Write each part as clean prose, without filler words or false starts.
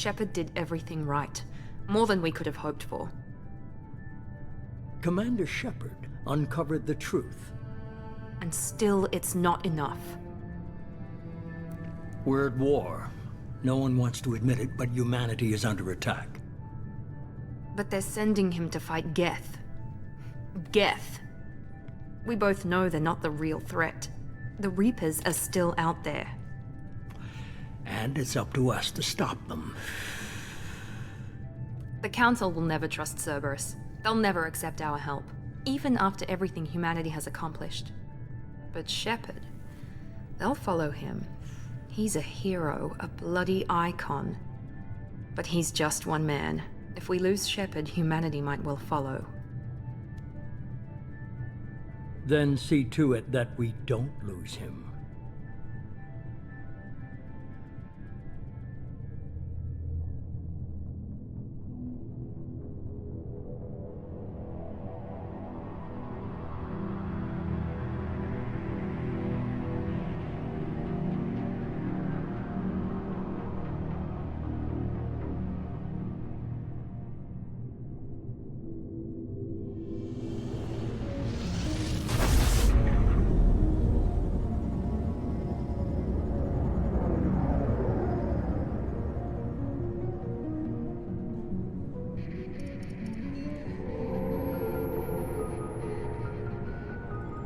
Shepard did everything right. More than we could have hoped for. Commander Shepard uncovered the truth. And still, it's not enough. We're at war. No one wants to admit it, but humanity is under attack. But they're sending him to fight Geth. Geth. We both know they're not the real threat. The Reapers are still out there. And it's up to us to stop them. The Council will never trust Cerberus. They'll never accept our help, even after everything humanity has accomplished. But Shepard, they'll follow him. He's a hero, a bloody icon. But he's just one man. If we lose Shepard, humanity might well follow. Then see to it that we don't lose him.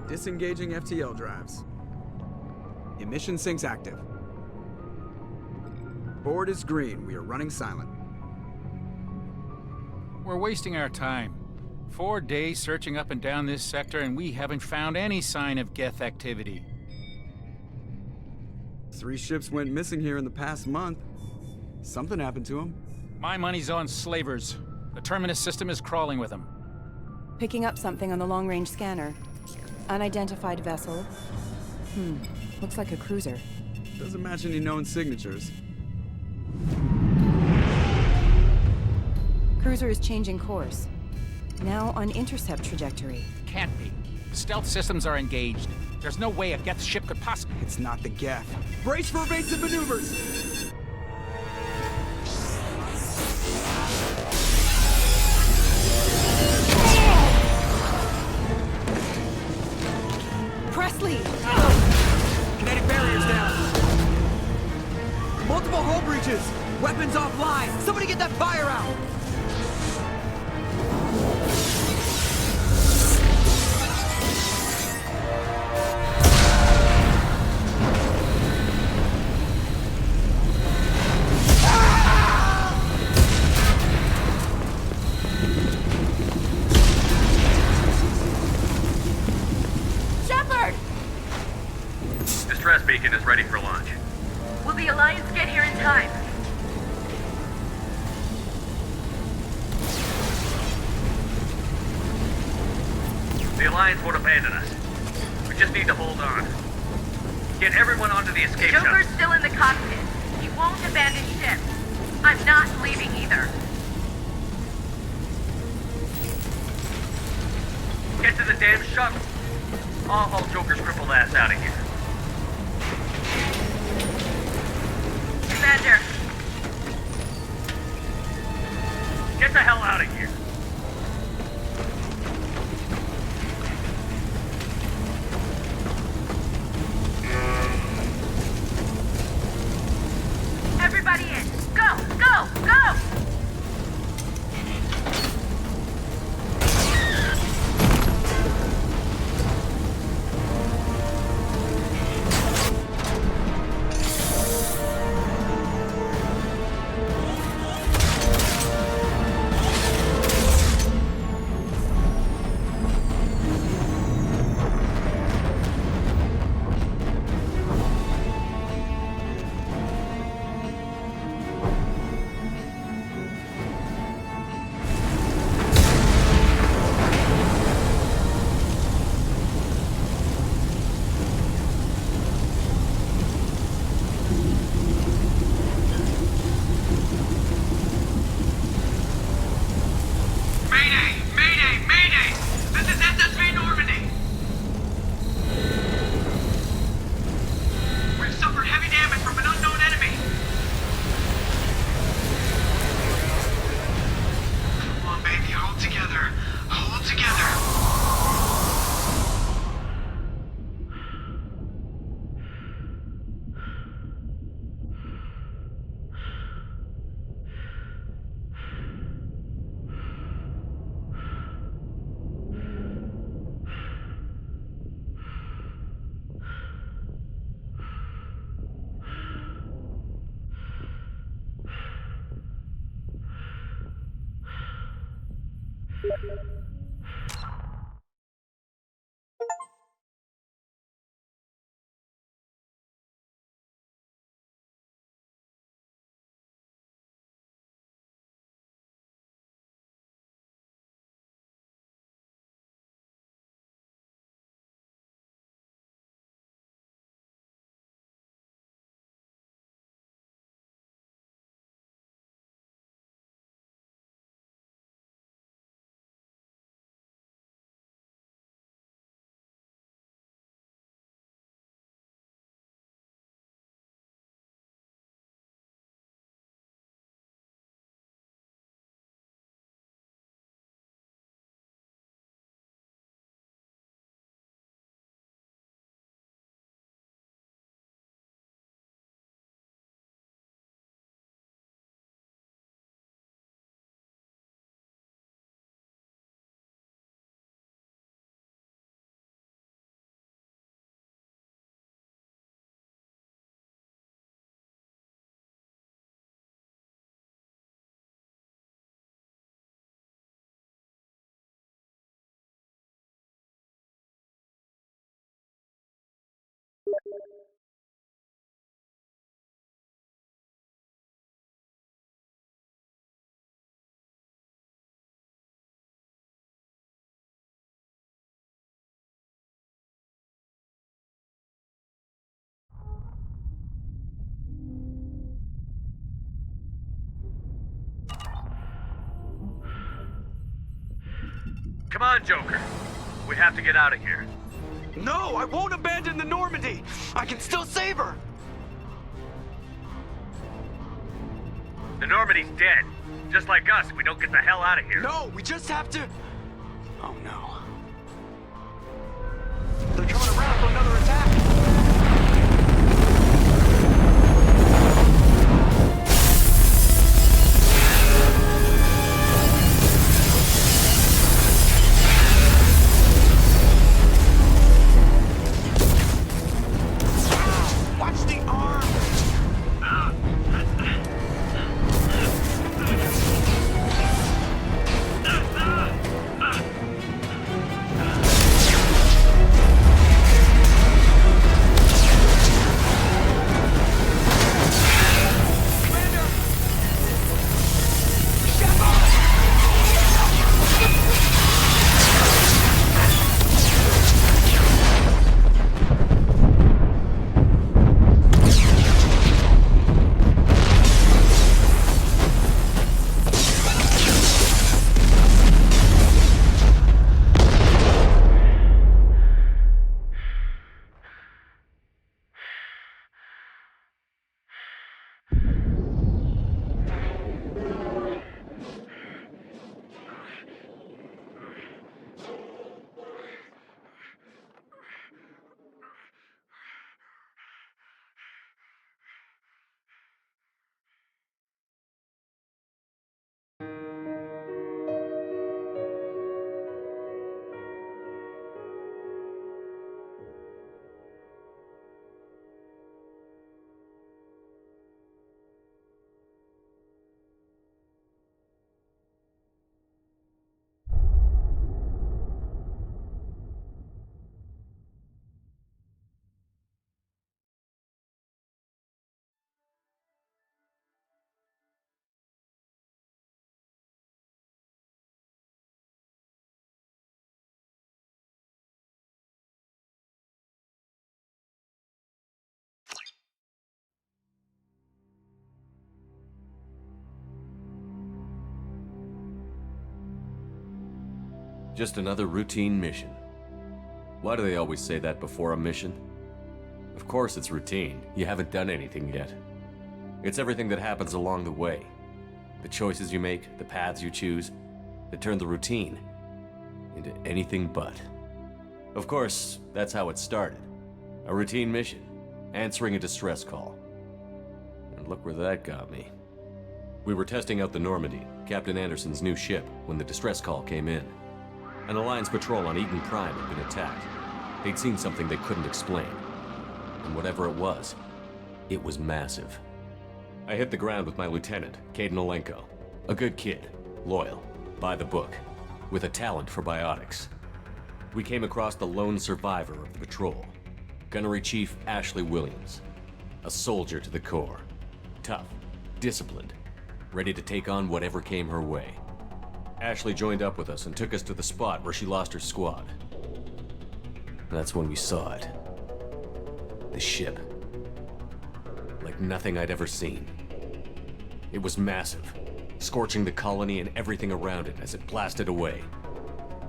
Disengaging FTL drives. Emission sinks active. Board is green. We are running silent. We're wasting our time. 4 days searching up and down this sector, and we haven't found any sign of Geth activity. 3 ships went missing here in the past month. Something happened to them. My money's on slavers. The Terminus system is crawling with them. Picking up something on the long-range scanner. Unidentified vessel. Looks like a cruiser. Doesn't match any known signatures. Cruiser is changing course. Now on intercept trajectory. Can't be. Stealth systems are engaged. There's no way a Geth ship could possibly... It's not the Geth. Brace for evasive maneuvers! Presley! Kinetic barriers down. Multiple hull breaches. Weapons offline. Somebody get that fire out. Distress beacon is ready for launch. Will the Alliance get here in time? The Alliance won't abandon us. We just need to hold on. Get everyone onto the escape shuttle. Joker's still in the cockpit. He won't abandon ship. I'm not leaving either. Get to the damn shuttle. I'll haul Joker's crippled ass out of here. Commander, Get the hell out of here. everybody in. Go, go, go! together. Hold together. Come on, Joker. We have to get out of here. No, I won't abandon the Normandy. I can still save her. The Normandy's dead. Just like us, we don't get the hell out of here. No, we just have to... Oh no. They're coming around for another attack. Just another routine mission. Why do they always say that before a mission? Of course it's routine. You haven't done anything yet. It's everything that happens along the way. The choices you make, the paths you choose. It turned the routine into anything but. Of course, that's how it started. A routine mission, answering a distress call. And look where that got me. We were testing out the Normandy, Captain Anderson's new ship, when the distress call came in. An Alliance patrol on Eden Prime had been attacked. They'd seen something they couldn't explain. And whatever it was massive. I hit the ground with my lieutenant, Caden Olenko. A good kid, loyal, by the book, with a talent for biotics. We came across the lone survivor of the patrol, Gunnery Chief Ashley Williams. A soldier to the core. Tough, disciplined, ready to take on whatever came her way. Ashley joined up with us and took us to the spot where she lost her squad. That's when we saw it. The ship. Like nothing I'd ever seen. It was massive, scorching the colony and everything around it as it blasted away.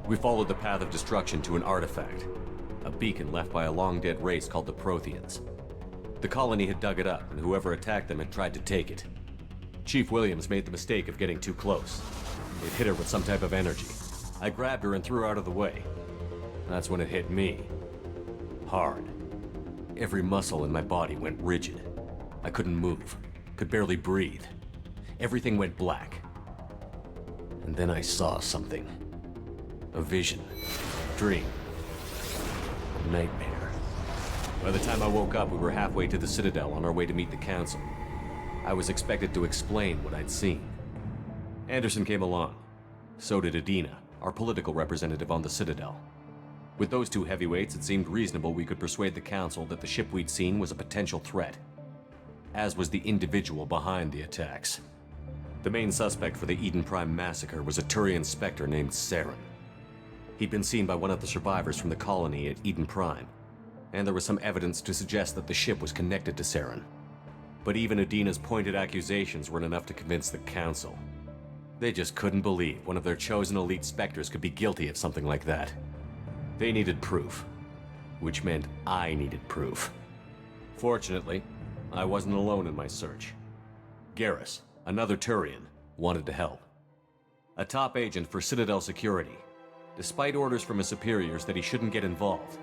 We followed the path of destruction to an artifact, a beacon left by a long-dead race called the Protheans. The colony had dug it up, and whoever attacked them had tried to take it. Chief Williams made the mistake of getting too close. It hit her with some type of energy. I grabbed her and threw her out of the way. That's when it hit me. Hard. Every muscle in my body went rigid. I couldn't move, could barely breathe. Everything went black. And then I saw something. A vision. Dream. A nightmare. By the time I woke up, we were halfway to the Citadel on our way to meet the Council. I was expected to explain what I'd seen. Anderson came along. So did Adina, our political representative on the Citadel. With those two heavyweights, it seemed reasonable we could persuade the Council that the ship we'd seen was a potential threat, as was the individual behind the attacks. The main suspect for the Eden Prime massacre was a Turian Spectre named Saren. He'd been seen by one of the survivors from the colony at Eden Prime, and there was some evidence to suggest that the ship was connected to Saren. But even Adina's pointed accusations weren't enough to convince the Council. They just couldn't believe one of their chosen elite Spectres could be guilty of something like that. They needed proof, which meant I needed proof. Fortunately, I wasn't alone in my search. Garrus, another Turian, wanted to help. A top agent for Citadel Security. Despite orders from his superiors that he shouldn't get involved,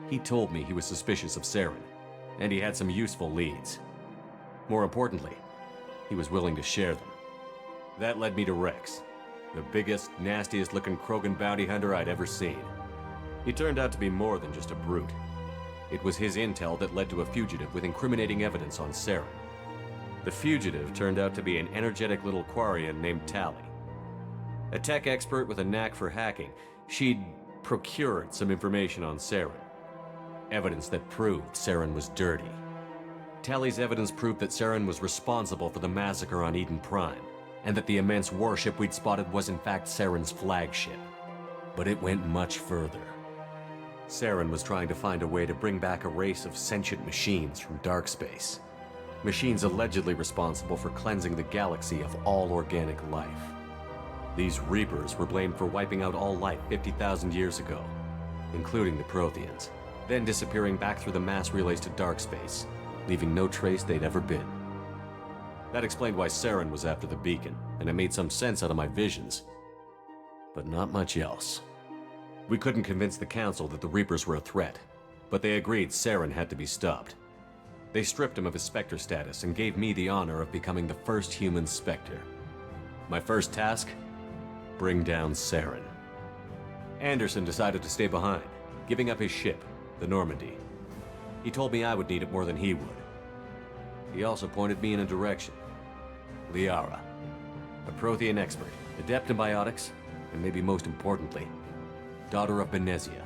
he told me he was suspicious of Saren, and he had some useful leads. More importantly, he was willing to share them. That led me to Rex, the biggest, nastiest looking Krogan bounty hunter I'd ever seen. He turned out to be more than just a brute. It was his intel that led to a fugitive with incriminating evidence on Saren. The fugitive turned out to be an energetic little Quarian named Tally. A tech expert with a knack for hacking, she'd procured some information on Saren. Evidence that proved Saren was dirty. Tally's evidence proved that Saren was responsible for the massacre on Eden Prime, and that the immense warship we'd spotted was in fact Saren's flagship. But it went much further. Saren was trying to find a way to bring back a race of sentient machines from dark space. Machines allegedly responsible for cleansing the galaxy of all organic life. These Reapers were blamed for wiping out all life 50,000 years ago, including the Protheans, then disappearing back through the mass relays to dark space, leaving no trace they'd ever been. That explained why Saren was after the beacon, and it made some sense out of my visions. But not much else. We couldn't convince the Council that the Reapers were a threat, but they agreed Saren had to be stopped. They stripped him of his Spectre status and gave me the honor of becoming the first human Spectre. My first task? Bring down Saren. Anderson decided to stay behind, giving up his ship, the Normandy. He told me I would need it more than he would. He also pointed me in a direction. Liara, a Prothean expert, adept in biotics, and maybe most importantly, daughter of Benezia,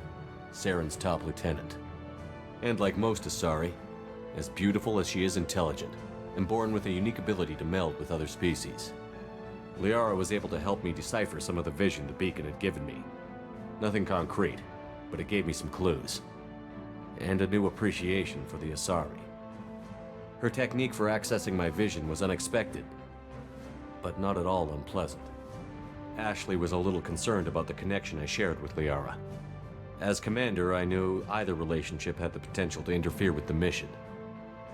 Saren's top lieutenant. And like most Asari, as beautiful as she is intelligent, and born with a unique ability to meld with other species. Liara was able to help me decipher some of the vision the beacon had given me. Nothing concrete, but it gave me some clues. And a new appreciation for the Asari. Her technique for accessing my vision was unexpected, but not at all unpleasant. Ashley was a little concerned about the connection I shared with Liara. As commander, I knew either relationship had the potential to interfere with the mission.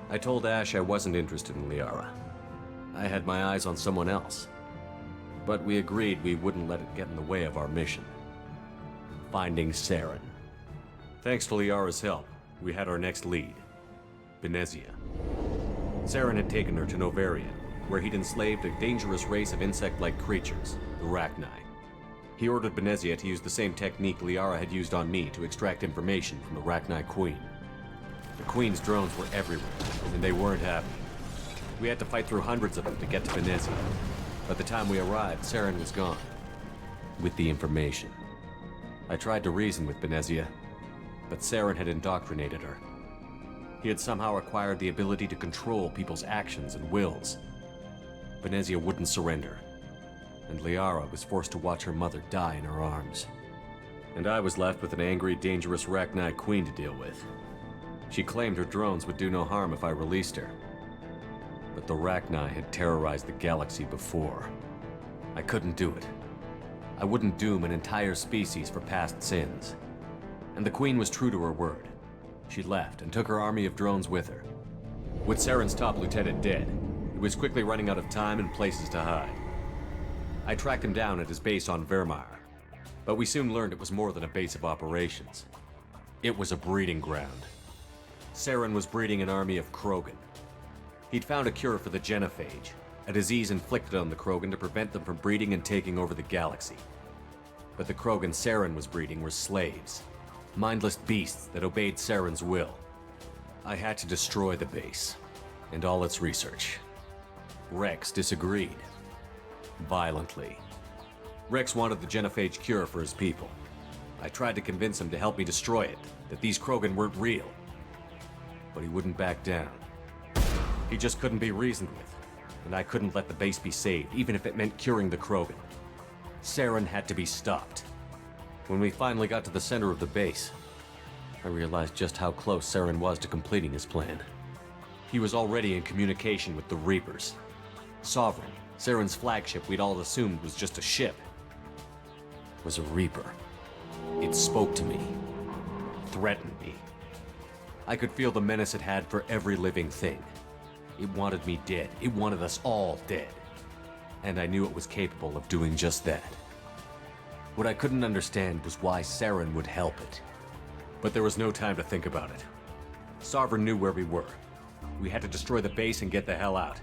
I told Ash I wasn't interested in Liara. I had my eyes on someone else. But we agreed we wouldn't let it get in the way of our mission. Finding Saren. Thanks to Liara's help, we had our next lead. Benezia. Saren had taken her to Novaria, where he'd enslaved a dangerous race of insect-like creatures, the Rachni. He ordered Benezia to use the same technique Liara had used on me to extract information from the Rachni Queen. The Queen's drones were everywhere, and they weren't happy. We had to fight through hundreds of them to get to Benezia. By the time we arrived, Saren was gone. With the information. I tried to reason with Benezia, but Saren had indoctrinated her. He had somehow acquired the ability to control people's actions and wills. Benezia wouldn't surrender, and Liara was forced to watch her mother die in her arms. And I was left with an angry, dangerous Rachni Queen to deal with. She claimed her drones would do no harm if I released her. But the Rachni had terrorized the galaxy before. I couldn't do it. I wouldn't doom an entire species for past sins. And the Queen was true to her word. She left and took her army of drones with her. With Saren's top lieutenant dead, he was quickly running out of time and places to hide. I tracked him down at his base on Vermeer, but we soon learned it was more than a base of operations. It was a breeding ground. Saren was breeding an army of Krogan. He'd found a cure for the genophage, a disease inflicted on the Krogan to prevent them from breeding and taking over the galaxy. But the Krogan Saren was breeding were slaves, mindless beasts that obeyed Saren's will. I had to destroy the base, and all its research. Rex disagreed. Violently. Rex wanted the genophage cure for his people. I tried to convince him to help me destroy it, that these Krogan weren't real. But he wouldn't back down. He just couldn't be reasoned with, and I couldn't let the base be saved, even if it meant curing the Krogan. Saren had to be stopped. When we finally got to the center of the base, I realized just how close Saren was to completing his plan. He was already in communication with the Reapers. Sovereign, Saren's flagship we'd all assumed was just a ship, was a Reaper. It spoke to me, threatened me. I could feel the menace it had for every living thing. It wanted me dead. It wanted us all dead. And I knew it was capable of doing just that. What I couldn't understand was why Saren would help it. But there was no time to think about it. Sovereign knew where we were. We had to destroy the base and get the hell out.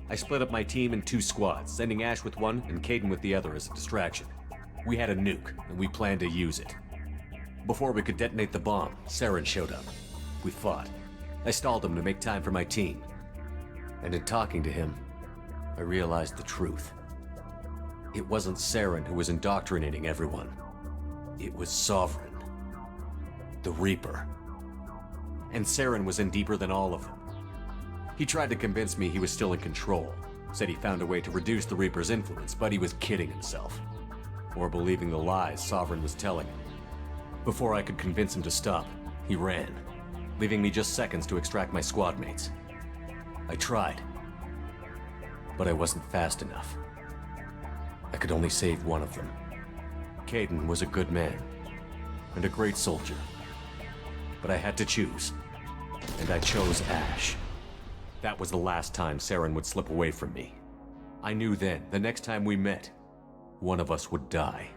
I split up my team in 2 squads, sending Ash with one and Kaidan with the other as a distraction. We had a nuke, and we planned to use it. Before we could detonate the bomb, Saren showed up. We fought. I stalled him to make time for my team. And in talking to him, I realized the truth. It wasn't Saren who was indoctrinating everyone. It was Sovereign. The Reaper. And Saren was in deeper than all of them. He tried to convince me he was still in control. Said he found a way to reduce the Reaper's influence, but he was kidding himself. Or believing the lies Sovereign was telling him. Before I could convince him to stop, he ran, leaving me just seconds to extract my squad mates. I tried, but I wasn't fast enough. I could only save one of them. Kaidan was a good man, and a great soldier. But I had to choose, and I chose Ash. That was the last time Saren would slip away from me. I knew then, the next time we met, one of us would die.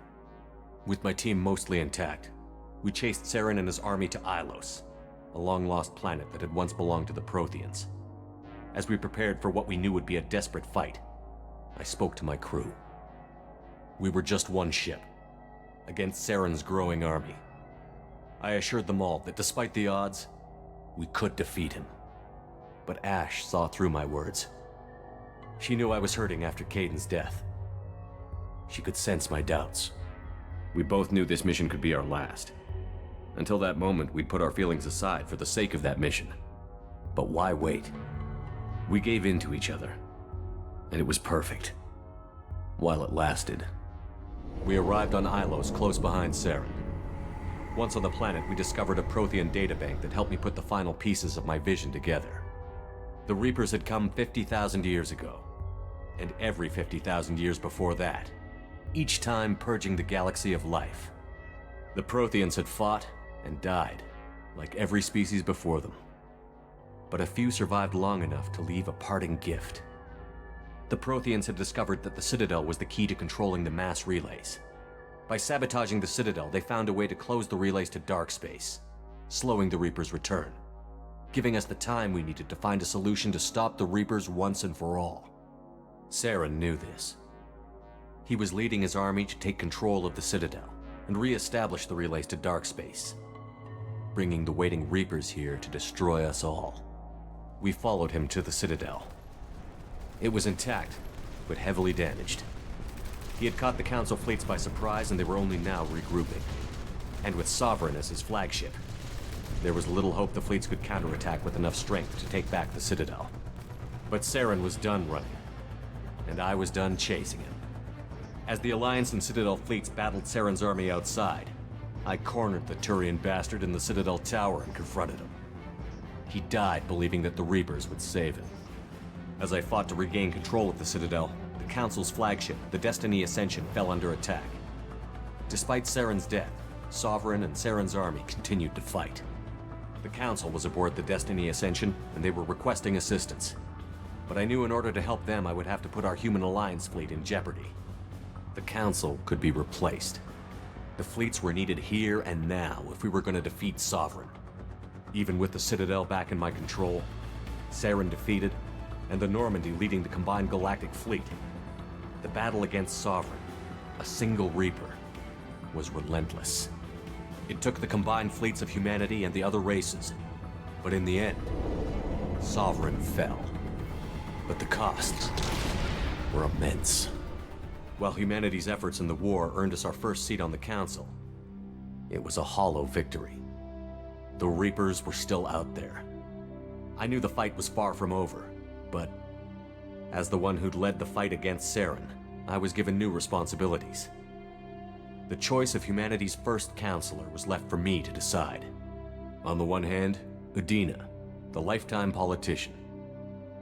With my team mostly intact, we chased Saren and his army to Ilos, a long-lost planet that had once belonged to the Protheans. As we prepared for what we knew would be a desperate fight, I spoke to my crew. We were just one ship, against Saren's growing army. I assured them all that despite the odds, we could defeat him. But Ash saw through my words. She knew I was hurting after Kaidan's death. She could sense my doubts. We both knew this mission could be our last. Until that moment, we'd put our feelings aside for the sake of that mission. But why wait? We gave in to each other, and it was perfect. While it lasted. We arrived on Ilos, close behind Saren. Once on the planet, we discovered a Prothean databank that helped me put the final pieces of my vision together. The Reapers had come 50,000 years ago, and every 50,000 years before that, each time purging the galaxy of life. The Protheans had fought and died, like every species before them. But a few survived long enough to leave a parting gift. The Protheans had discovered that the Citadel was the key to controlling the mass relays. By sabotaging the Citadel, they found a way to close the relays to dark space, slowing the Reapers' return, giving us the time we needed to find a solution to stop the Reapers once and for all. Saren knew this. He was leading his army to take control of the Citadel and re-establish the relays to dark space, bringing the waiting Reapers here to destroy us all. We followed him to the Citadel. It was intact, but heavily damaged. He had caught the Council fleets by surprise, and they were only now regrouping. And with Sovereign as his flagship, there was little hope the fleets could counterattack with enough strength to take back the Citadel. But Saren was done running, and I was done chasing him. As the Alliance and Citadel fleets battled Saren's army outside, I cornered the Turian bastard in the Citadel tower and confronted him. He died believing that the Reapers would save him. As I fought to regain control of the Citadel, the Council's flagship, the Destiny Ascension, fell under attack. Despite Saren's death, Sovereign and Saren's army continued to fight. The Council was aboard the Destiny Ascension, and they were requesting assistance. But I knew in order to help them, I would have to put our Human Alliance fleet in jeopardy. The Council could be replaced. The fleets were needed here and now if we were going to defeat Sovereign. Even with the Citadel back in my control, Saren defeated, and the Normandy leading the combined galactic fleet, the battle against Sovereign, a single Reaper, was relentless. It took the combined fleets of humanity and the other races, but in the end, Sovereign fell. But the costs were immense. While humanity's efforts in the war earned us our first seat on the Council, it was a hollow victory. The Reapers were still out there. I knew the fight was far from over, but as the one who'd led the fight against Saren, I was given new responsibilities. The choice of humanity's first counselor was left for me to decide. On the one hand, Udina, the lifetime politician.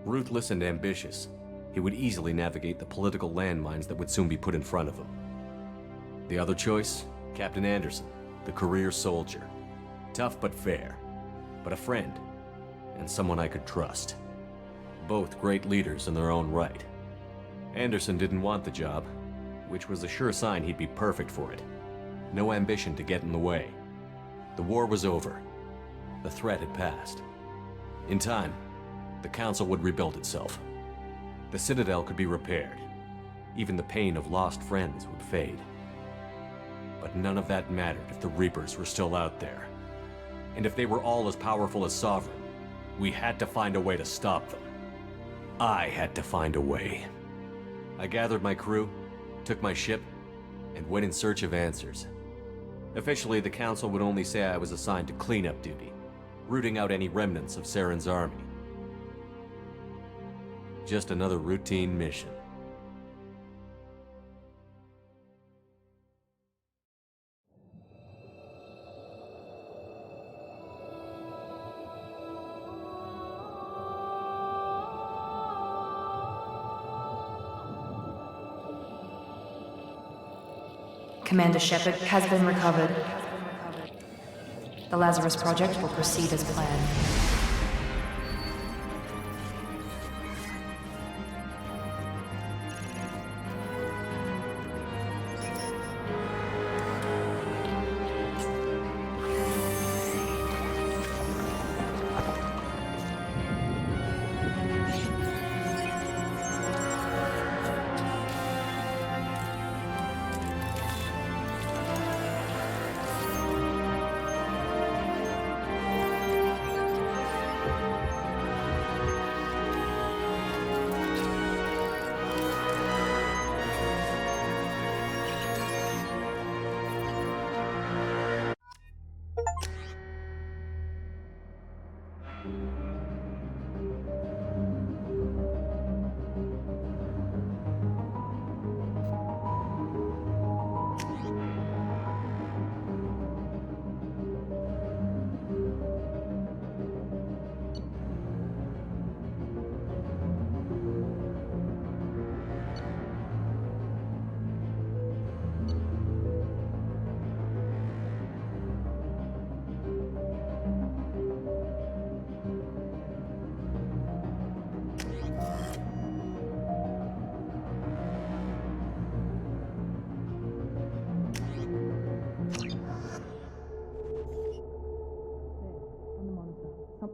Ruthless and ambitious, he would easily navigate the political landmines that would soon be put in front of him. The other choice, Captain Anderson, the career soldier. Tough but fair, but a friend, and someone I could trust. Both great leaders in their own right. Anderson didn't want the job, which was a sure sign he'd be perfect for it. No ambition to get in the way. The war was over. The threat had passed. In time, the Council would rebuild itself. The Citadel could be repaired. Even the pain of lost friends would fade. But none of that mattered if the Reapers were still out there. And if they were all as powerful as Sovereign, we had to find a way to stop them. I had to find a way. I gathered my crew, took my ship, and went in search of answers. Officially, the Council would only say I was assigned to cleanup duty, rooting out any remnants of Saren's army. Just another routine mission. Commander Shepard has been recovered. The Lazarus Project will proceed as planned.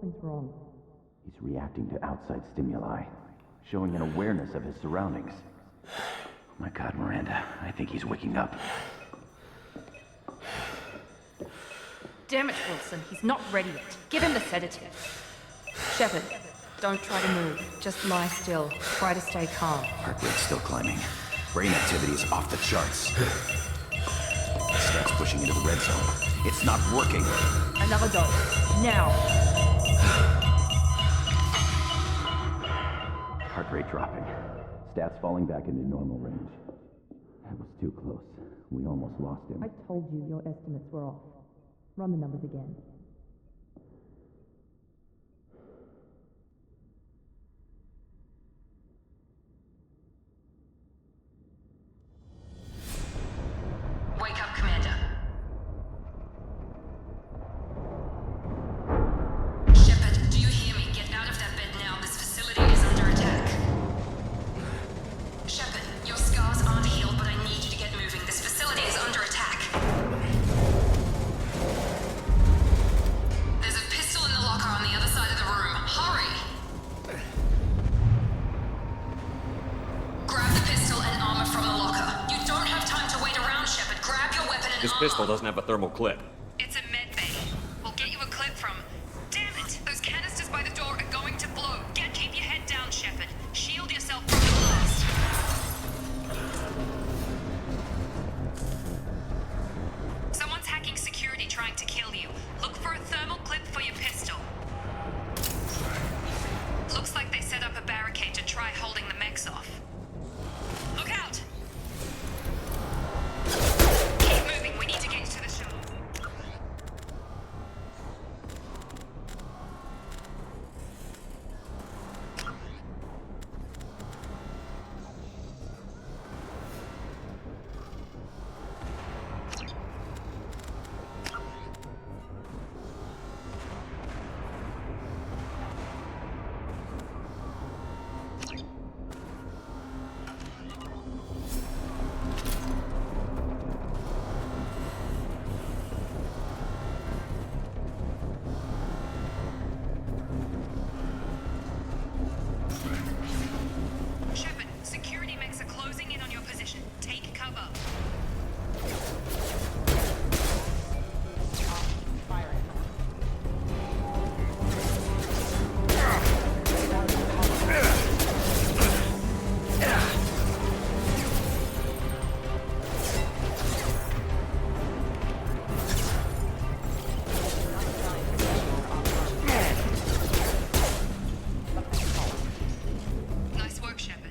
Something's wrong. He's reacting to outside stimuli, showing an awareness of his surroundings. Oh my God, Miranda, I think he's waking up. Damn it, Wilson, he's not ready yet. Give him the sedative. Shepard, don't try to move. Just lie still. Try to stay calm. Heart rate's still climbing. Brain activity is off the charts. Stats pushing into the red zone. It's not working. Another dose. Now. Heart rate dropping. Stats falling back into normal range. That was too close. We almost lost him. I told you your estimates were off. Run the numbers again. Wake up, Commander. Shepard, do you hear me? Get out of that bed now. This facility is under attack. Shepard, your scars aren't healed, but I need you to get moving. This facility is under attack. There's a pistol in the locker on the other side of the room. Hurry! Grab the pistol and armor from the locker. You don't have time to wait around, Shepard. Grab your weapon and This armor. pistol doesn't have a thermal clip. It's a med bay. We'll get you a clip from... Damn it! Those canisters by the door are going to blow. Keep your head down, Shepard. Shield yourself from the blast. Someone's hacking security trying to kill you. Look for a thermal clip for your pistol. Looks like they set up a barricade to try holding the mechs off. Look out! Keep moving, we need to get you to the shuttle. Shepard, security mechs are closing in on your position. Take cover. Nice work, Shepard.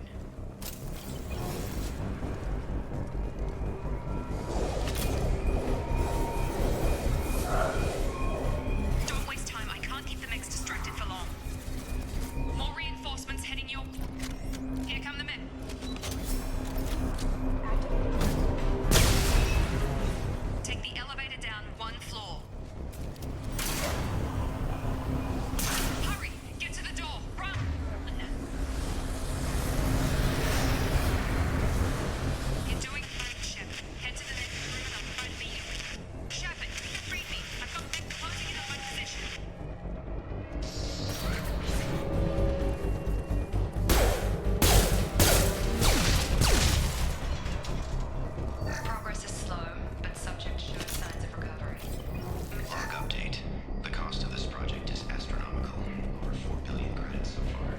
Don't waste time. I can't keep the mechs distracted for long. More reinforcements heading your... Here come the men. Take the elevator down one floor. Hurry! Get to the door! Run! You're doing fine, Shepard. Head to the next room and I'll try to meet you. Shepard, read me. I've got men closing in on my position. Progress is slow, but subject shows signs of recovery. Log update. The cost of this project is astronomical. Over 4 billion credits so far.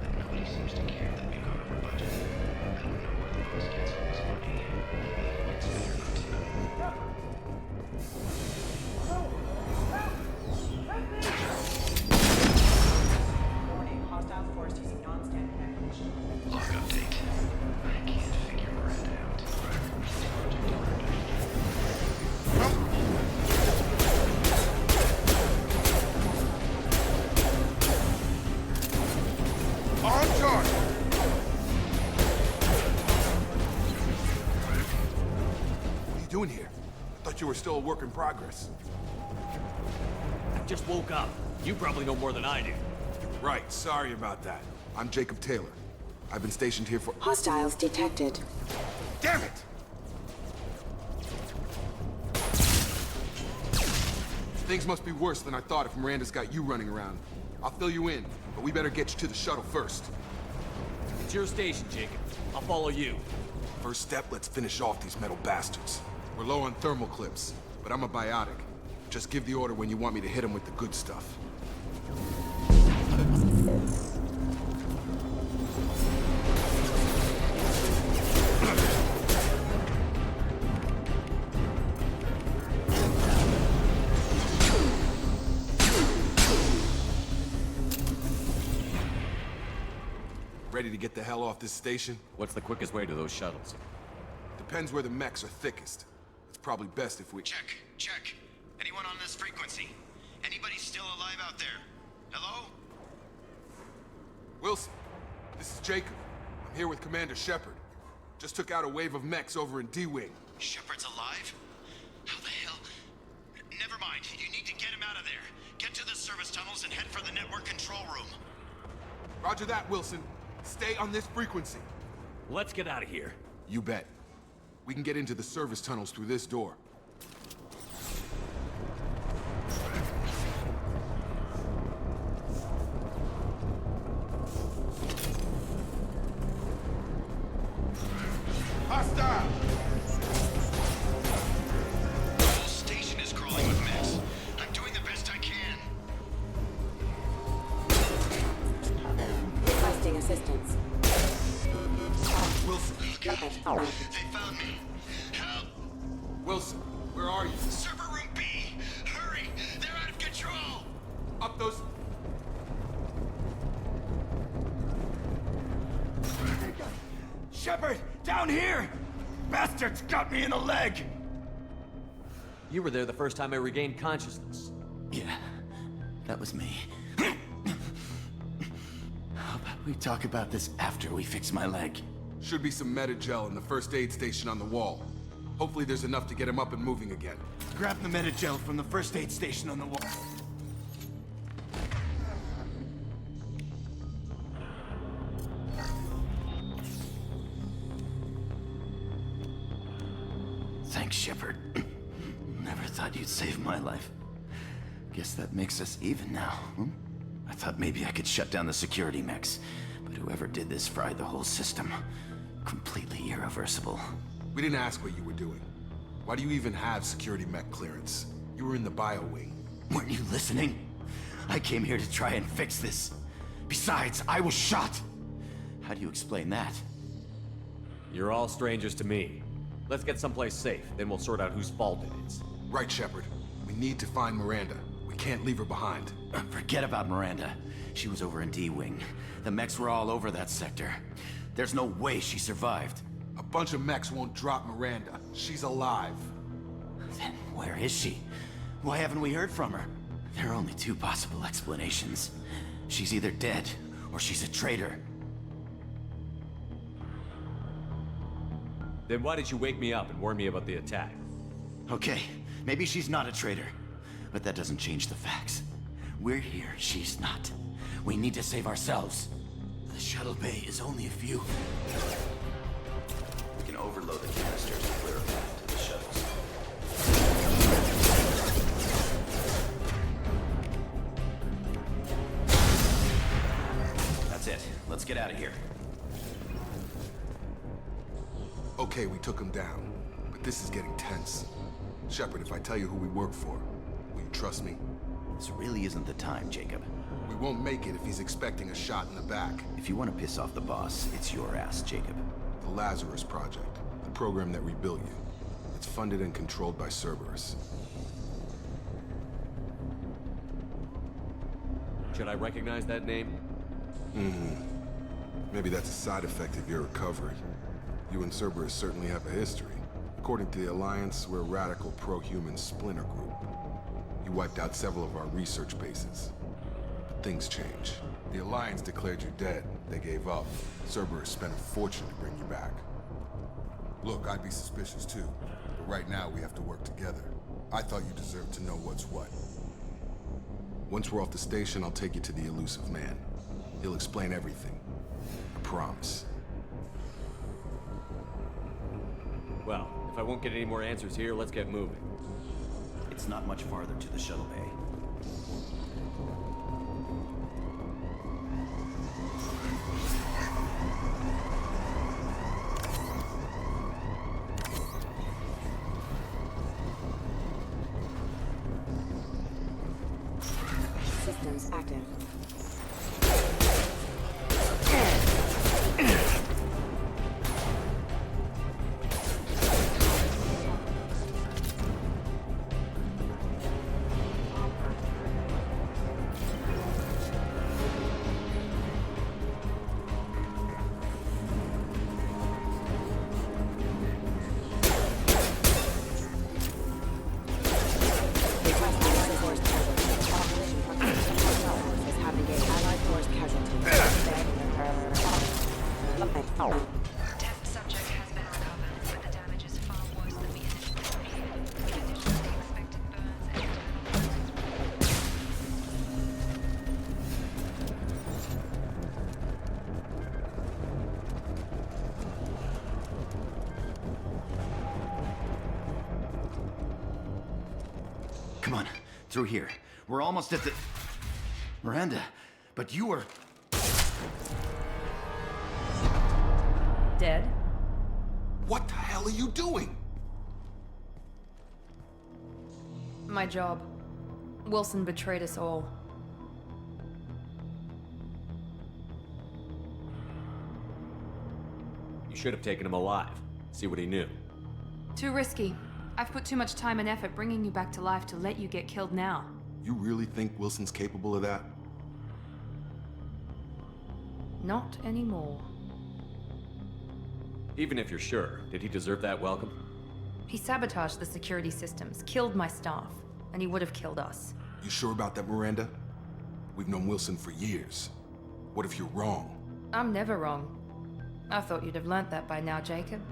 And nobody seems to care that we've gone over budget. I don't know where the boss gets all this money. Maybe it's better not to. Log update. I can't figure Miranda out. This project is On charge! What are you doing here? I thought you were still a work in progress. I just woke up. You probably know more than I do. Right, sorry about that. I'm Jacob Taylor. I've been stationed here for... Hostiles detected. Damn it! Things must be worse than I thought if Miranda's got you running around. I'll fill you in, but we better get you to the shuttle first. It's your station, Jacob. I'll follow you. First step, let's finish off these metal bastards. We're low on thermal clips, but I'm a biotic. Just give the order when you want me to hit them with the good stuff. Ready to get the hell off this station? What's the quickest way to those shuttles? Depends where the mechs are thickest. It's probably best if we... Check. Anyone on this frequency? Anybody still alive out there? Hello? Wilson, this is Jacob. I'm here with Commander Shepard. Just took out a wave of mechs over in D-Wing. Shepard's alive? How the hell? Never mind. You need to get him out of there. Get to the service tunnels and head for the network control room. Roger that, Wilson. Stay on this frequency. Let's get out of here. You bet. We can get into the service tunnels through this door. Hostile! The whole station is crawling with mechs. I'm doing the best I can. Requesting assistance. Wilson. Okay. They found me. Help! Wilson, where are you? Server room B! Hurry! They're out of control! Up those... Shepard! Down here! Bastards got me in the leg! You were there the first time I regained consciousness. Yeah, that was me. How about we talk about this after we fix my leg? Should be some meta-gel in the first aid station on the wall. Hopefully there's enough to get him up and moving again. Grab the meta-gel from the first aid station on the wall. Thanks, Shepard. Never thought you'd save my life. Guess that makes us even now, hmm? I thought maybe I could shut down the security mechs, but whoever did this fried the whole system. Completely irreversible. We didn't ask what you were doing. Why do you even have security mech clearance? You were in the bio wing. Weren't you listening? I came here to try and fix this. Besides, I was shot. How do you explain that? You're all strangers to me. Let's get someplace safe, then we'll sort out whose fault it is. Right, Shepard. We need to find Miranda. We can't leave her behind. Forget about Miranda. She was over in D-Wing. The mechs were all over that sector. There's no way she survived. A bunch of mechs won't drop Miranda. She's alive. Then where is she? Why haven't we heard from her? There are only two possible explanations. She's either dead, or she's a traitor. Then why did you wake me up and warn me about the attack? Okay, maybe she's not a traitor. But that doesn't change the facts. We're here, she's not. We need to save ourselves. The shuttle bay is only a few. We can overload the canisters to clear a path to the shuttles. That's it. Let's get out of here. Okay, we took him down. But this is getting tense. Shepard, if I tell you who we work for, will you trust me? This really isn't the time, Jacob. We won't make it if he's expecting a shot in the back. If you want to piss off the boss, it's your ass, Jacob. The Lazarus Project, the program that rebuilt you. It's funded and controlled by Cerberus. Should I recognize that name? Maybe that's a side effect of your recovery. You and Cerberus certainly have a history. According to the Alliance, we're a radical pro-human splinter group. You wiped out several of our research bases. But things change. The Alliance declared you dead. They gave up. Cerberus spent a fortune to bring you back. Look, I'd be suspicious too. But right now, we have to work together. I thought you deserved to know what's what. Once we're off the station, I'll take you to the elusive man. He'll explain everything. I promise. Well, if I won't get any more answers here, let's get moving. It's not much farther to the shuttle bay. Systems active. Test subject has been recovered, but the damage is far worse than we initially feared. In addition to the expected burns and Come on, through here. We're almost at the... Miranda, but you were... Dead? What the hell are you doing? My job. Wilson betrayed us all. You should have taken him alive. See what he knew. Too risky. I've put too much time and effort bringing you back to life to let you get killed now. You really think Wilson's capable of that? Not anymore. Even if you're sure, did he deserve that welcome? He sabotaged the security systems, killed my staff, and he would have killed us. You sure about that, Miranda? We've known Wilson for years. What if you're wrong? I'm never wrong. I thought you'd have learnt that by now, Jacob.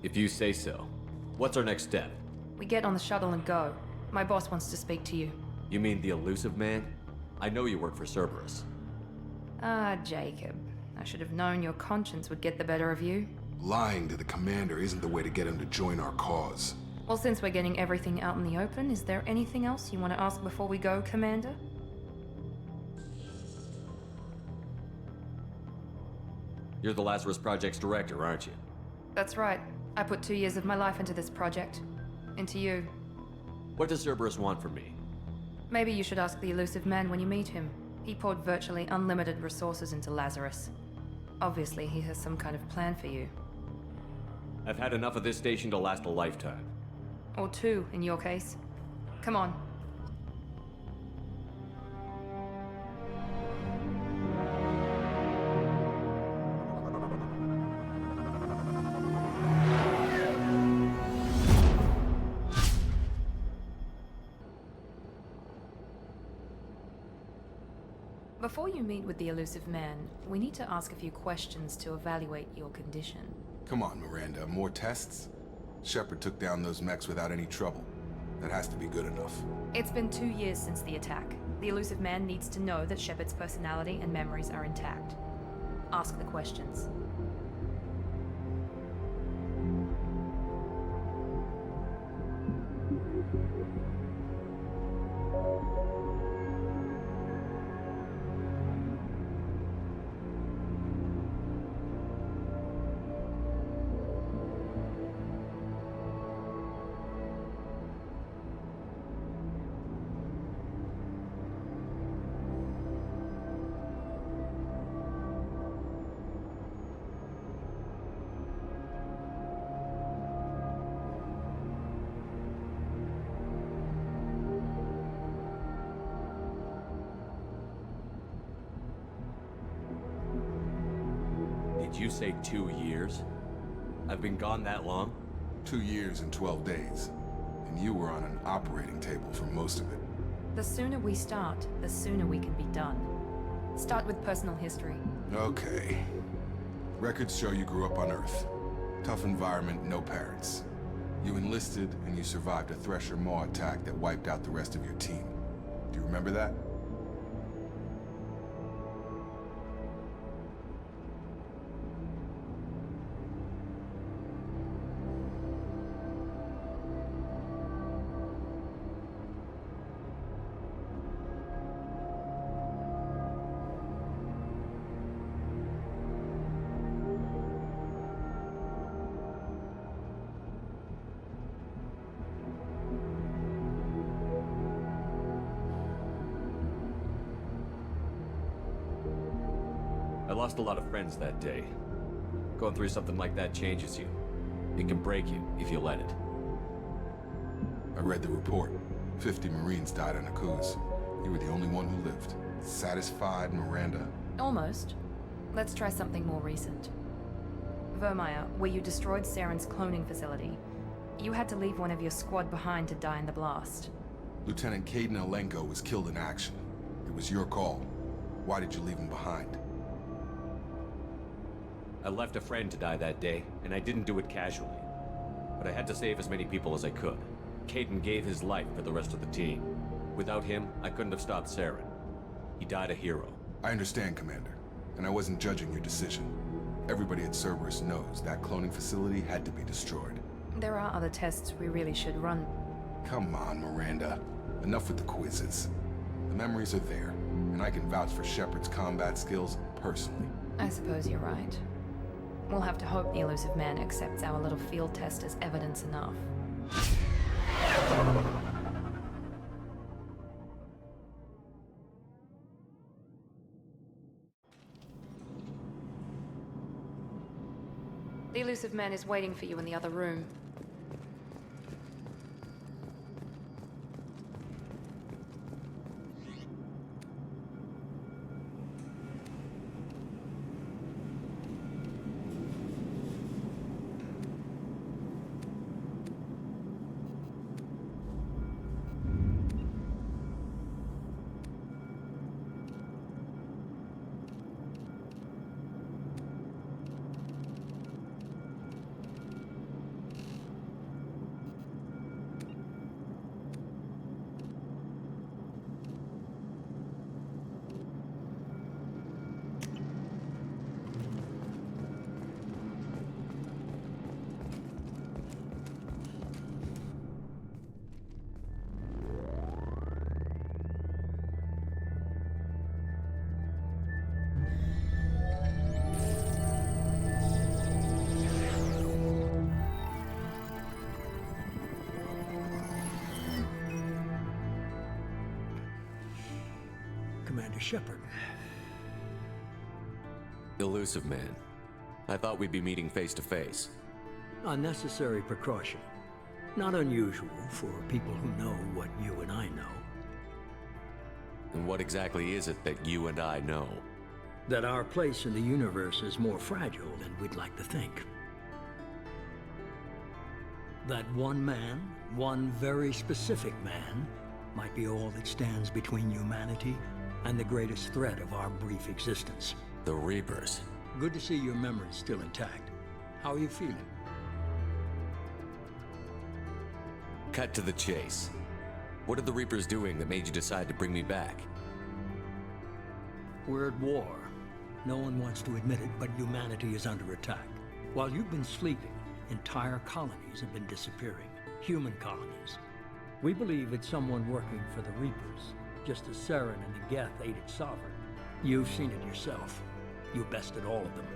If you say so. What's our next step? We get on the shuttle and go. My boss wants to speak to you. You mean the elusive man? I know you work for Cerberus. Ah, Jacob. I should have known your conscience would get the better of you. Lying to the commander isn't the way to get him to join our cause. Well, since we're getting everything out in the open, is there anything else you want to ask before we go, Commander? You're the Lazarus Project's director, aren't you? That's right. I put 2 years of my life into this project. Into you. What does Cerberus want from me? Maybe you should ask the elusive man when you meet him. He poured virtually unlimited resources into Lazarus. Obviously, he has some kind of plan for you. I've had enough of this station to last a lifetime. Or 2, in your case. Come on. Before you meet with the elusive man, we need to ask a few questions to evaluate your condition. Come on, Miranda, more tests? Shepard took down those mechs without any trouble. That has to be good enough. It's been 2 years since the attack. The elusive man needs to know that Shepard's personality and memories are intact. Ask the questions. Did you say 2 years? I've been gone that long? 2 years and 12 days. And you were on an operating table for most of it. The sooner we start, the sooner we can be done. Start with personal history. Okay. Records show you grew up on Earth. Tough environment, no parents. You enlisted and you survived a Thresher Maw attack that wiped out the rest of your team. Do you remember that? lost a lot of friends that day. Going through something like that changes you. It can break you if you let it. I read the report. 50 Marines died on a cruise. You were the only one who lived. Satisfied, Miranda? Almost. Let's try something more recent. Vermeer, where you destroyed Saren's cloning facility, you had to leave one of your squad behind to die in the blast. Lieutenant Caden Alenko was killed in action. It was your call. Why did you leave him behind? I left a friend to die that day, and I didn't do it casually. But I had to save as many people as I could. Caden gave his life for the rest of the team. Without him, I couldn't have stopped Saren. He died a hero. I understand, Commander, and I wasn't judging your decision. Everybody at Cerberus knows that cloning facility had to be destroyed. There are other tests we really should run. Come on, Miranda. Enough with the quizzes. The memories are there, and I can vouch for Shepard's combat skills personally. I suppose you're right. We'll have to hope the elusive man accepts our little field test as evidence enough. The elusive man is waiting for you in the other room. Commander Shepard. Elusive man. I thought we'd be meeting face to face. Unnecessary precaution. Not unusual for people who know what you and I know. And what exactly is it that you and I know? That our place in the universe is more fragile than we'd like to think. That one man, one very specific man, might be all that stands between humanity and the greatest threat of our brief existence. The Reapers. Good to see your memory's still intact. How are you feeling? Cut to the chase. What are the Reapers doing that made you decide to bring me back? We're at war. No one wants to admit it, but humanity is under attack. While you've been sleeping, entire colonies have been disappearing. Human colonies. We believe it's someone working for the Reapers, just as Saren and the Geth aided Sovereign. You've seen it yourself. You bested all of them.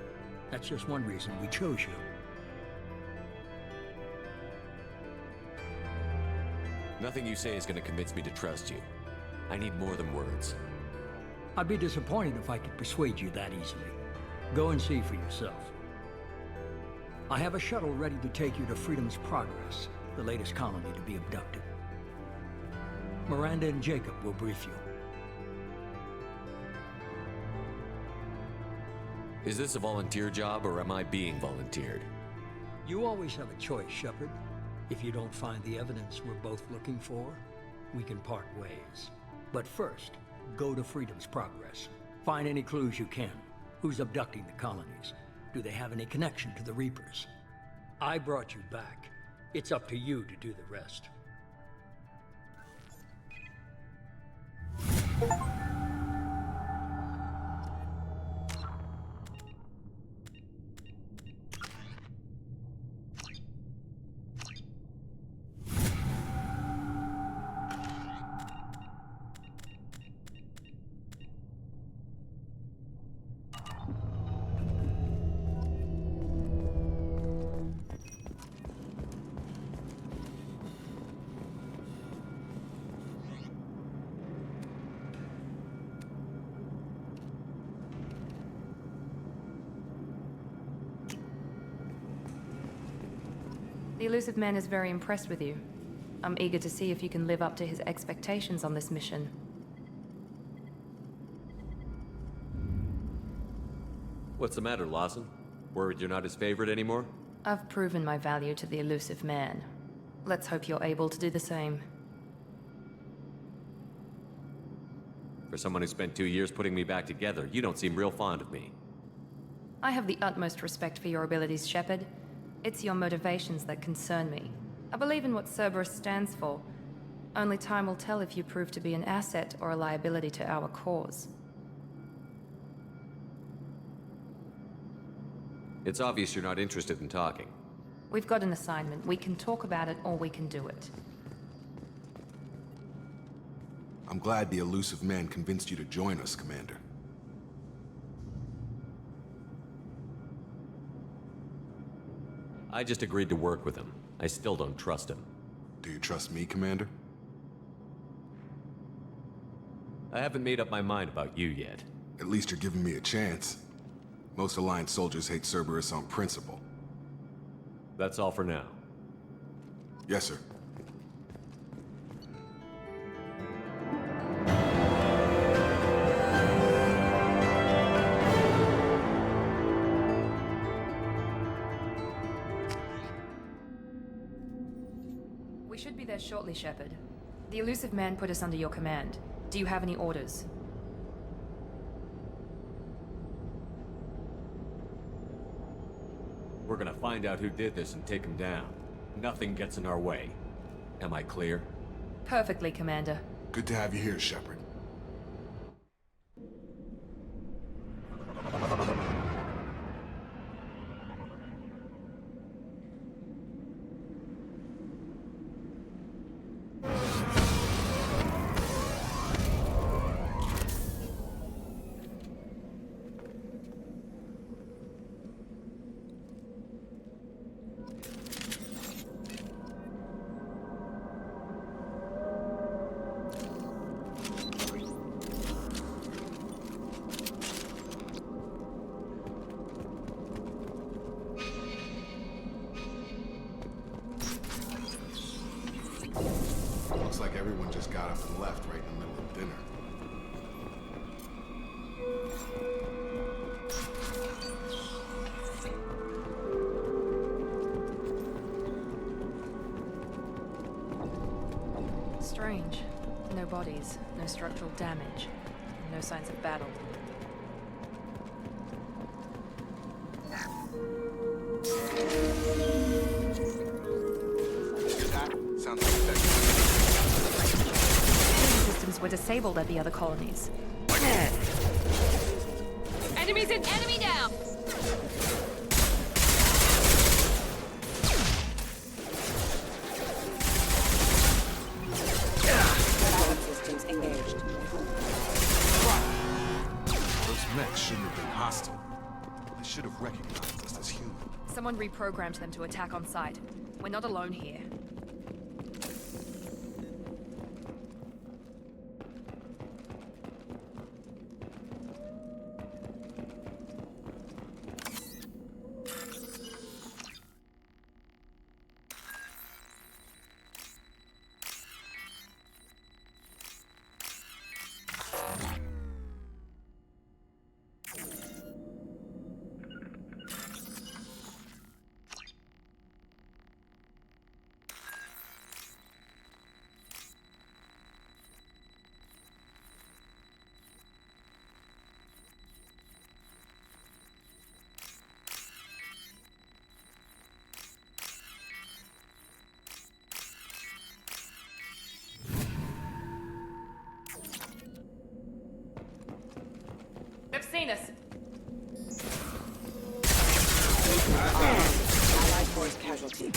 That's just one reason we chose you. Nothing you say is going to convince me to trust you. I need more than words. I'd be disappointed if I could persuade you that easily. Go and see for yourself. I have a shuttle ready to take you to Freedom's Progress, the latest colony to be abducted. Miranda and Jacob will brief you. Is this a volunteer job, or am I being volunteered? You always have a choice, Shepard. If you don't find the evidence we're both looking for, we can part ways. But first, go to Freedom's Progress. Find any clues you can. Who's abducting the colonies? Do they have any connection to the Reapers? I brought you back. It's up to you to do the rest. The elusive man is very impressed with you. I'm eager to see if you can live up to his expectations on this mission. What's the matter, Lawson? Worried you're not his favorite anymore? I've proven my value to the elusive man. Let's hope you're able to do the same. For someone who spent 2 years putting me back together, you don't seem real fond of me. I have the utmost respect for your abilities, Shepard. It's your motivations that concern me. I believe in what Cerberus stands for. Only time will tell if you prove to be an asset or a liability to our cause. It's obvious you're not interested in talking. We've got an assignment. We can talk about it or we can do it. I'm glad the elusive man convinced you to join us, Commander. I just agreed to work with him. I still don't trust him. Do you trust me, Commander? I haven't made up my mind about you yet. At least you're giving me a chance. Most Alliance soldiers hate Cerberus on principle. That's all for now. Yes, sir. We should be there shortly, Shepard. The elusive man put us under your command. Do you have any orders? We're gonna find out who did this and take him down. Nothing gets in our way. Am I clear? Perfectly, Commander. Good to have you here, Shepard. Looks like everyone just got up and left right in the middle of dinner. Strange. No bodies, no structural damage, no signs of battle. Sounds like Systems were disabled at the other colonies. Enemies in! Enemy down! Systems engaged. those mechs shouldn't have been hostile. They should have recognized us as human. Someone reprogrammed them to attack on sight. We're not alone here. They've seen us. Allied force casualty.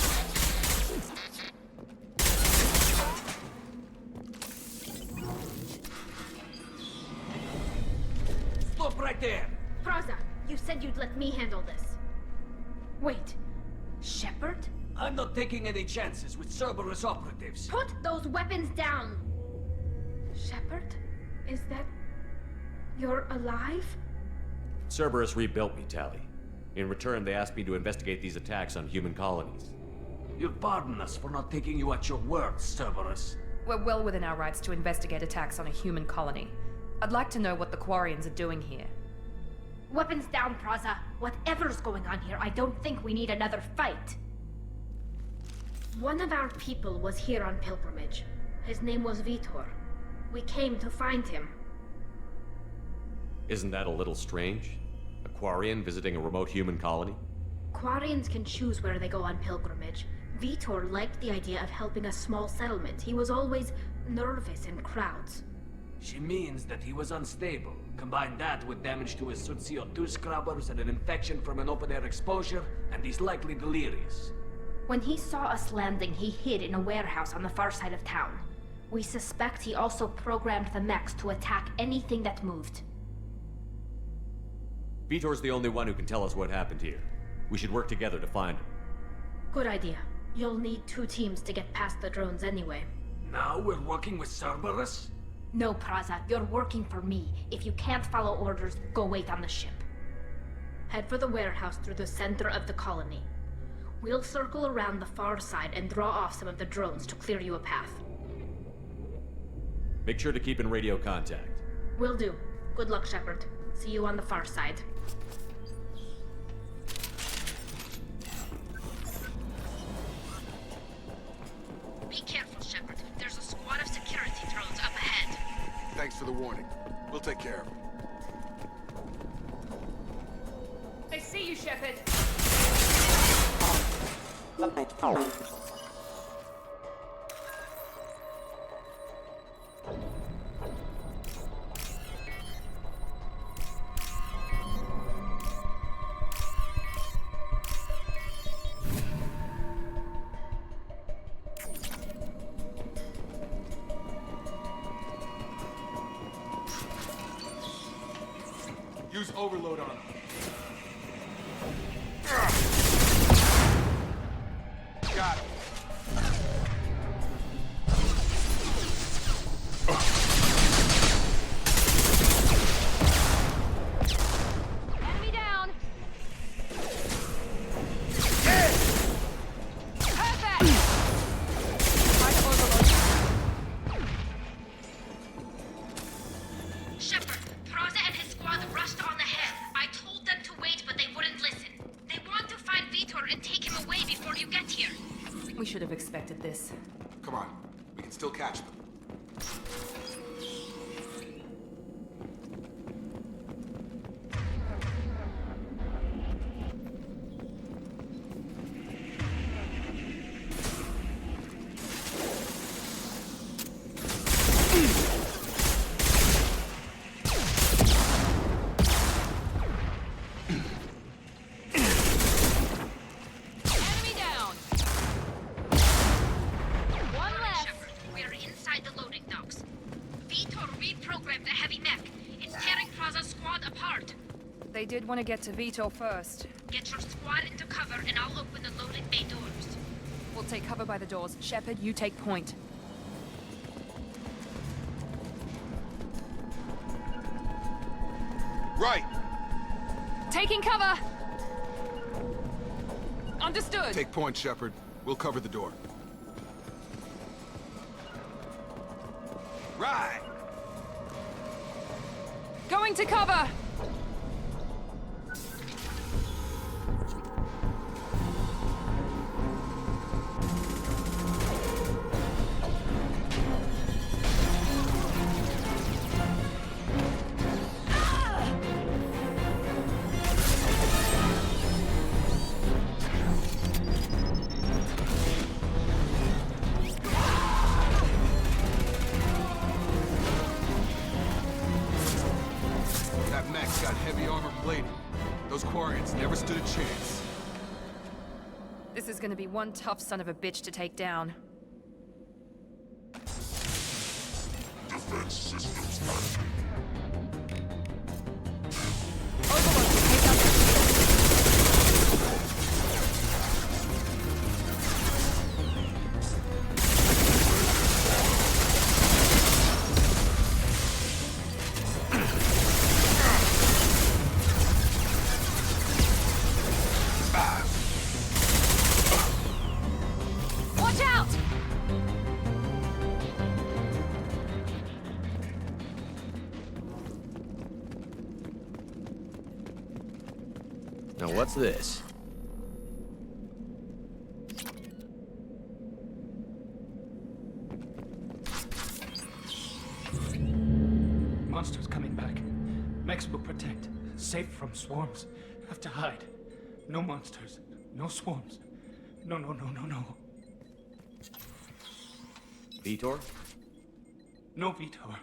Stop right there! Praza, you said you'd let me handle this. Wait, Shepard? I'm not taking any chances with Cerberus operatives. Put those weapons down! Shepard? Is that... you're alive? Cerberus rebuilt me, Tally. In return, they asked me to investigate these attacks on human colonies. You'll pardon us for not taking you at your word, Cerberus. We're well within our rights to investigate attacks on a human colony. I'd like to know what the Quarians are doing here. Weapons down, Praza. Whatever's going on here, I don't think we need another fight. One of our people was here on pilgrimage. His name was Vitor. We came to find him. Isn't that a little strange? A Quarian visiting a remote human colony? Quarians can choose where they go on pilgrimage. Vitor liked the idea of helping a small settlement. He was always nervous in crowds. She means that he was unstable. Combine that with damage to his suit CO2 scrubbers and an infection from an open-air exposure, and he's likely delirious. When he saw us landing, he hid in a warehouse on the far side of town. We suspect he also programmed the mechs to attack anything that moved. Vitor's the only one who can tell us what happened here. We should work together to find him. Good idea. You'll need 2 teams to get past the drones anyway. Now we're working with Cerberus? No, Praza, you're working for me. If you can't follow orders, go wait on the ship. Head for the warehouse through the center of the colony. We'll circle around the far side and draw off some of the drones to clear you a path. Make sure to keep in radio contact. Will do. Good luck, Shepard. See you on the far side. Be careful, Shepard. There's a squad of security drones up ahead. Thanks for the warning. We'll take care of it. I see you, Shepard. Use overload on him. Got him. Enemy down! Shepard, Praza and his squad rushed on ahead. I told them to wait, but they wouldn't listen. They want to find Vitor and take him away before you get here. We should have expected this. Come on. We can still catch them. Enemy down! One left. Shepard, we are inside the loading docks. Vitor reprogrammed the heavy mech. It's tearing Praza's squad apart. They did want to get to Vitor first. Get your squad into cover and I'll open the loading bay doors. We'll take cover by the doors. Shepard, you take point. Right! Taking cover! Understood. Take point, Shepard. We'll cover the door. Right! Going to cover! That mech's got heavy armor plating. Those Quarians never stood a chance. This is gonna be one tough son of a bitch to take down. Defense systems active. Overload, take out the Watch out! Now what's this? Monsters coming back. Mechs will protect. Safe from swarms. Have to hide. No monsters. No swarms. No, no, no, no, no. Vitor? No Vitor.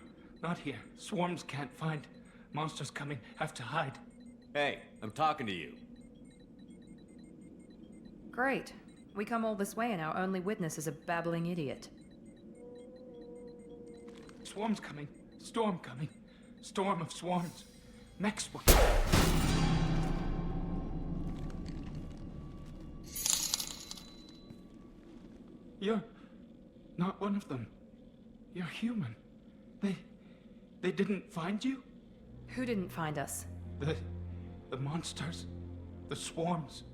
Not here. Swarms can't find. Monsters coming. Have to hide. Hey, I'm talking to you. Great. We come all this way and our only witness is a babbling idiot. Swarms coming. Storm coming. Storm of swarms. Mechs will... You're not one of them. You're human. They didn't find you? Who didn't find us? The monsters. The swarms.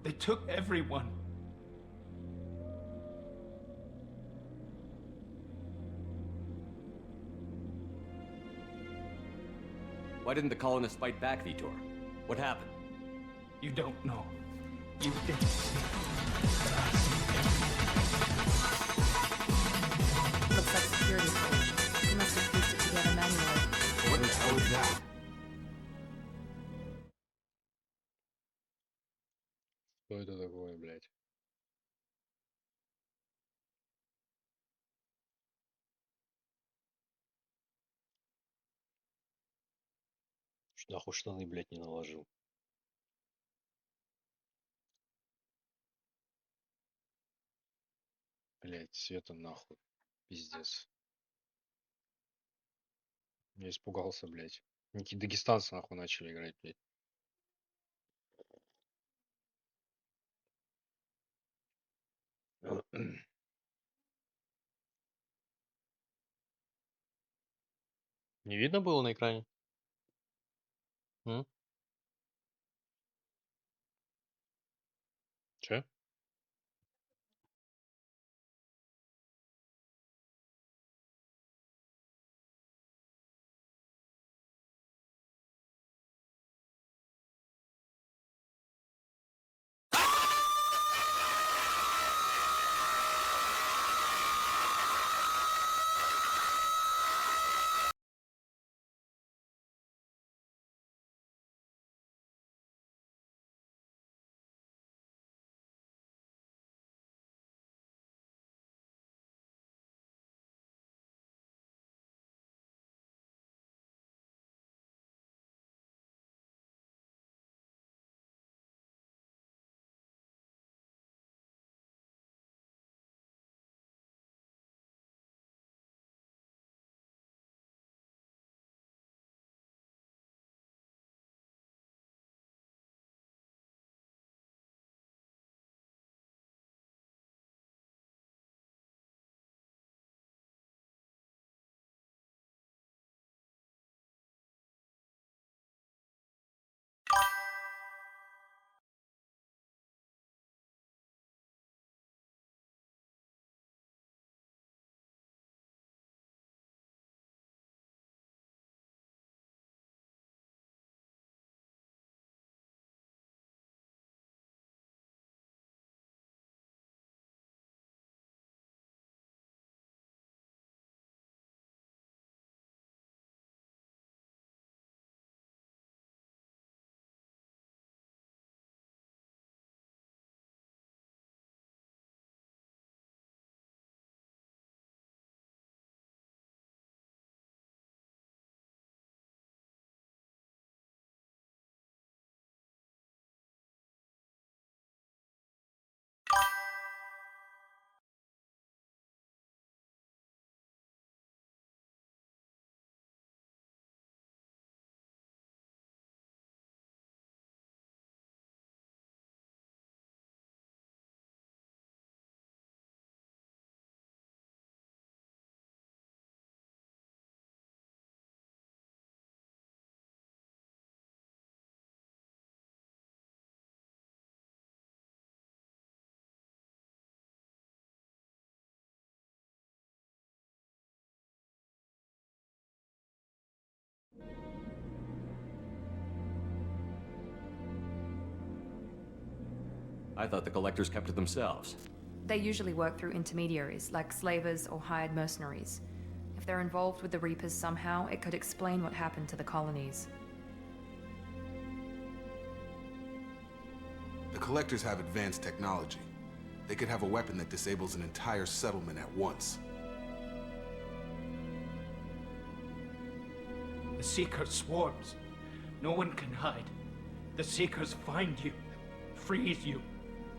They took everyone. Why didn't the colonists fight back, Vitor? What happened? You don't know. You didn't see. Looks like security footage. We must have pieced it together manually. What the hell is that? Что это такое, блядь? Что нахуй штаны, блядь, не наложил? Блядь, Света нахуй. Пиздец. Я испугался, блядь. Какие дагестанцы нахуй начали играть, блядь. Не видно было на экране? М? Че? I thought the collectors kept to themselves. They usually work through intermediaries, like slavers or hired mercenaries. If they're involved with the Reapers somehow, it could explain what happened to the colonies. The collectors have advanced technology. They could have a weapon that disables an entire settlement at once. The Seekers swarms. No one can hide. The Seekers find you, freeze you,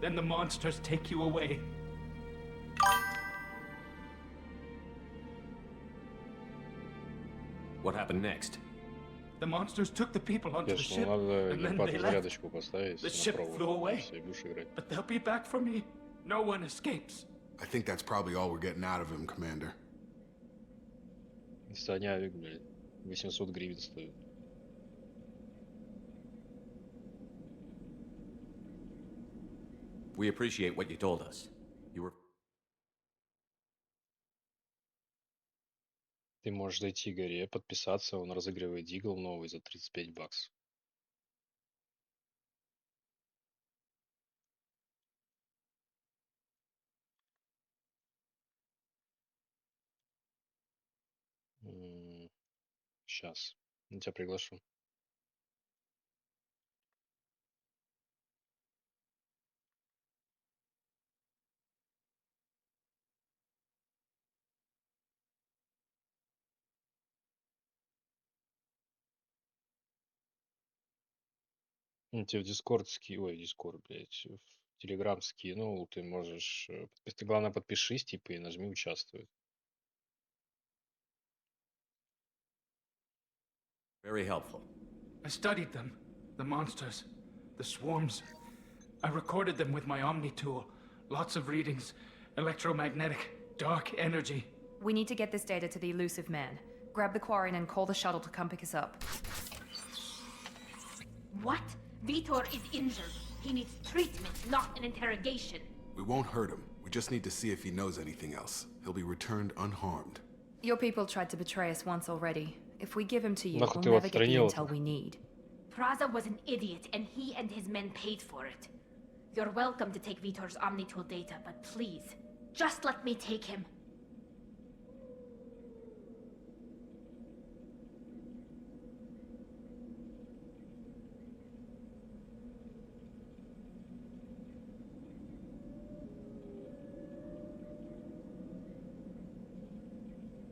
then the monsters take you away. What happened next? The monsters took the people onto the Конечно, ship, надо and then геймпад they в left. зарядочку поставить The на ship провод, flew away, если будешь играть. but they'll be back for me. No one escapes. I think that's probably all we're getting out of him, Commander. Санявик, блядь, 800 гривен стоит. We appreciate what you told us. You were... Ты можешь зайти к горе, подписаться, он разыгрывает дигл новый за 35 баксов. Сейчас. Я тебя приглашу. Ну, тебе в Дискорд ой, Дискорд, блядь, в Телеграм скинул, ты можешь... Ты, главное, подпишись, типа, и нажми «Участвовать». Very helpful. I studied them, the monsters, the swarms. I recorded them with my Omni tool. Lots of readings, electromagnetic, dark energy. We need to get this data to the elusive man. Grab the Quarian and call the shuttle to come pick us up. What? Vitor is injured. He needs treatment, not an interrogation. We won't hurt him. We just need to see if he knows anything else. He'll be returned unharmed. Your people tried to betray us once already. If we give him to you, Нахуй we'll ты его never get the отстранил-то? intel we need. Praza was an idiot, and he and his men paid for it. You're welcome to take Vitor's Omnitool data, but please, just let me take him.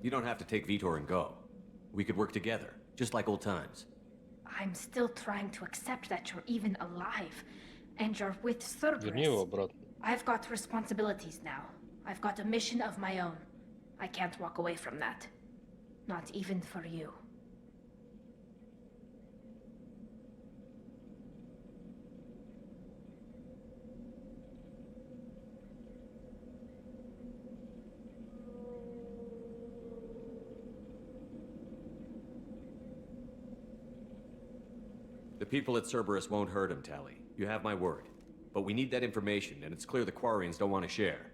You don't have to take Vitor and go. We could work together, just like old times. I'm still trying to accept that you're even alive, and you're with Верни его Cerberus. обратно. I've got responsibilities now. I've got a mission of my own. I can't walk away from that. Not even for you. The people at Cerberus won't hurt him, Tally. You have my word. But we need that information, and it's clear the Quarians don't want to share.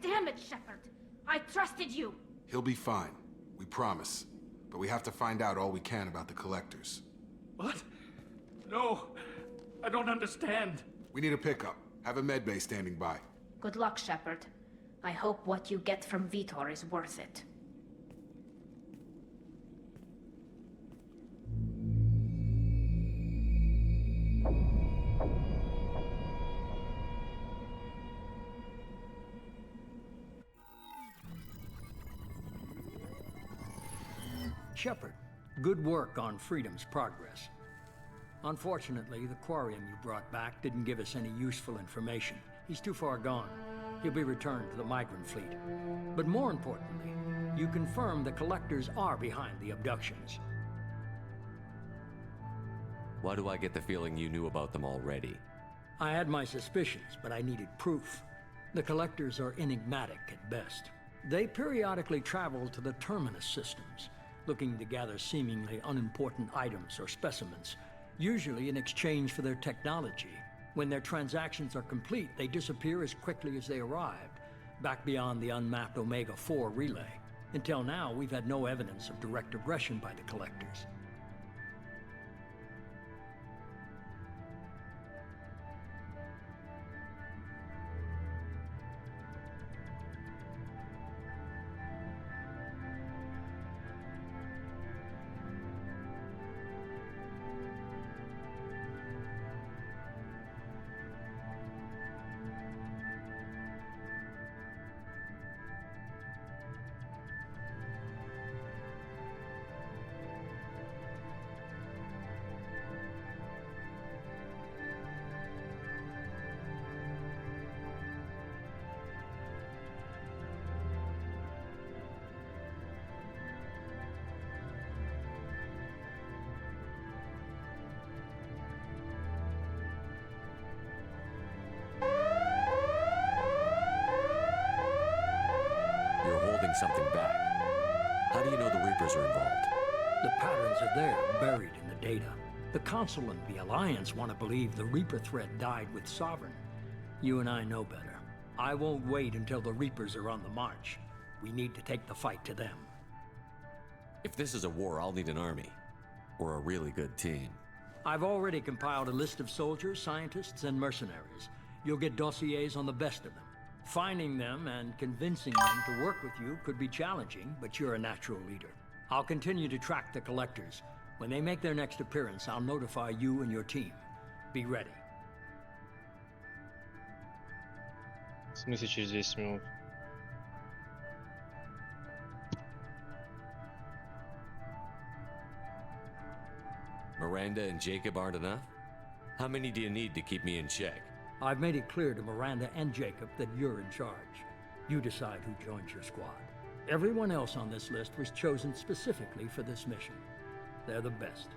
Damn it, Shepard! I trusted you! He'll be fine. We promise. But we have to find out all we can about the collectors. What? No, I don't understand. We need a pickup. Have a medbay standing by. Good luck, Shepard. I hope what you get from Vitor is worth it. Shepard, good work on Freedom's progress. Unfortunately, the Quarian you brought back didn't give us any useful information. He's too far gone. He'll be returned to the migrant fleet. But more importantly, you confirmed the collectors are behind the abductions. Why do I get the feeling you knew about them already? I had my suspicions, but I needed proof. The collectors are enigmatic at best. They periodically travel to the terminus systems, looking to gather seemingly unimportant items or specimens, usually in exchange for their technology. When their transactions are complete, they disappear as quickly as they arrived, back beyond the unmapped Omega-4 relay. Until now, we've had no evidence of direct aggression by the collectors. holding something back. How do you know the Reapers are involved? The patterns are there, buried in the data. The Council and the Alliance want to believe the Reaper threat died with Sovereign. You and I know better. I won't wait until the Reapers are on the march. We need to take the fight to them. If this is a war, I'll need an army. Or a really good team. I've already compiled a list of soldiers, scientists, and mercenaries. You'll get dossiers on the best of them. Finding them and convincing them to work with you could be challenging, but you're a natural leader. I'll continue to track the collectors. When they make their next appearance, I'll notify you and your team. Be ready. В смысле через 10 минут? Miranda and Jacob aren't enough? How many do you need to keep me in check? I've made it clear to Miranda and Jacob that you're in charge. You decide who joins your squad. Everyone else on this list was chosen specifically for this mission. They're the best.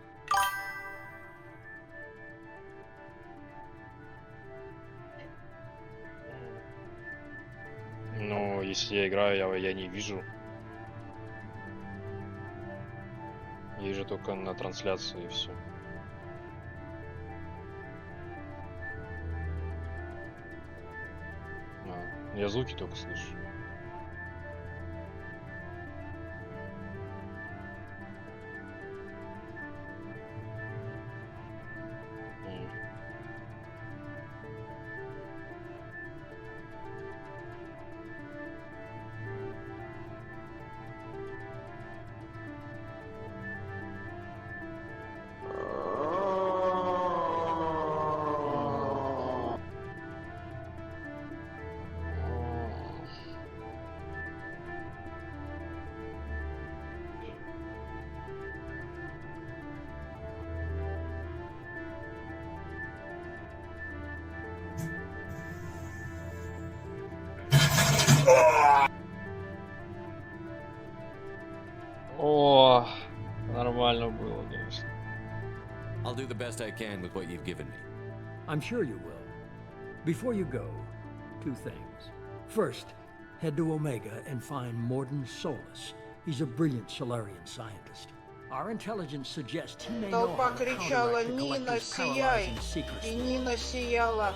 Но если я играю, я не вижу. Я вижу только на трансляции и все. Я звуки только слышу. О, нормально было, конечно. I'll do the best I can with what you've given me. I'm sure you will. Before you go, two things. First, head to Omega and find Morden Solus. He's a brilliant Solarian scientist. Our intelligence suggests he may know Толпа how to кричала: counteract the «Нина, Collector's сияй!» paralyzing secrecy. И Нина сияла.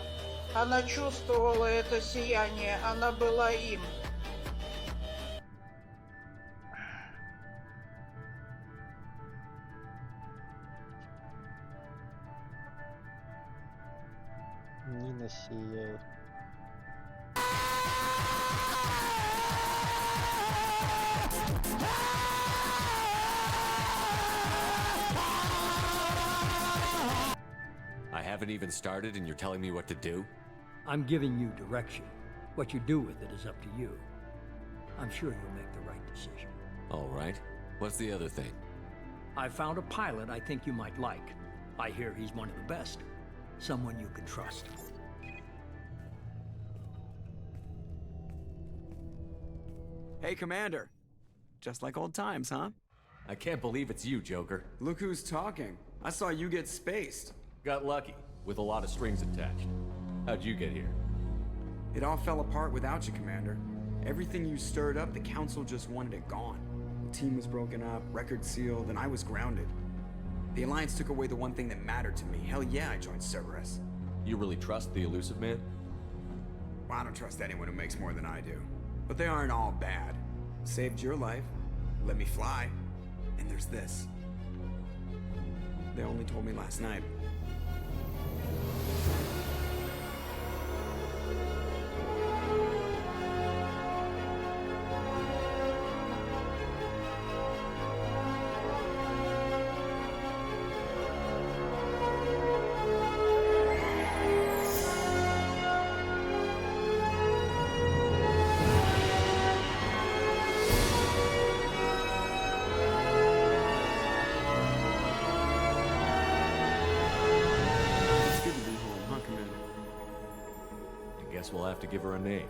Она чувствовала это сияние. Она была им. Нина сияет. I haven't even started and you're telling me what to do? I'm giving you direction. What you do with it is up to you. I'm sure you'll make the right decision. All right. What's the other thing? I found a pilot I think you might like. I hear he's one of the best. Someone you can trust. Hey, Commander. Just like old times, huh? I can't believe it's you, Joker. Look who's talking. I saw you get spaced. Got lucky, with a lot of strings attached. How'd you get here? It all fell apart without you, Commander. Everything you stirred up, the Council just wanted it gone. The team was broken up, record sealed, and I was grounded. The Alliance took away the one thing that mattered to me. Hell yeah, I joined Cerberus. You really trust the Elusive Man? Well, I don't trust anyone who makes more than I do. But they aren't all bad. Saved your life, let me fly, and there's this. They only told me last night. Guess we'll have to give her a name.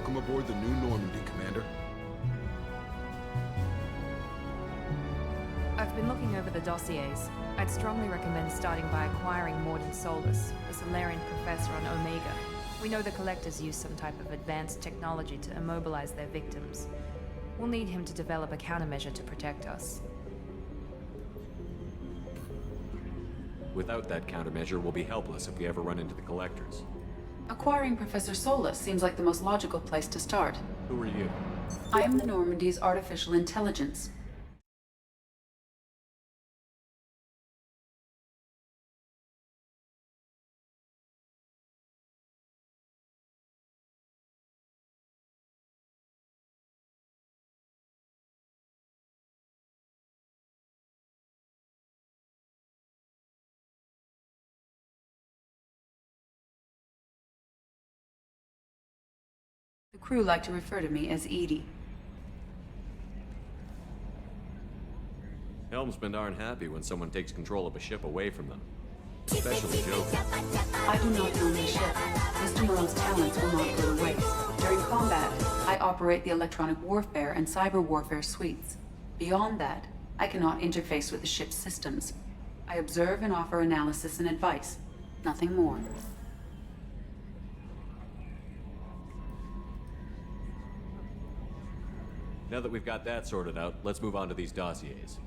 Welcome aboard the new Normandy, Commander. I've been looking over the dossiers. I'd strongly recommend starting by acquiring Morden Solus, a Solarian professor on Omega. We know the Collectors use some type of advanced technology to immobilize their victims. We'll need him to develop a countermeasure to protect us. Without that countermeasure, we'll be helpless if we ever run into the Collectors. Acquiring Professor Solus seems like the most logical place to start. Who are you? I am the Normandy's artificial intelligence. The crew like to refer to me as Edie. Helmsmen aren't happy when someone takes control of a ship away from them. Especially Joe. I do not own the ship. Mr. Moreau's talents will not go to waste. During combat, I operate the electronic warfare and cyber warfare suites. Beyond that, I cannot interface with the ship's systems. I observe and offer analysis and advice. Nothing more. Now that we've got that sorted out, let's move on to these dossiers.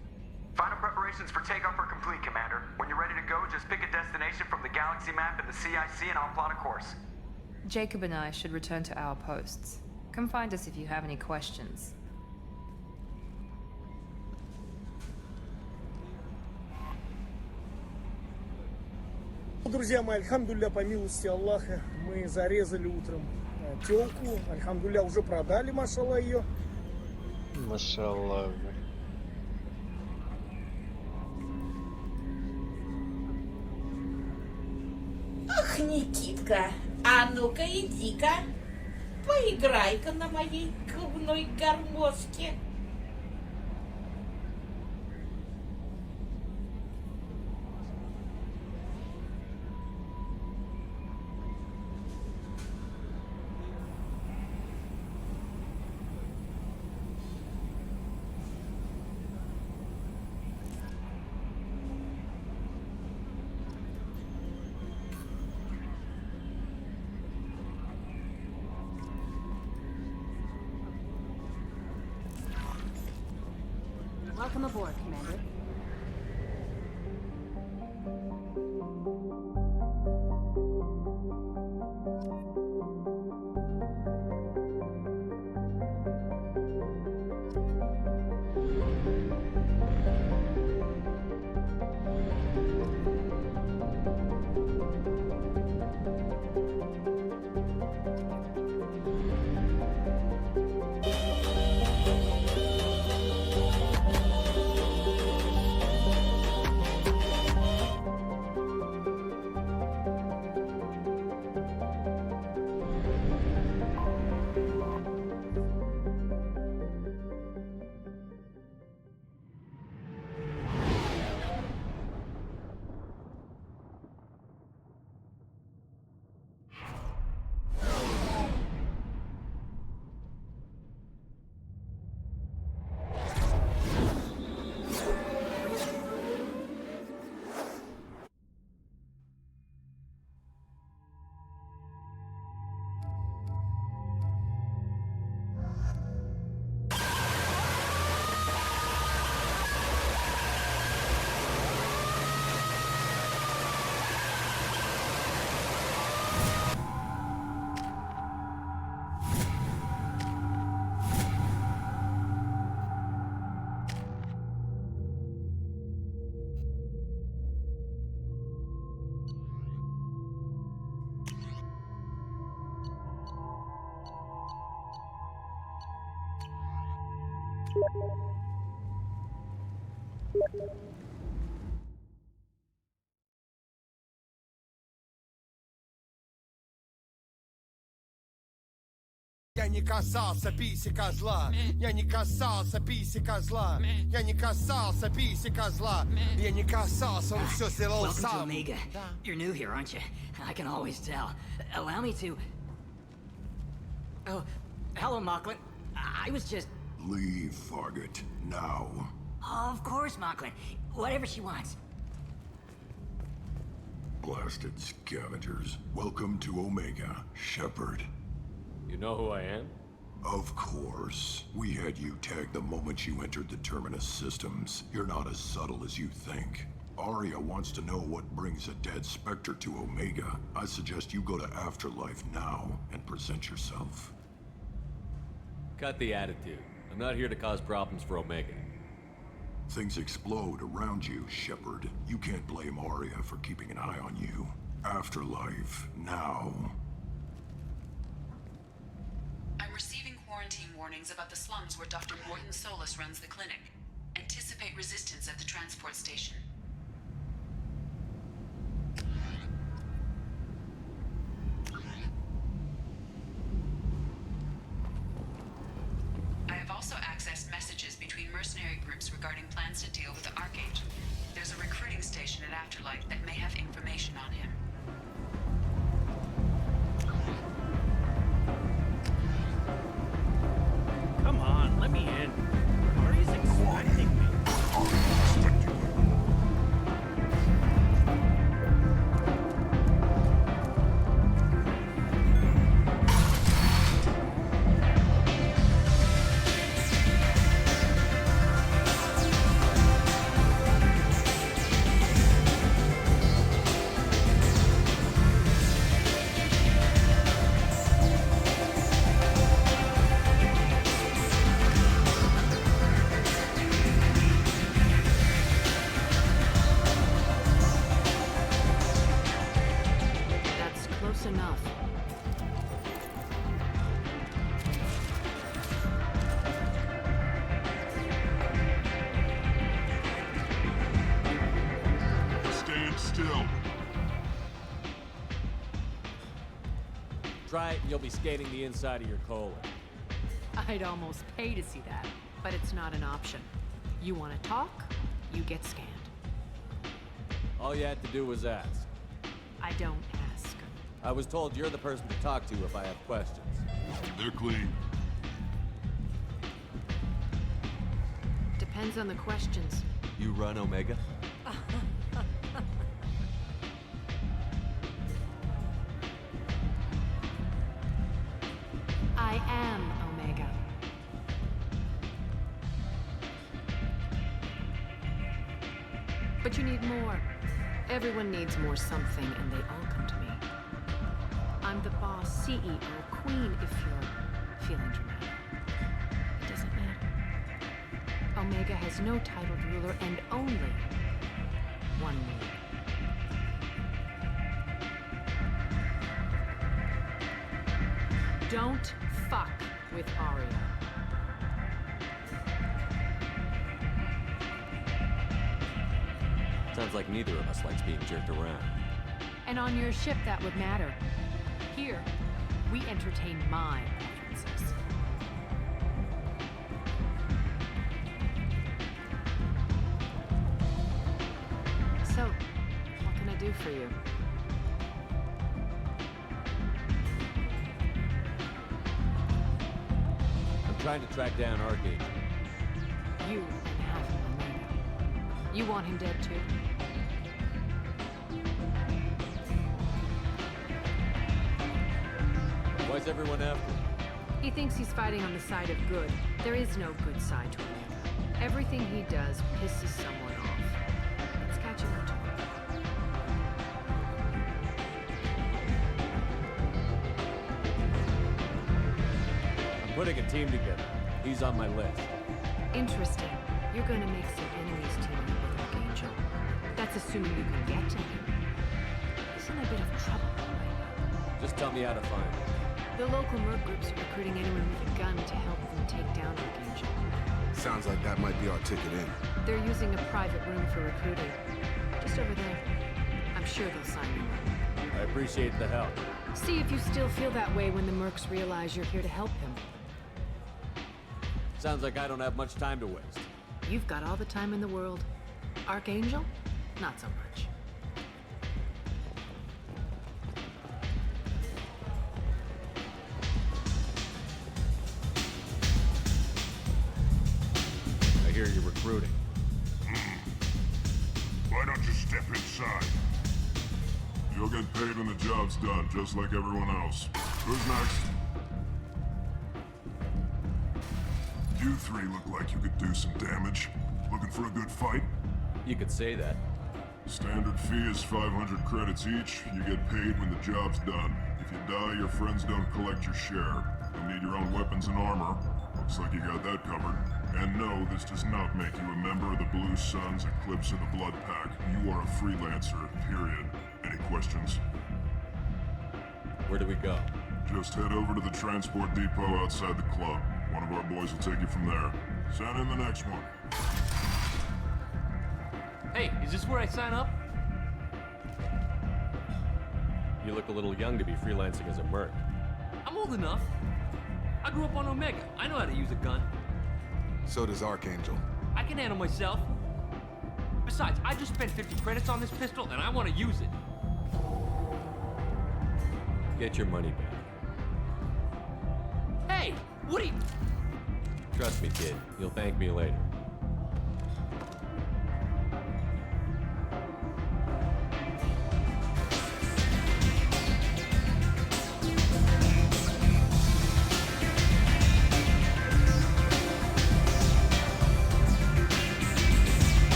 Final preparations for takeoff are complete, Commander. When you're ready to go, just pick a destination from the galaxy map and the CIC and I'll plot a course. Jacob and I should return to our posts. Come find us if you have any questions. Друзья мои, альхамдулля, по милости Аллаха, мы зарезали утром тёлку. Альхамдулля, уже продали, машалла, ее. Машаллах. Ах, Никитка, а ну-ка иди-ка, поиграй-ка на моей клубной гармошке. Welcome aboard, Commander. Я не касался писи козла, я не касался писи козла, я не касался писи козла, я не касался, он все сделал сам. Welcome to Omega. You're new here, aren't you? I can always tell. Allow me to... Oh, Hello, Mocklin. I was just... Leave, Fargate, now. Of course, Mocklin. Whatever she wants. Blasted scavengers. Welcome to Omega, Shepard. You know who I am? Of course. We had you tagged the moment you entered the Terminus systems. You're not as subtle as you think. Arya wants to know what brings a dead Spectre to Omega. I suggest you go to Afterlife now and present yourself. Cut the attitude. I'm not here to cause problems for Omega. Things explode around you, Shepard. You can't blame Arya for keeping an eye on you. Afterlife, now. I'm receiving quarantine warnings about the slums where Dr. Morton Solus runs the clinic. Anticipate resistance at the transport station. I have also accessed messages between mercenary groups regarding plans to deal with the Archangel. There's a recruiting station at Afterlife that may have information on him. Come on, let me in. Ari's expecting me. Try it and you'll be scanning the inside of your colon. I'd almost pay to see that, but it's not an option. You want to talk, you get scanned. All you had to do was ask. I don't ask. I was told you're the person to talk to if I have questions. They're clean. Depends on the questions. You run Omega? I am Omega. But you need more. Everyone needs more something, and they all come to me. I'm the boss, CEO, queen, if you're feeling dramatic. It doesn't matter. Omega has no titled ruler and only one ruler. Don't fuck with Arya. Sounds like neither of us likes being jerked around. And on your ship, that would matter. Here, we entertain my preferences. So, what can I do for you? I'm trying to track down Archangel. You and half of Omega. You want him dead too? Why's everyone after him? He thinks he's fighting on the side of good. There is no good side to Omega. Everything he does pisses someone off. It's catching up to him. I'm putting a team together. He's on my list. Interesting. You're gonna make some enemies teaming up with Archangel. That's assuming you can get to him. He's in a bit of trouble right now. Just tell me how to find him. The local merc groups are recruiting anyone with a gun to help them take down Archangel. Sounds like that might be our ticket in. They're using a private room for recruiting. Just over there. I'm sure they'll sign you up. I appreciate the help. See if you still feel that way when the mercs realize you're here to help them. Sounds like I don't have much time to waste. You've got all the time in the world. Archangel? Not so much. hear you're recruiting. Why don't you step inside? You'll get paid when the job's done, just like everyone else. Who's next? You three look like you could do some damage. Looking for a good fight? You could say that. Standard fee is 500 credits each. You get paid when the job's done. If you die, your friends don't collect your share. You'll need your own weapons and armor. Looks like you got that covered. And no, this does not make you a member of the Blue Suns, Eclipse, or the Blood Pack. You are a freelancer, period. Any questions? Where do we go? Just head over to the transport depot outside the club. One of our boys will take you from there. Send in the next one. Hey, is this where I sign up? You look a little young to be freelancing as a merc. I'm old enough. I grew up on Omega. I know how to use a gun. So does Archangel. I can handle myself. Besides, I just spent 50 credits on this pistol and I want to use it. Get your money back. Hey, what are you... Trust me, kid. You'll thank me later.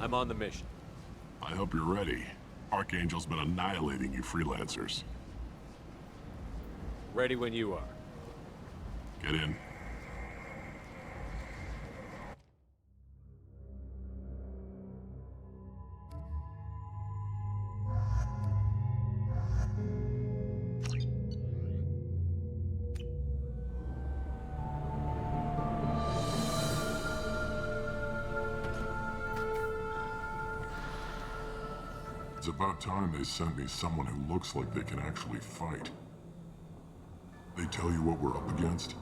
I'm on the mission. I hope you're ready. Archangel's been annihilating you freelancers. Ready when you are. Get in. It's about time they sent me someone who looks like they can actually fight. They tell you what we're up against?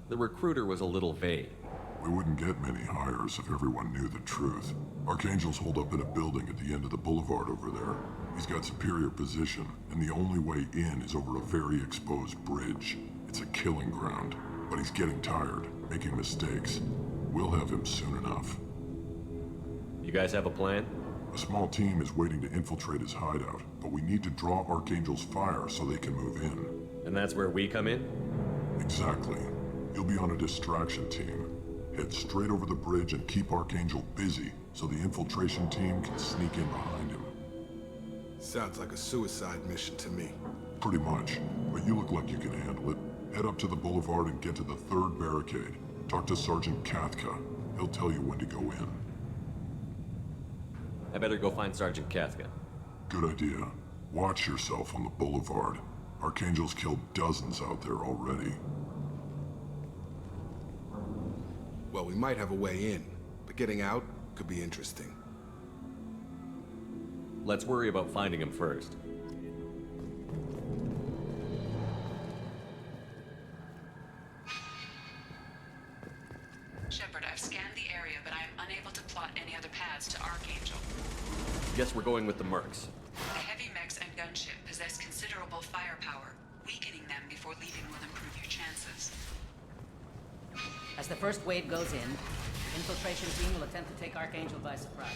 The recruiter was a little vague. We wouldn't get many hires if everyone knew the truth. Archangel's holed up in a building at the end of the boulevard over there. He's got superior position, and the only way in is over a very exposed bridge. It's a killing ground, but he's getting tired, making mistakes. We'll have him soon enough. You guys have a plan? A small team is waiting to infiltrate his hideout, but we need to draw Archangel's fire so they can move in. And that's where we come in? Exactly. You'll be on a distraction team. Head straight over the bridge and keep Archangel busy so the infiltration team can sneak in behind him. Sounds like a suicide mission to me. Pretty much, but you look like you can handle it. Head up to the boulevard and get to the third barricade. Talk to Sergeant Kathka. He'll tell you when to go in. I better go find Sergeant Kathka. Good idea. Watch yourself on the boulevard. Archangel's killed dozens out there already. Well, we might have a way in, but getting out could be interesting. Let's worry about finding him first. Shepard, I've scanned the area, but I am unable to plot any other paths to Archangel. Guess we're going with the mercs. The heavy mechs and gunship possess considerable firepower. Weakening them before leaving will improve your chances. As the first wave goes in, the infiltration team will attempt to take Archangel by surprise.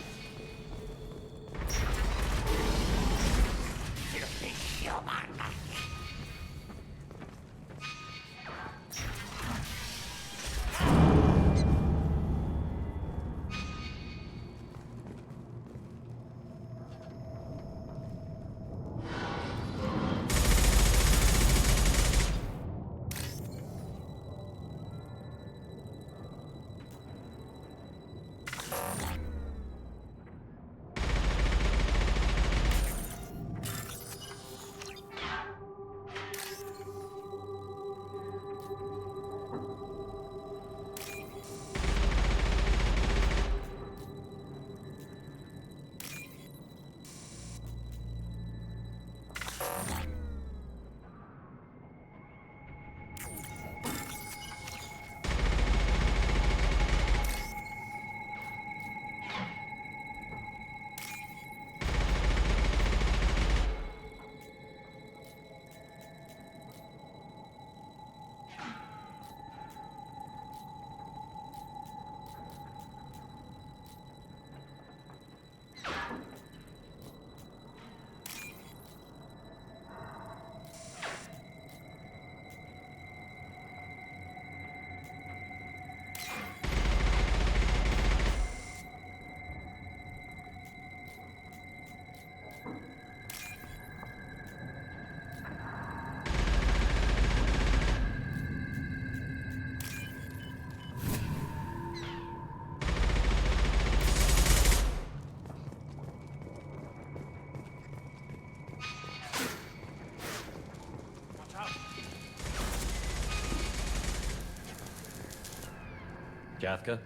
Kafka?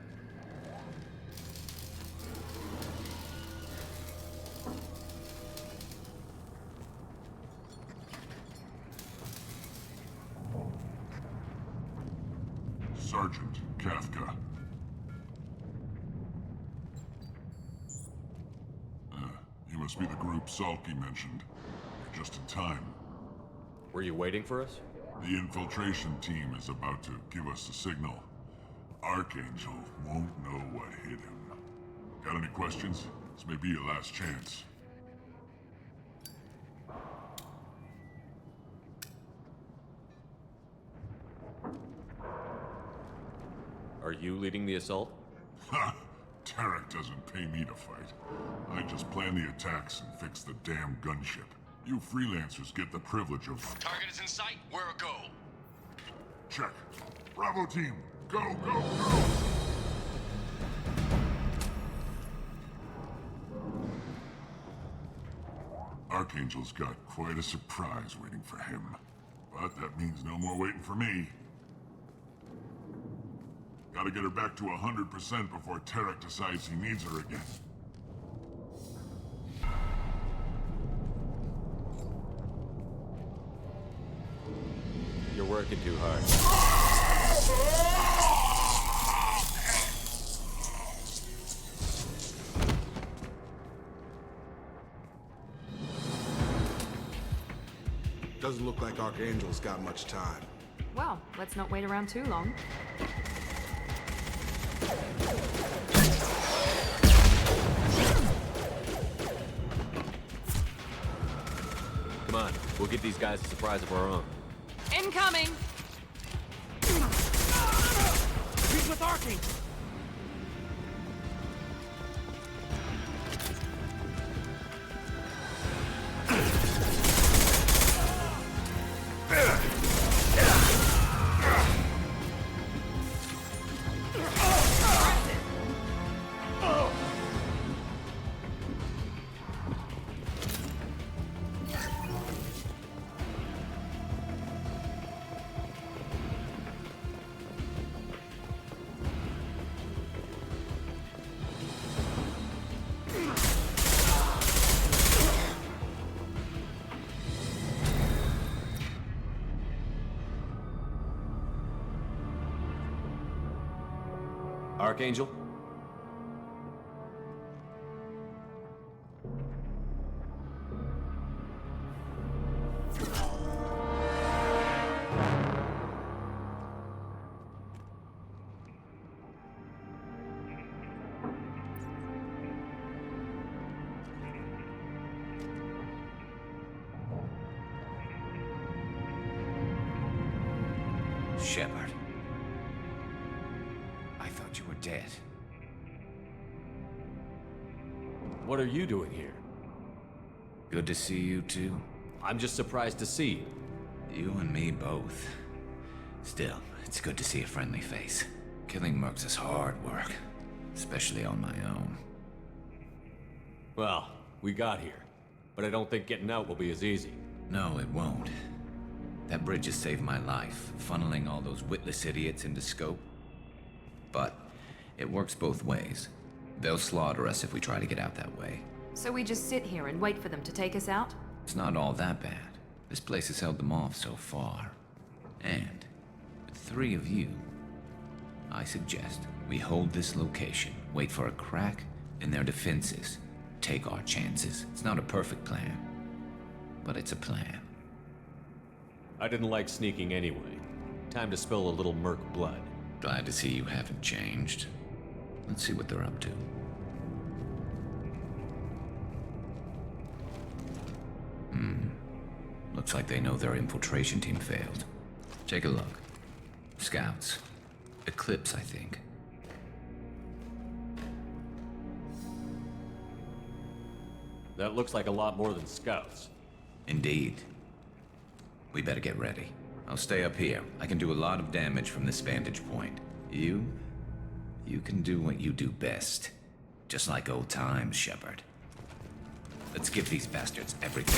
Sergeant Kafka. You must be the group Salky mentioned. You're just in time. Were you waiting for us? The infiltration team is about to give us a signal. Archangel won't know what hit him. Got any questions? This may be your last chance. Are you leading the assault? Ha! Tarek doesn't pay me to fight. I just plan the attacks and fix the damn gunship. You freelancers get the privilege of... Target is in sight. Where a go? Check. Bravo team, go, go, go! Archangel's got quite a surprise waiting for him. But that means no more waiting for me. Gotta get her back to 100% before Tarek decides he needs her again. You're working too hard. Doesn't look like Archangel's got much time. Well, let's not wait around too long. Come on, we'll get these guys a surprise of our own. Incoming! He's with Archangel! Archangel? Shepard. I thought you were dead. What are you doing here? Good to see you too. I'm just surprised to see you. You and me both. Still, it's good to see a friendly face. Killing mercs is hard work, especially on my own. Well, we got here, but I don't think getting out will be as easy. No, it won't. That bridge has saved my life, funneling all those witless idiots into scope. But it works both ways. They'll slaughter us if we try to get out that way. So we just sit here and wait for them to take us out? It's not all that bad. This place has held them off so far. And with 3 of you, I suggest we hold this location, wait for a crack in their defenses, take our chances. It's not a perfect plan, but it's a plan. I didn't like sneaking anyway. Time to spill a little merc blood. Glad to see you haven't changed. Let's see what they're up to. Looks like they know their infiltration team failed. Take a look. Scouts. Eclipse, I think. That looks like a lot more than scouts. Indeed. We better get ready. I'll stay up here. I can do a lot of damage from this vantage point. You can do what you do best. Just like old times, Shepard. Let's give these bastards everything.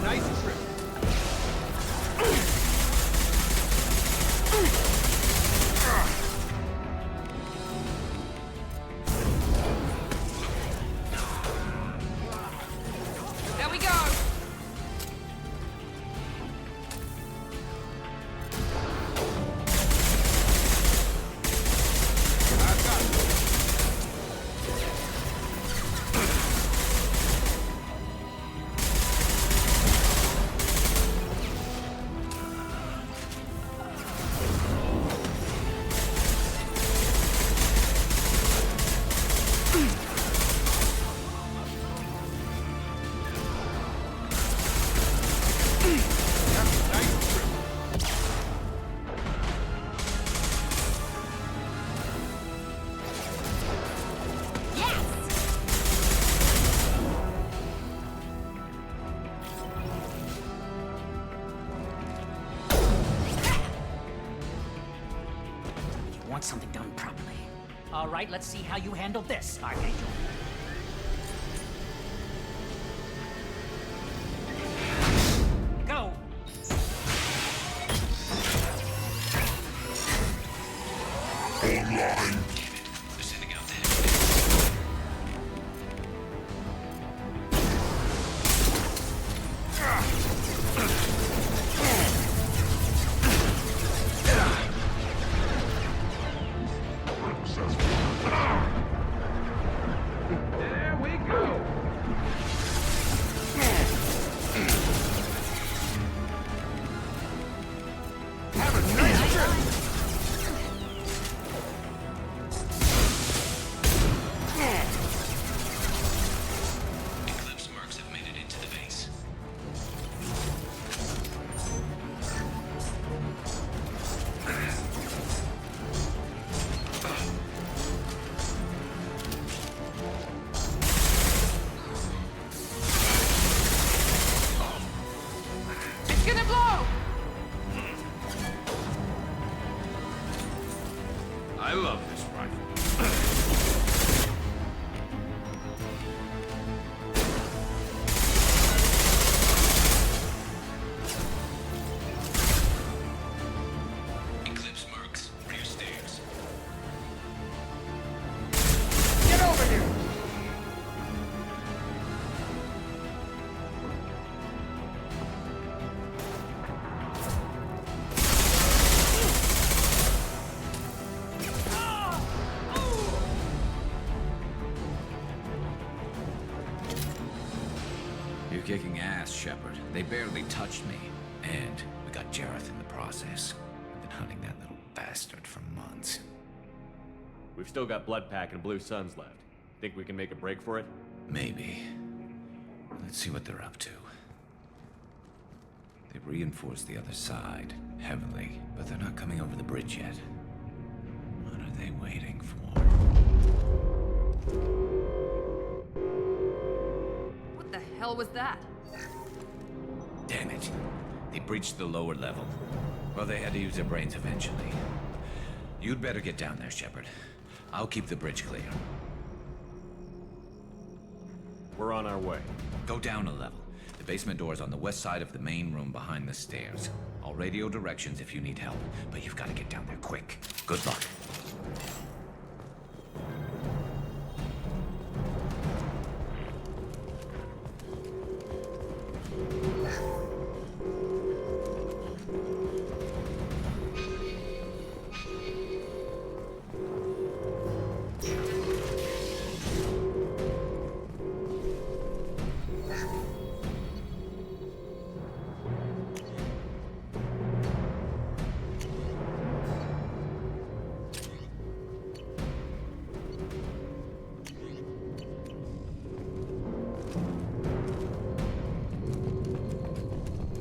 nice trip. There we go! Want something done properly. All right, let's see how you handle this, Archangel. Go! Online. They're sending out the There we go. Have a nice trip. Eclipse mercs have made it into the base. It's gonna blow! I love this rifle. Eclipse mercs, rear stairs. Get over here. You're kicking ass, Shepard. They barely touched me. And we got Jareth in the process. I've been hunting that little bastard for months. We've still got Bloodpack and Blue Suns left. Think we can make a break for it? Maybe. Let's see what they're up to. They've reinforced the other side, heavily, but they're not coming over the bridge yet. What are they waiting for? What the hell was that? Damn it. They breached the lower level. Well, they had to use their brains eventually. You'd better get down there, Shepard. I'll keep the bridge clear. We're on our way. Go down a level. The basement door's on the west side of the main room behind the stairs. I'll radio directions if you need help, but you've got to get down there quick. Good luck.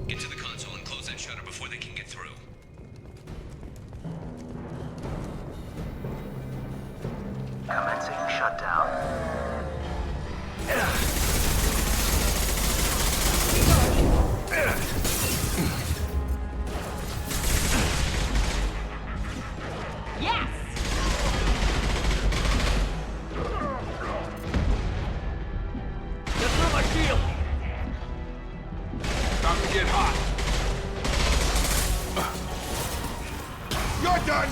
Get to the console and close that shutter before they can get through. Commencing shutdown. Yes! Get through my shield! about to get hot. You're done.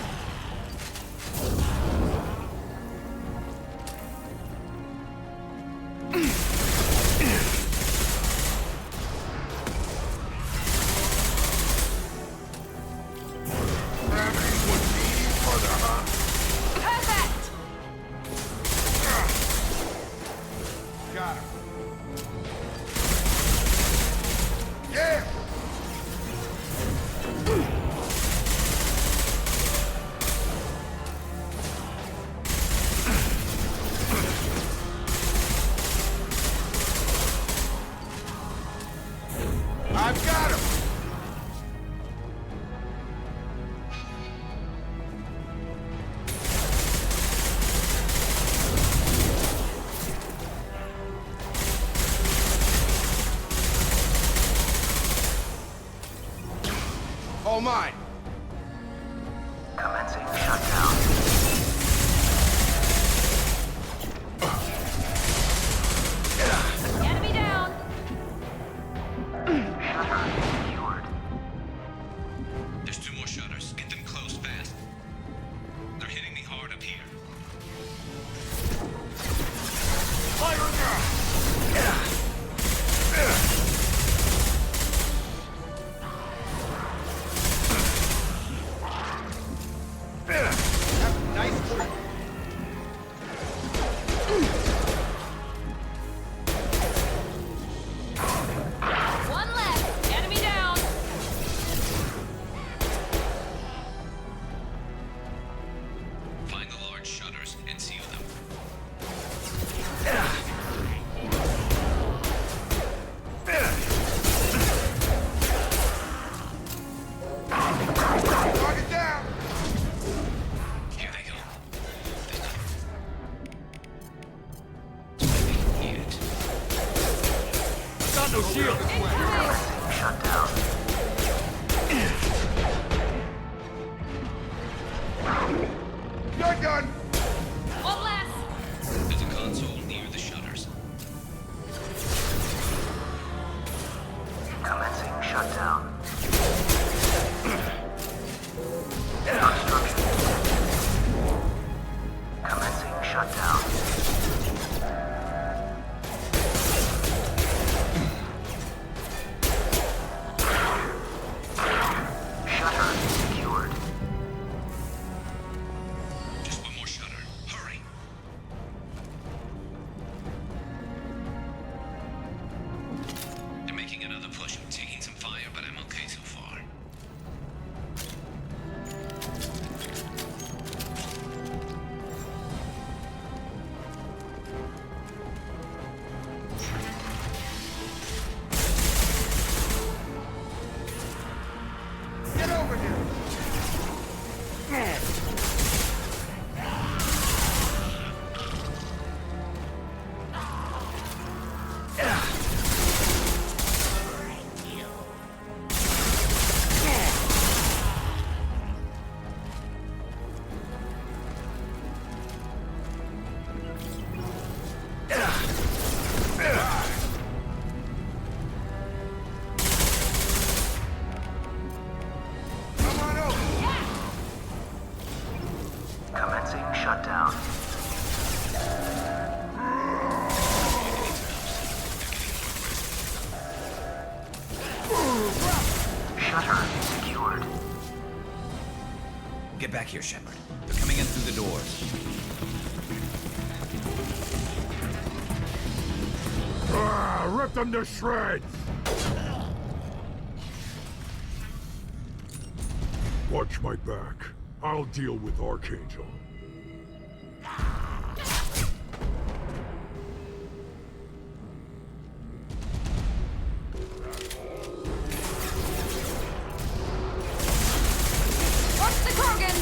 Got him. Yeah! I've got him! All mine. Commencing shutdown. Enemy down. Shutter secured. There's 2 more shutters. Get them closed fast. They're hitting me hard up here. Fire now! Nice work. One left. Enemy down. Find the large shutters and seal them. Target down. Here they go. Got no shield. Shut down. You're done. One less. There's a console near the shutters. Commencing shutdown. Construction. Commencing shutdown. Shutter secured. Just 1 more shutter. Hurry. They're making another push. I'm taking some fire, but I'm okay so far. Get over here. Come on over. Commencing shutdown. Shutter secured. Get back here, Shepard. They're coming in through the doors. Rip them to shreds! Watch my back. I'll deal with Archangel. Watch the Krogan.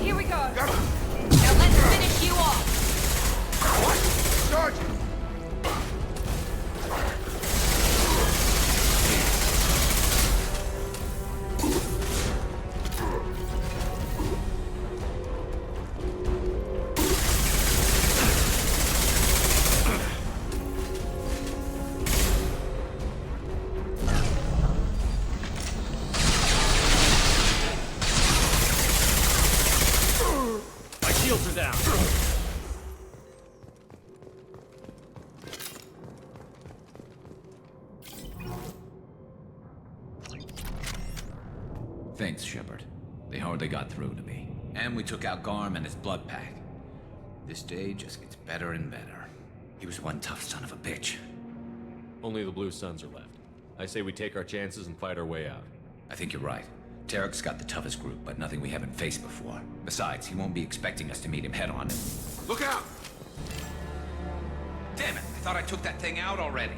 Here we go. Now let's finish you off. Sergeant. Thanks, Shepard. They hardly got through to me. And we took out Garm and his blood pack. This day just gets better and better. He was one tough son of a bitch. Only the Blue Suns are left. I say we take our chances and fight our way out. I think you're right. Tarek's got the toughest group, but nothing we haven't faced before. Besides, he won't be expecting us to meet him head-on. Look out! Damn it! I thought I took that thing out already.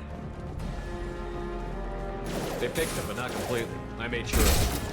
They picked him, but not completely. I made sure of it.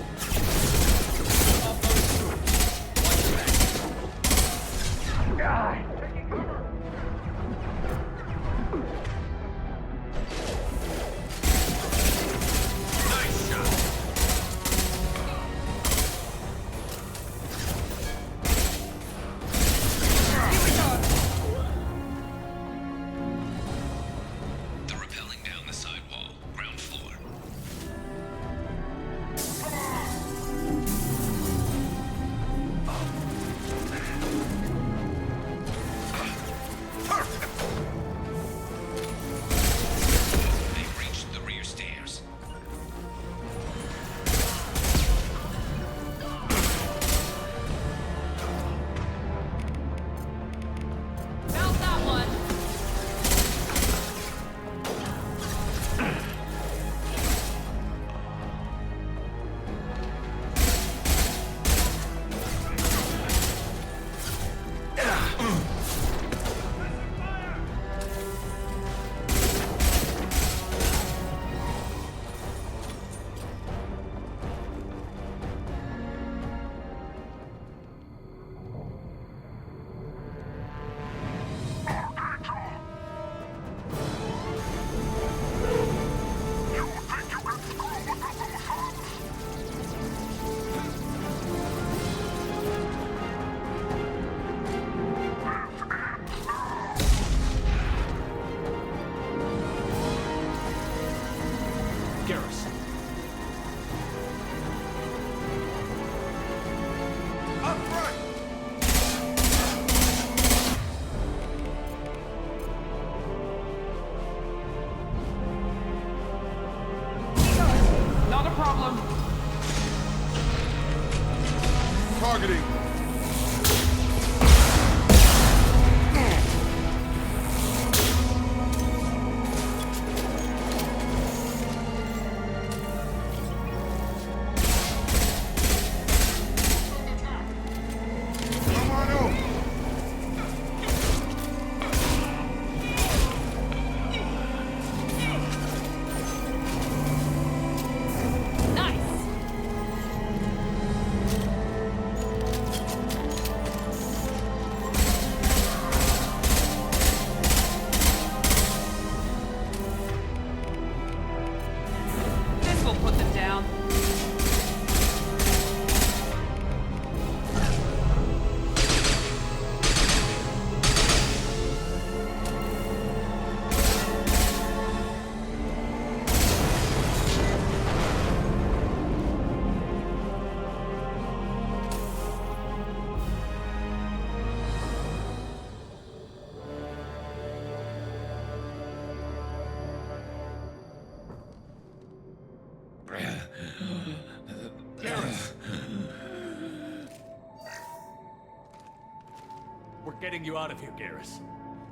We're getting you out of here, Garrus.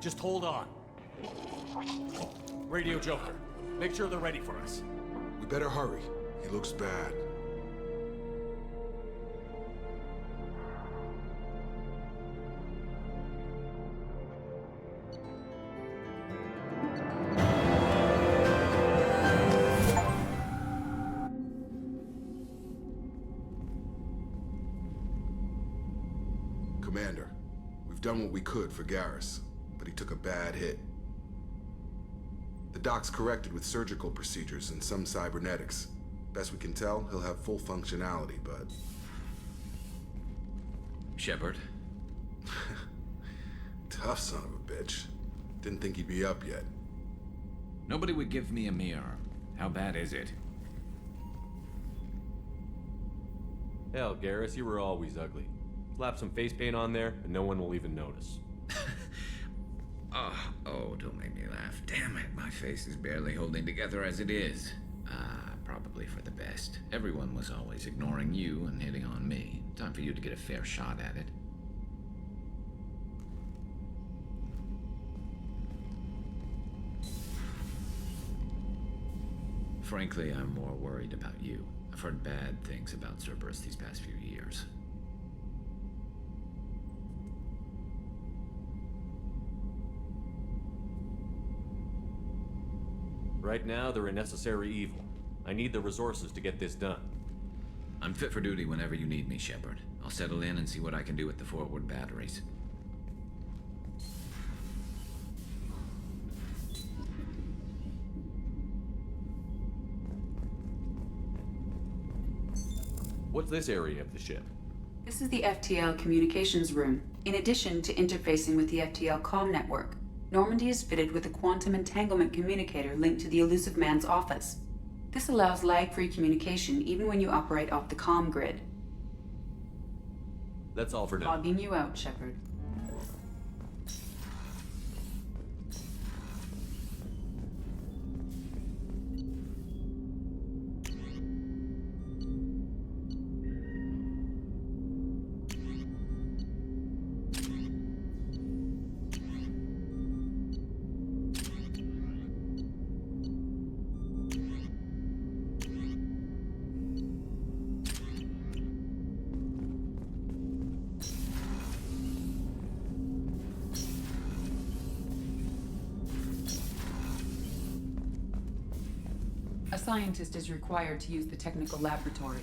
Just hold on. Radio Joker, make sure they're ready for us. We better hurry. He looks bad. Commander, we've done what we could for Garrus, but he took a bad hit. The doc's corrected with surgical procedures and some cybernetics. Best we can tell, he'll have full functionality, but... Shepard? Tough son of a bitch. Didn't think he'd be up yet. Nobody would give me a mirror. How bad is it? Hell, Garrus, you were always ugly. Slap some face paint on there, and no one will even notice. Oh, don't make me laugh. Damn it, my face is barely holding together as it is. probably for the best. Everyone was always ignoring you and hitting on me. Time for you to get a fair shot at it. Frankly, I'm more worried about you. I've heard bad things about Cerberus these past few years. Right now, they're a necessary evil. I need the resources to get this done. I'm fit for duty whenever you need me, Shepard. I'll settle in and see what I can do with the forward batteries. What's this area of the ship? This is the FTL communications room. In addition to interfacing with the FTL comm network, Normandy is fitted with a quantum entanglement communicator linked to the elusive man's office. This allows lag-free communication even when you operate off the comm grid. That's all for now. I'll beam you out, Shepard. A scientist is required to use the technical laboratory.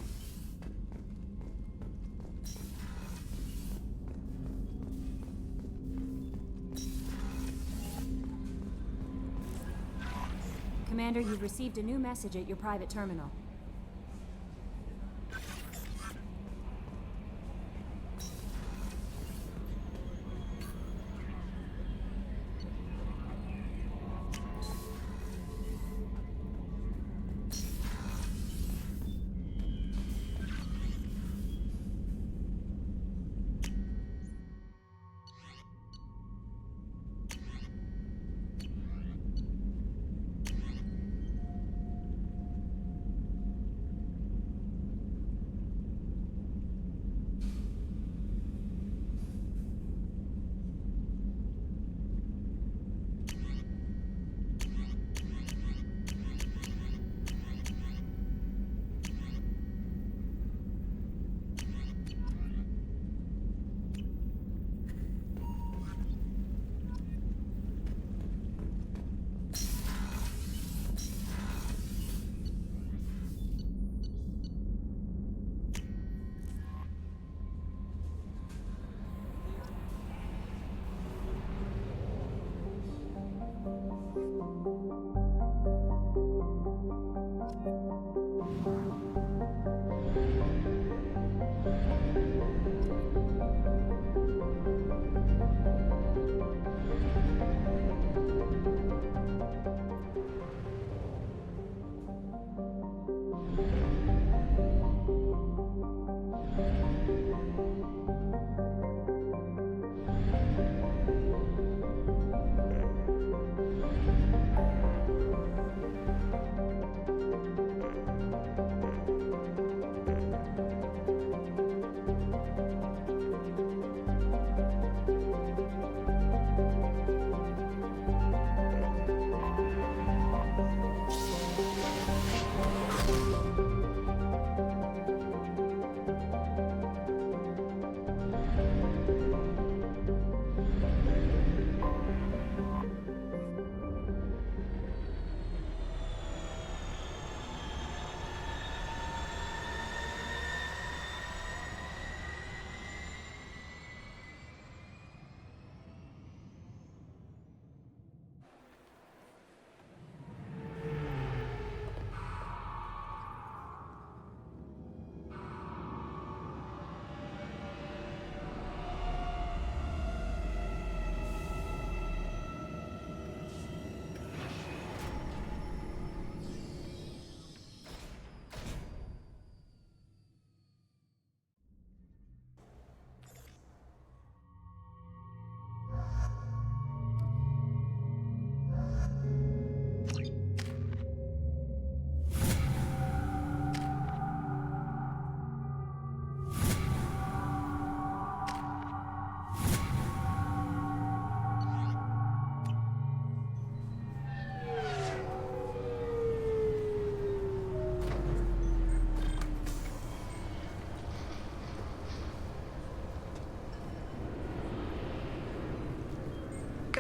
Commander, you've received a new message at your private terminal.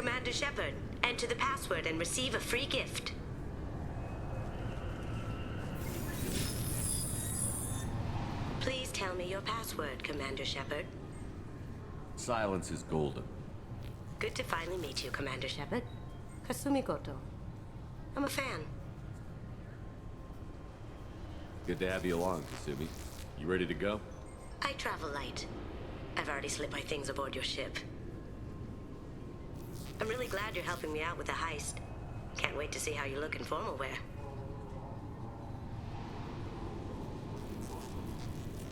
Commander Shepard. Enter the password and receive a free gift. Please tell me your password, Commander Shepard. Silence is golden. Good to finally meet you, Commander Shepard. Kasumi Goto. I'm a fan. Good to have you along, Kasumi. You ready to go? I travel light. I've already slipped my things aboard your ship. I'm really glad you're helping me out with the heist. Can't wait to see how you look in formal wear.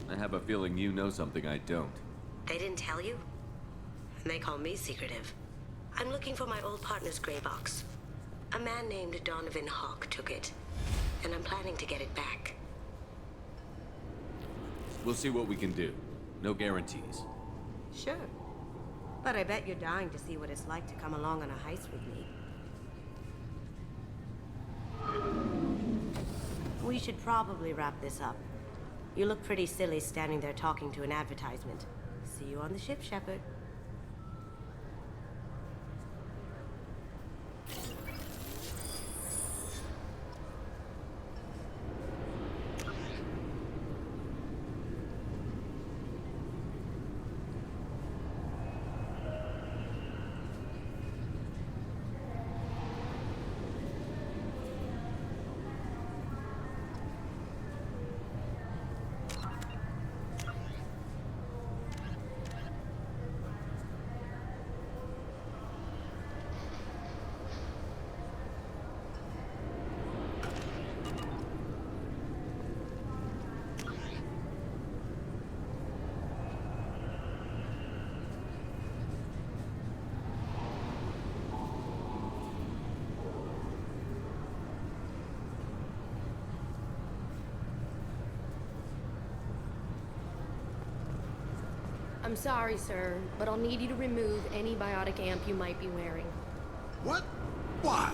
I have a feeling you know something I don't. They didn't tell you? And they call me secretive. I'm looking for my old partner's gray box. A man named Donovan Hawk took it, and I'm planning to get it back. We'll see what we can do. No guarantees. Sure. But I bet you're dying to see what it's like to come along on a heist with me. We should probably wrap this up. You look pretty silly standing there talking to an advertisement. See you on the ship, Shepard. I'm sorry, sir, but I'll need you to remove any biotic amp you might be wearing. What? Why?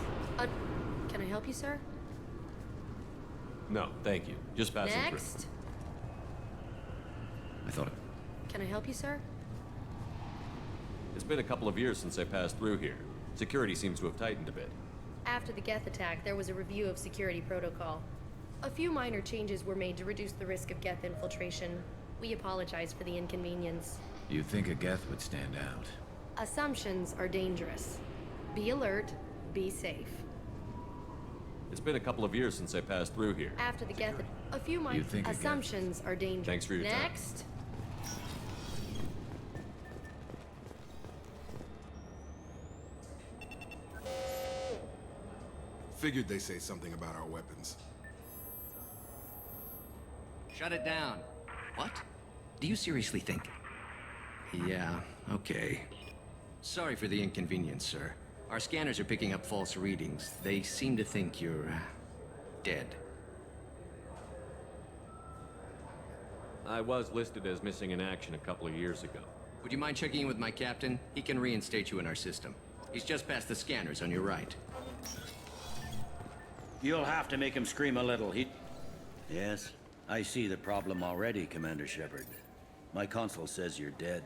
Can I help you, sir? No, thank you. Just passing through. Next. I thought Can I help you, sir? it's been a couple of years since I passed through here. Security seems to have tightened a bit. After the Geth attack, there was a review of security protocol. A few minor changes were made to reduce the risk of Geth infiltration. We apologize for the inconvenience. You think a Geth would stand out? Assumptions are dangerous. Be alert, be safe. It's been a couple of years since I passed through here. After the Geth, a few minor You think a Geth- assumptions are dangerous. Thanks for your time. Next. Figured they say something about our weapons. Shut it down. What? Do you seriously think? Yeah, okay. Sorry for the inconvenience, sir. Our scanners are picking up false readings. They seem to think you're dead. I was listed as missing in action a couple of years ago. Would you mind checking in with my captain? He can reinstate you in our system. He's just past the scanners on your right. You'll have to make him scream a little. Yes, I see the problem already, Commander Shepard. My console says you're dead.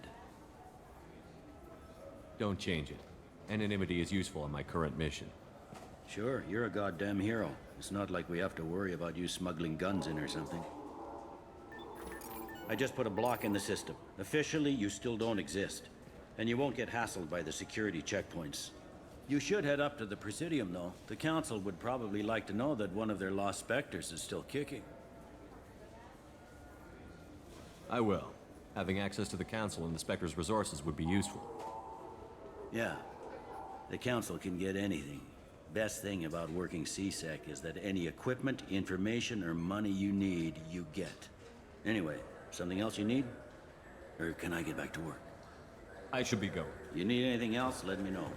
Don't change it. Anonymity is useful on my current mission. Sure, you're a goddamn hero. It's not like we have to worry about you smuggling guns in or something. I just put a block in the system. Officially, you still don't exist. And you won't get hassled by the security checkpoints. You should head up to the Presidium, though. The Council would probably like to know that one of their lost specters is still kicking. I will. Having access to the Council and the Spectre's resources would be useful. Yeah. The Council can get anything. Best thing about working C-Sec is that any equipment, information, or money you need, you get. Anyway, something else you need? Or can I get back to work? I should be going. You need anything else, let me know.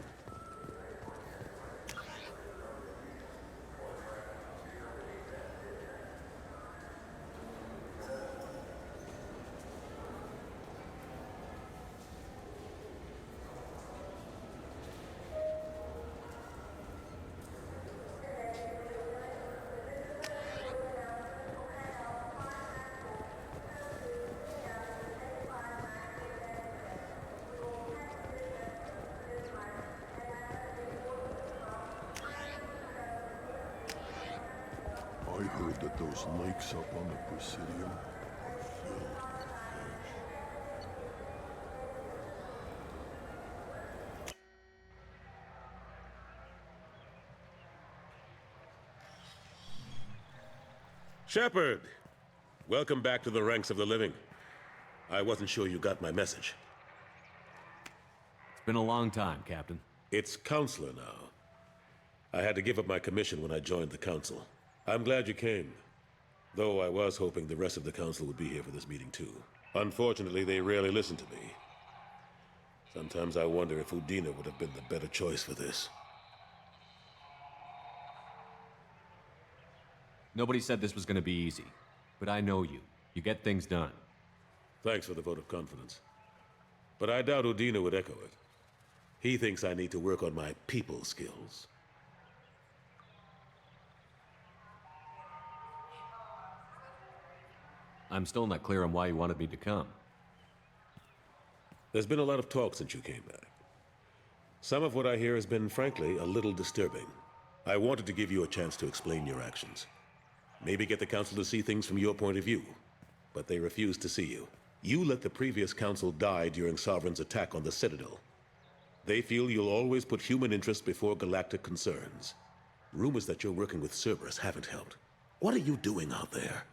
I heard that those lakes up on the Presidium are filled with fish. Shepard! Welcome back to the ranks of the living. I wasn't sure you got my message. It's been a long time, Captain. It's Counselor now. I had to give up my commission when I joined the Council. I'm glad you came. Though I was hoping the rest of the Council would be here for this meeting too. Unfortunately, they rarely listen to me. Sometimes I wonder if Udina would have been the better choice for this. Nobody said this was gonna be easy. But I know you. You get things done. Thanks for the vote of confidence. But I doubt Udina would echo it. He thinks I need to work on my people skills. I'm still not clear on why you wanted me to come. There's been a lot of talk since you came back. Some of what I hear has been, frankly, a little disturbing. I wanted to give you a chance to explain your actions. Maybe get the Council to see things from your point of view. But they refused to see you. You let the previous Council die during Sovereign's attack on the Citadel. They feel you'll always put human interest before galactic concerns. Rumors that you're working with Cerberus haven't helped. What are you doing out there?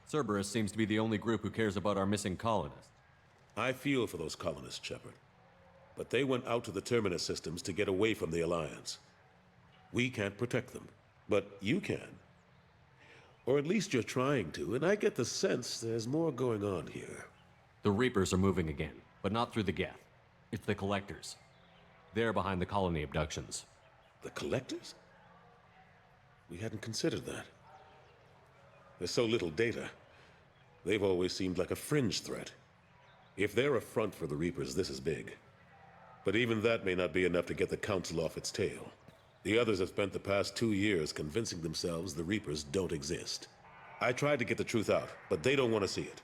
Cerberus seems to be the only group who cares about our missing colonists. I feel for those colonists, Shepard. But they went out to the Terminus systems to get away from the Alliance. We can't protect them, but you can. Or at least you're trying to, and I get the sense there's more going on here. The Reapers are moving again, but not through the Geth. It's the Collectors. They're behind the colony abductions. The Collectors? We hadn't considered that. There's so little data. They've always seemed like a fringe threat. If they're a front for the Reapers, this is big. But even that may not be enough to get the Council off its tail. The others have spent the past 2 years convincing themselves the Reapers don't exist. I tried to get the truth out, but they don't want to see it.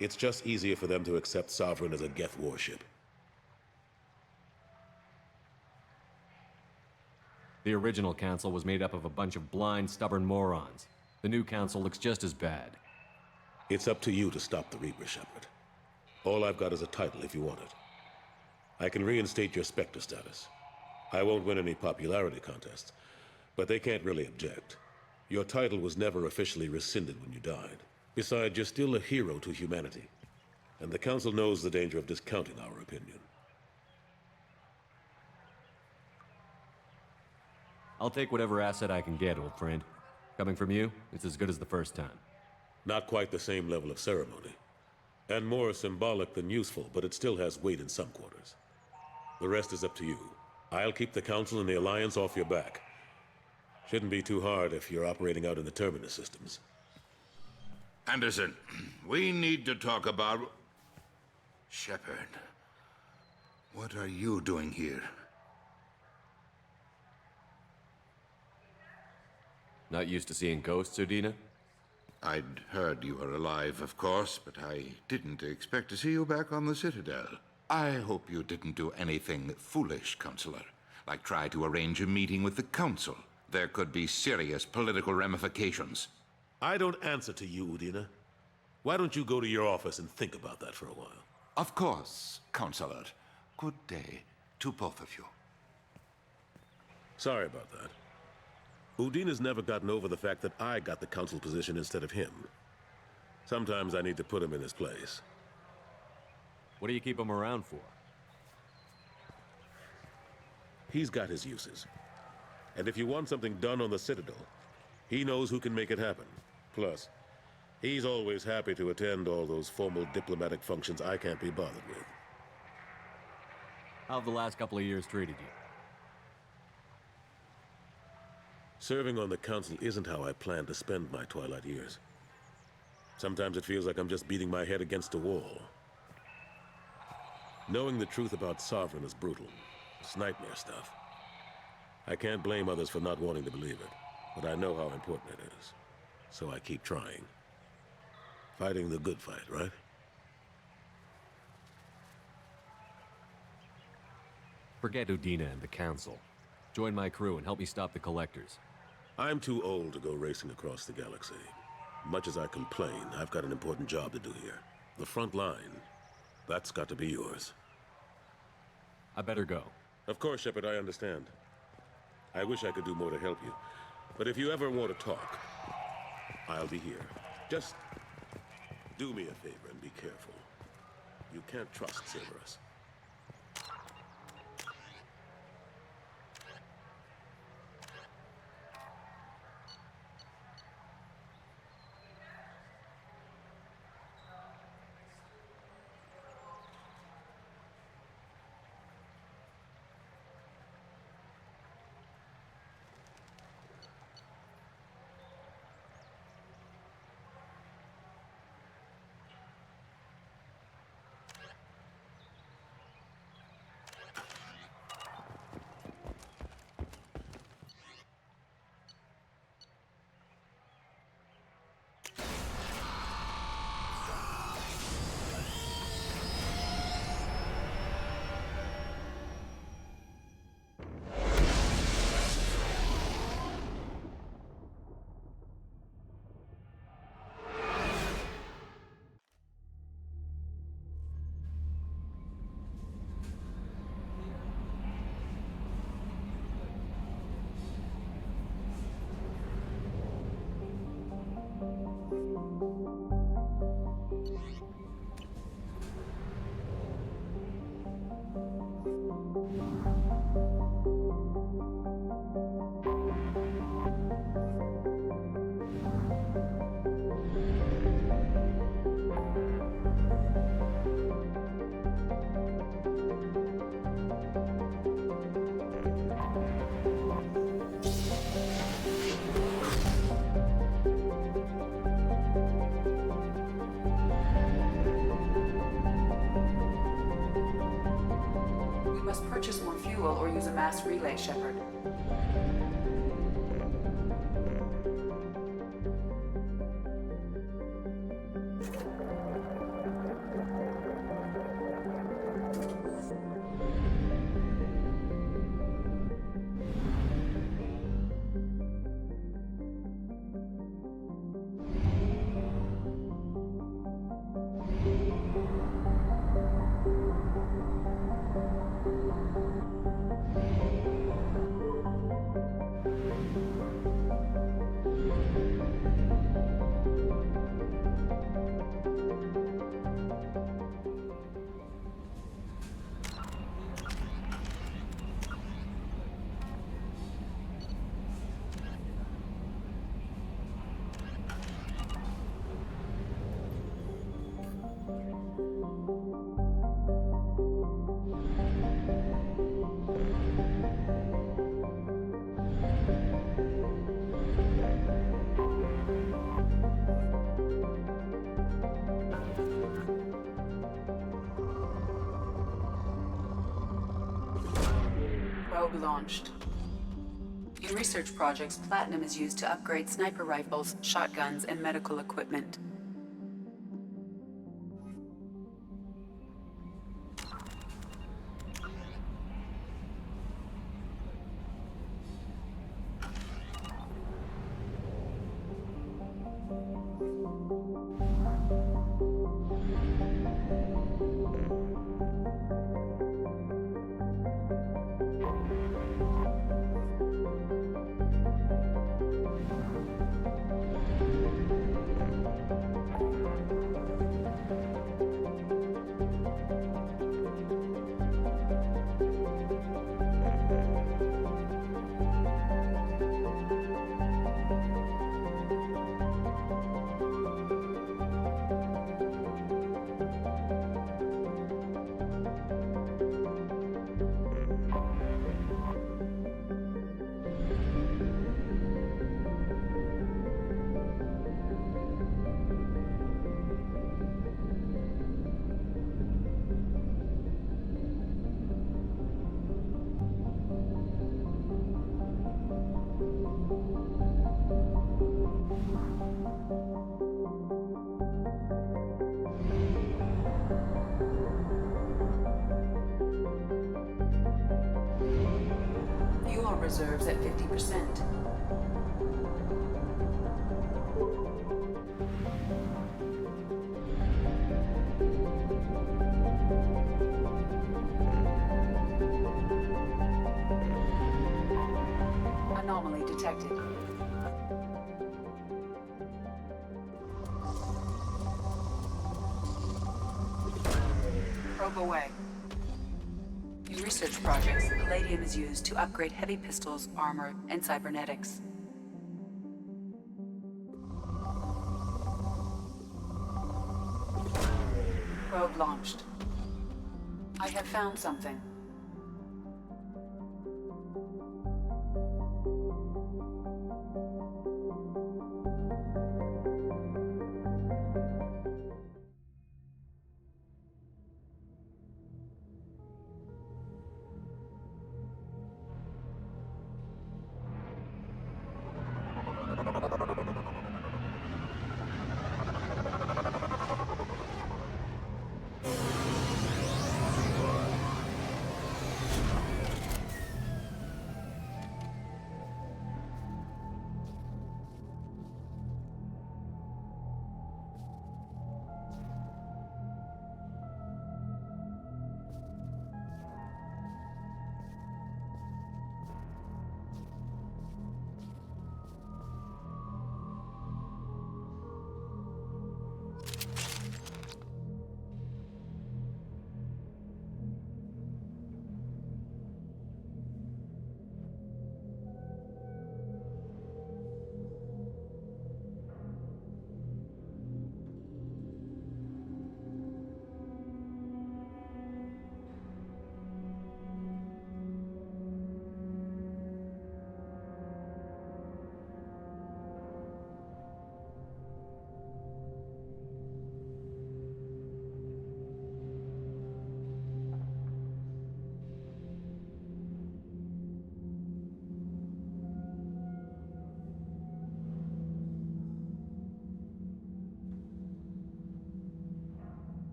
It's just easier for them to accept Sovereign as a Geth warship. The original Council was made up of a bunch of blind, stubborn morons. The new Council looks just as bad. It's up to you to stop the Reaper, Shepard. All I've got is a title if you want it. I can reinstate your Spectre status. I won't win any popularity contests, but they can't really object. Your title was never officially rescinded when you died. Besides, you're still a hero to humanity, and the Council knows the danger of discounting our opinion. I'll take whatever asset I can get, old friend. Coming from you, it's as good as the first time. Not quite the same level of ceremony. And more symbolic than useful, but it still has weight in some quarters. The rest is up to you. I'll keep the Council and the Alliance off your back. Shouldn't be too hard if you're operating out in the Terminus systems. Anderson, we need to talk about... Shepard. What are you doing here? Not used to seeing ghosts, Udina? I'd heard you were alive, of course, but I didn't expect to see you back on the Citadel. I hope you didn't do anything foolish, Counselor, like try to arrange a meeting with the Council. There could be serious political ramifications. I don't answer to you, Udina. Why don't you go to your office and think about that for a while? Of course, Counselor. Good day to both of you. Sorry about that. Udina's never gotten over the fact that I got the Council position instead of him. Sometimes I need to put him in his place. What do you keep him around for? He's got his uses. And if you want something done on the Citadel, he knows who can make it happen. Plus, he's always happy to attend all those formal diplomatic functions I can't be bothered with. How have the last couple of years treated you? Serving on the Council isn't how I plan to spend my twilight years. Sometimes it feels like I'm just beating my head against a wall. Knowing the truth about Sovereign is brutal. It's nightmare stuff. I can't blame others for not wanting to believe it, but I know how important it is. So I keep trying. Fighting the good fight, right? Forget Udina and the Council. Join my crew and help me stop the Collectors. I'm too old to go racing across the galaxy. Much as I complain, I've got an important job to do here. The front line. That's got to be yours. I better go. Of course, Shepard, I understand. I wish I could do more to help you. But if you ever want to talk, I'll be here. Just do me a favor and be careful. You can't trust Cerberus. Purchase more fuel or use a mass relay, Shepard. Launched. In research projects, platinum is used to upgrade sniper rifles, shotguns, and medical equipment. reserves at 50%. Anomaly detected. Probe away. In research projects, palladium is used to upgrade heavy pistols, armor, and cybernetics. Probe launched. I have found something.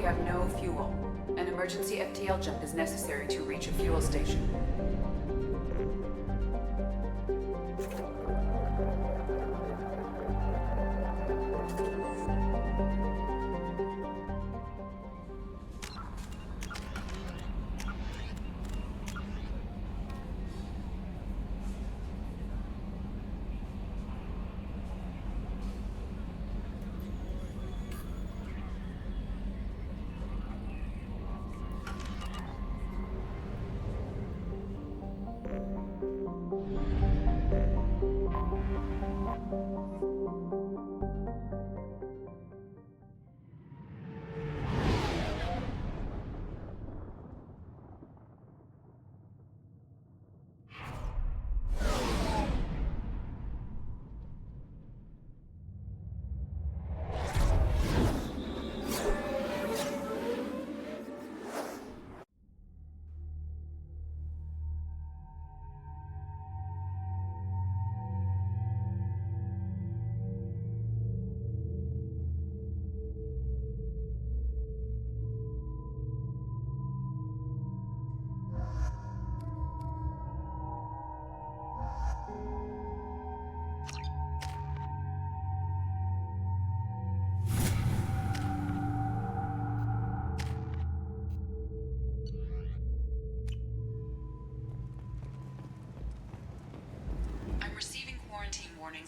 have no fuel. An emergency FTL jump is necessary to reach a fuel station.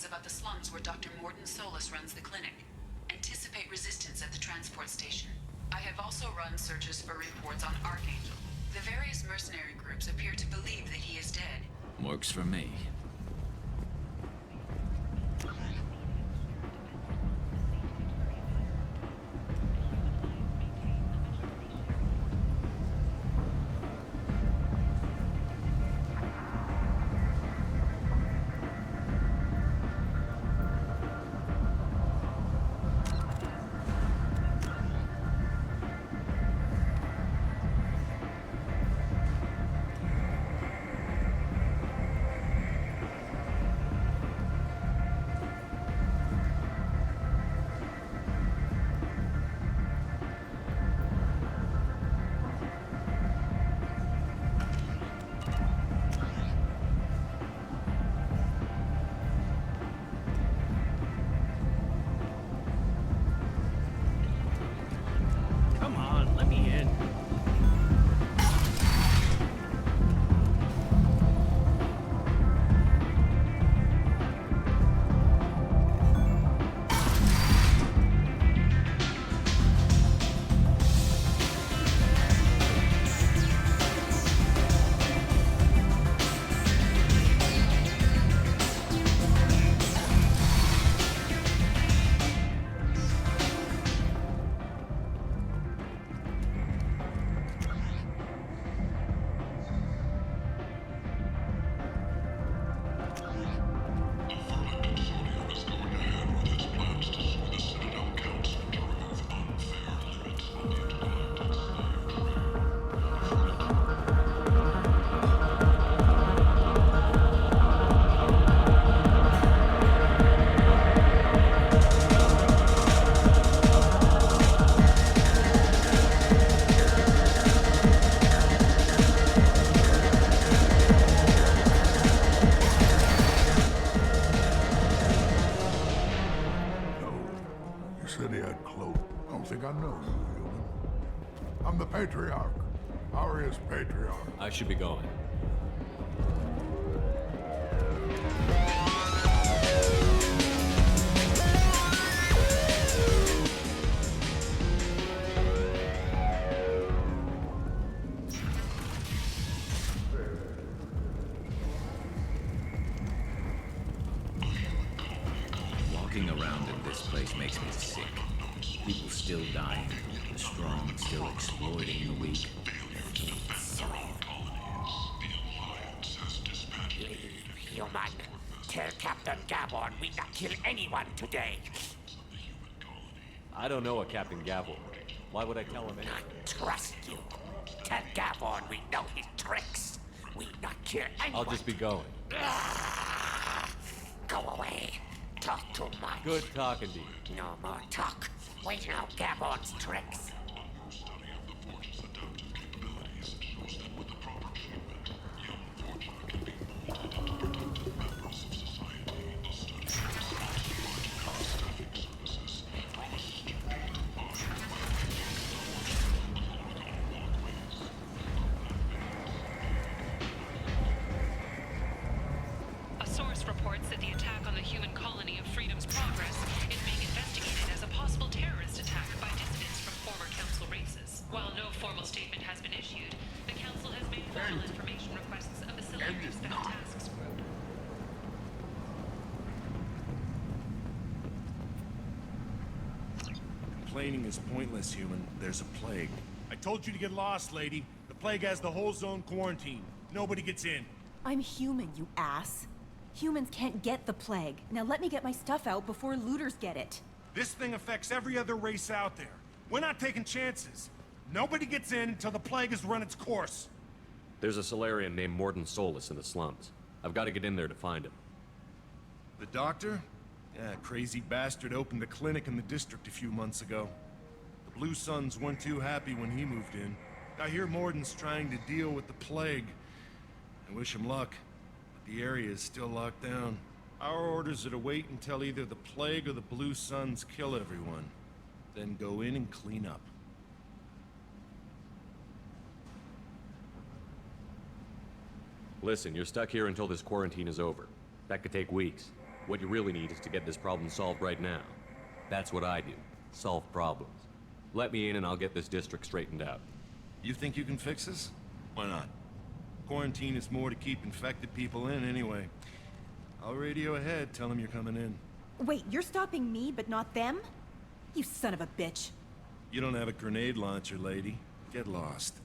About the slums where Dr. Morden Solus runs the clinic. Anticipate resistance at the transport station. I have also run searches for reports on Archangel. The various mercenary groups appear to believe that he is dead. Works for me. Patriarch. Aria's patriarch. I should be going. Walking around in this place makes me sick. People still dying. The strong still exploiting the weak. Human, tell Captain Gabon we not kill anyone today. I don't know a Captain Gabon. Why would I tell him anything? Not trust you. Tell Gabon we know his tricks. We not kill anyone. I'll just be going. Go away. Talk too much. Good talking to you. No more talk. We know Gabon's tricks. study of the Forge's adaptive capabilities shows that with the proper treatment, young Forger can be molded into productive members of society. The study, sponsored by Command Staffing Services, promises to redefine the A source reports that the attack on the human colony of Freedom's Progress is being investigated as a possible terrorist attack by dissidents from former council races. While no formal statement has been issued, the council has made official information requests of a selected special tasks group. Complaining is pointless, human. There's a plague. I told you to get lost, lady. The plague has the whole zone quarantined. Nobody gets in. I'm human, you ass. Humans can't get the plague. Now let me get my stuff out before looters get it. This thing affects every other race out there. We're not taking chances. Nobody gets in until the plague has run its course. There's a Solarian named Morden Solus in the slums. I've got to get in there to find him. The doctor? Yeah, crazy bastard opened a clinic in the district a few months ago. The Blue Suns weren't too happy when he moved in. I hear Morden's trying to deal with the plague. I wish him luck, but the area is still locked down. Our orders are to wait until either the plague or the Blue Suns kill everyone, then go in and clean up. Listen, you're stuck here until this quarantine is over. That could take weeks. What you really need is to get this problem solved right now. That's what I do. Solve problems. Let me in and I'll get this district straightened out. You think you can fix this? Why not? Quarantine is more to keep infected people in anyway. I'll radio ahead, tell them you're coming in. Wait, you're stopping me, but not them? You son of a bitch. You don't have a grenade launcher, lady. Get lost.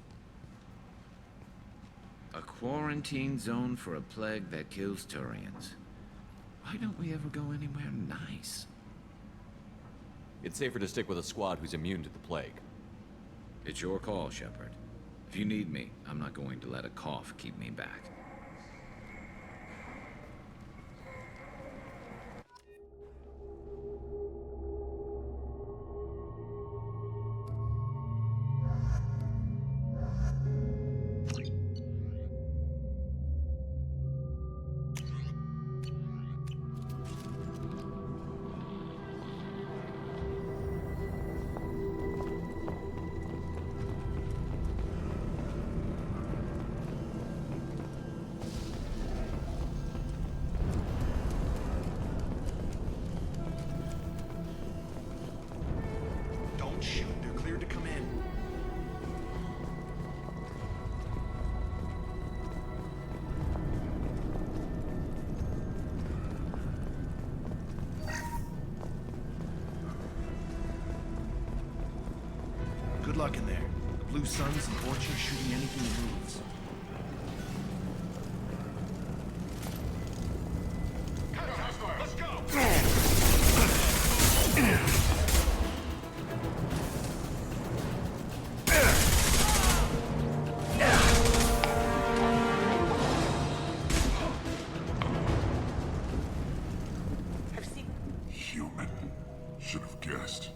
A quarantine zone for a plague that kills Turians. Why don't we ever go anywhere nice? It's safer to stick with a squad who's immune to the plague. It's your call, Shepard. If you need me, I'm not going to let a cough keep me back. Good luck in there. The Blue Suns and Orchard shooting anything that moves. Let's go! Human. Should have guessed.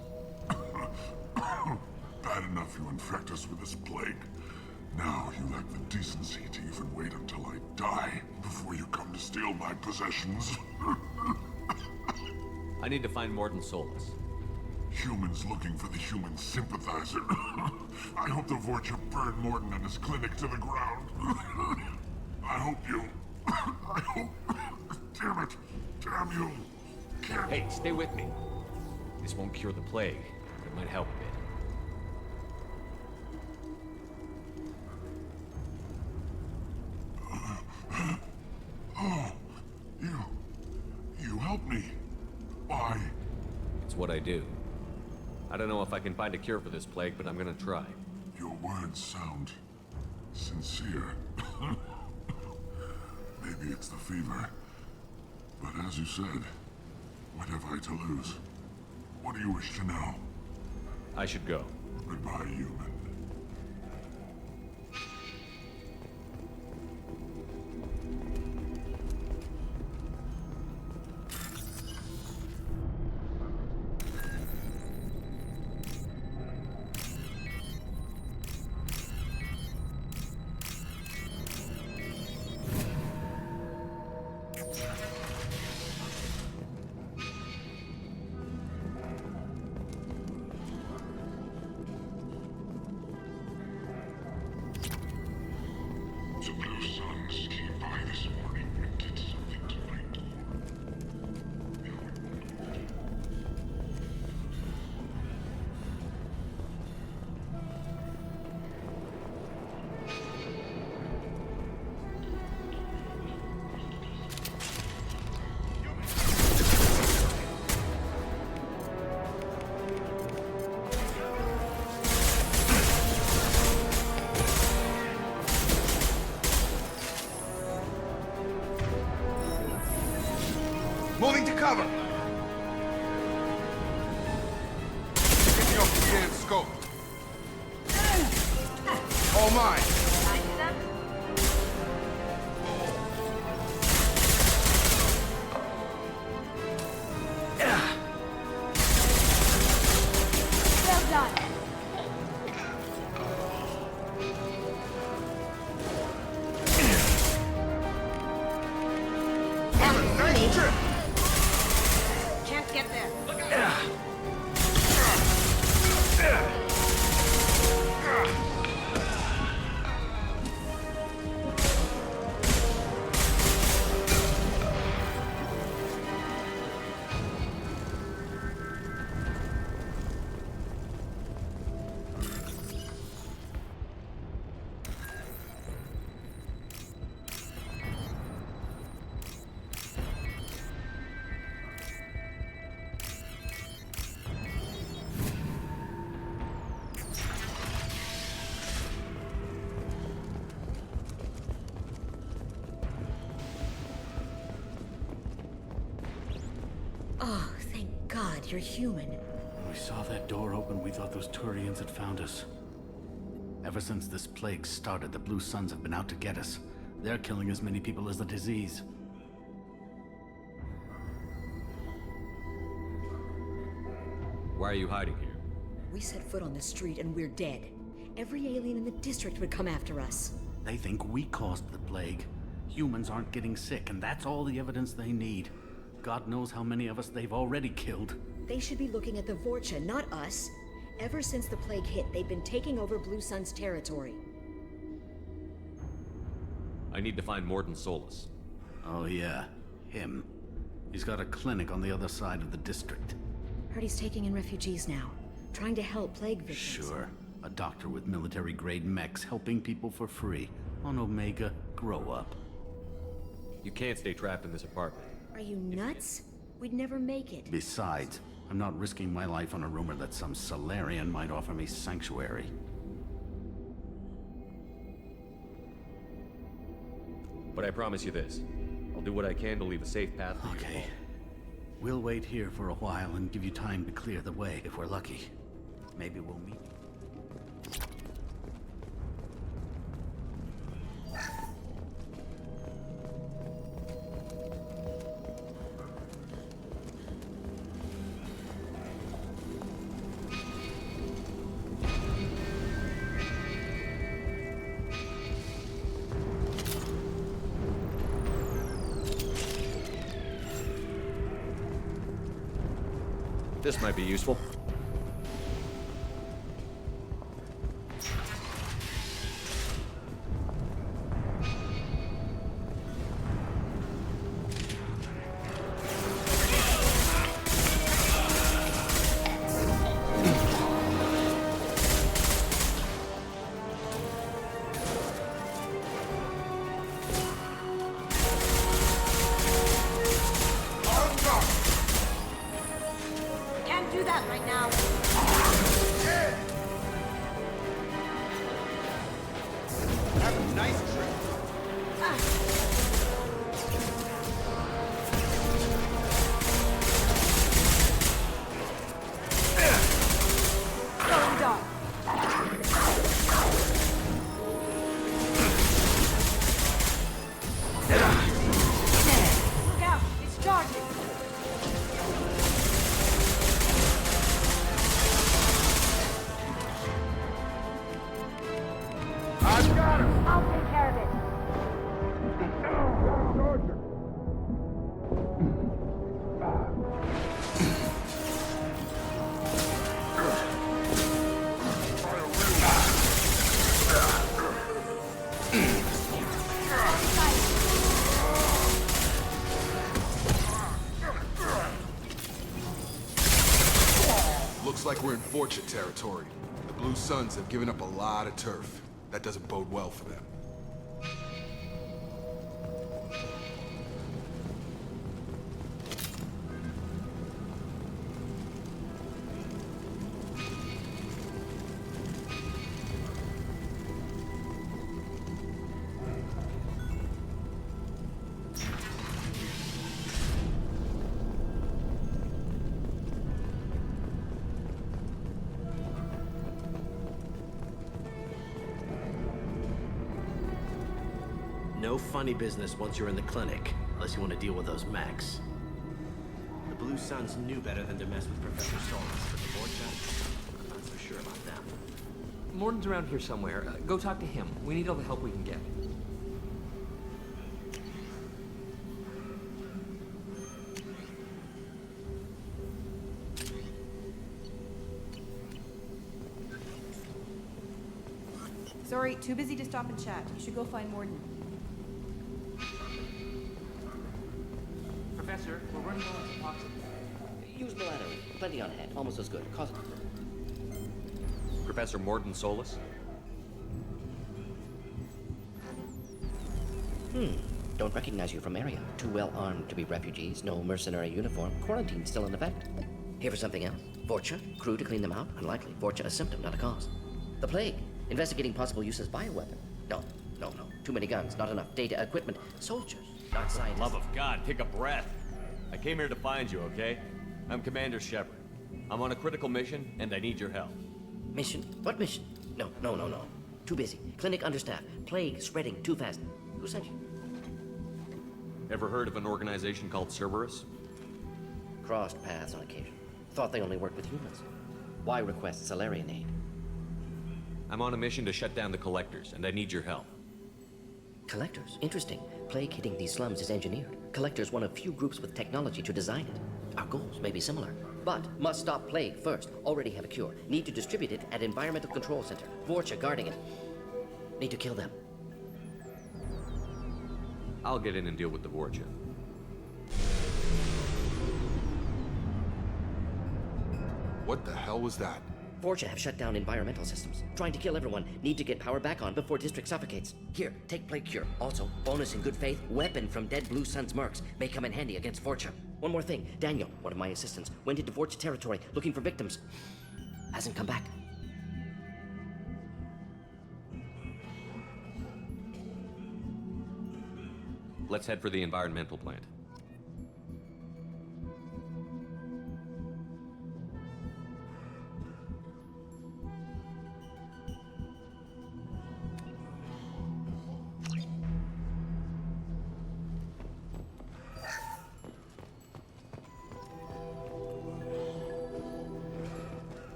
Bad enough you infect us with this plague. Now you lack the decency to even wait until I die before you come to steal my possessions. I need to find Morden Solus. Humans looking for the human sympathizer. I hope the Vorcha burn Morden and his clinic to the ground. I hope you... I hope... Damn it. Damn you. Hey, stay with me. This won't cure the plague, but it might help a bit. Oh, you helped me. Why? It's what I do. I don't know if I can find a cure for this plague, but I'm gonna try. Your words sound sincere. Maybe it's the fever. But as you said, what have I to lose? What do you wish to know? I should go. Goodbye, human. cover! Picking up the damn scope. All mine. Well done. Nice trip! Can't get there. Oh, thank God you're human. When we saw that door open, we thought those Turians had found us. Ever since this plague started, the Blue Suns have been out to get us. They're killing as many people as the disease. Why are you hiding here? We set foot on the street and we're dead. Every alien in the district would come after us. They think we caused the plague. Humans aren't getting sick, and that's all the evidence they need. God knows how many of us they've already killed. They should be looking at the Vorcha, not us. Ever since the plague hit, they've been taking over Blue Sun's territory. I need to find Mordin Solus. Oh yeah, him. He's got a clinic on the other side of the district. Heard he's taking in refugees now, trying to help plague victims. Sure. A doctor with military-grade mechs helping people for free. On Omega, grow up. You can't stay trapped in this apartment. Are you nuts? We'd never make it. Besides, I'm not risking my life on a rumor that some Solarian might offer me sanctuary. But I promise you this. I'll do what I can to leave a safe path for you. Okay. We'll wait here for a while and give you time to clear the way if we're lucky. Maybe we'll meet. This might be useful. Looks like we're in Vorcha territory. The Blue Suns have given up a lot of turf. That doesn't bode well for them. no funny business once you're in the clinic, unless you want to deal with those mechs. The Blue Suns knew better than to mess with Professor Solus, but the Vorcha, I'm not so sure about them. Morden's around here somewhere. Go talk to him. We need all the help we can get. Sorry, too busy to stop and chat. You should go find Morden. Professor, we're running low on toxin. Use Milano. Plenty on hand. Almost as good. Cause Professor Morden Solus? Don't recognize you from area. Too well armed to be refugees. No mercenary uniform. Quarantine still in effect. Here for something else. Vorcha? Crew to clean them out? Unlikely. Vorcha a symptom, not a cause. The plague. Investigating possible use as bioweapon. No. Too many guns, not enough data, equipment. Soldiers, not scientists. Love of God, take a breath. I came here to find you, okay? I'm Commander Shepard. I'm on a critical mission, and I need your help. Mission? What mission? No. Too busy. Clinic understaffed. Plague spreading too fast. Who sent you? Ever heard of an organization called Cerberus? Crossed paths on occasion. Thought they only worked with humans. Why request Salarian aid? I'm on a mission to shut down the Collectors, and I need your help. Collectors? Interesting. Plague hitting these slums is engineered. Collectors one of few groups with technology to design it. Our goals may be similar. But must stop plague first. Already have a cure. Need to distribute it at Environmental Control Center. Vorcha guarding it. Need to kill them. I'll get in and deal with the Vorcha. What the hell was that? Vorcha have shut down environmental systems. Trying to kill everyone. Need to get power back on before district suffocates. Here, take plague cure. Also, bonus in good faith, weapon from dead Blue Suns mercs. May come in handy against Vorcha. One more thing. Daniel, one of my assistants, went into Vorcha territory looking for victims. Hasn't come back. Let's head for the environmental plant.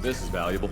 This is valuable.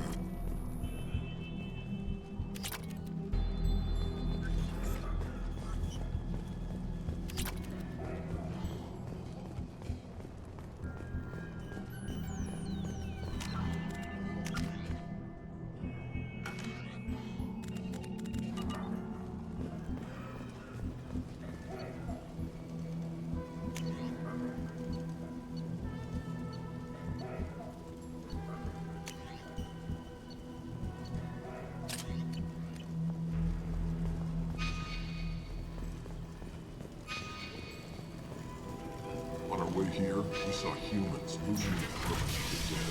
On our way here, we saw humans moving and approaching the dead.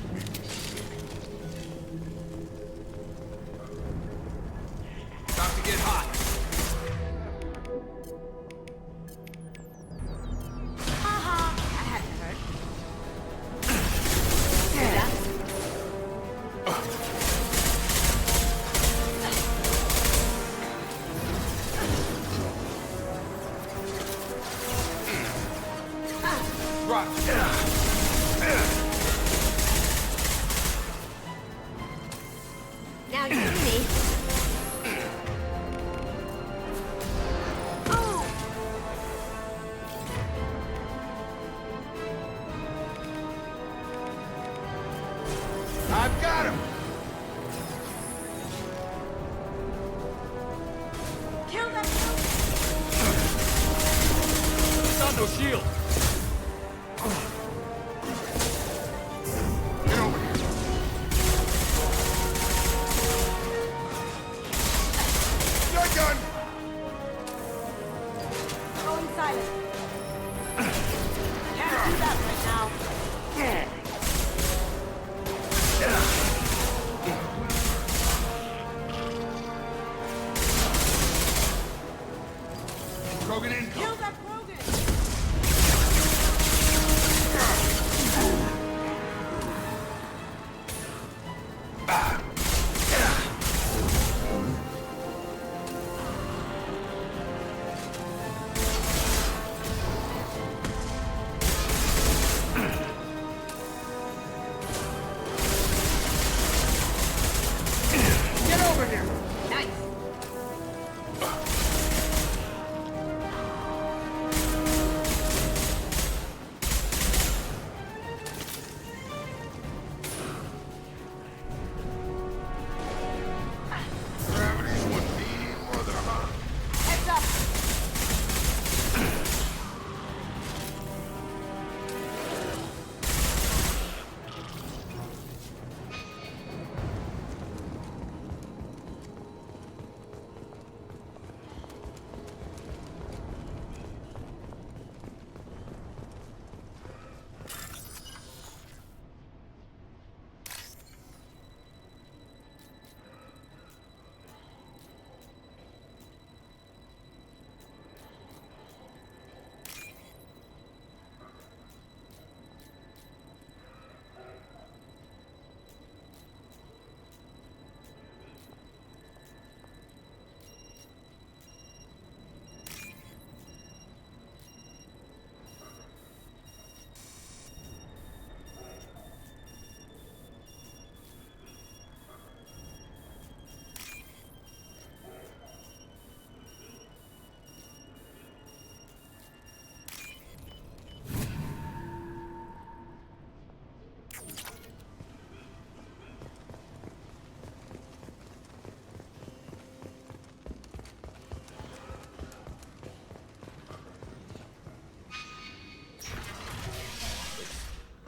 It made me sick. About to get hot. Haha, that hadn't hurt. Now you me. I've got him. Kill them! Got no shield. Get over here. You're done. Going silent. Can't do that right now. Krogan incoming. Kill that Krogan! Get over here! Nice! Gravity's what need more than a hug. Heads up!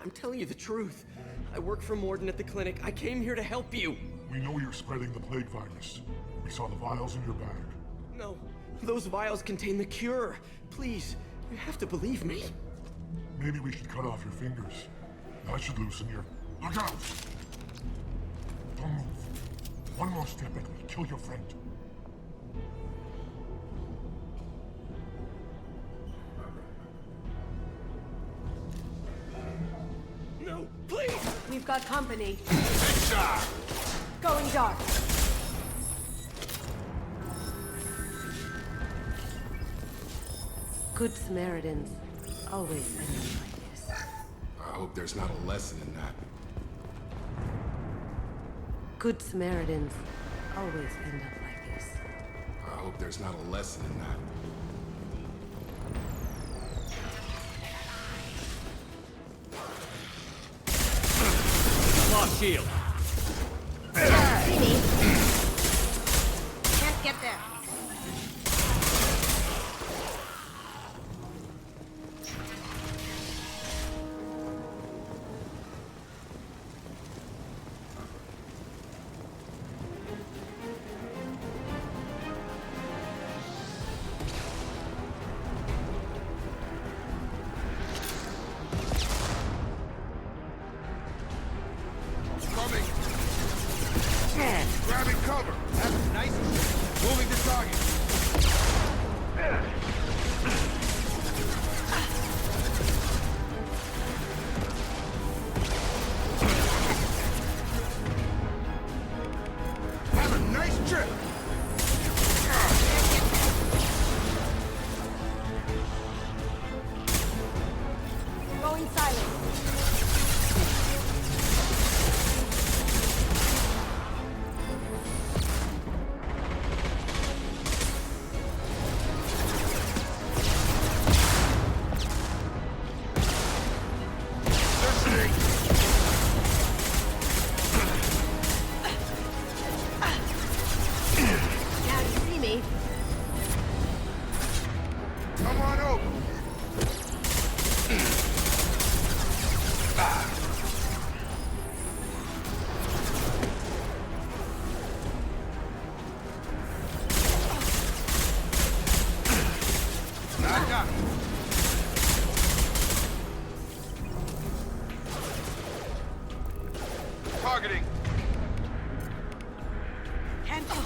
I'm telling you the truth. I work for Morden at the clinic. I came here to help you. We know you're spreading the plague virus. We saw the vials in your bag. No, those vials contain the cure. Please, you have to believe me. Maybe we should cut off your fingers. That should loosen your... Look out! Don't move. One more step and we'll kill your friend. No, please! We've got company. Headshot! Going dark. Good Samaritans always end up like this. I hope there's not a lesson in that. Good Samaritans always end up like this. I hope there's not a lesson in that. Lost shield. See me? Can't get there. Coming. Grabbing cover. That's nice. Moving to target. Have a nice trip. Going silent. Now you see me. Come on over. I got it. Targeting. Hands up.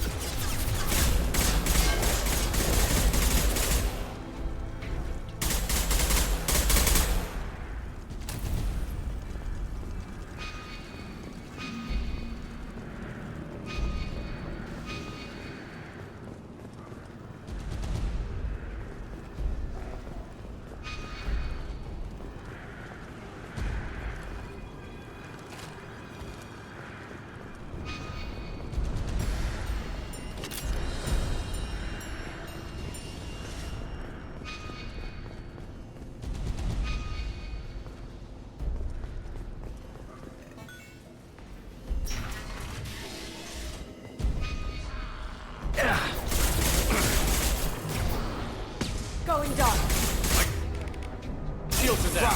shields are down.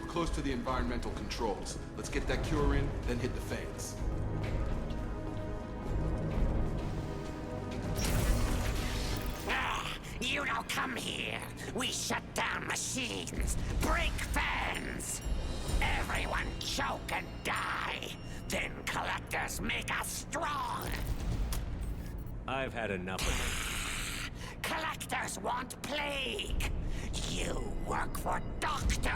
Close to the environmental controls. Let's get that cure in, then hit the fans. You don't come here. We shut down machines, break fans. Everyone choke and die. Then collectors make us strong. I've had enough of it. Collectors want plague. You work for Doctor.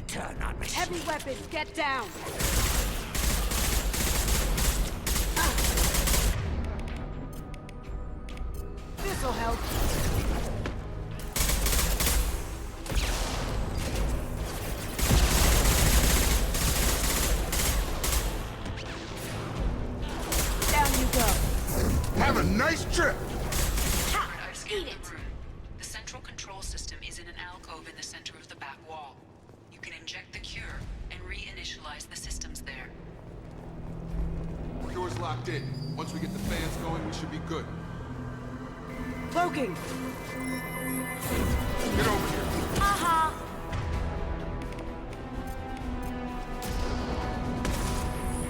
Turn on machines. Heavy weapons, get down! This'll help. Down you go. Have a nice trip! I've scanned the room. The central control system is in an alcove in the center of the back wall. You can inject the cure and reinitialize the systems there. Cure's locked in. Once we get the fans going, we should be good. Cloaking! Get over here. Aha!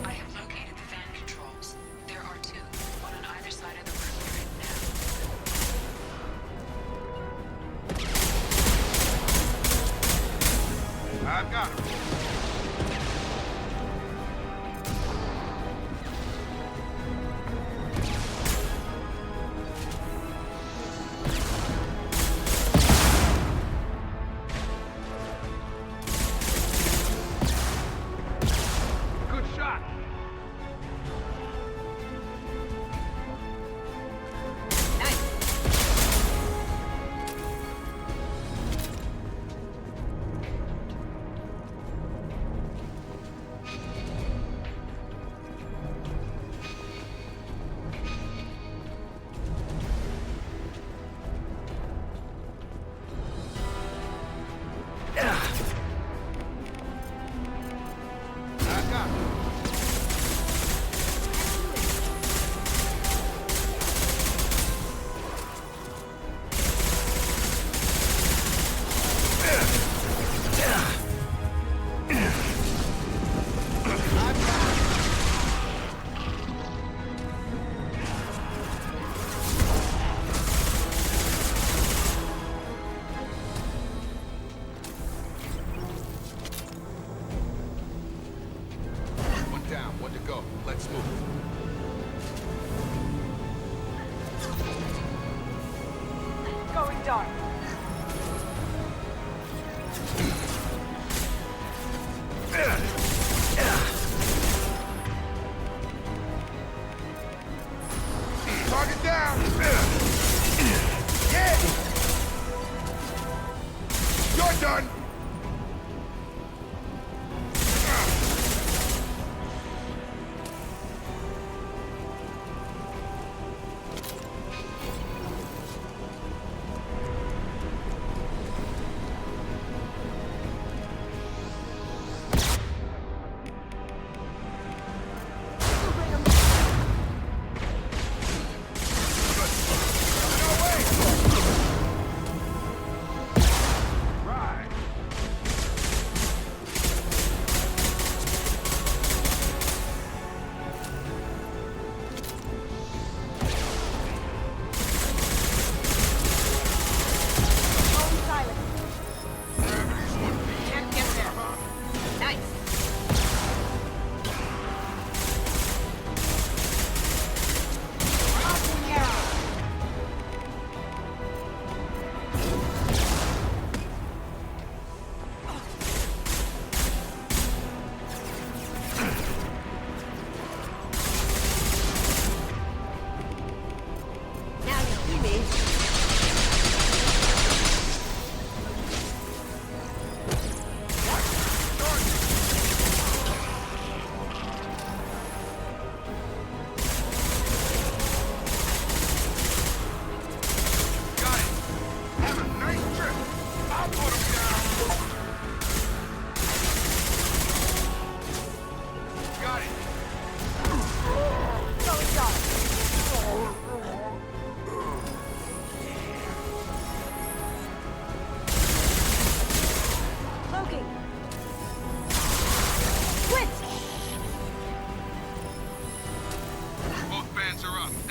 I have located the fan controls. There are two, one on either side of the room you're in now. I've got him. Good shot. I've got him. One down, one to go. Let's move. Going dark. Target down. Yeah. You're done.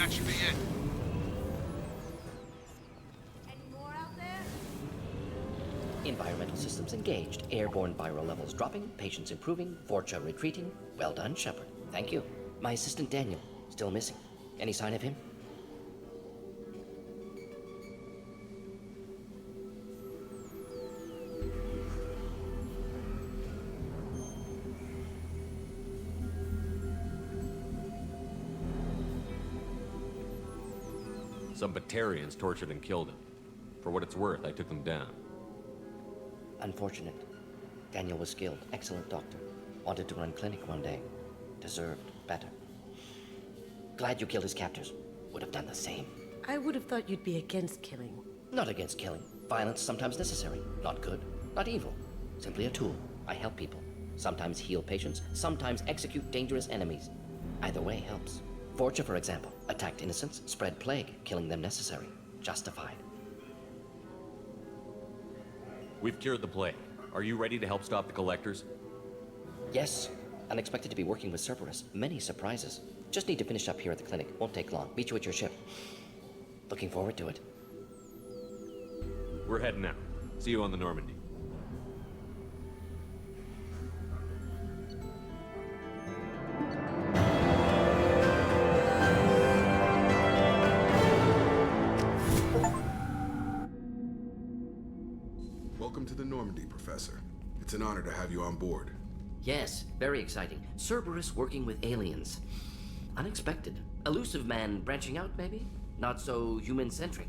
That should be it. Environmental systems engaged. Airborne viral levels dropping. Patients improving. Vorcha retreating. Well done, Shepard. Thank you. My assistant Daniel, still missing. Any sign of him? Some Batarians tortured and killed him. For what it's worth, I took them down. Unfortunate. Daniel was skilled, excellent doctor. Wanted to run clinic one day. Deserved better. Glad you killed his captors. Would have done the same. I would have thought you'd be against killing. Not against killing. Violence sometimes necessary. Not good, not evil. Simply a tool. I help people. Sometimes heal patients, sometimes execute dangerous enemies. Either way helps. Vorcha, for example, attacked innocents, spread plague, killing them necessary. Justified. We've cured the plague. Are you ready to help stop the collectors? Yes. Unexpected to be working with Cerberus. Many surprises. Just need to finish up here at the clinic. Won't take long. Meet you at your ship. Looking forward to it. We're heading out. See you on the Normandy. Welcome to the Normandy, Professor. It's an honor to have you on board. Yes, very exciting. Cerberus working with aliens. Unexpected. Elusive man branching out, maybe? Not so human-centric.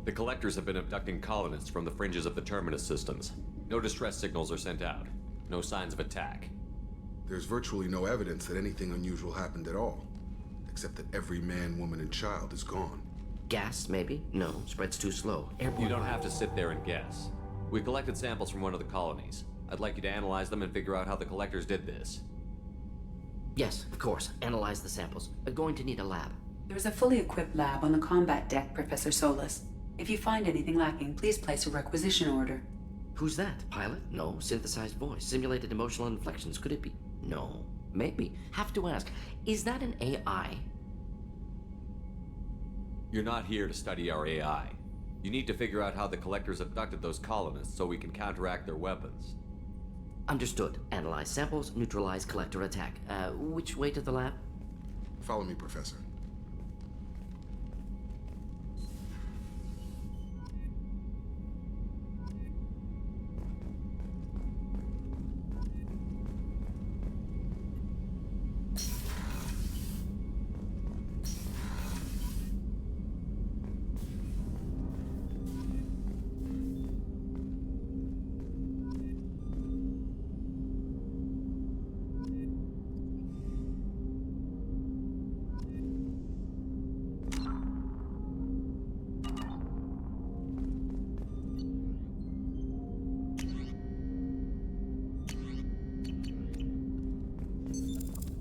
The collectors have been abducting colonists from the fringes of the terminus systems. No distress signals are sent out. No signs of attack. There's virtually no evidence that anything unusual happened at all. Except that every man, woman, and child is gone. Gas, maybe? No, spreads too slow. Airborne. You don't have to sit there and guess. We collected samples from one of the colonies. I'd like you to analyze them and figure out how the collectors did this. Yes, of course. Analyze the samples. Going to need a lab. There is a fully equipped lab on the combat deck, Professor Solis. If you find anything lacking, please place a requisition order. Who's that? Pilot? No. Synthesized voice. Simulated emotional inflections. Could it be? No. Maybe. Have to ask. Is that an AI? You're not here to study our AI. You need to figure out how the collectors abducted those colonists so we can counteract their weapons. Understood. Analyze samples, neutralize collector attack. Which way to the lab? Follow me, Professor.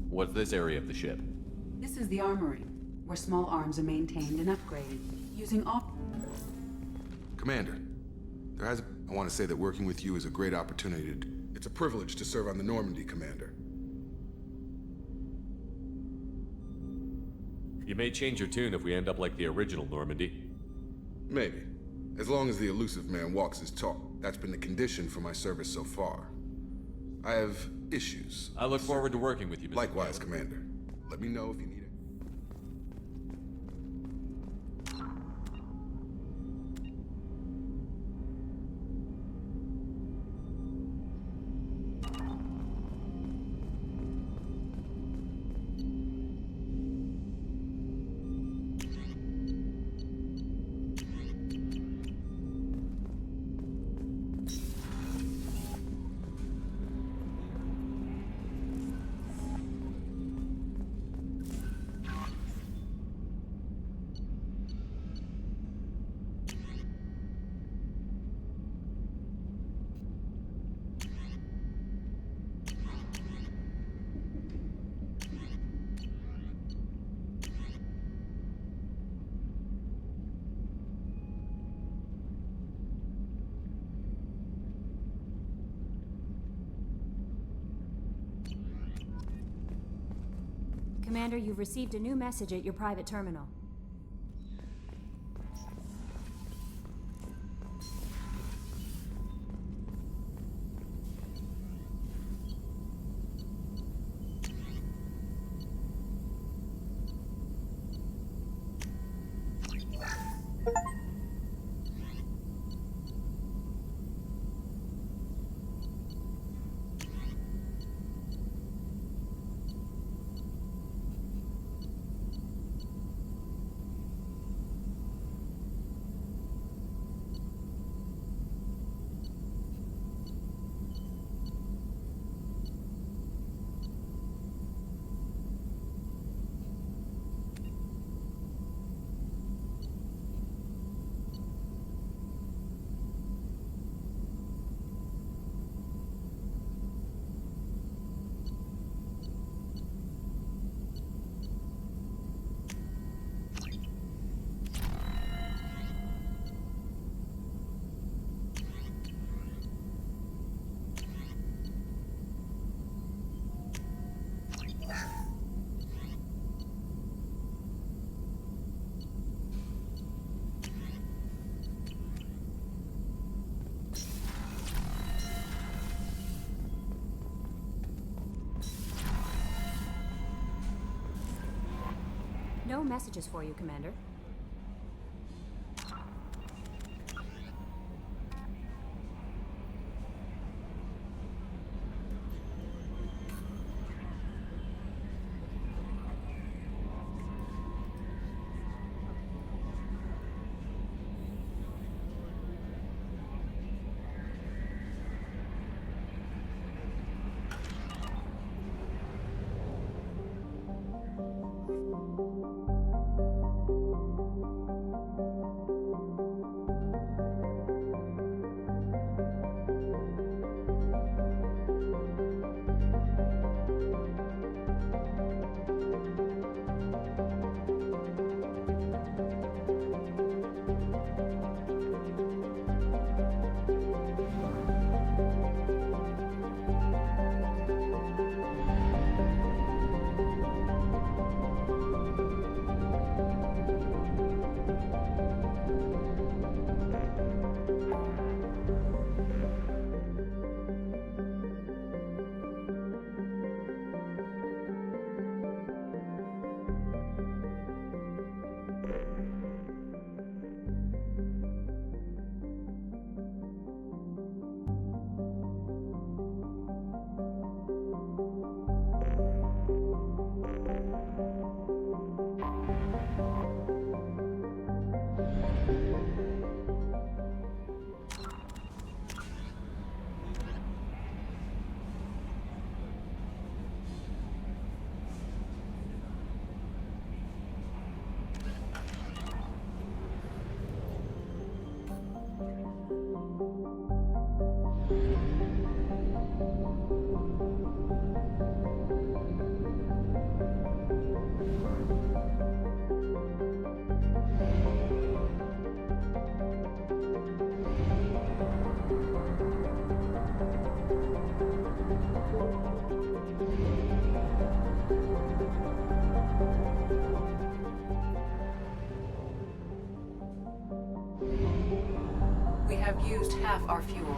What's this area of the ship? This is the armory, where small arms are maintained and upgraded, using Commander, I want to say that working with you is a great opportunity. It's a privilege to serve on the Normandy, Commander. You may change your tune if we end up like the original Normandy. Maybe. As long as the elusive man walks his talk. That's been the condition for my service so far. I have issues. I look forward to working with you, Mr. Likewise, Commander. Let me know if you need it. Commander, you've received a new message at your private terminal. No messages for you, Commander. We have used half our fuel.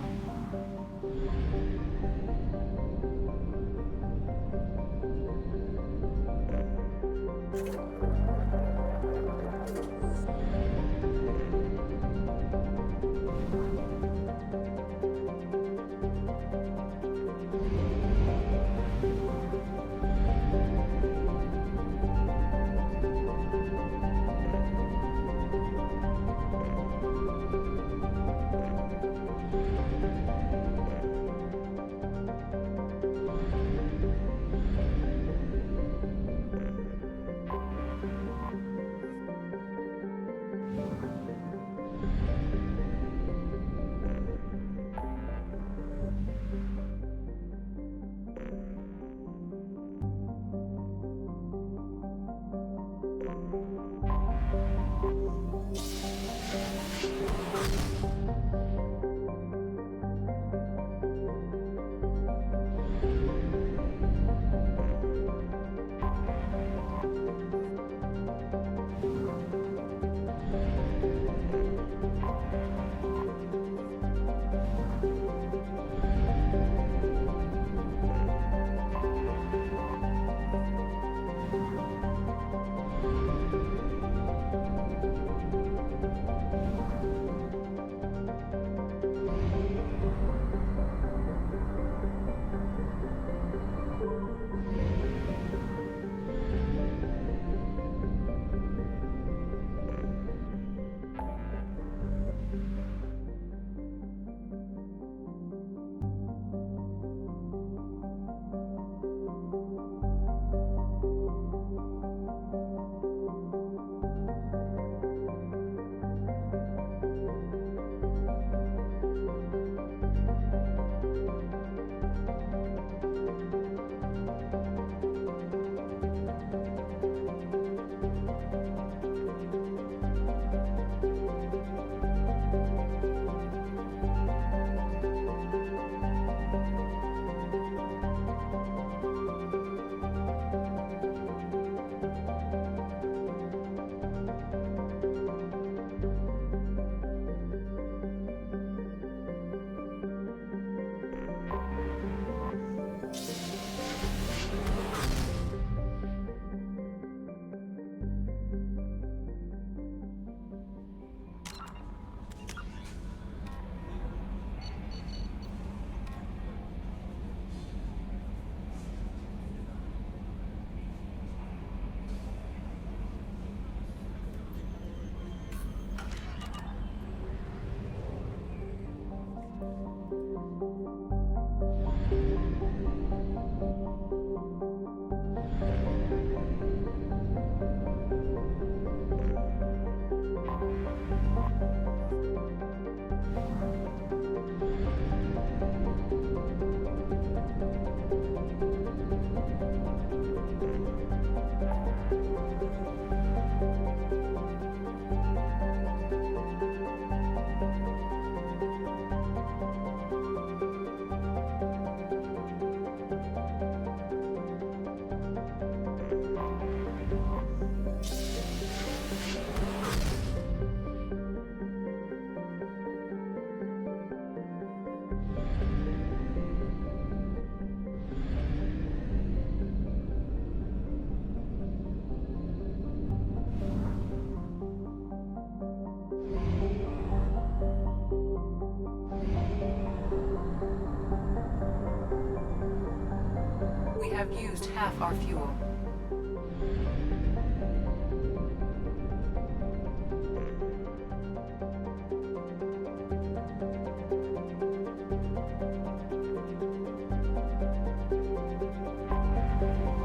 have used half our fuel.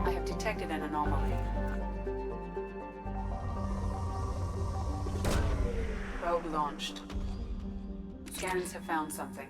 I have detected an anomaly. Probe launched. Scans have found something.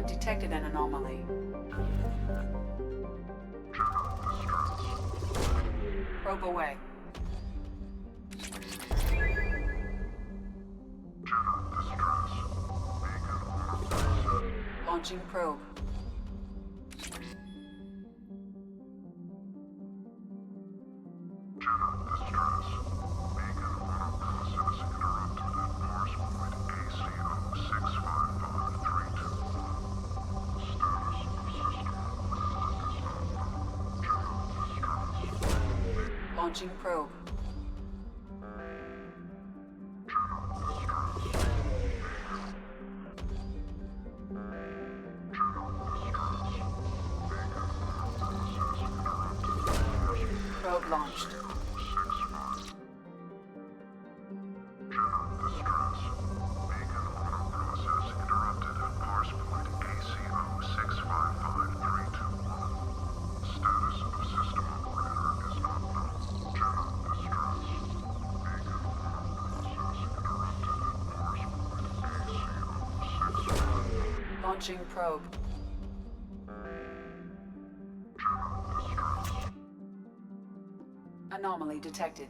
Detected an anomaly. Probe away. Launching probe. Launching probe. Probe launched. Launching probe. Anomaly detected.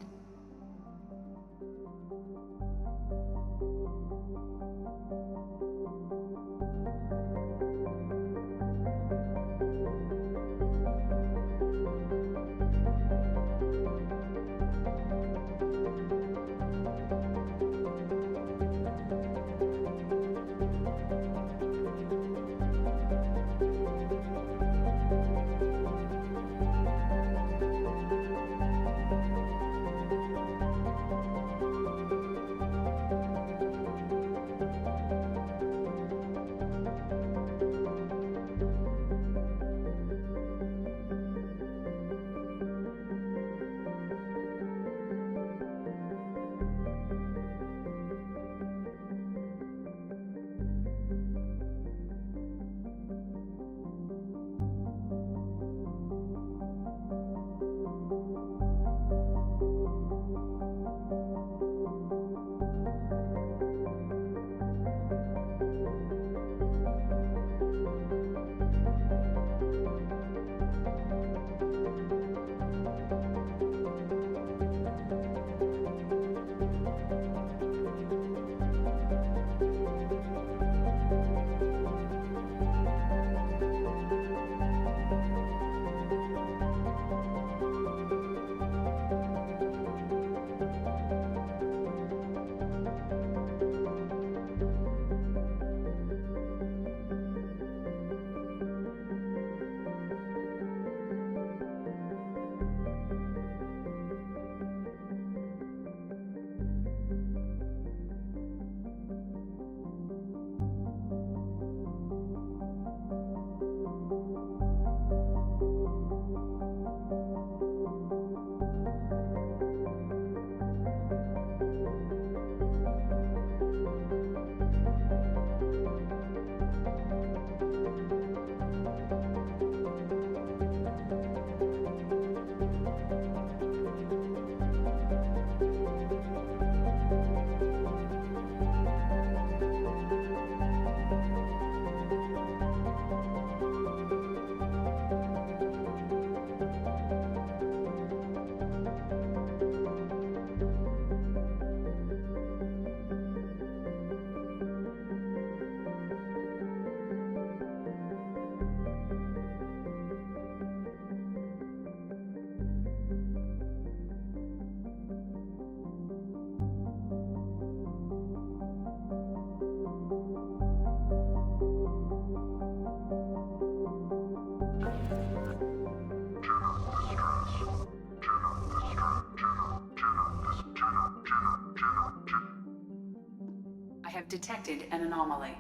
have detected an anomaly.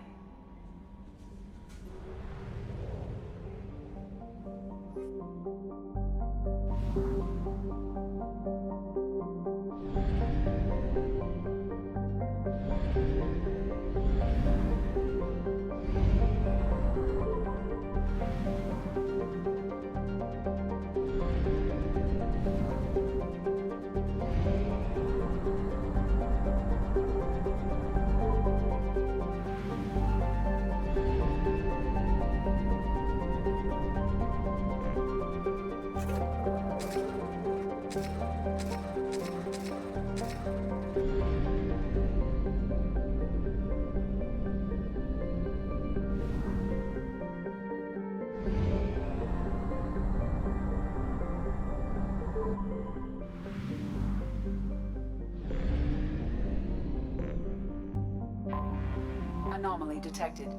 Anomaly detected.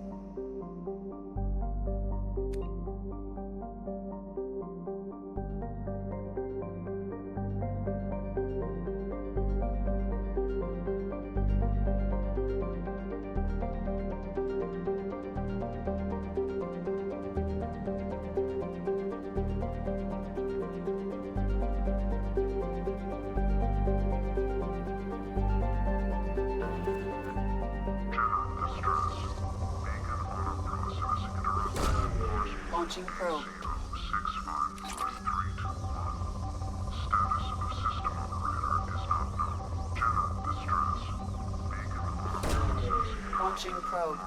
Launching probe. Launching probe.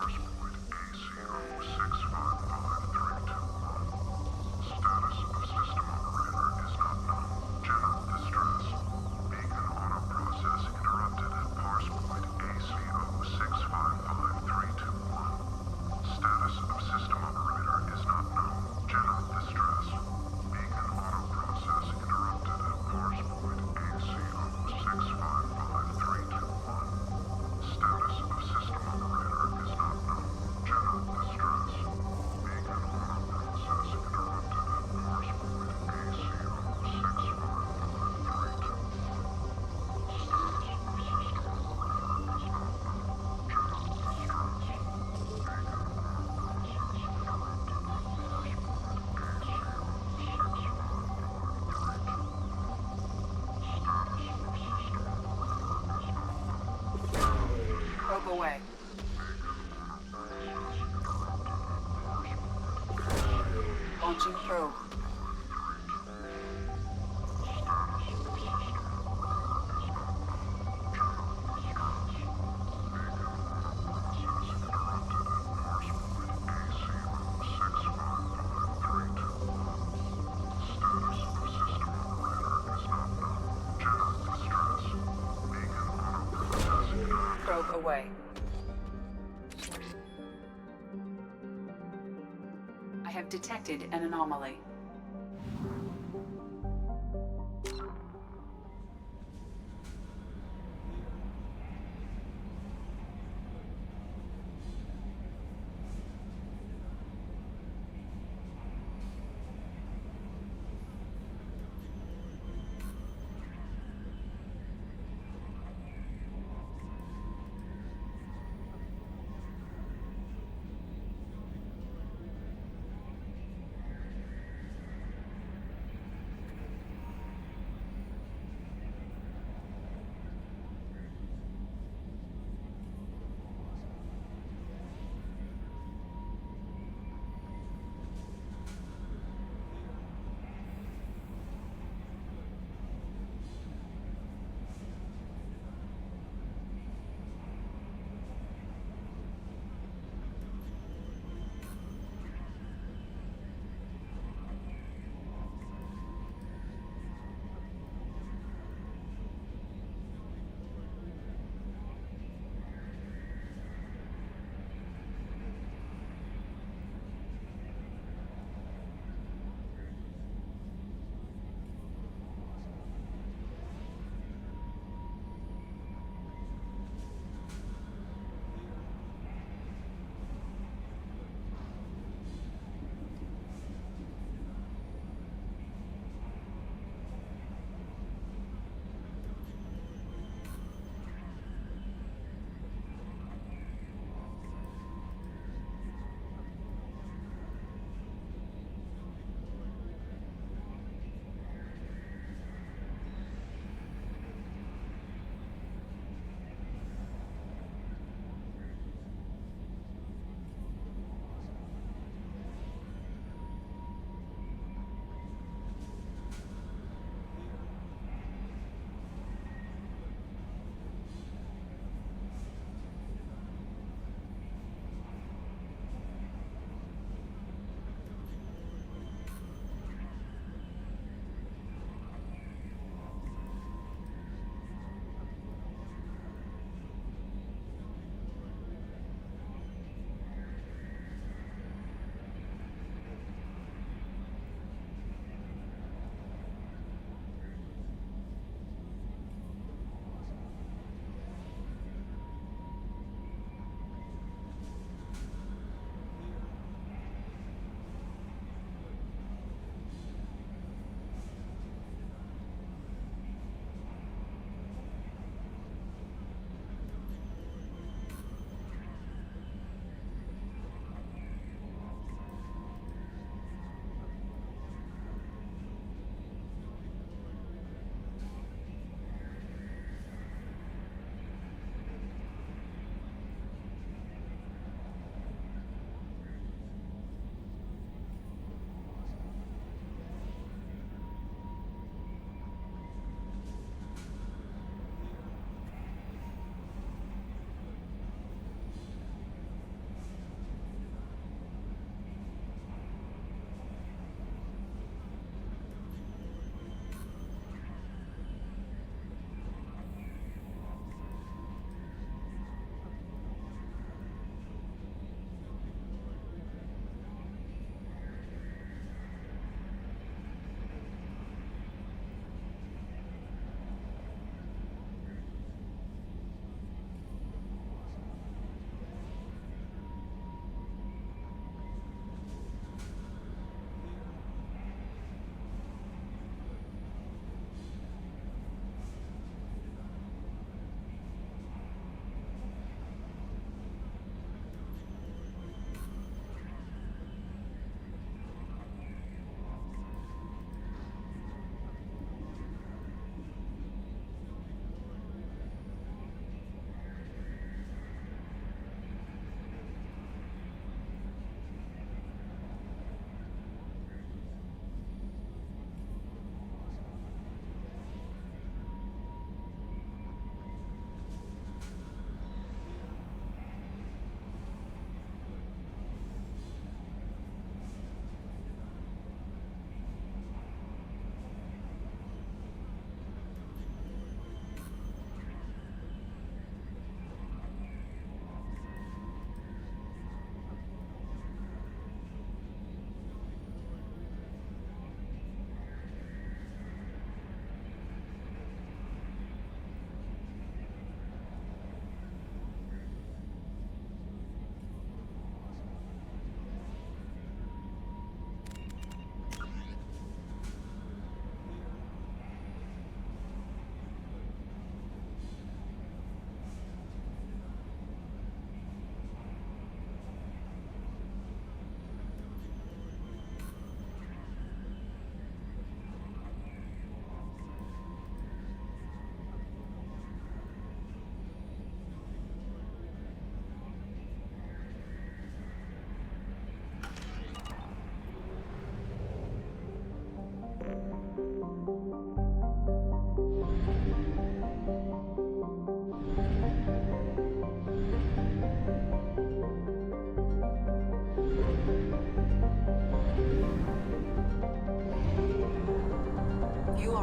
Probe away. Launching probe. Probe away. I have detected an anomaly.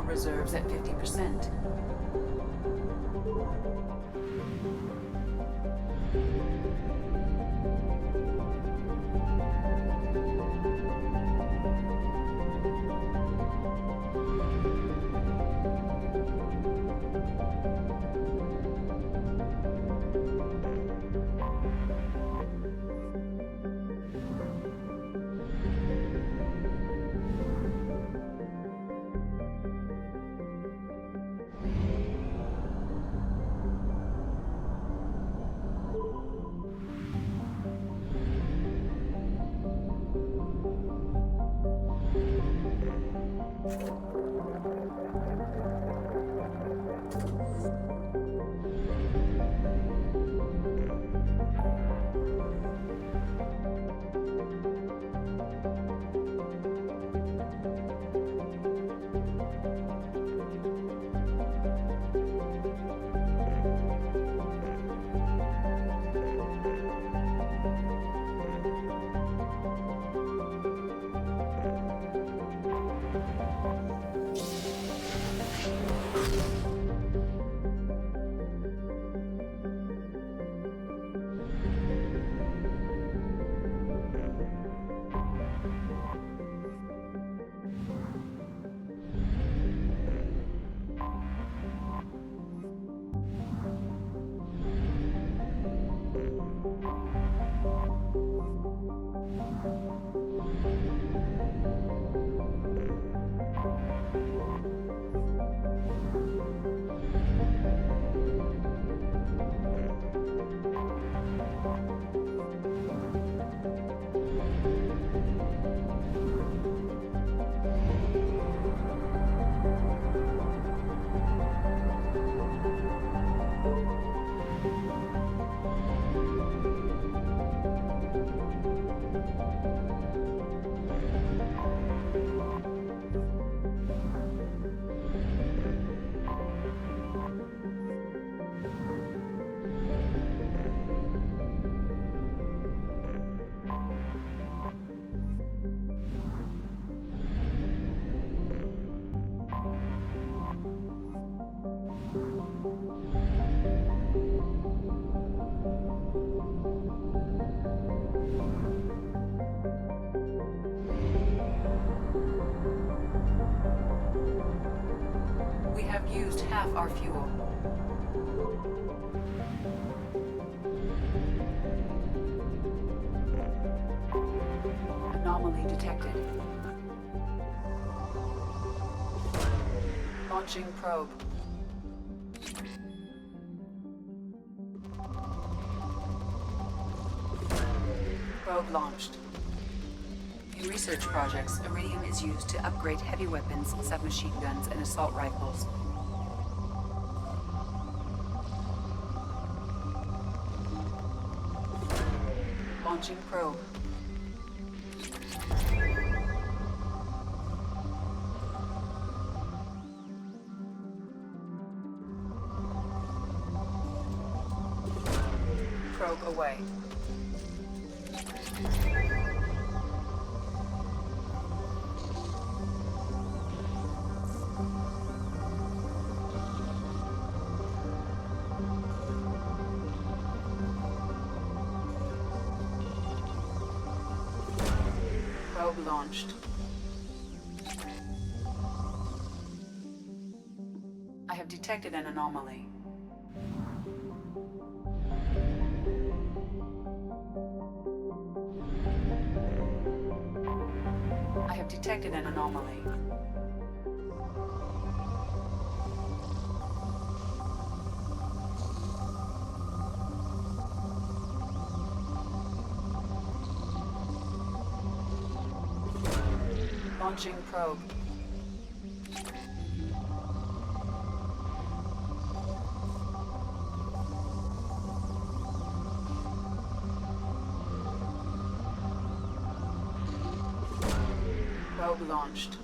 Reserves at 50%. Used half our fuel. Anomaly detected. Launching probe. Probe launched. In research projects, iridium is used to upgrade heavy weapons, submachine guns, and assault rifles. Launching probe. Probe away. Probe launched. I have detected an anomaly. I have detected an anomaly. Launching probe. Probe launched.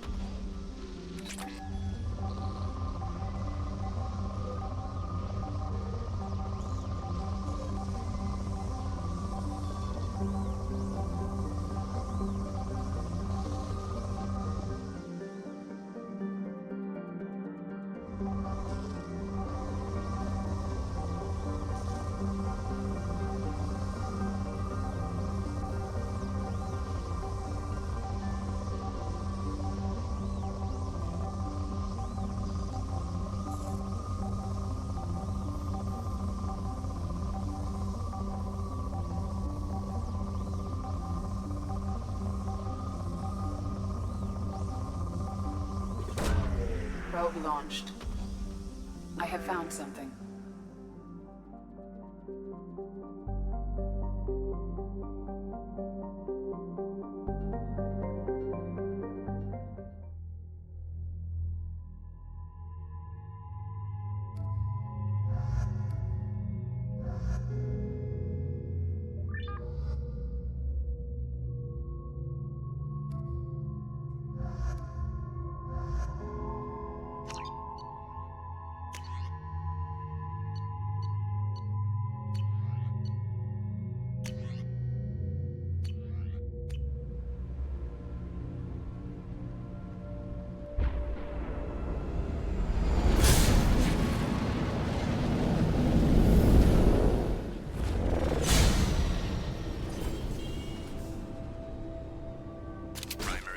Probe launched. I have found something.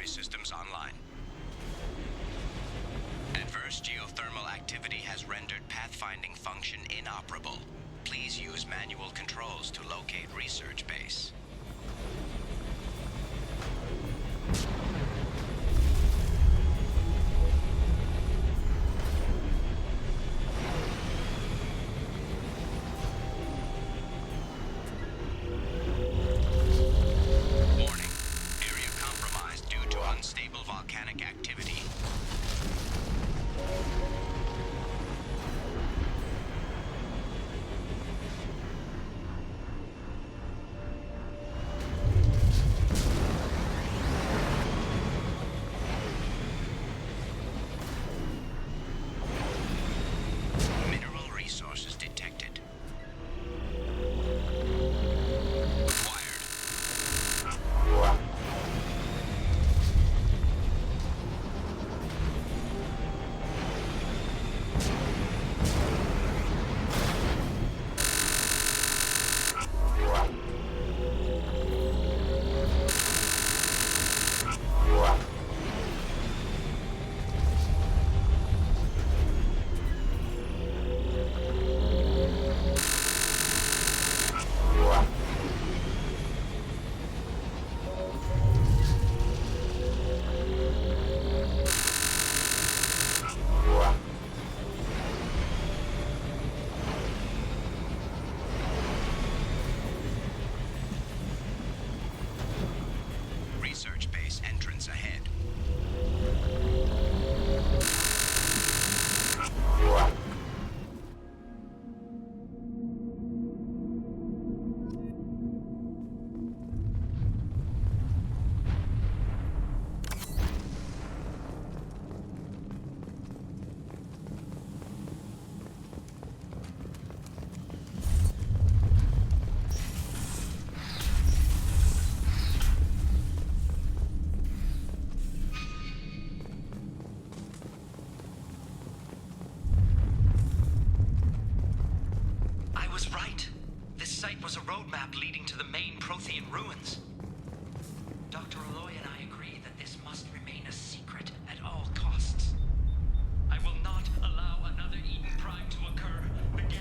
Systems online. Adverse geothermal activity has rendered pathfinding function inoperable. Please use manual controls to locate research base. Was a roadmap leading to the main Prothean ruins. Dr. Aloy and I agree that this must remain a secret at all costs. I will not allow another Eden Prime to occur again.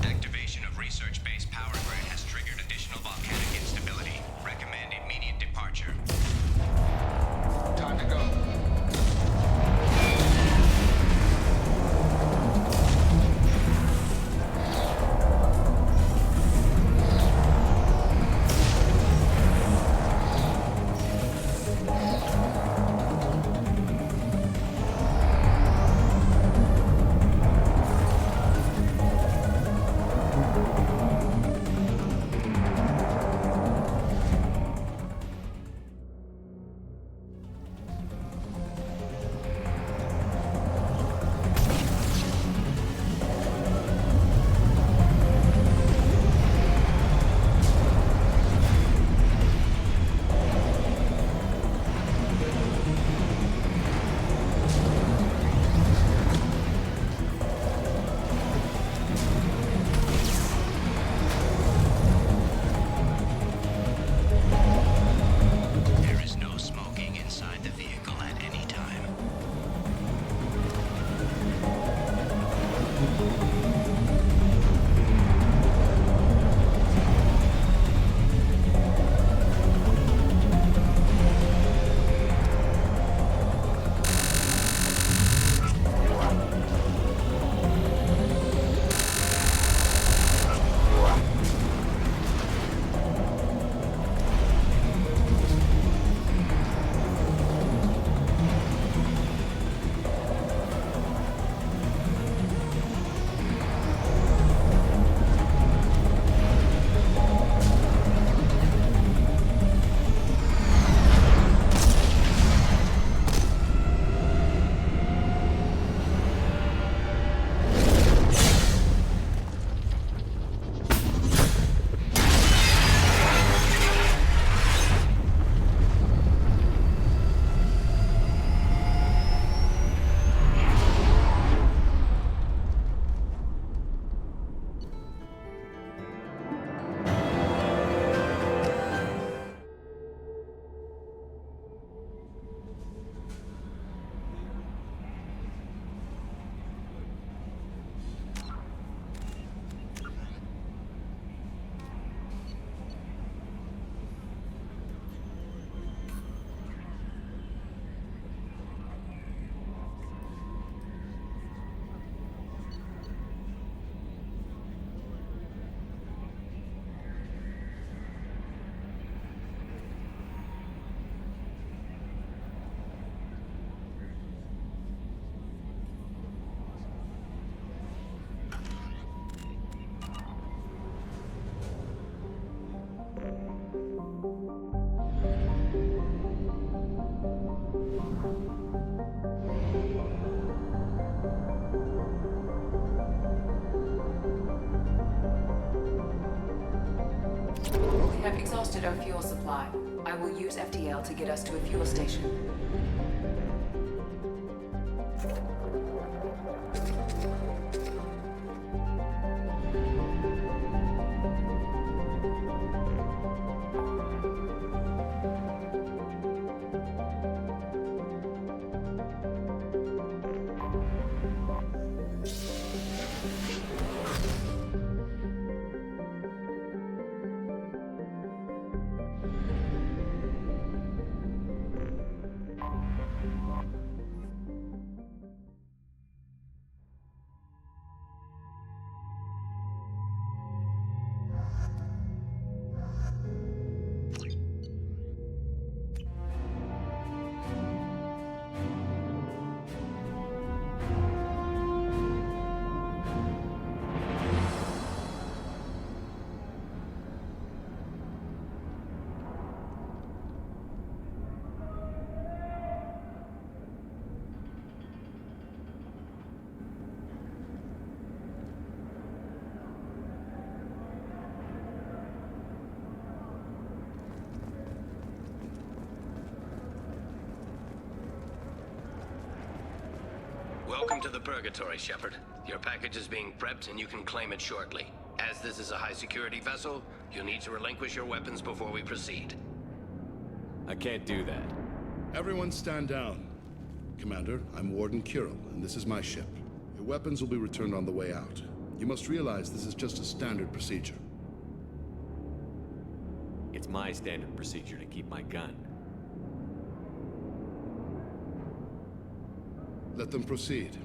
Activation of research-based power grid has triggered additional volcanic instability. Recommend immediate departure. Time to go. exhausted our fuel supply. I will use FDL to get us to a fuel station. Welcome to the Purgatory, Shepard. Your package is being prepped and you can claim it shortly. As this is a high-security vessel, you'll need to relinquish your weapons before we proceed. I can't do that. Everyone stand down. Commander, I'm Warden Kirill, and this is my ship. Your weapons will be returned on the way out. You must realize this is just a standard procedure. It's my standard procedure to keep my gun. Let them proceed.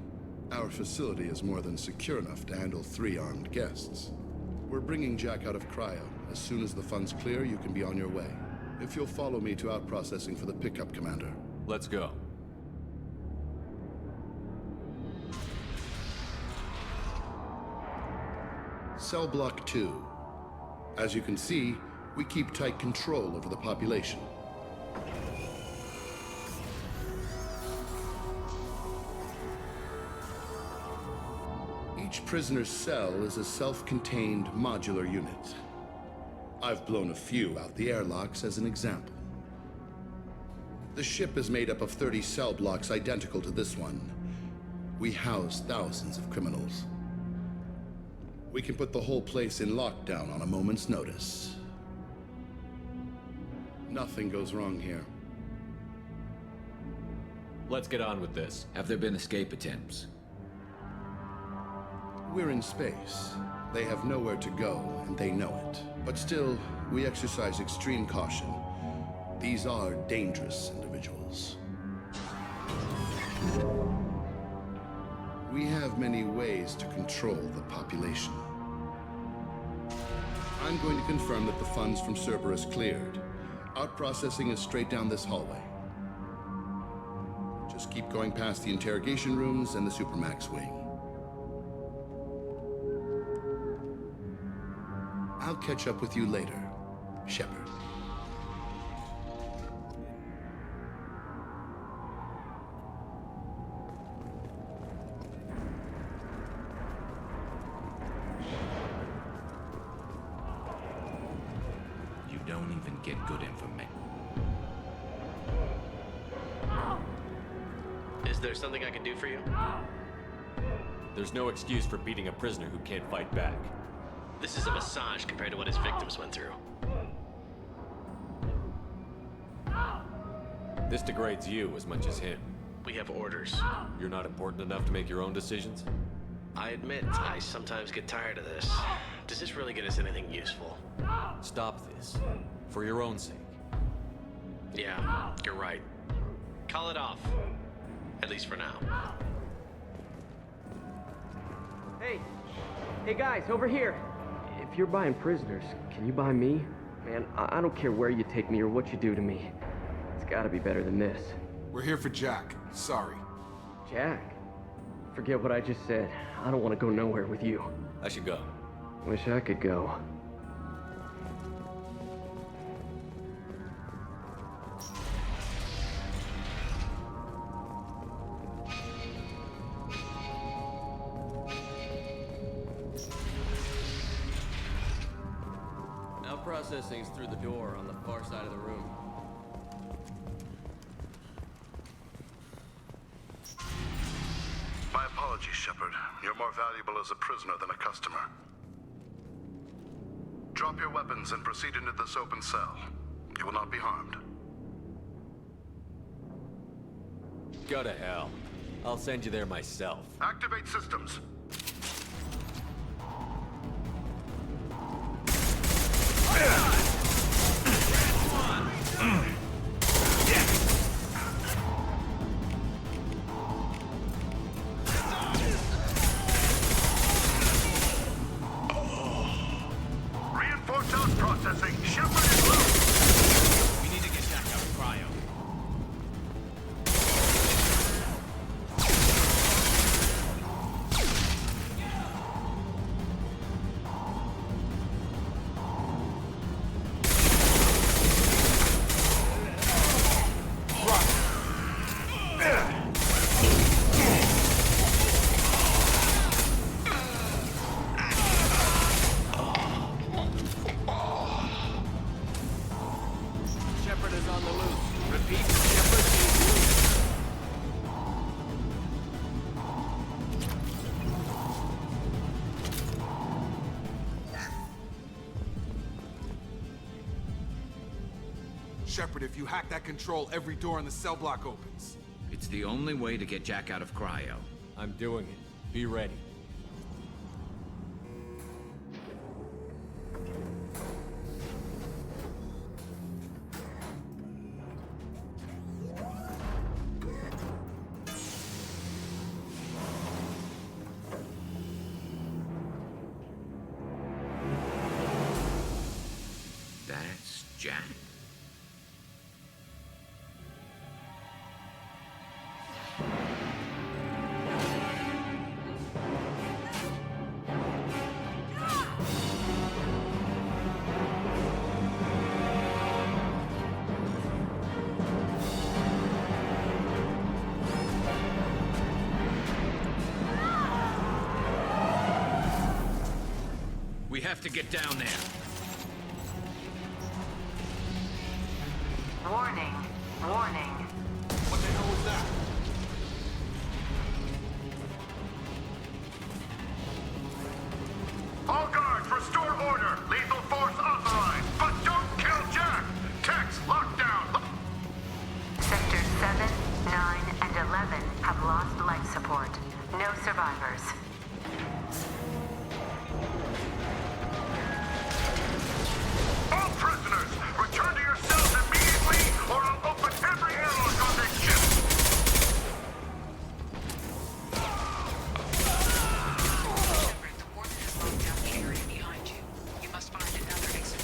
Our facility is more than secure enough to handle 3 armed guests. We're bringing Jack out of cryo. As soon as the funds clear, you can be on your way. If you'll follow me to out-processing for the pickup, Commander. Let's go. Cell Block 2. As you can see, we keep tight control over the population. Each prisoner's cell is a self-contained modular unit. I've blown a few out the airlocks as an example. The ship is made up of 30 cell blocks identical to this one. We house thousands of criminals. We can put the whole place in lockdown on a moment's notice. Nothing goes wrong here. Let's get on with this. Have there been escape attempts? We're in space. They have nowhere to go, and they know it. But still, we exercise extreme caution. These are dangerous individuals. We have many ways to control the population. I'm going to confirm that the funds from Cerberus cleared. Out-processing is straight down this hallway. Just keep going past the interrogation rooms and the Supermax wing. I'll catch up with you later, Shepard. You don't even get good information. Is there something I can do for you? There's no excuse for beating a prisoner who can't fight back. This is a massage compared to what his victims went through. This degrades you as much as him. We have orders. You're not important enough to make your own decisions? I admit, I sometimes get tired of this. Does this really get us anything useful? Stop this. For your own sake. Yeah, you're right. Call it off. At least for now. Hey guys, over here. If you're buying prisoners, can you buy me? Man, I don't care where you take me or what you do to me. It's gotta be better than this. We're here for Jack. Sorry. Jack? Forget what I just said. I don't want to go nowhere with you. I should go. Wish I could go. processing's through the door on the far side of the room. My apologies, Shepard. You're more valuable as a prisoner than a customer. Drop your weapons and proceed into this open cell. You will not be harmed. Go to hell. I'll send you there myself. Activate systems. Reinforced processing. Shepard is loose. We need to get Jack out of cryo. Shepard is on the loose. Repeat, Shepard is loose. Shepard, if you hack that control, every door in the cell block opens. It's the only way to get Jack out of cryo. I'm doing it. Be ready. That's Jack. We have to get down there. Warning. Warning. What the hell was that? All guards, restore order. Lethal force authorized. But don't kill Jack. Techs, lockdown. Sectors 7, 9, and 11 have lost life support. No survivors. All prisoners, return to your cells immediately, or I'll open every airlock on this ship. Shepard, the warden has locked down the area behind you. You must find another exit.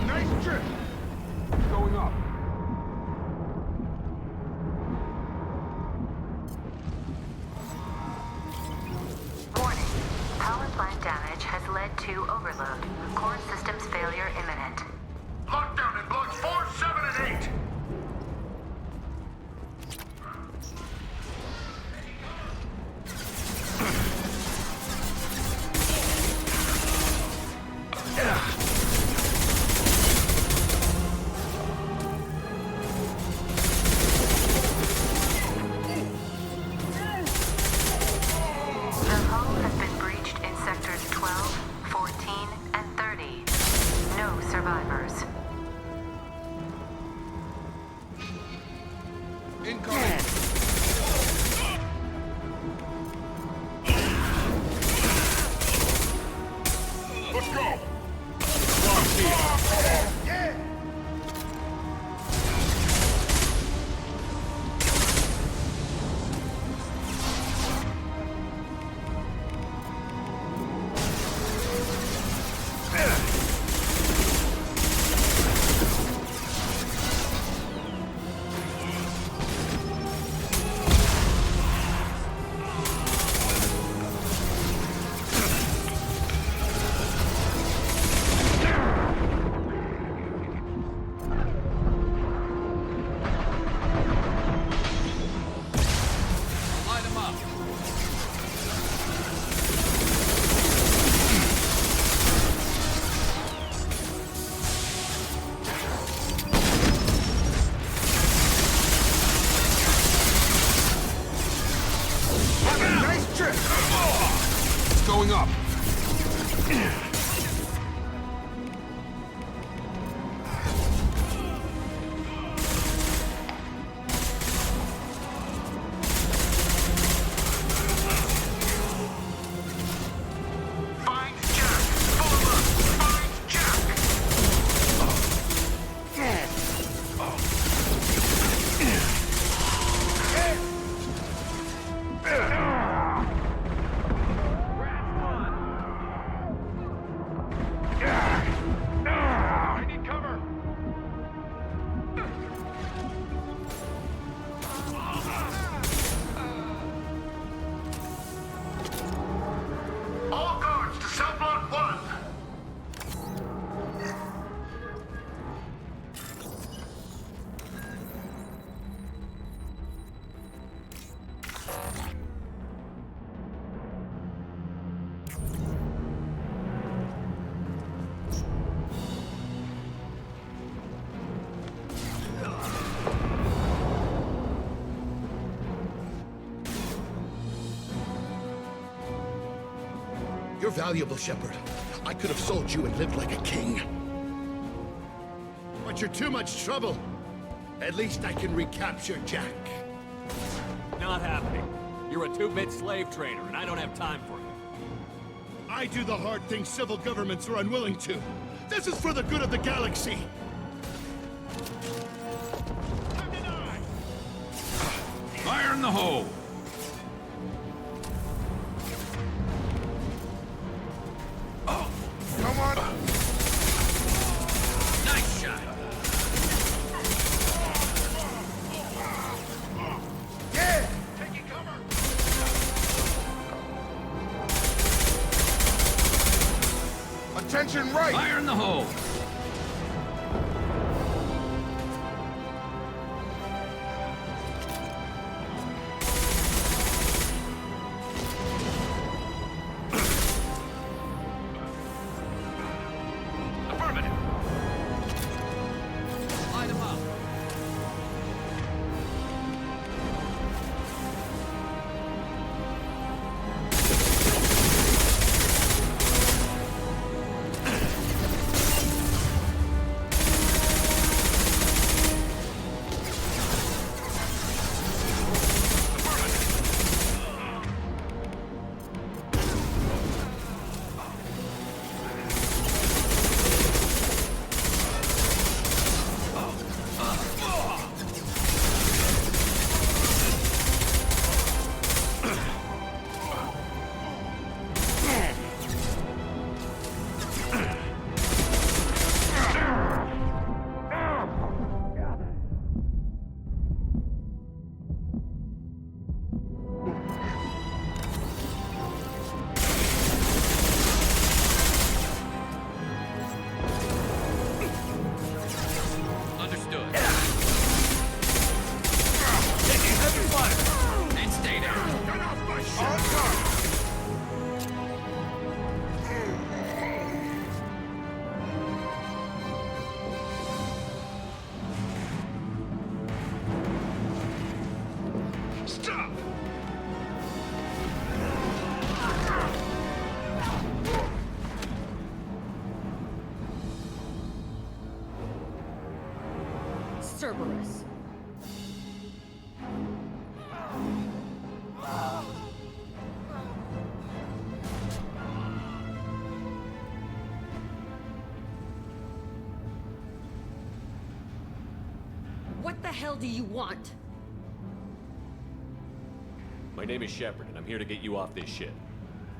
Nice trip. Going up. Warning. Power plant damage has led to overload. Core systems failure imminent. Lockdown in blocks 4, 7, and 8. The hull has been breached in sectors 12, 14, and 30. No survivors. Incoming. Let's go. Yeah. Going up. You're valuable, Shepard. I could have sold you and lived like a king. But you're too much trouble. At least I can recapture Jack. Not happening. You're a 2-bit slave trader, and I don't have time for you. I do the hard things civil governments are unwilling to. This is for the good of the galaxy. Fire in the hole! Come on. Nice shot! Yeah! Taking cover! Attention right! Fire in the hole! Cerberus. What the hell do you want? My name is Shepard, and I'm here to get you off this ship.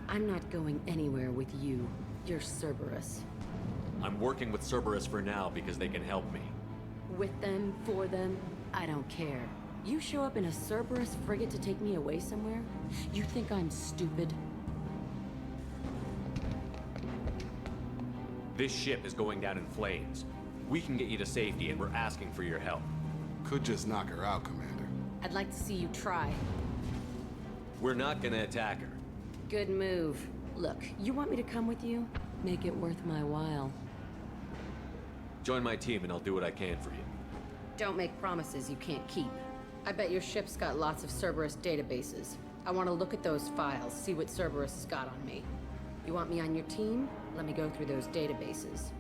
I'm not going anywhere with you. You're Cerberus. I'm working with Cerberus for now because they can help me. With them, for them, I don't care. You show up in a Cerberus frigate to take me away somewhere? You think I'm stupid? This ship is going down in flames. We can get you to safety, and we're asking for your help. Could just knock her out, Commander. I'd like to see you try. We're not gonna attack her. Good move. Look, you want me to come with you? Make it worth my while. Join my team, and I'll do what I can for you. Don't make promises you can't keep. I bet your ship's got lots of Cerberus databases. I want to look at those files, see what Cerberus has got on me. You want me on your team? Let me go through those databases.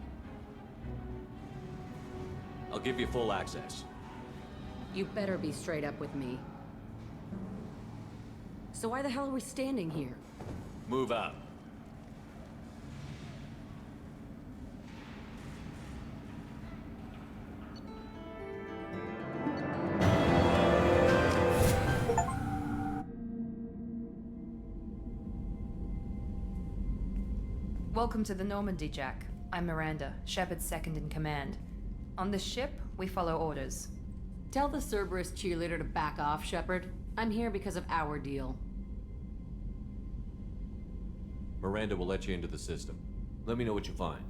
I'll give you full access. You better be straight up with me. So why the hell are we standing here? Move out. Welcome to the Normandy, Jack. I'm Miranda, Shepard's second in command. On this ship, we follow orders. Tell the Cerberus cheerleader to back off, Shepard. I'm here because of our deal. Miranda will let you into the system. Let me know what you find.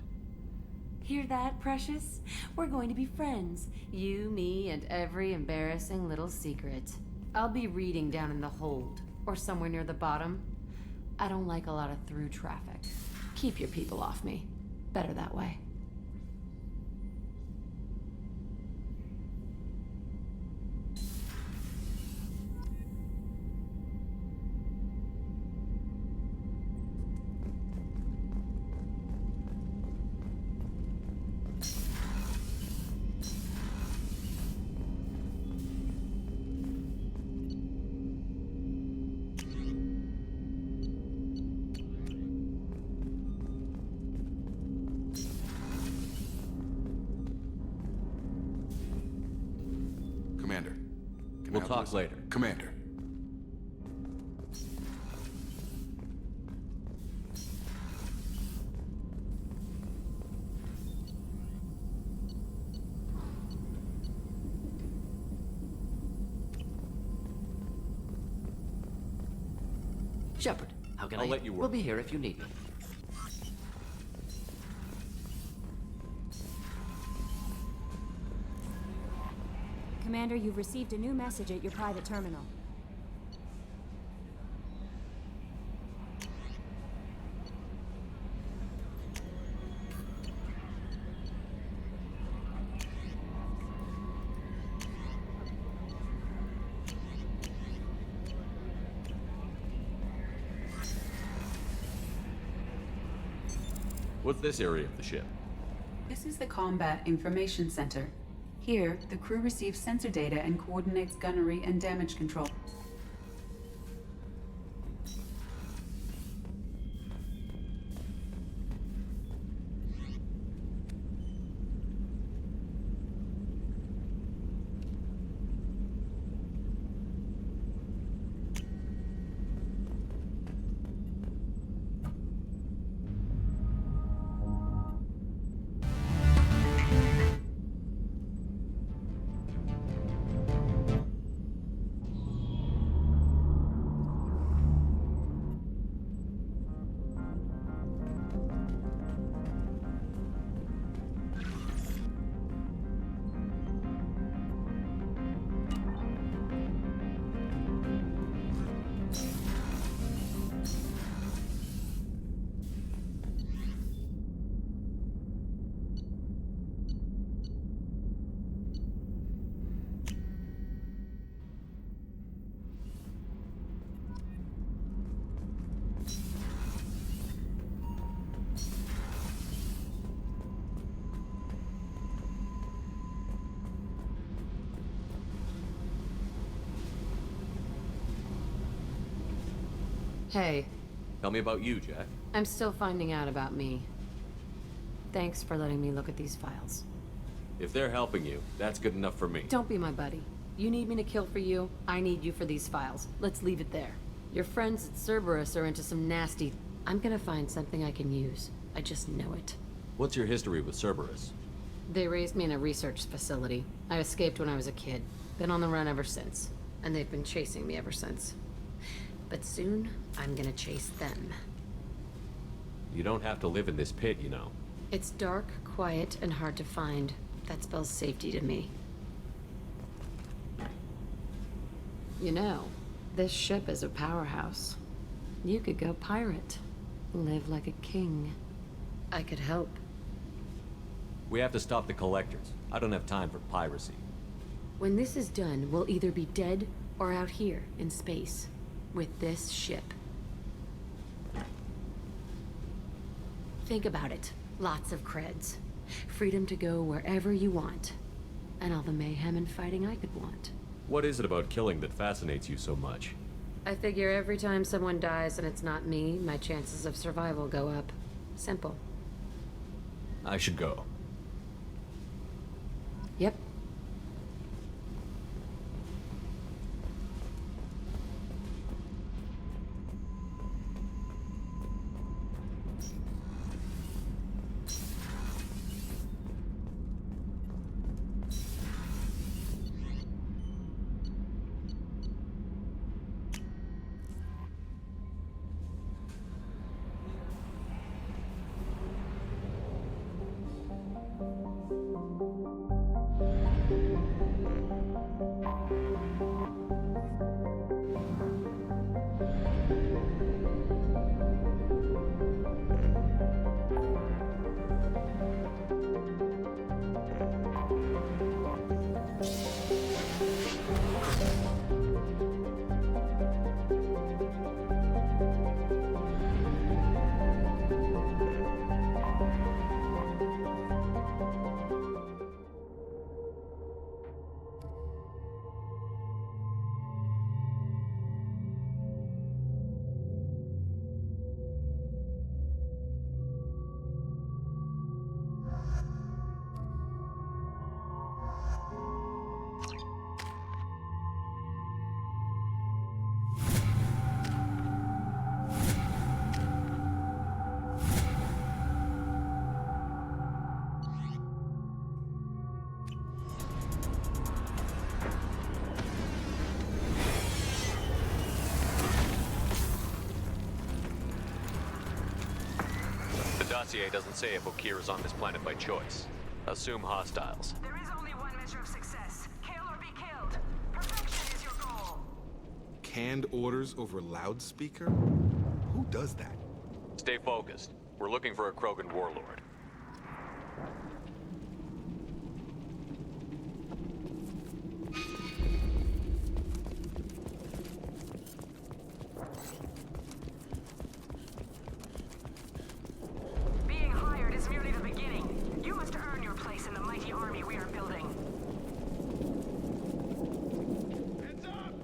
Hear that, Precious? We're going to be friends. You, me, and every embarrassing little secret. I'll be reading down in the hold, or somewhere near the bottom. I don't like a lot of through traffic. Keep your people off me. Better that way. Commander. We'll talk later. Commander. Shepard, how can I'll let you work. We'll be here if you need me. Commander, you've received a new message at your private terminal. What's this area of the ship? This is the Combat Information Center. Here, the crew receives sensor data and coordinates gunnery and damage control. Hey. Tell me about you, Jack. I'm still finding out about me. Thanks for letting me look at these files. If they're helping you, that's good enough for me. Don't be my buddy. You need me to kill for you, I need you for these files. Let's leave it there. Your friends at Cerberus are into some nasty... I'm gonna find something I can use. I just know it. What's your history with Cerberus? They raised me in a research facility. I escaped when I was a kid. Been on the run ever since. And they've been chasing me ever since. But soon, I'm gonna chase them. You don't have to live in this pit, you know. It's dark, quiet, and hard to find. That spells safety to me. You know, this ship is a powerhouse. You could go pirate. Live like a king. I could help. We have to stop the collectors. I don't have time for piracy. When this is done, we'll either be dead or out here in space. With this ship. Think about it. Lots of creds. Freedom to go wherever you want. And all the mayhem and fighting I could want. What is it about killing that fascinates you so much? I figure every time someone dies and it's not me, my chances of survival go up. Simple. I should go. Yep. The dossier doesn't say if Okir is on this planet by choice. Assume hostiles. There is only one measure of success. Kill or be killed. Perfection is your goal. Canned orders over loudspeaker? Who does that? Stay focused. We're looking for a Krogan warlord. Being hired is merely the beginning. You must earn your place in the mighty army we are building. Heads up!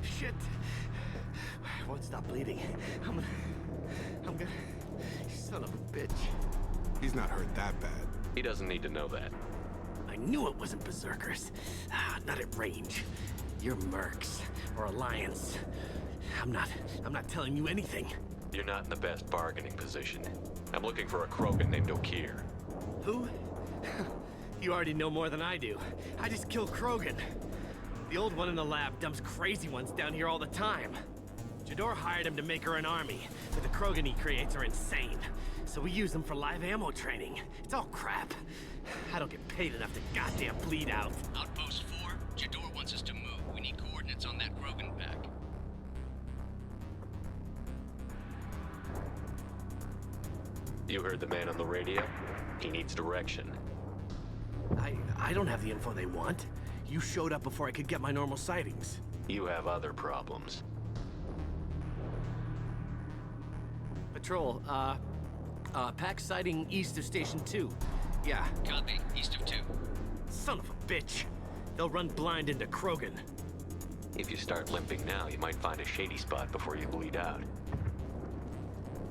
Shit. I won't stop bleeding. I'm gonna... Son of a bitch. He's not hurt that bad. He doesn't need to know that. I knew it wasn't berserkers. Not at range. You're mercs or Alliance. I'm not telling you anything. You're not in the best bargaining position. I'm looking for a Krogan named Okir. Who? You already know more than I do. I just killed Krogan. The old one in the lab dumps crazy ones down here all the time. Jador hired him to make her an army, but the Krogan he creates are insane. So we use them for live ammo training. It's all crap. I don't get paid enough to goddamn bleed out. Outpost 4, Jador wants us to move. We need coordinates on that Krogan pack. You heard the man on the radio? He needs direction. I don't have the info they want. You showed up before I could get my normal sightings. You have other problems. Patrol, pack sighting east of Station 2. Yeah. Copy, east of 2. Son of a bitch. They'll run blind into Krogan. If you start limping now, you might find a shady spot before you bleed out.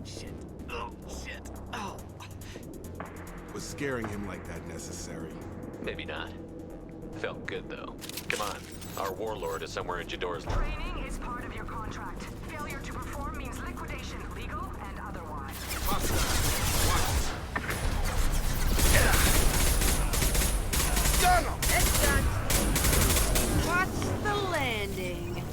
Shit. Oh, shit. Oh. Was scaring him like that necessary? Maybe not. Felt good, though. Come on. Our warlord is somewhere in Jador's... Training is part of your contract. Failure to perform means liquidation, legal and otherwise. It's done. Watch the landing.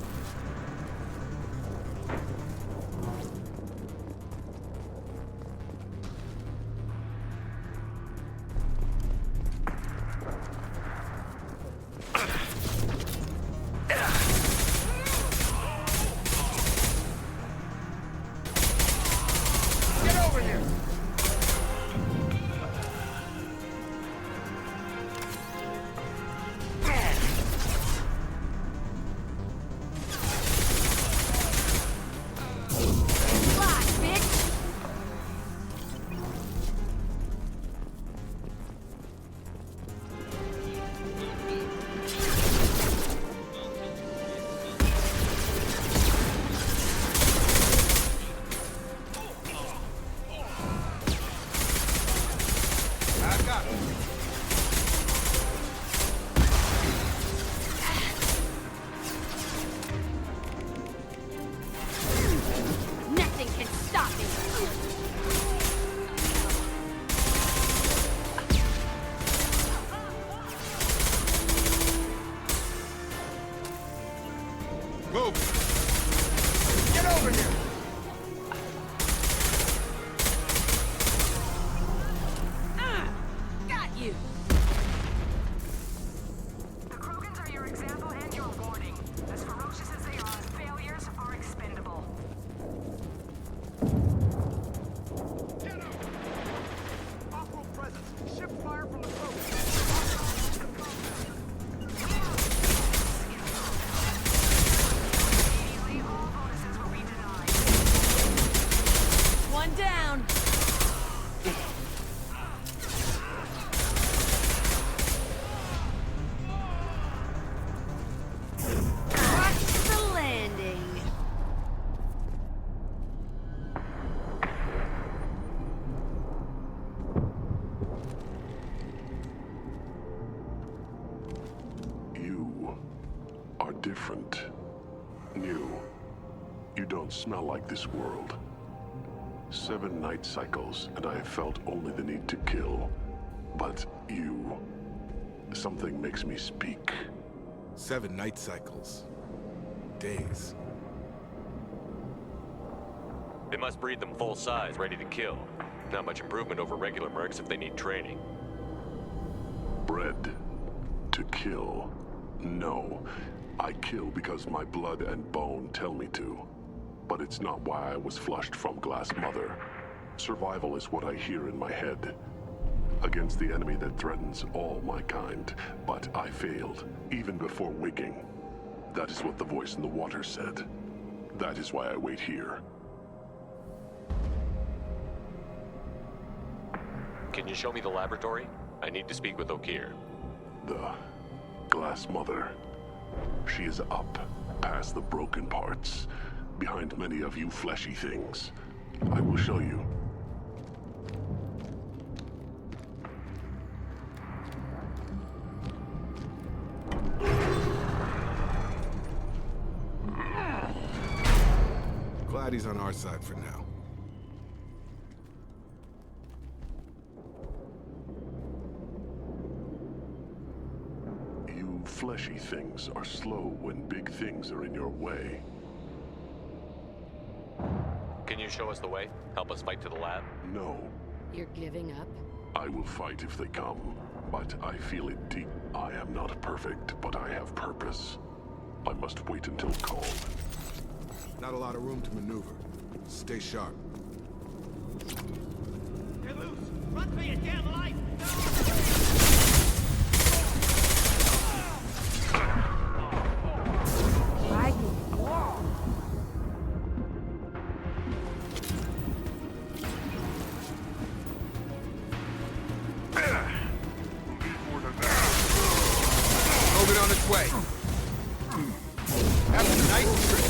different. New. You don't smell like this world. 7 night cycles, and I have felt only the need to kill. But you... something makes me speak. 7 night cycles. Days. They must breed them full size, ready to kill. Not much improvement over regular mercs if they need training. Bred to kill. No. I kill because my blood and bone tell me to. But it's not why I was flushed from Glass Mother. Survival is what I hear in my head. Against the enemy that threatens all my kind. But I failed, even before waking. That is what the voice in the water said. That is why I wait here. Can you show me the laboratory? I need to speak with Okir. The Glass Mother. She is up, past the broken parts, behind many of you fleshy things. I will show you. Glad he's on our side for now. You fleshy things are slow when big things are in your way. Can you show us the way? Help us fight to the lab? No. You're giving up? I will fight if they come, but I feel it deep. I am not perfect, but I have purpose. I must wait until called. Not a lot of room to maneuver. Stay sharp. You're loose! Run for your damn life! Moving on its way. Have a nice trip.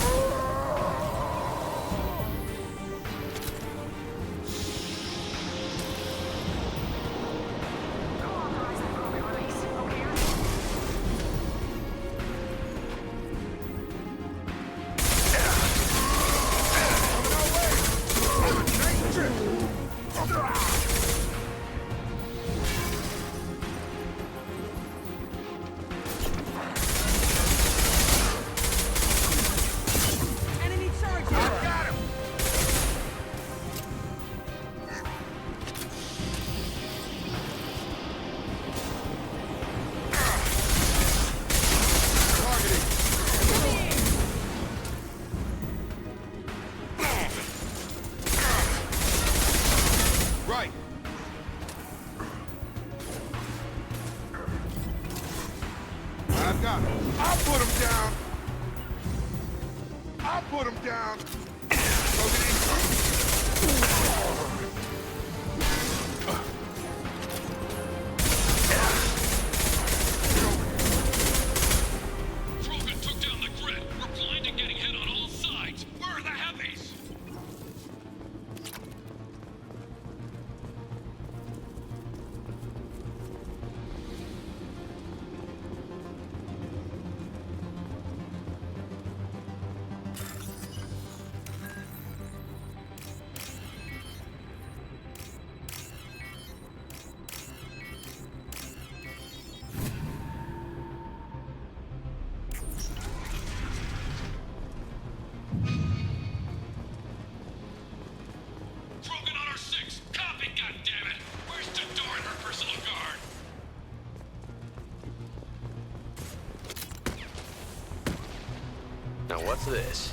Now what's this?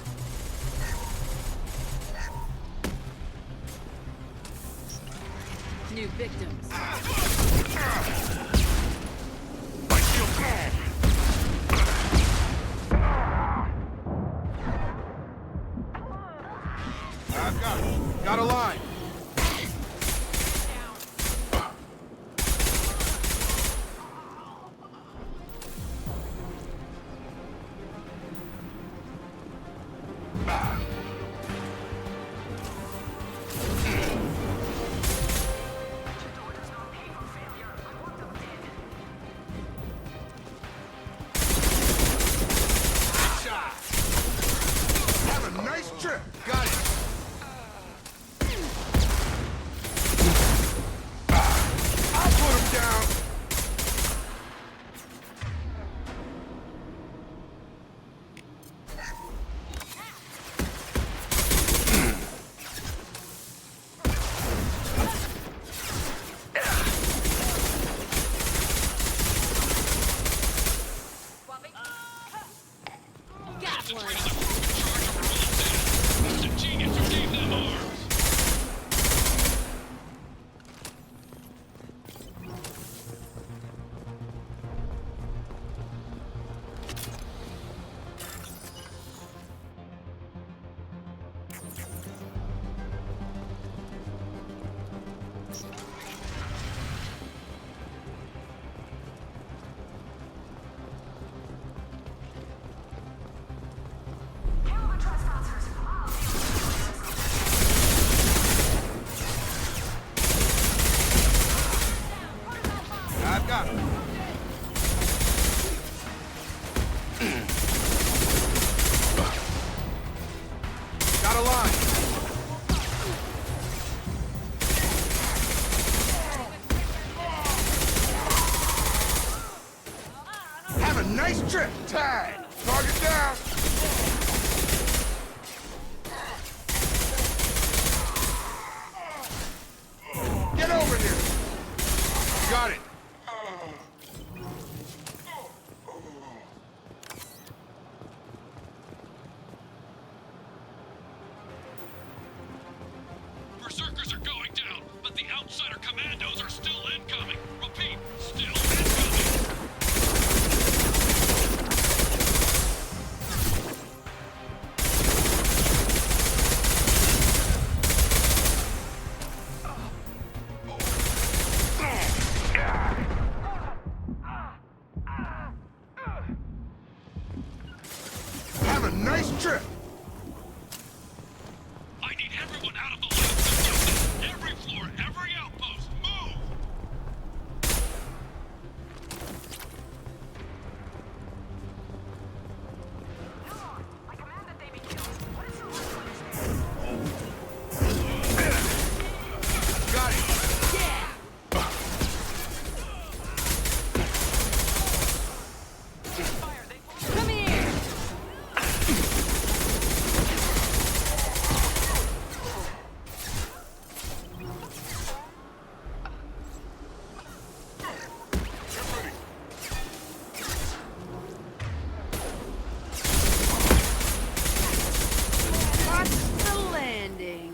New victims. I've got it. Got a line. got him. Got a line. Have a nice trip. Tag. Target down. Get over here. Got it. Berserkers are going down, but the outsider commandos are still incoming. Repeat, still incoming. Have a nice trip. I need everyone out of the lab. Every floor, every outpost, move! Got it. Come here! Watch the landing.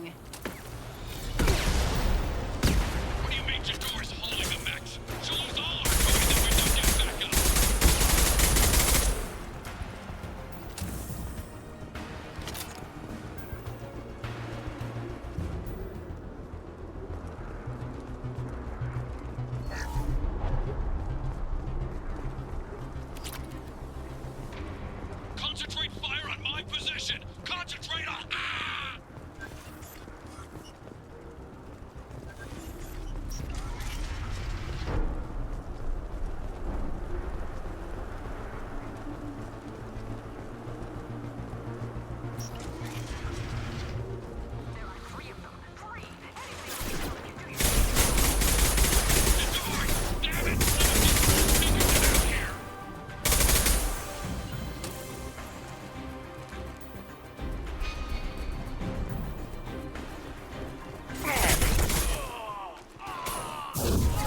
What do you mean Jador's holding the mechs? She'll lose all our coins if we don't get back up. Concentrate fire on my position! Concentrate on... Ah!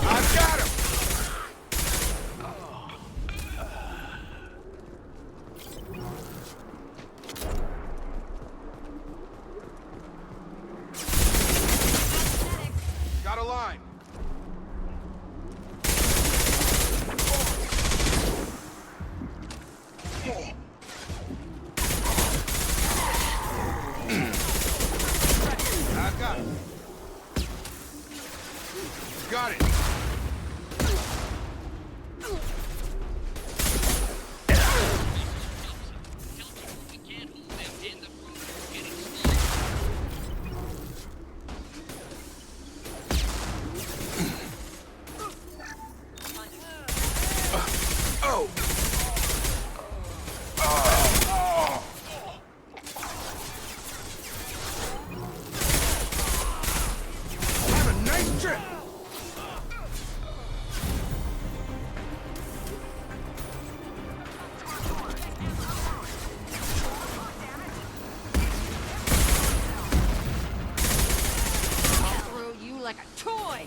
I've got him. Got a line. I've got it. Got it. Oh. Have a nice trip. I'll throw you like a toy.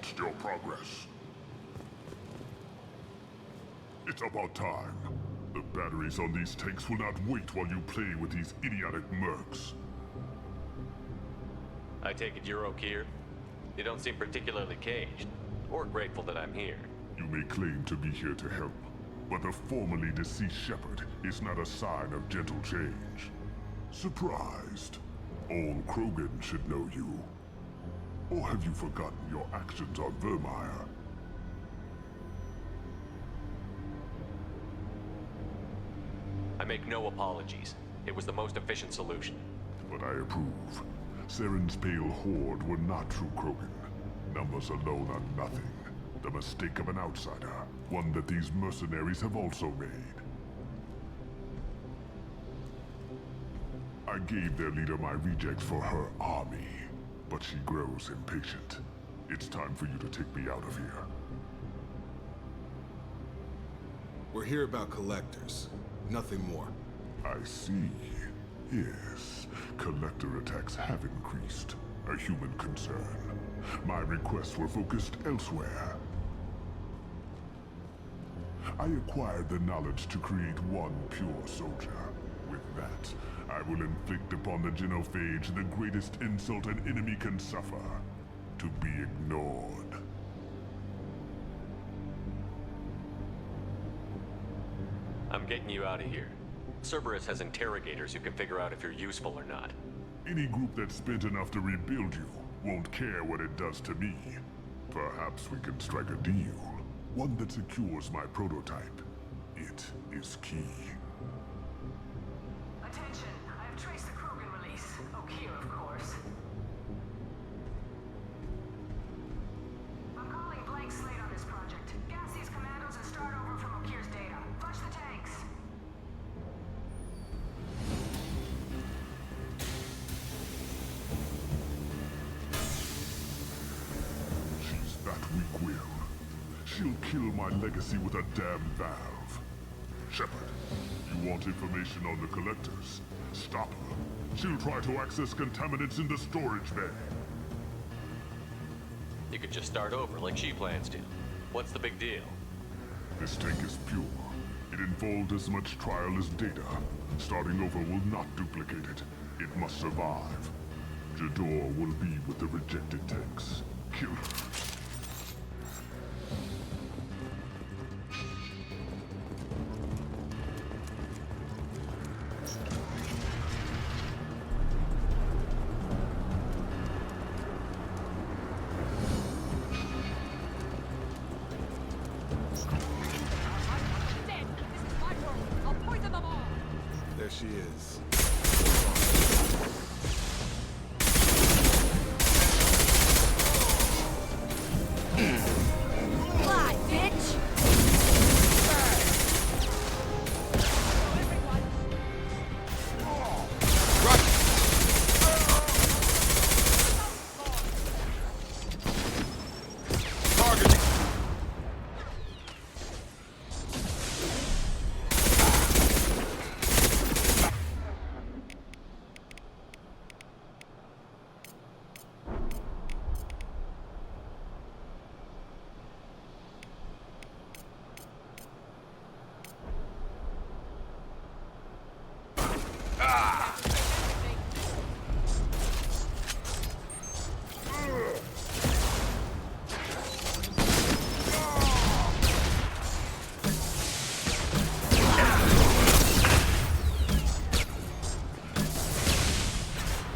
watched your progress. It's about time. The batteries on these tanks will not wait while you play with these idiotic mercs. I take it you're Okeer? You don't seem particularly caged, or grateful that I'm here. You may claim to be here to help, but the formerly deceased Shepard is not a sign of gentle change. Surprised? All Krogan should know you. Or have you forgotten your actions on Vermeer? I make no apologies. It was the most efficient solution. But I approve. Saren's pale horde were not true Krogan. Numbers alone are nothing. The mistake of an outsider. One that these mercenaries have also made. I gave their leader my rejects for her army, but she grows impatient. It's time for you to take me out of here. We're here about collectors, nothing more. I see. Yes, collector attacks have increased. A human concern. My requests were focused elsewhere. I acquired the knowledge to create one pure soldier. With that, I will inflict upon the genophage the greatest insult an enemy can suffer. To be ignored. I'm getting you out of here. Cerberus has interrogators who can figure out if you're useful or not. Any group that's spent enough to rebuild you won't care what it does to me. Perhaps we can strike a deal. One that secures my prototype. It is key. Attention, I have traced the Krogan release. Okeer, of course. I'm calling blank slate on this project. Gas these commandos and start over from Okeer's data. Flush the tanks. She's that weak-willed. She'll kill my legacy with a damn valve. Shepard, you want information on the collectors? Stop her. She'll try to access contaminants in the storage bay. You could just start over like she plans to. What's the big deal? This tank is pure. It involved as much trial as data. Starting over will not duplicate it. It must survive. Jador will be with the rejected tanks. Kill her. There she is. Fly, bitch!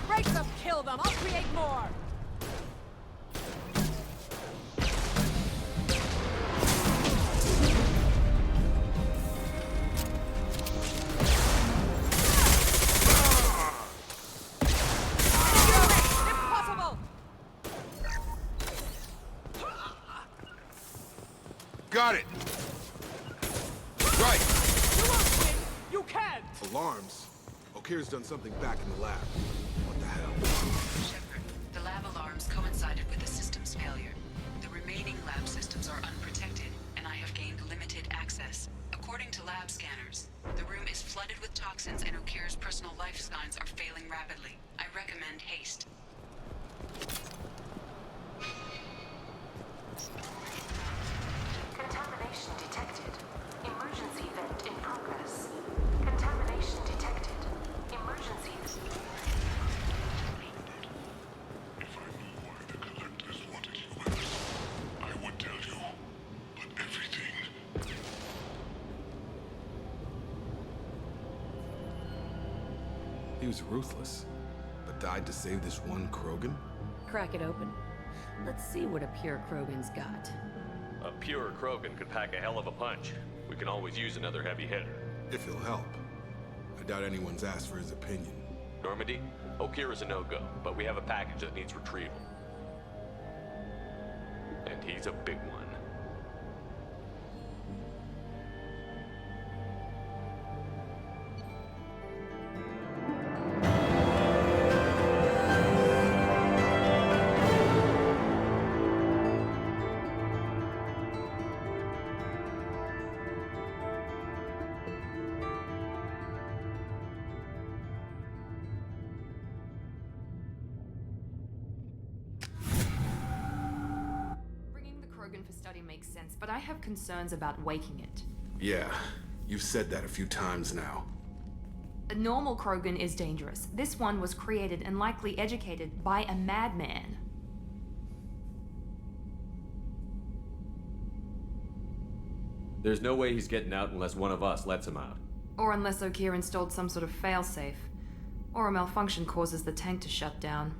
Break them, kill them, I'll create more! Impossible! Got it! Right! You won't win! You can't! Alarms? Okeer's done something back in the lab. What the hell? Shepard, the lab alarms coincided with the system's failure. The remaining lab systems are unprotected, and I have gained limited access. According to lab scanners, the room is flooded with toxins and Okeer's personal life signs are failing rapidly. I recommend haste. Contamination detected. Emergency vent in progress. Contamination detected. Emergency. If I knew why the collectors wanted you with us, I would tell you. But everything... He was ruthless, but died to save this one Krogan? Crack it open. Let's see what a pure Krogan's got. A pure Krogan could pack a hell of a punch. We can always use another heavy hitter. If he'll help. I doubt anyone's asked for his opinion. Normandy, Okira's a no-go, but we have a package that needs retrieval. And he's a big one. For study makes sense, but I have concerns about waking it. Yeah, you've said that a few times now. A normal Krogan is dangerous. This one was created and likely educated by a madman. There's no way he's getting out unless one of us lets him out. Or unless Okir installed some sort of failsafe. Or a malfunction causes the tank to shut down.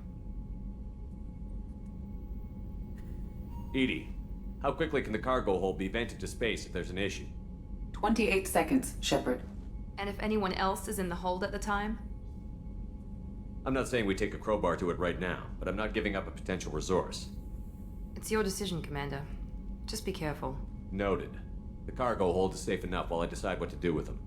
Edie, how quickly can the cargo hold be vented to space if there's an issue? 28 seconds, Shepard. And if anyone else is in the hold at the time? I'm not saying we take a crowbar to it right now, but I'm not giving up a potential resource. It's your decision, Commander. Just be careful. Noted. The cargo hold is safe enough while I decide what to do with them.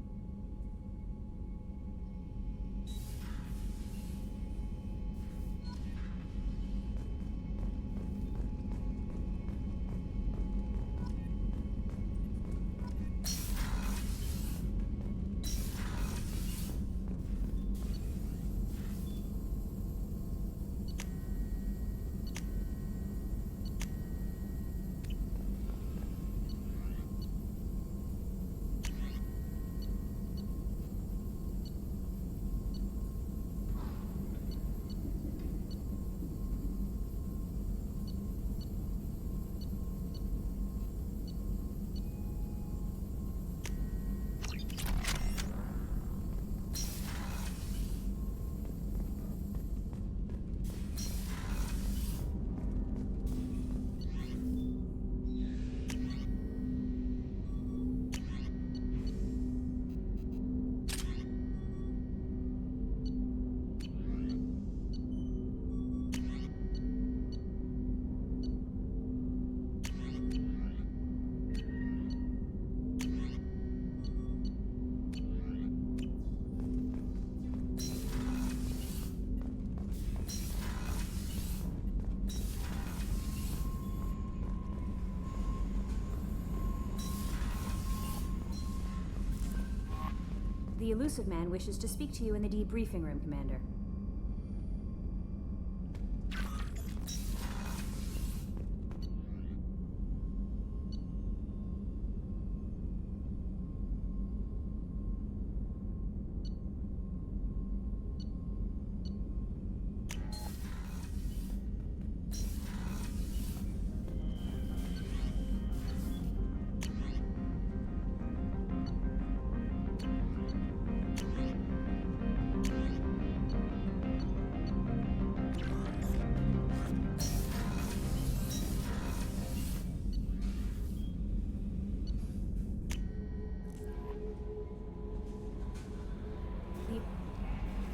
The elusive man wishes to speak to you in the debriefing room, Commander.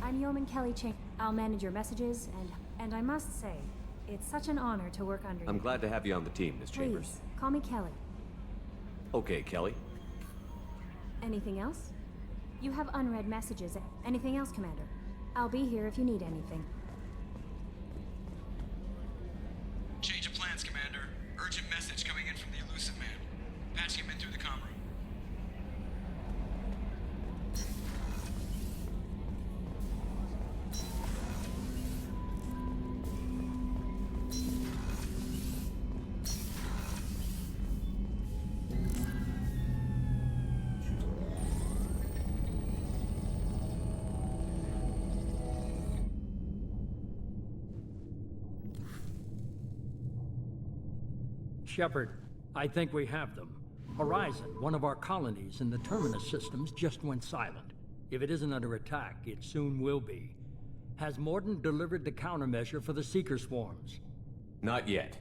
I'm Yeoman Kelly Chang. I'll manage your messages, and I must say, it's such an honor to work under you. I'm glad to have you on the team, Miss Chambers. Please, call me Kelly. Okay, Kelly. Anything else? You have unread messages. Anything else, Commander? I'll be here if you need anything. Change of plans, Commander. Urgent message coming in from the elusive man. Patching him in through the comm room. Shepard, I think we have them. Horizon, one of our colonies in the Terminus systems, just went silent. If it isn't under attack, it soon will be. Has Morden delivered the countermeasure for the Seeker swarms? Not yet.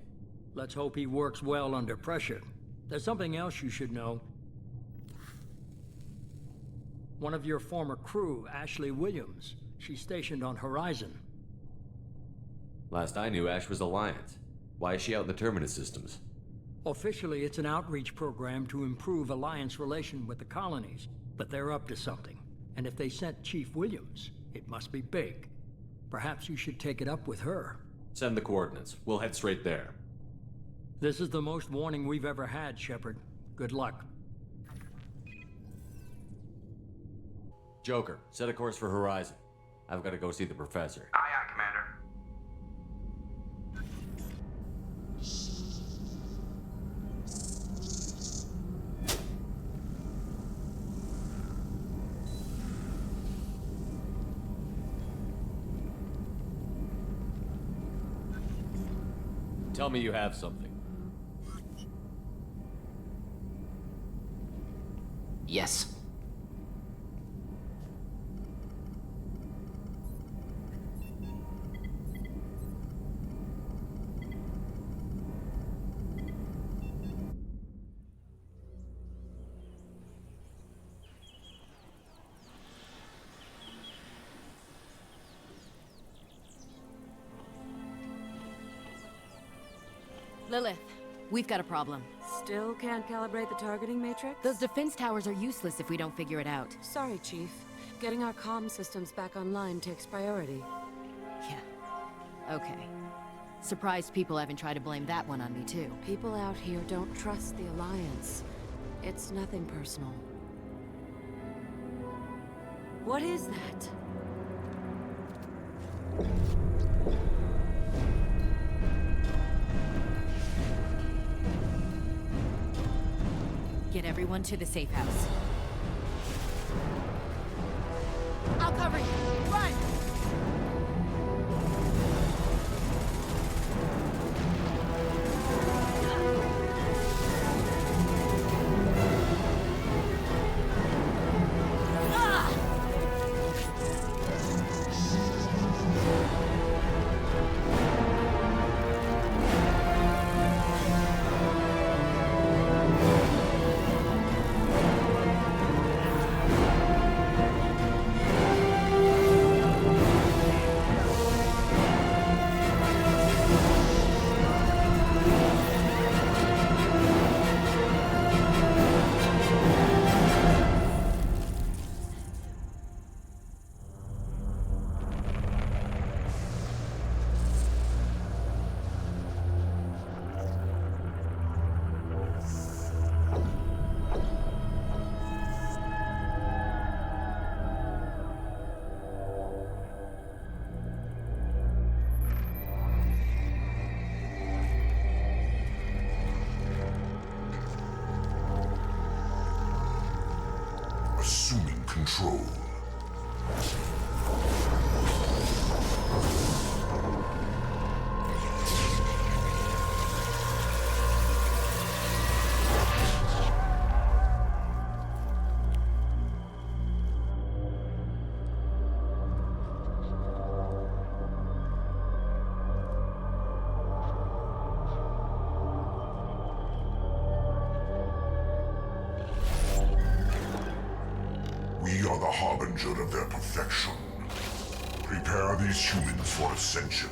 Let's hope he works well under pressure. There's something else you should know. One of your former crew, Ashley Williams, she's stationed on Horizon. Last I knew, Ash was Alliance. Why is she out in the Terminus systems? Officially, it's an outreach program to improve Alliance relation with the colonies, but they're up to something. And if they sent Chief Williams, it must be big. Perhaps you should take it up with her. Send the coordinates. We'll head straight there. This is the most warning we've ever had, Shepard. Good luck. Joker, set a course for Horizon. I've got to go see the professor. Aye, aye, Commander. Tell me you have something. Yes. Lilith, we've got a problem. Still can't calibrate the targeting matrix? Those defense towers are useless if we don't figure it out. Sorry, Chief. Getting our comm systems back online takes priority. Yeah. Okay. Surprised people haven't tried to blame that one on me, too. People out here don't trust the Alliance. It's nothing personal. What is that? Get everyone to the safe house. I'll cover you. Run! Assuming control. We are the harbinger of their perfection. Prepare these humans for ascension.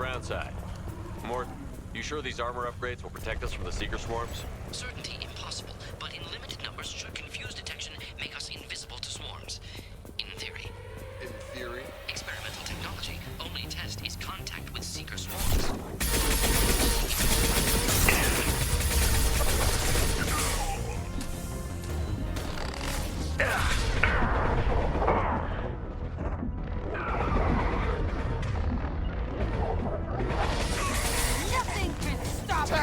ground side. Mort, you sure these armor upgrades will protect us from the seeker swarms? Certainty impossible, but in limited numbers should confuse detection, make us invisible to swarms. In theory. In theory? Experimental technology. Only test is contact with seeker swarms. Nothing can stop me!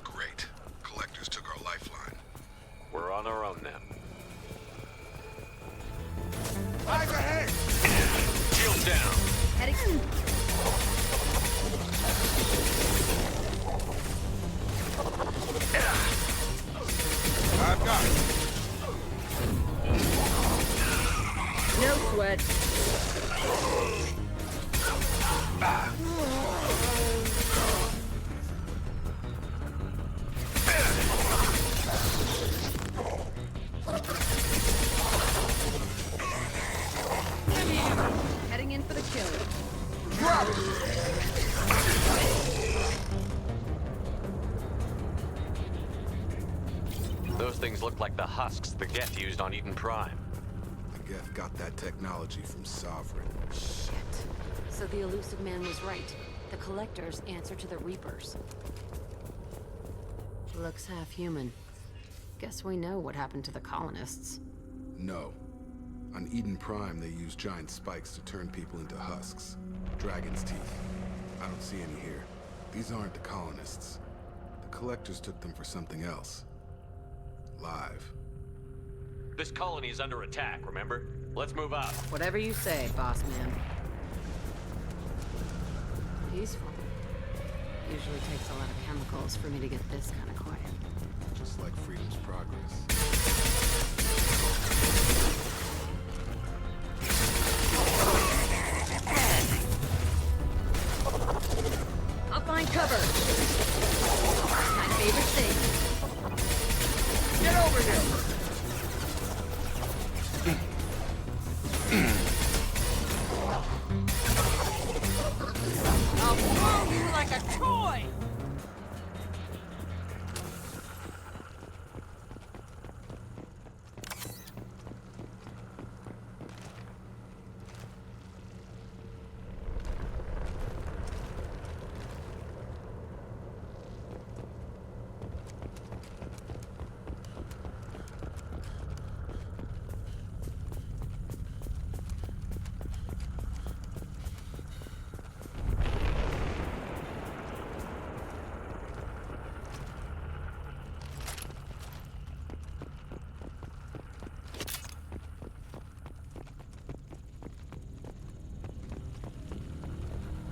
Great. Collectors took our lifeline. We're on our own now. Eyes ahead! Shields down. Heading. I've got it. No sweat. Heading in for the kill. Drop it! Those things look like the husks the Geth used on Eden Prime. The Geth got that technology from Sovereign. Shit. So the elusive man was right. The Collectors answer to the Reapers. Looks half human. Guess we know what happened to the colonists. No. On Eden Prime, they use giant spikes to turn people into husks. Dragon's teeth. I don't see any here. These aren't the colonists. The Collectors took them for something else. Live. This colony is under attack, remember? Let's move out. Whatever you say, boss man. Peaceful. Usually takes a lot of chemicals for me to get this kind of quiet. Just like freedom's progress. I'll find cover. My favorite thing. Get over here! I'll throw you like a toy!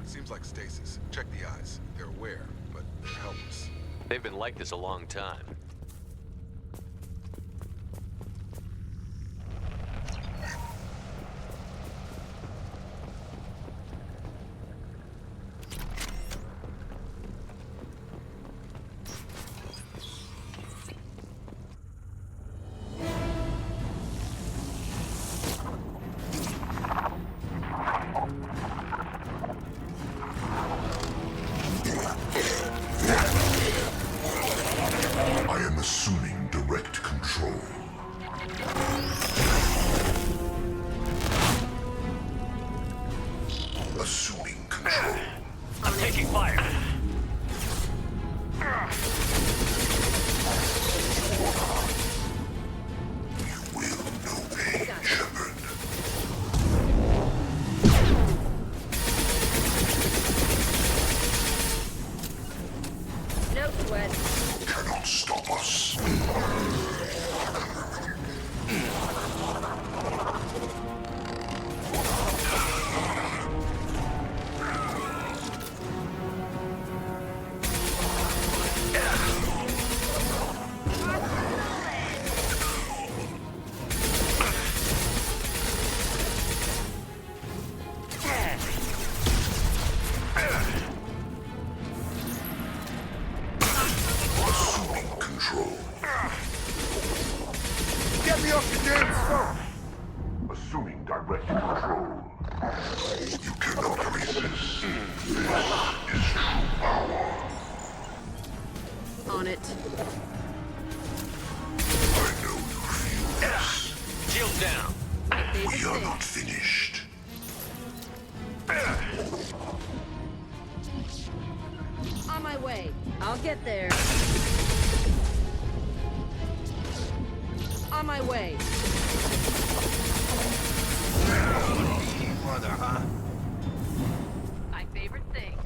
Seems like stasis. Check the eyes. They're aware, but they're helpless. They've been like this a long time. I am assuming direct control. Assuming control. I'm taking fire. You will know pain, Shepard. No sweat. Cannot stop us. On it. Shield down. We are not finished. On my way. I'll get there. On my way. Mother, huh? My favorite thing.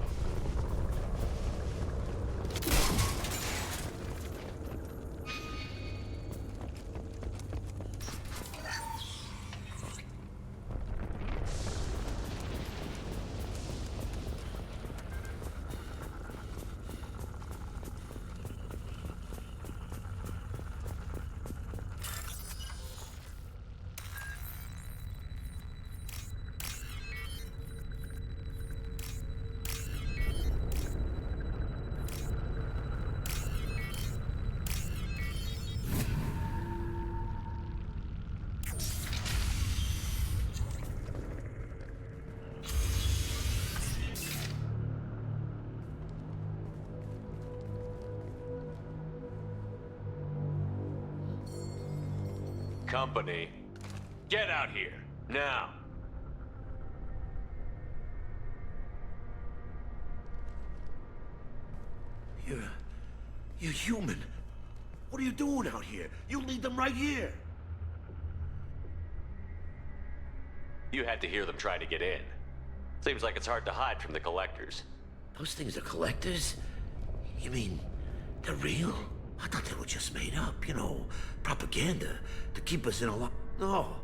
Company, get out here, now. You're human. What are you doing out here? You lead them right here. You had to hear them trying to get in. Seems like it's hard to hide from the collectors. Those things are collectors? You mean, they're real? I thought they were just made up, you know, propaganda to keep us in a lock. No,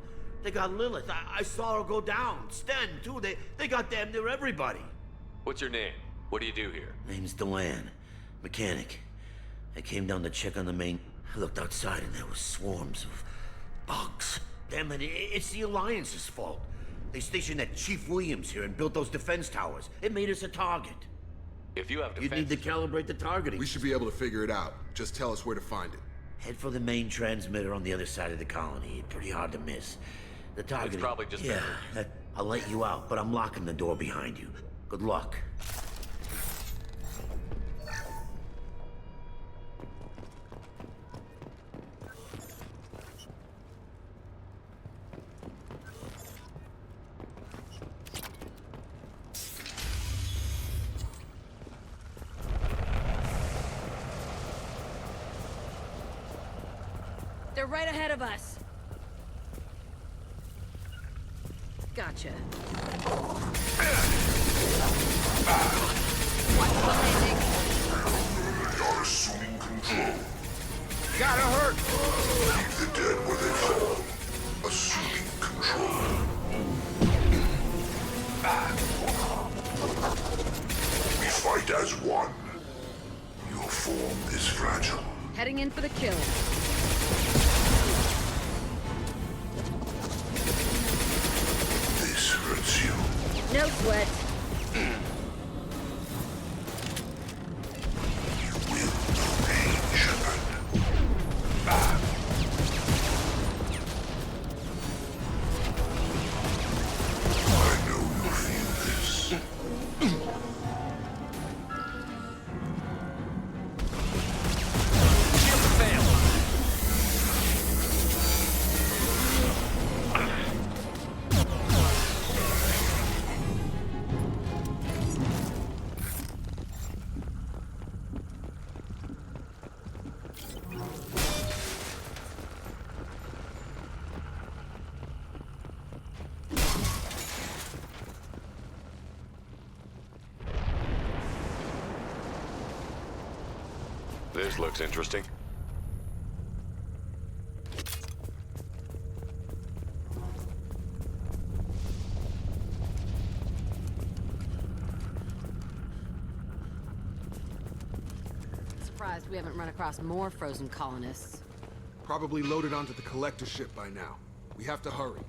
they got Lilith. I saw her go down. Sten, too. They got damn near everybody. What's your name? What do you do here? Name's Delan, mechanic. I came down to check on the main. I looked outside and there were swarms of bugs. Damn it, it's the Alliance's fault. They stationed that Chief Williams here and built those defense towers. It made us a target. If you have defense... You'd need to calibrate the targeting. We should be able to figure it out. Just tell us where to find it. Head for the main transmitter on the other side of the colony. Pretty hard to miss. The targeting... It's probably just... Yeah, I'll let you out, but I'm locking the door behind you. Good luck. They're right ahead of us. Gotcha. Watch the landing. You're assuming control. Gotta hurt. Leave the dead where they fall. Assuming control. We fight as one. Your form is fragile. Heading in for the kill. This hurts you. No sweat. You will know pain, Shepard. I know you feel this. This looks interesting. Surprised we haven't run across more frozen colonists. Probably loaded onto the collector ship by now. We have to hurry.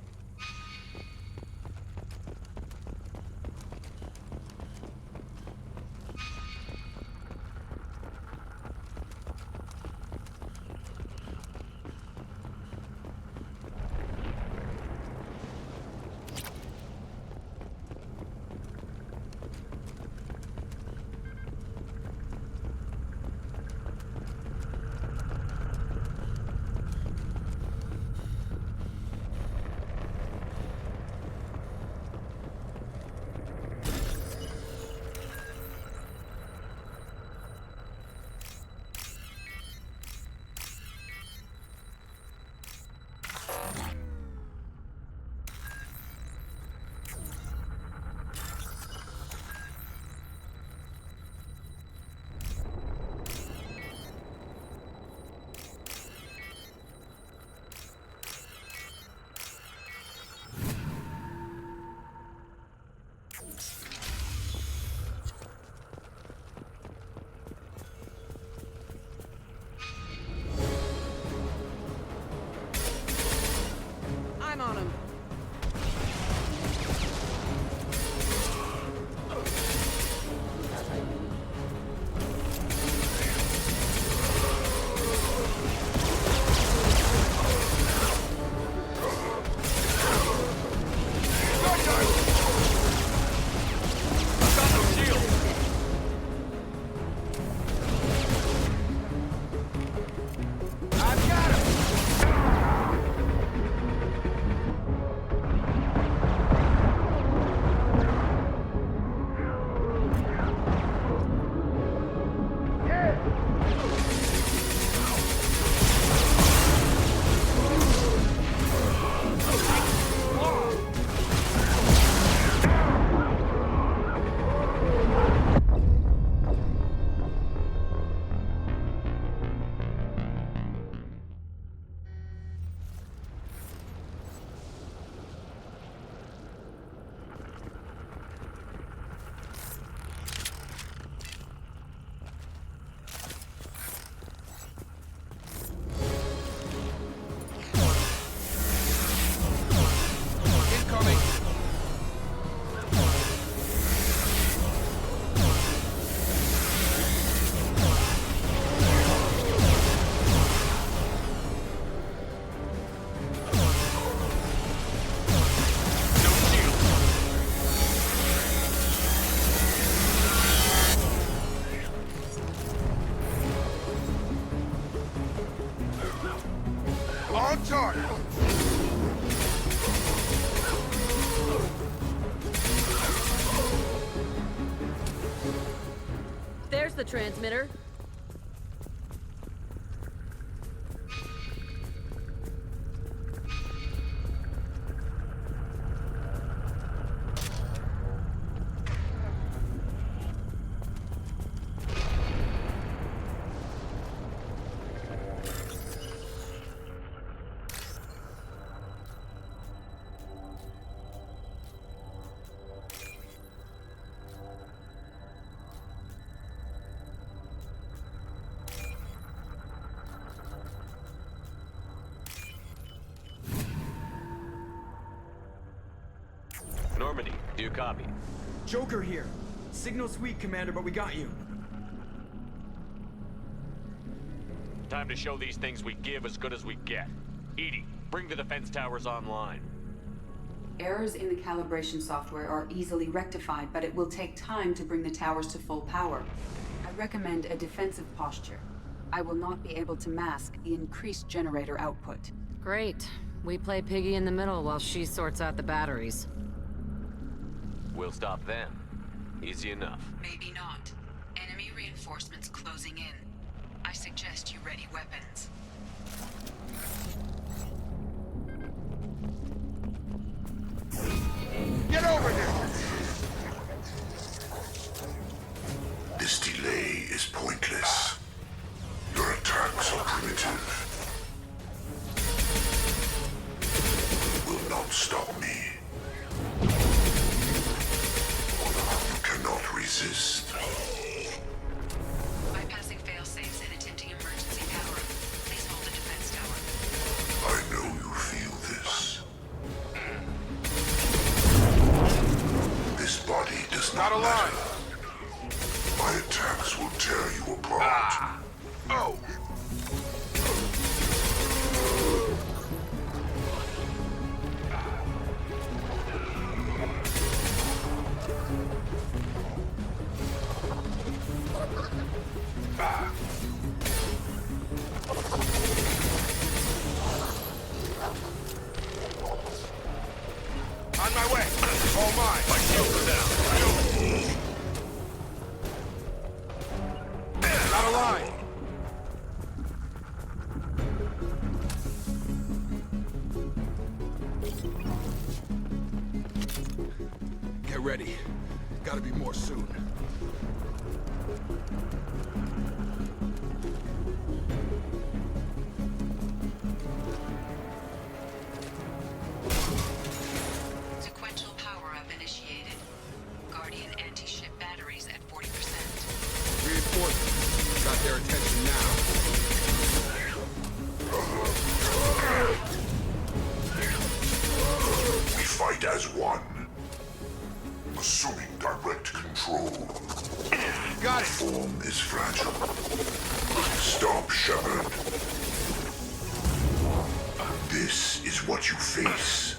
target! There's the transmitter. Normandy, do you copy? Joker here. Signal's weak, Commander, but we got you. Time to show these things we give as good as we get. Edie, bring the defense towers online. Errors in the calibration software are easily rectified, but it will take time to bring the towers to full power. I recommend a defensive posture. I will not be able to mask the increased generator output. Great. We play piggy in the middle while she sorts out the batteries. We'll stop them. Easy enough. Maybe not. Enemy reinforcements closing in. I suggest you ready weapons. Get over here! This delay is pointless. Your attacks are primitive. Will not stop me. You cannot resist. Bypassing fail-safes and attempting emergency power. Please hold the defense tower. I know you feel this. This body does not matter. My attacks will tear you apart. Oh! On my way! All mine! My shields are down! Not alive! Get ready. Gotta be more soon. Sequential power-up initiated. Guardian anti-ship batteries at 40%. Reinforcements. Got their attention now. We fight as one. Assuming direct control. Got it! Form is fragile. Stop, Shepard. This is what you face.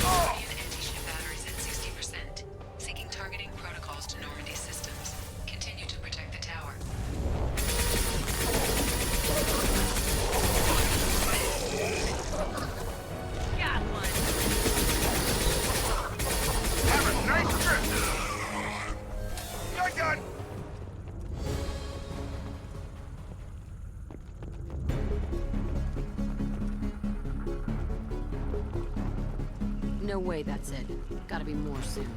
Guardian anti-ship batteries at 60%. Seeking targeting protocols to Normandy systems. Continue to protect the tower. Got one. Have a nice trip! Gun! No way that's it. Gotta be more soon.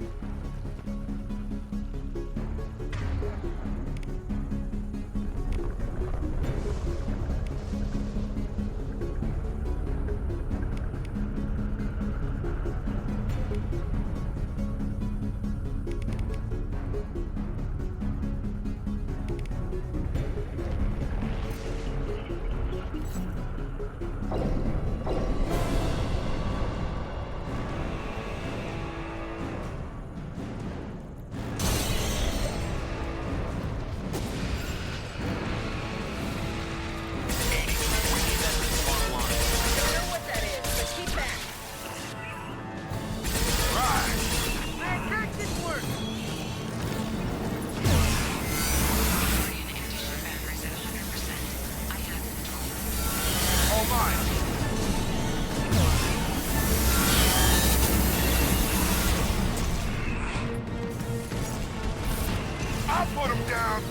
I'll put him down.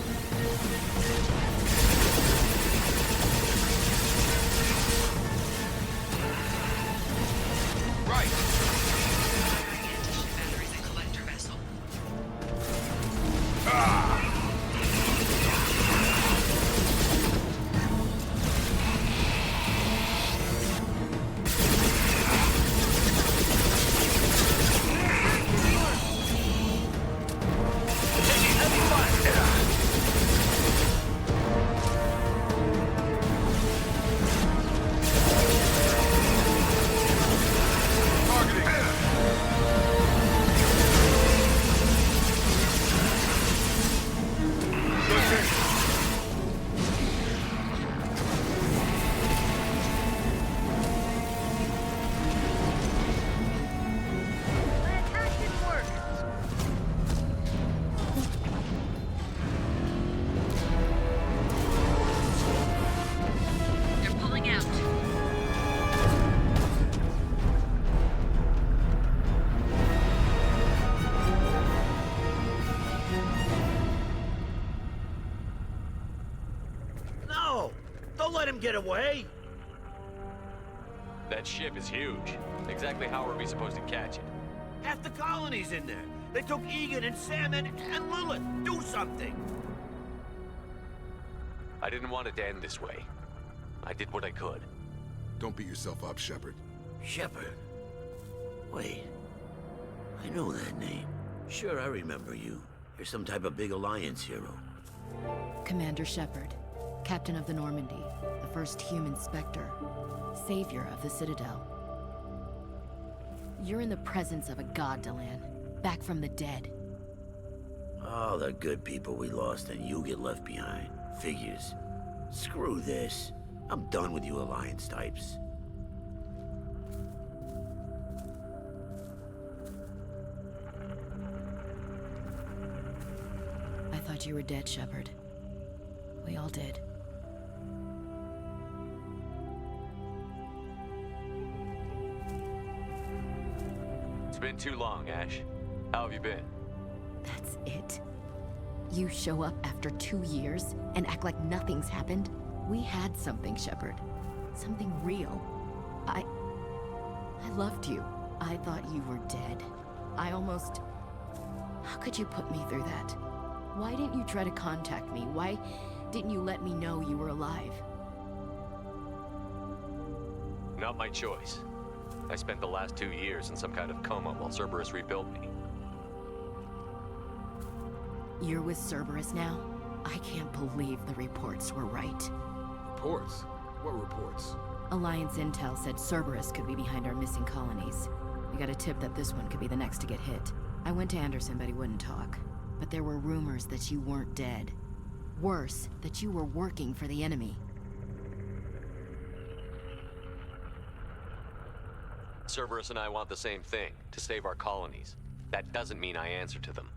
Right. Let him get away! That ship is huge. Exactly how are we supposed to catch it? Half the colony's in there. They took Egan and Sam and Lilith. Do something! I didn't want it to end this way. I did what I could. Don't beat yourself up, Shepard. Shepard? Wait. I know that name. Sure, I remember you. You're some type of big Alliance hero. Commander Shepard, Captain of the Normandy, the first human Spectre, savior of the Citadel. You're in the presence of a god, Delan, back from the dead. All the good people we lost and you get left behind. Figures. Screw this. I'm done with you Alliance types. I thought you were dead, Shepard. We all did. It's been too long, Ash. How have you been? That's it? You show up after 2 years and act like nothing's happened? We had something, Shepard. Something real. I loved you. I thought you were dead. I almost... How could you put me through that? Why didn't you try to contact me? Why didn't you let me know you were alive? Not my choice. I spent the last 2 years in some kind of coma while Cerberus rebuilt me. You're with Cerberus now? I can't believe the reports were right. Reports? What reports? Alliance intel said Cerberus could be behind our missing colonies. We got a tip that this one could be the next to get hit. I went to Anderson, but he wouldn't talk. But there were rumors that you weren't dead. Worse, that you were working for the enemy. Cerberus and I want the same thing, to save our colonies. That doesn't mean I answer to them.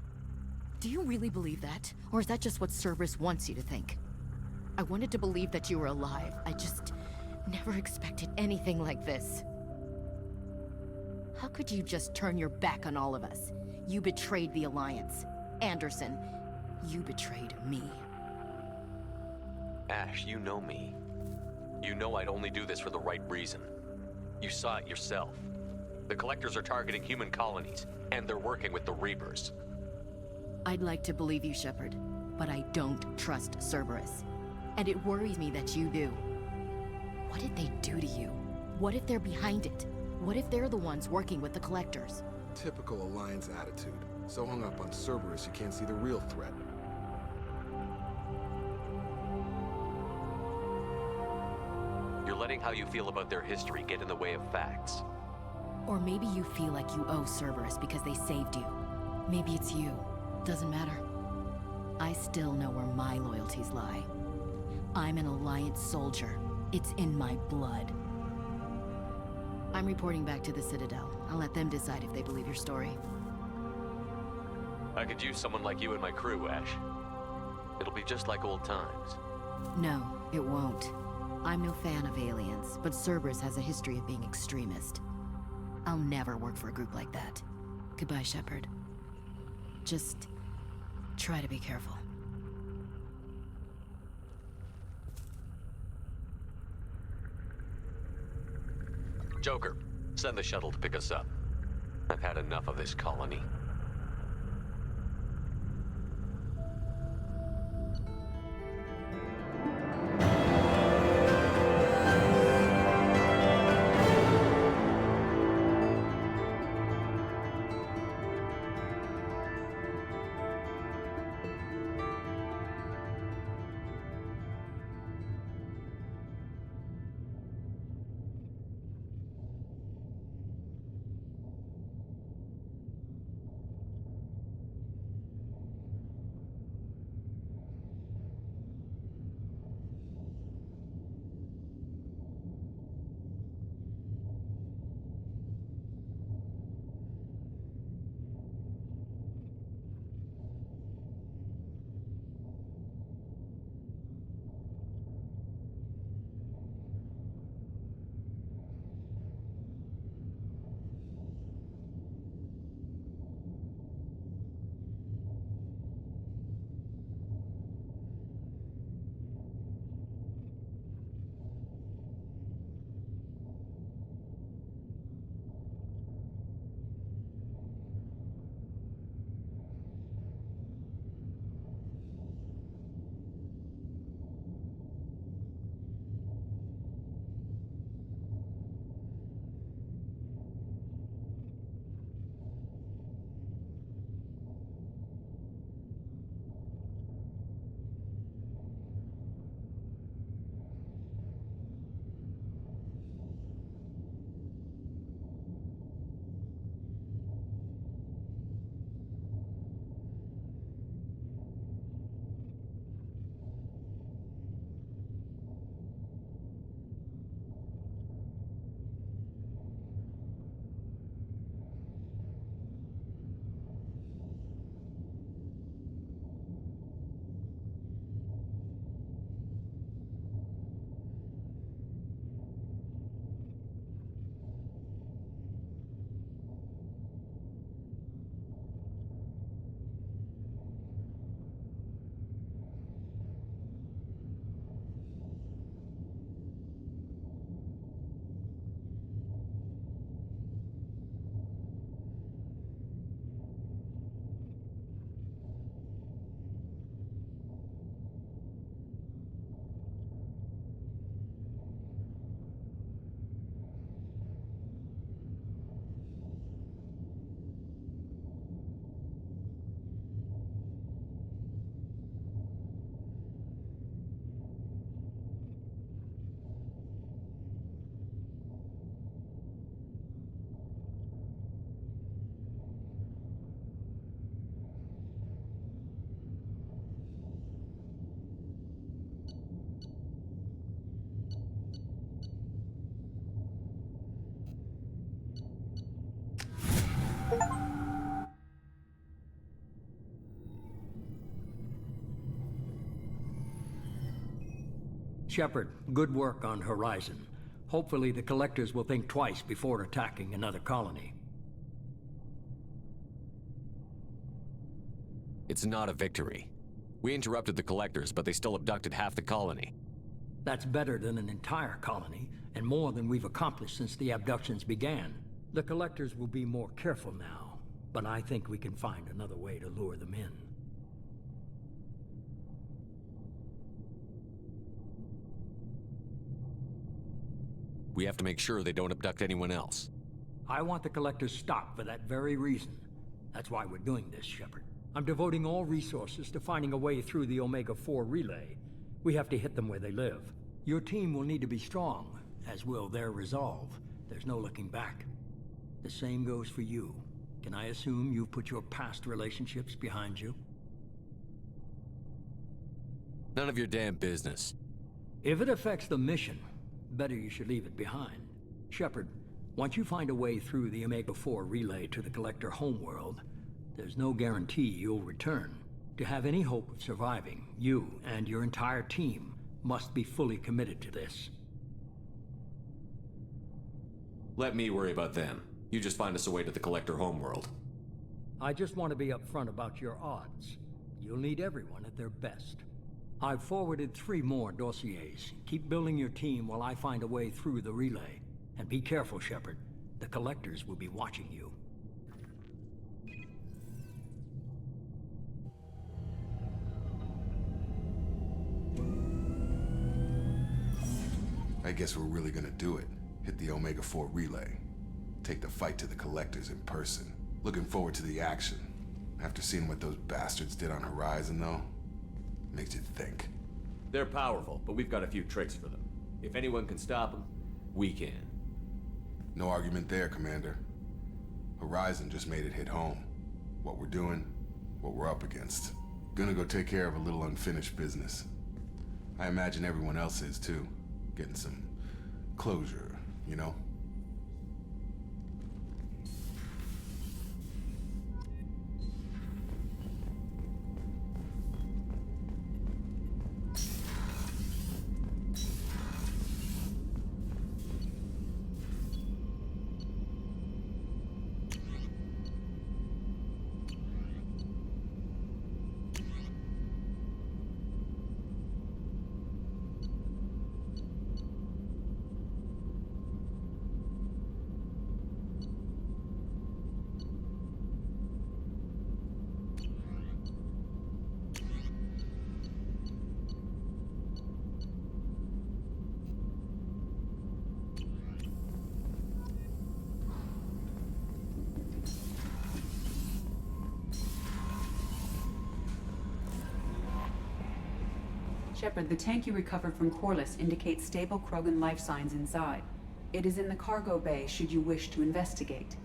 Do you really believe that? Or is that just what Cerberus wants you to think? I wanted to believe that you were alive. I just never expected anything like this. How could you just turn your back on all of us? You betrayed the Alliance. Anderson, you betrayed me. Ash, you know me. You know I'd only do this for the right reason. You saw it yourself. The Collectors are targeting human colonies, and they're working with the Reapers. I'd like to believe you, Shepard, but I don't trust Cerberus. And it worries me that you do. What did they do to you? What if they're behind it? What if they're the ones working with the Collectors? Typical Alliance attitude. So hung up on Cerberus you can't see the real threat. You're letting how you feel about their history get in the way of facts. Or maybe you feel like you owe Cerberus because they saved you. Maybe it's you. Doesn't matter. I still know where my loyalties lie. I'm an Alliance soldier. It's in my blood. I'm reporting back to the Citadel. I'll let them decide if they believe your story. I could use someone like you in my crew, Ash. It'll be just like old times. No, it won't. I'm no fan of aliens, but Cerberus has a history of being extremist. I'll never work for a group like that. Goodbye, Shepard. Just try to be careful. Joker, send the shuttle to pick us up. I've had enough of this colony. Shepard, good work on Horizon. Hopefully the Collectors will think twice before attacking another colony. It's not a victory. We interrupted the Collectors, but they still abducted half the colony. That's better than an entire colony, and more than we've accomplished since the abductions began. The Collectors will be more careful now, but I think we can find another way to lure them in. We have to make sure they don't abduct anyone else. I want the Collectors stopped for that very reason. That's why we're doing this, Shepard. I'm devoting all resources to finding a way through the Omega-4 relay. We have to hit them where they live. Your team will need to be strong, as will their resolve. There's no looking back. The same goes for you. Can I assume you've put your past relationships behind you? None of your damn business. If it affects the mission, better you should leave it behind. Shepard, once you find a way through the Omega-4 relay to the Collector homeworld, there's no guarantee you'll return. To have any hope of surviving, you and your entire team must be fully committed to this. Let me worry about them. You just find us a way to the Collector homeworld. I just want to be upfront about your odds. You'll need everyone at their best. I've forwarded 3 more dossiers. Keep building your team while I find a way through the relay. And be careful, Shepard. The collectors will be watching you. I guess we're really gonna do it. Hit the Omega-4 relay. Take the fight to the collectors in person. Looking forward to the action. After seeing what those bastards did on Horizon, though, makes you think. They're powerful, but we've got a few tricks for them. If anyone can stop them, we can. No argument there, Commander. Horizon just made it hit home. What we're doing, what we're up against. Gonna go take care of a little unfinished business. I imagine everyone else is, too. Getting some closure, you know? Shepard, the tank you recovered from Corliss indicates stable Krogan life signs inside. It is in the cargo bay should you wish to investigate.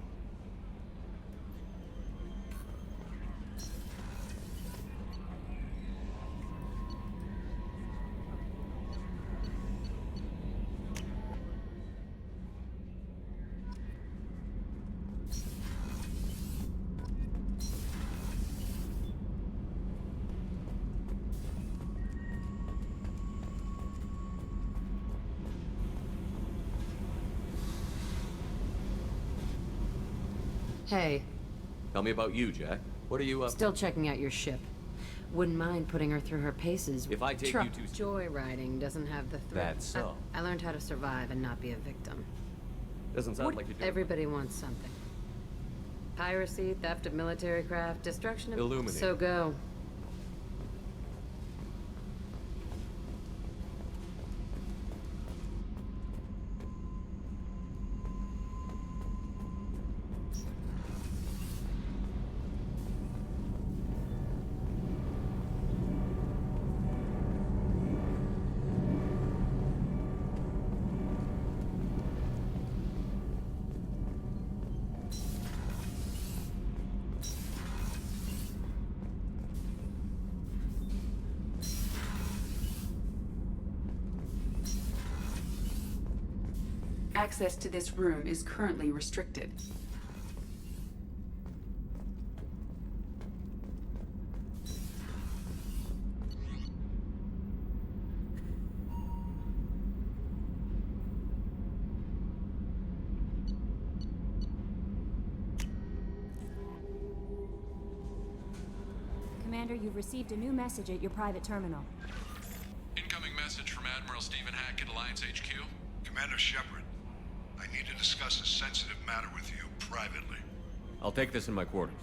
Hey. Tell me about you, Jack. What are you up? Still checking out your ship. Wouldn't mind putting her through her paces. If I take you to... Joyriding doesn't have the thrill. That's so. I learned how to survive and not be a victim. Doesn't sound like you do. Everybody wants something. Piracy, theft of military craft, destruction of... Illuminate. So go. Access to this room is currently restricted. Commander, you've received a new message at your private terminal. Incoming message from Admiral Stephen Hack at Alliance HQ. Commander Shepard, I need to discuss a sensitive matter with you privately. I'll take this in my quarters.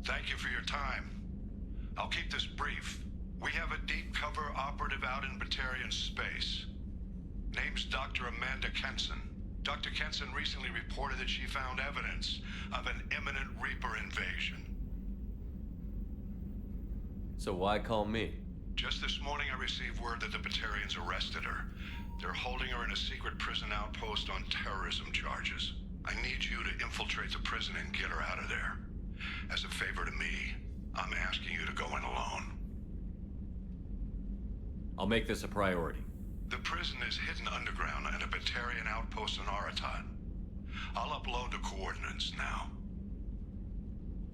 Thank you for your time. I'll keep this brief. We have a deep cover operative out in Batarian space. Name's Dr. Amanda Kenson. Dr. Kenson recently reported that she found evidence of an imminent Reaper invasion. So why call me? Just this morning I received word that the Batarians arrested her. They're holding her in a secret prison outpost on terrorism charges. I need you to infiltrate the prison and get her out of there. As a favor to me, I'm asking you to go in alone. I'll make this a priority. The prison is hidden underground in a Batarian outpost on Aratat. I'll upload the coordinates now.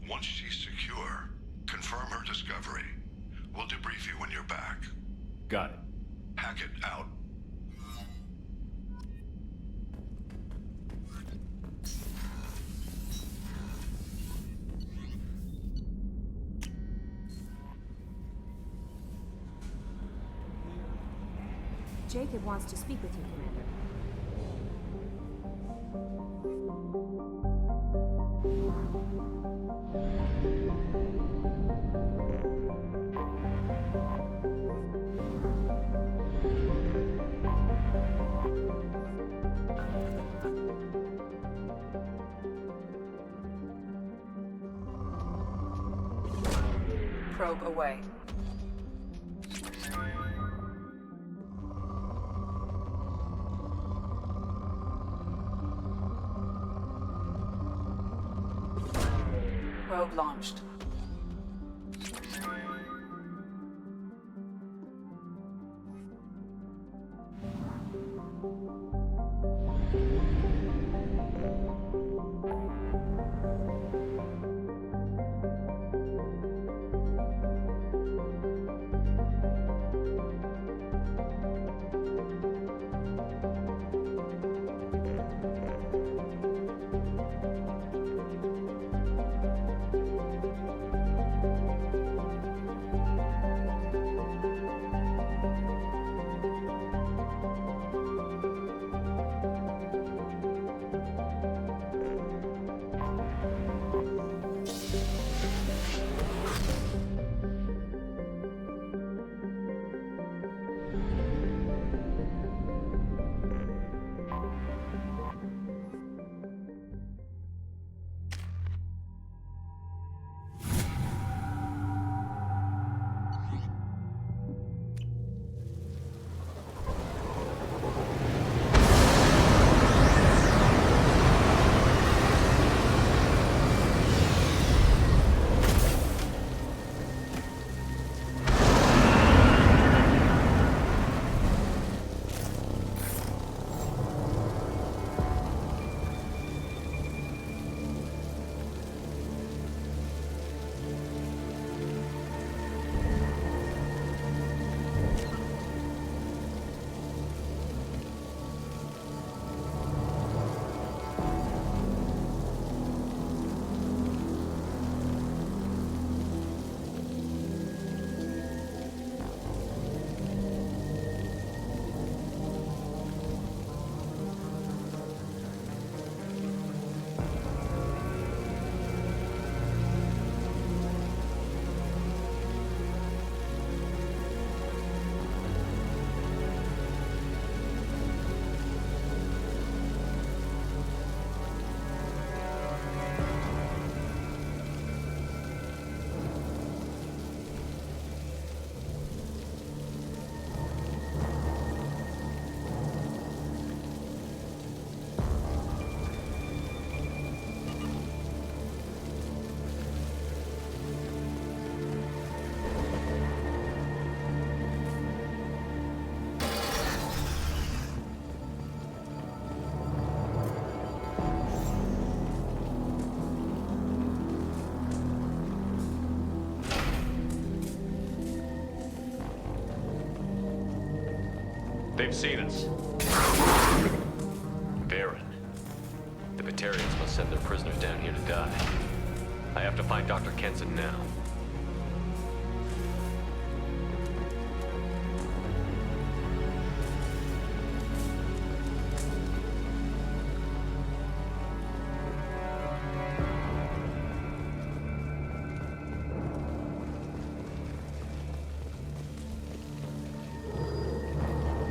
Once she's secure, confirm her discovery. We'll debrief you when you're back. Got it. Hackett out. Jacob wants to speak with you, Commander. Probe away. Probe launched. They've seen us. Baron. The Batarians must send their prisoners down here to die. I have to find Dr. Kenson now.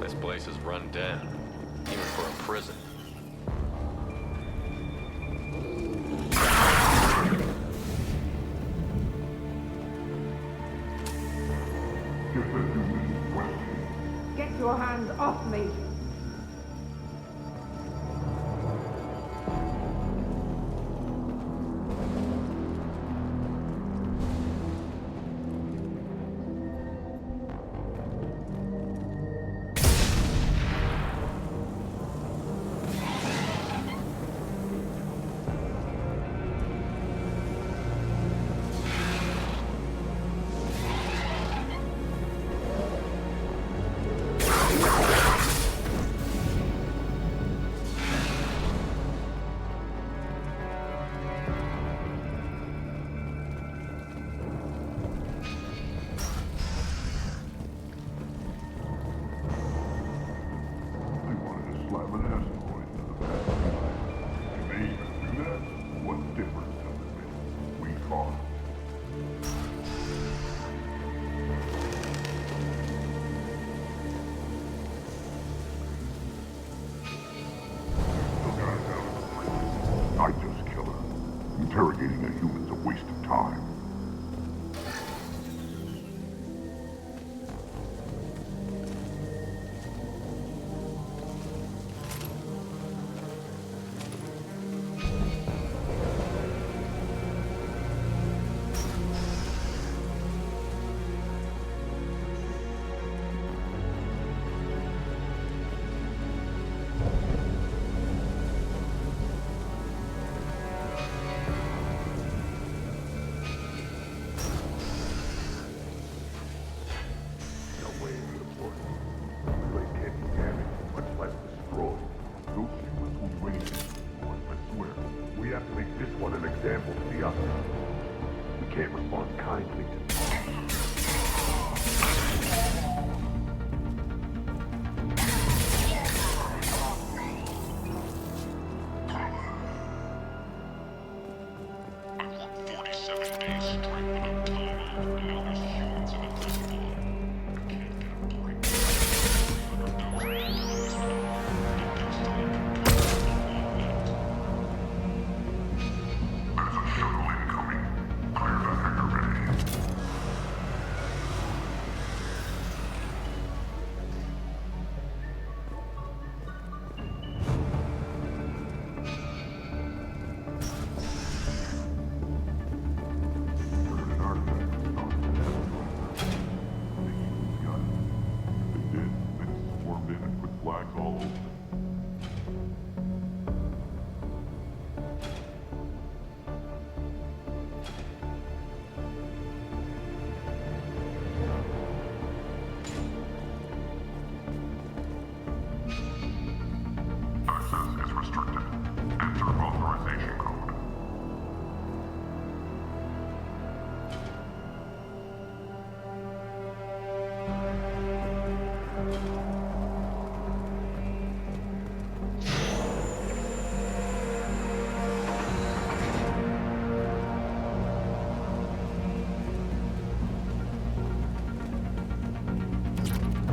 This place is run down, even for a prison. Get your hands off me! can't respond kindly to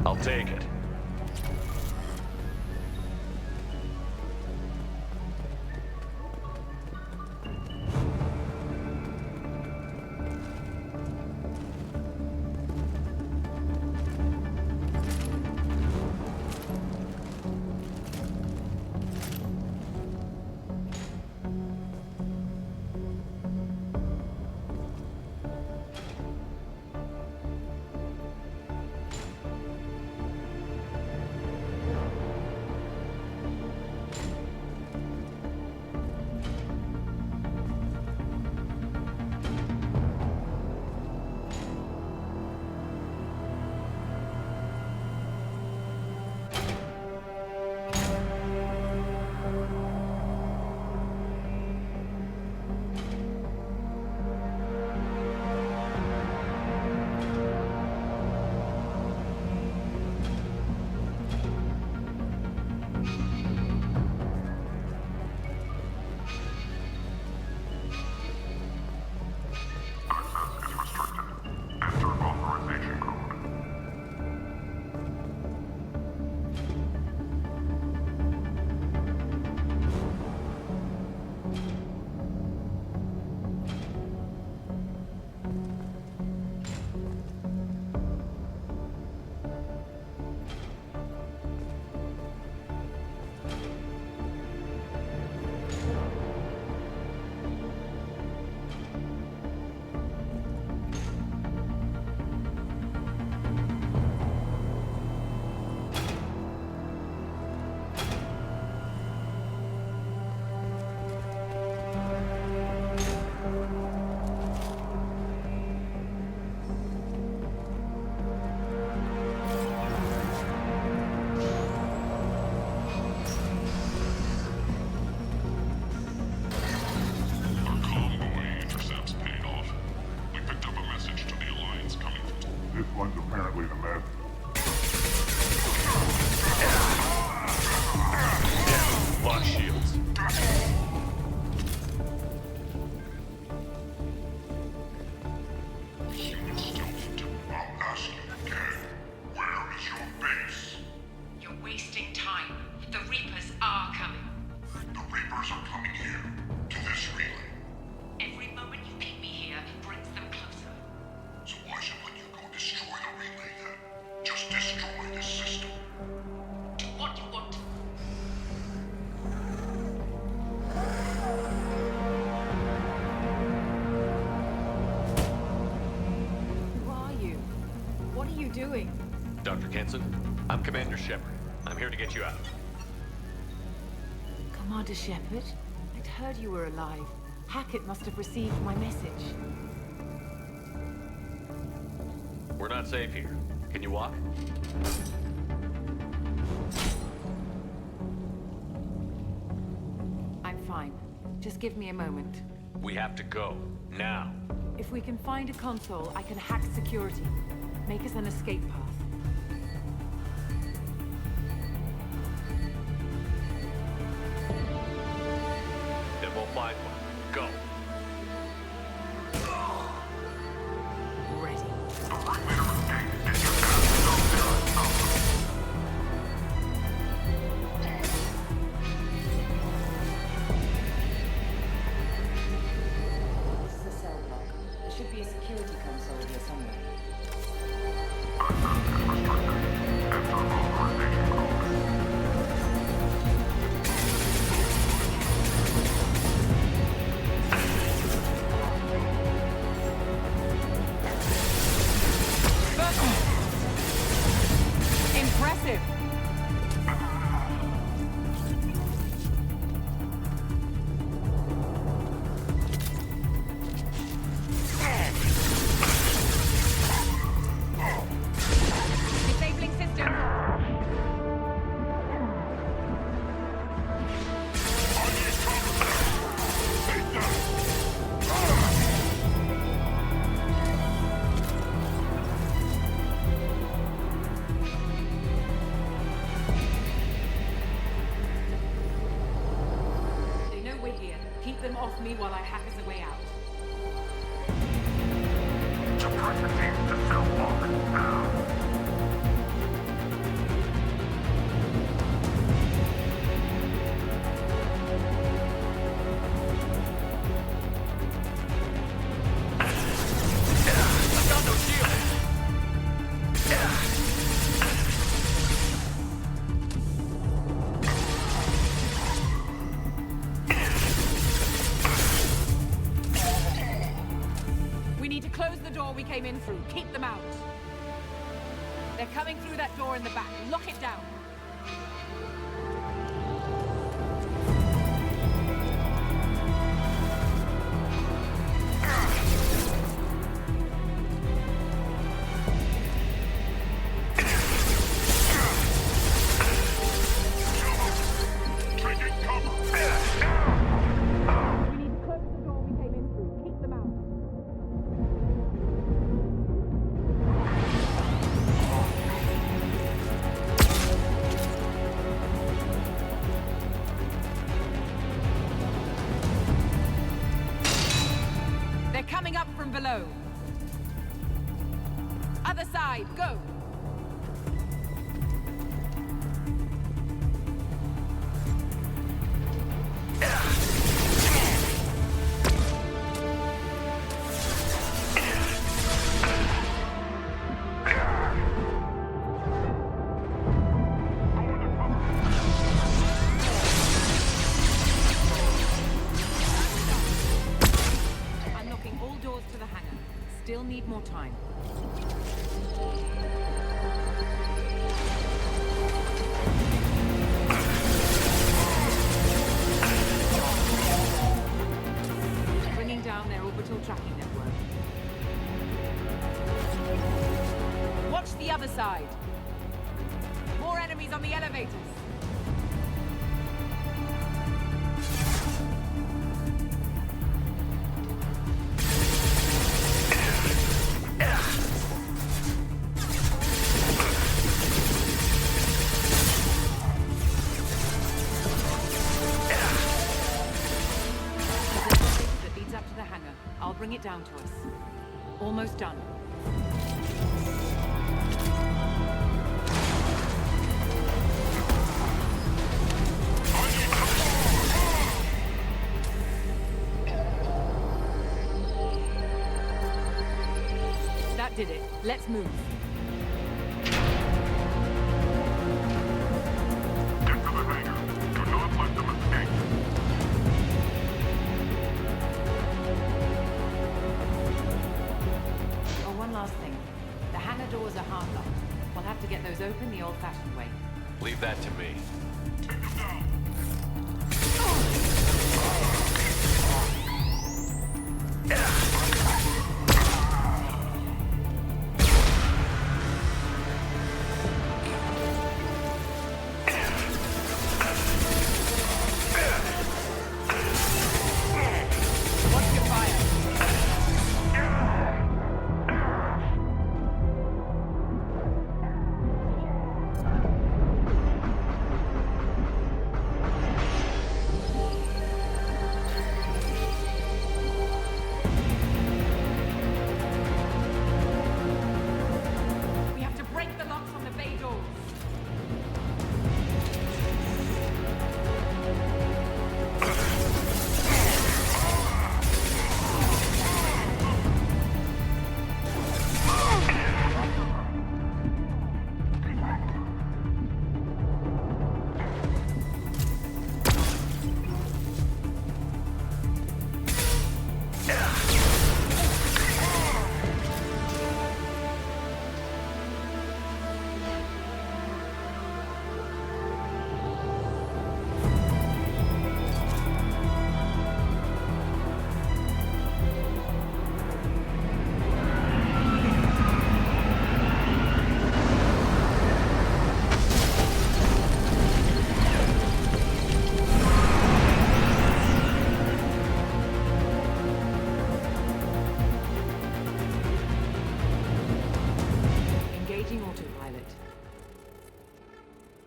I'll take it. doing? Dr. Kenson, I'm Commander Shepard. I'm here to get you out. Commander Shepard? I'd heard you were alive. Hackett must have received my message. We're not safe here. Can you walk? I'm fine. Just give me a moment. We have to go. Now. If we can find a console, I can hack security. Make us an escape path. Then we'll find one. Go. While I hack us a way out. We came in through. Keep them out. They're coming through that door in the back. Lock it down. Below. Other side, go! Still need more time. Bringing down their orbital tracking network. Watch the other side. More enemies on the elevators. Bring it down to us. Almost done. That did it. Let's move. Get to the hangar. Do not let them escape. Last thing. The hangar doors are hard locked. We'll have to get those open the old-fashioned way. Leave that to me. Take them down. Watch your fire.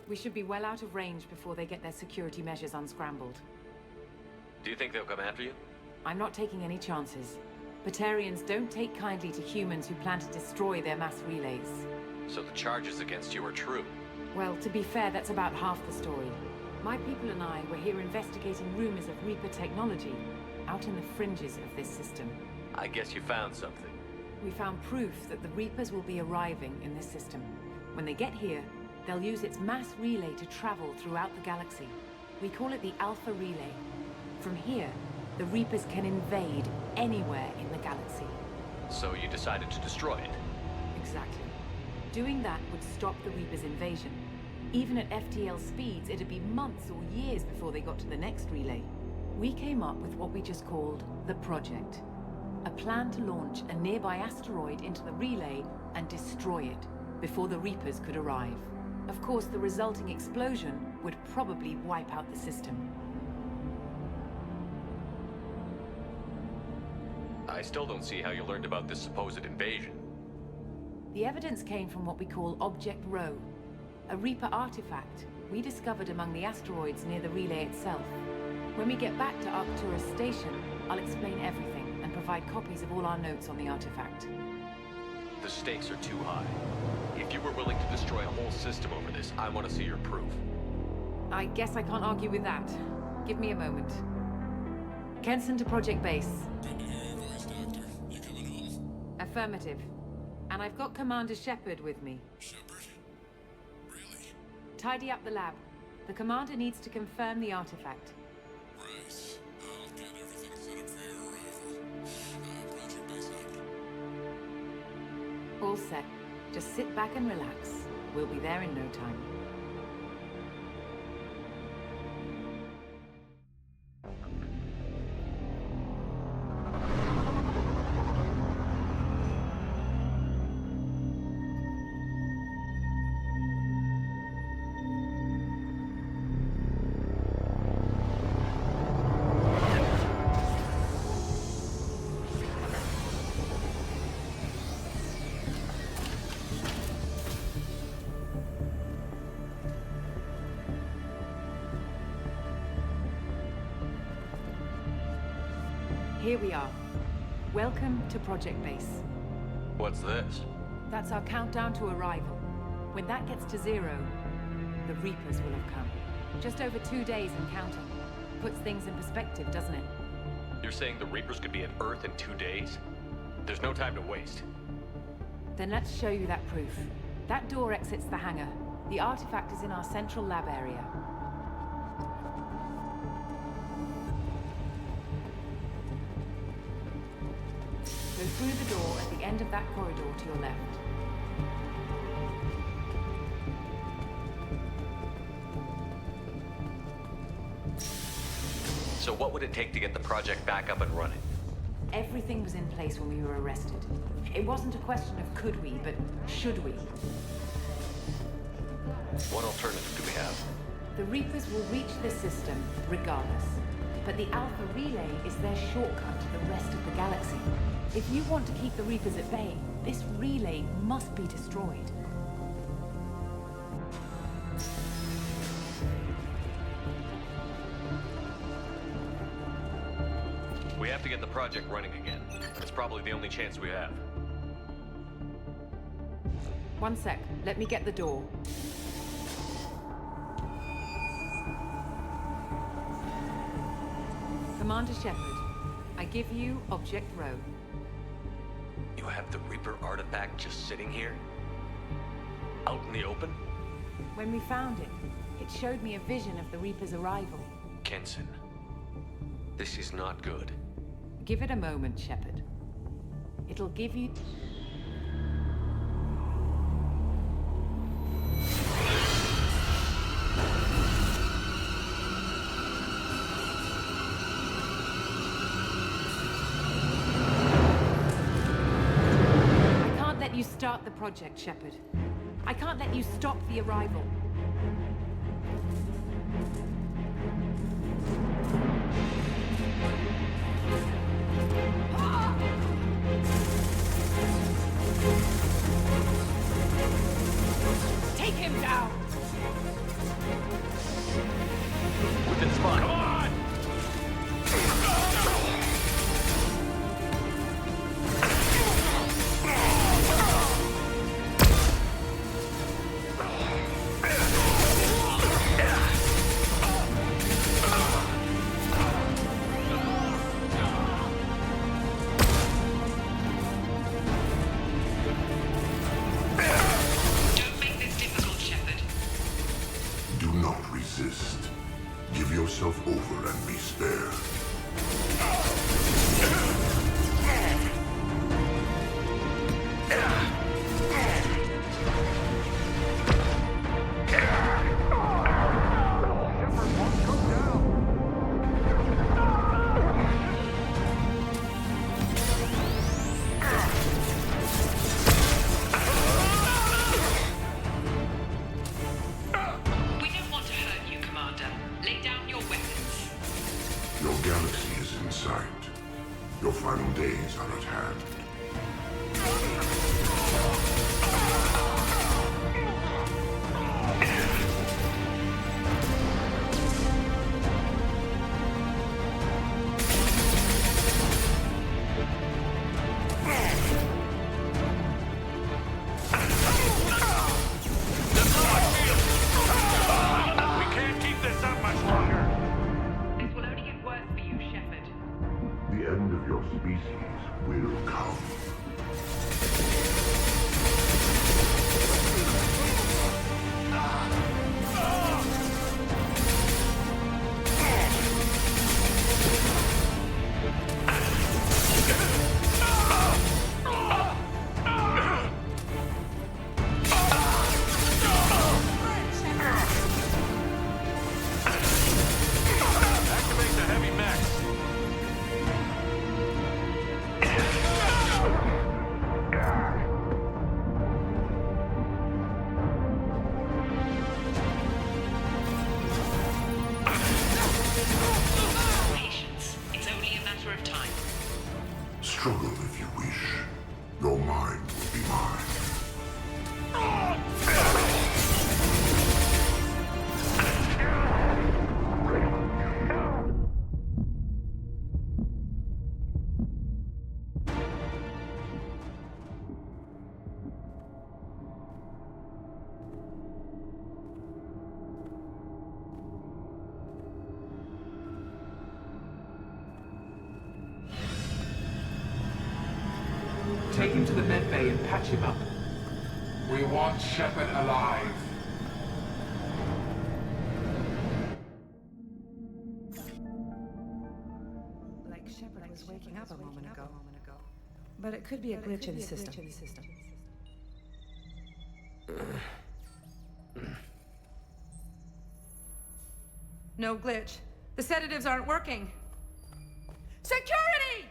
We should be well out of range before they get their security measures unscrambled. Do you think they'll come after you? I'm not taking any chances. Batarians don't take kindly to humans who plan to destroy their mass relays. So the charges against you are true? Well, to be fair, that's about half the story. My people and I were here investigating rumors of Reaper technology, out in the fringes of this system. I guess you found something. We found proof that the Reapers will be arriving in this system. When they get here, they'll use its mass relay to travel throughout the galaxy. We call it the Alpha Relay. From here, the Reapers can invade anywhere in the galaxy. So you decided to destroy it? Exactly. Doing that would stop the Reapers' invasion. Even at FTL speeds, it'd be months or years before they got to the next relay. We came up with what we just called the Project. A plan to launch a nearby asteroid into the relay and destroy it before the Reapers could arrive. Of course, the resulting explosion would probably wipe out the system. I still don't see how you learned about this supposed invasion. The evidence came from what we call Object Rho, a Reaper artifact we discovered among the asteroids near the relay itself. When we get back to Arcturus Station, I'll explain everything and provide copies of all our notes on the artifact. The stakes are too high. If you were willing to destroy a whole system over this, I want to see your proof. I guess I can't argue with that. Give me a moment. Kenson to Project Base. Good to hear your voice, Doctor. You coming home? Affirmative. And I've got Commander Shepard with me. Shepard? Really? Tidy up the lab. The Commander needs to confirm the artifact. Right. I'll get everything set up for your arrival. Project Base out. All set. Just sit back and relax. We'll be there in no time. Here we are. Welcome to Project Base. What's this? That's our countdown to arrival. When that gets to 0, the Reapers will have come. Just over 2 days and counting. Puts things in perspective, doesn't it? You're saying the Reapers could be at Earth in 2 days? There's no time to waste. Then let's show you that proof. That door exits the hangar. The artifact is in our central lab area. Go through the door at the end of that corridor to your left. So what would it take to get the project back up and running? Everything was in place when we were arrested. It wasn't a question of could we, but should we. What alternative do we have? The Reapers will reach the system regardless. But the Alpha Relay is their shortcut to the rest of the galaxy. If you want to keep the Reapers at bay, this relay must be destroyed. We have to get the project running again. It's probably the only chance we have. One sec. Let me get the door. Commander Shepard, I give you Object Rho. You have the Reaper artifact just sitting here? Out in the open? When we found it, it showed me a vision of the Reaper's arrival. Kenson, this is not good. Give it a moment, Shepard. It'll give you... You start the project, Shepard. I can't let you stop the arrival. Take him down! yourself over and be spared. Your final days are at hand. We can't keep this up much longer. This will only get worse for you, Shepard. The end of your species will come. Activate the heavy mech. Patience. It's only a matter of time. Struggle if you wish. Your mind will be mine. Take him to the med bay and patch him up. We want Shepard alive. Like Shepard was waking up a moment ago. But it could be a glitch in the system. No glitch. The sedatives aren't working. Security!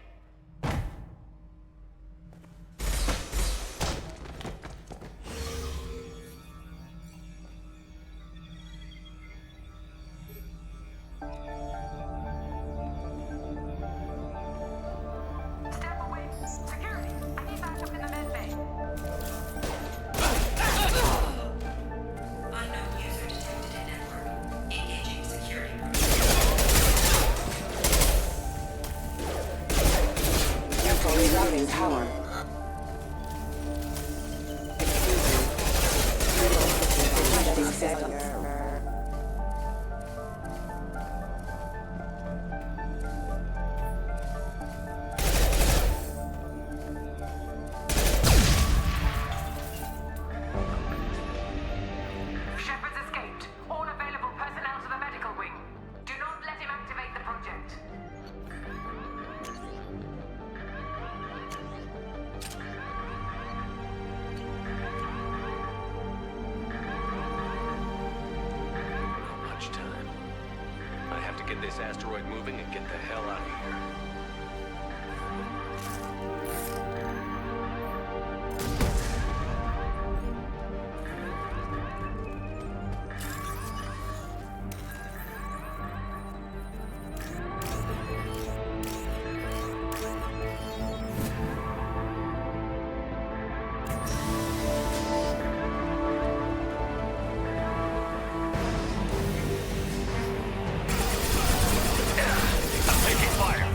Step away. Security, I need backup in the med bay. Unknown user detected in network. Engaging security. Temporary routing power. Shepard's escaped. All available personnel to the medical wing. Do not let him activate the project. Not much time. I have to get this asteroid moving and get the hell out of here. I'm taking fire.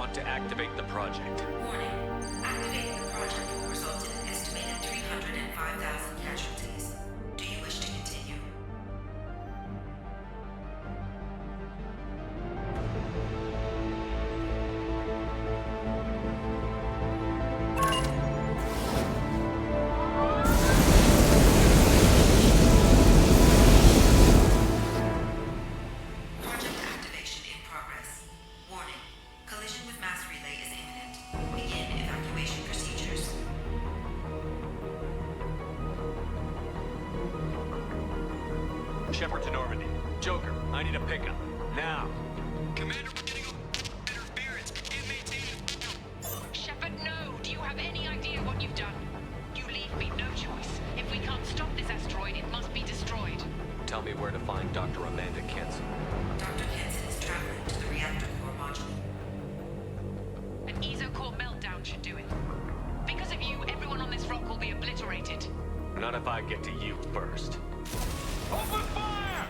want to activate the project. Warning. Activating the project will result in an estimated 305,000 casualties. Do you wish to continue? Project activation in progress. Warning. Collision with mass relay is imminent. Begin evacuation procedures. Shepard to Normandy. Joker, I need a pickup. Now. Commander, we're getting interference. Shepard, no! Do you have any idea what you've done? You leave me no choice. If we can't stop this asteroid, it must be destroyed. Tell me where to find Dr. Amanda Kenson. Dr. Kenson is traveling to the reactor core module. An ESO-core meltdown should do it. Because of you, everyone on this rock will be obliterated. Not if I get to you first. Open fire!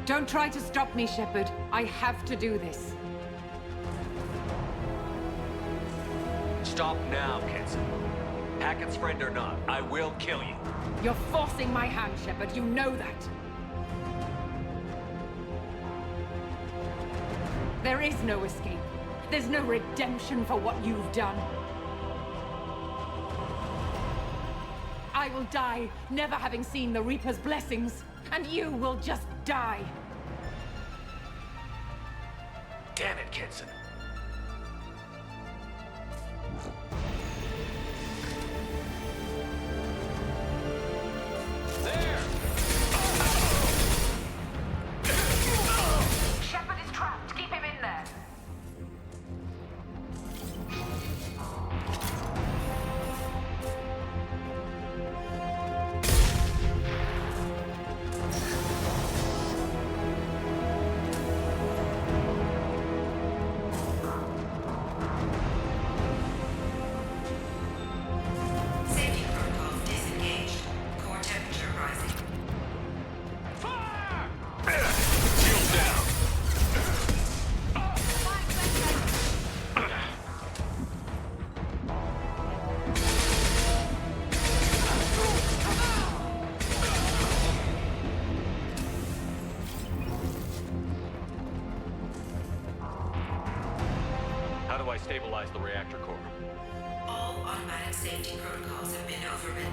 Don't try to stop me, Shepard. I have to do this. Stop now, Kenson. Hackett's friend or not, I will kill you. You're forcing my hand, Shepard. You know that. There is no escape. There's no redemption for what you've done. I will die, never having seen the Reaper's blessings, and you will just die. Damn it, Kenson. There! Shepard is trapped. Keep him in there. Safety protocol disengaged. Core temperature rising. Shield down. How do I stabilize the reactor core? All automatic safety protocols have been overridden.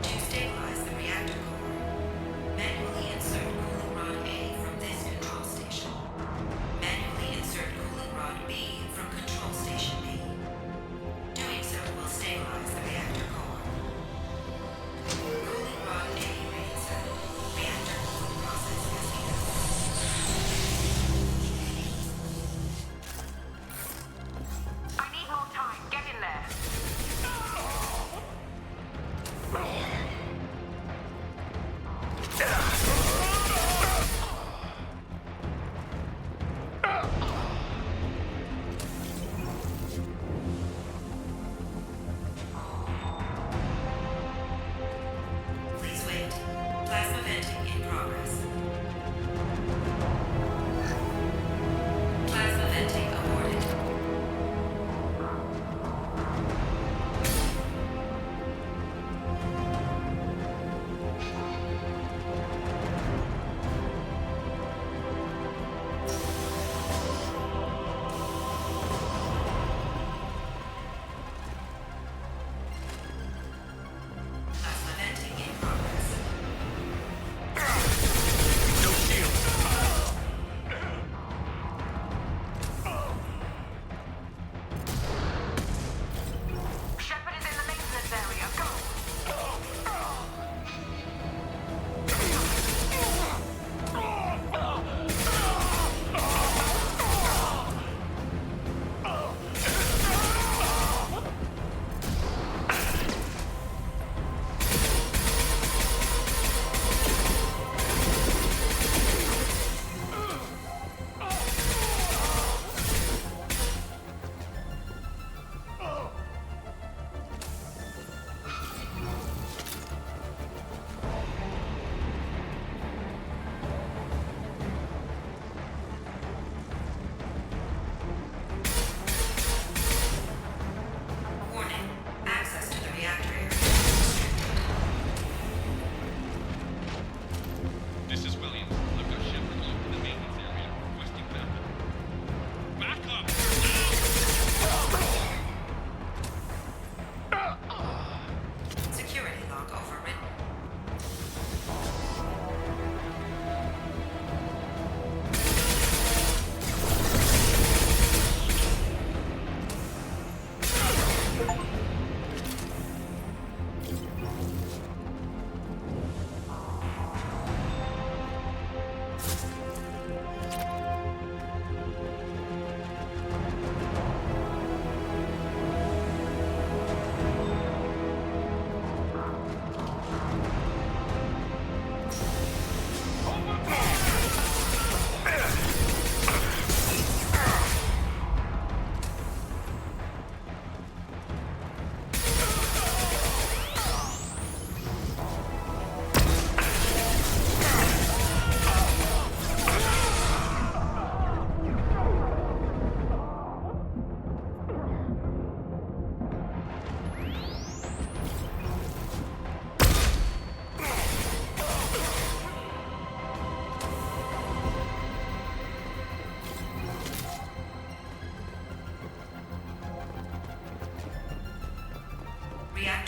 To stabilize the reactor core, manually insert cooling rod A from this control station. Manually insert cooling rod B from control station B. Doing so will stabilize the reactor core. Cooling rod A reinserted. Reactor cooling process has begun. I need more time. Get in there.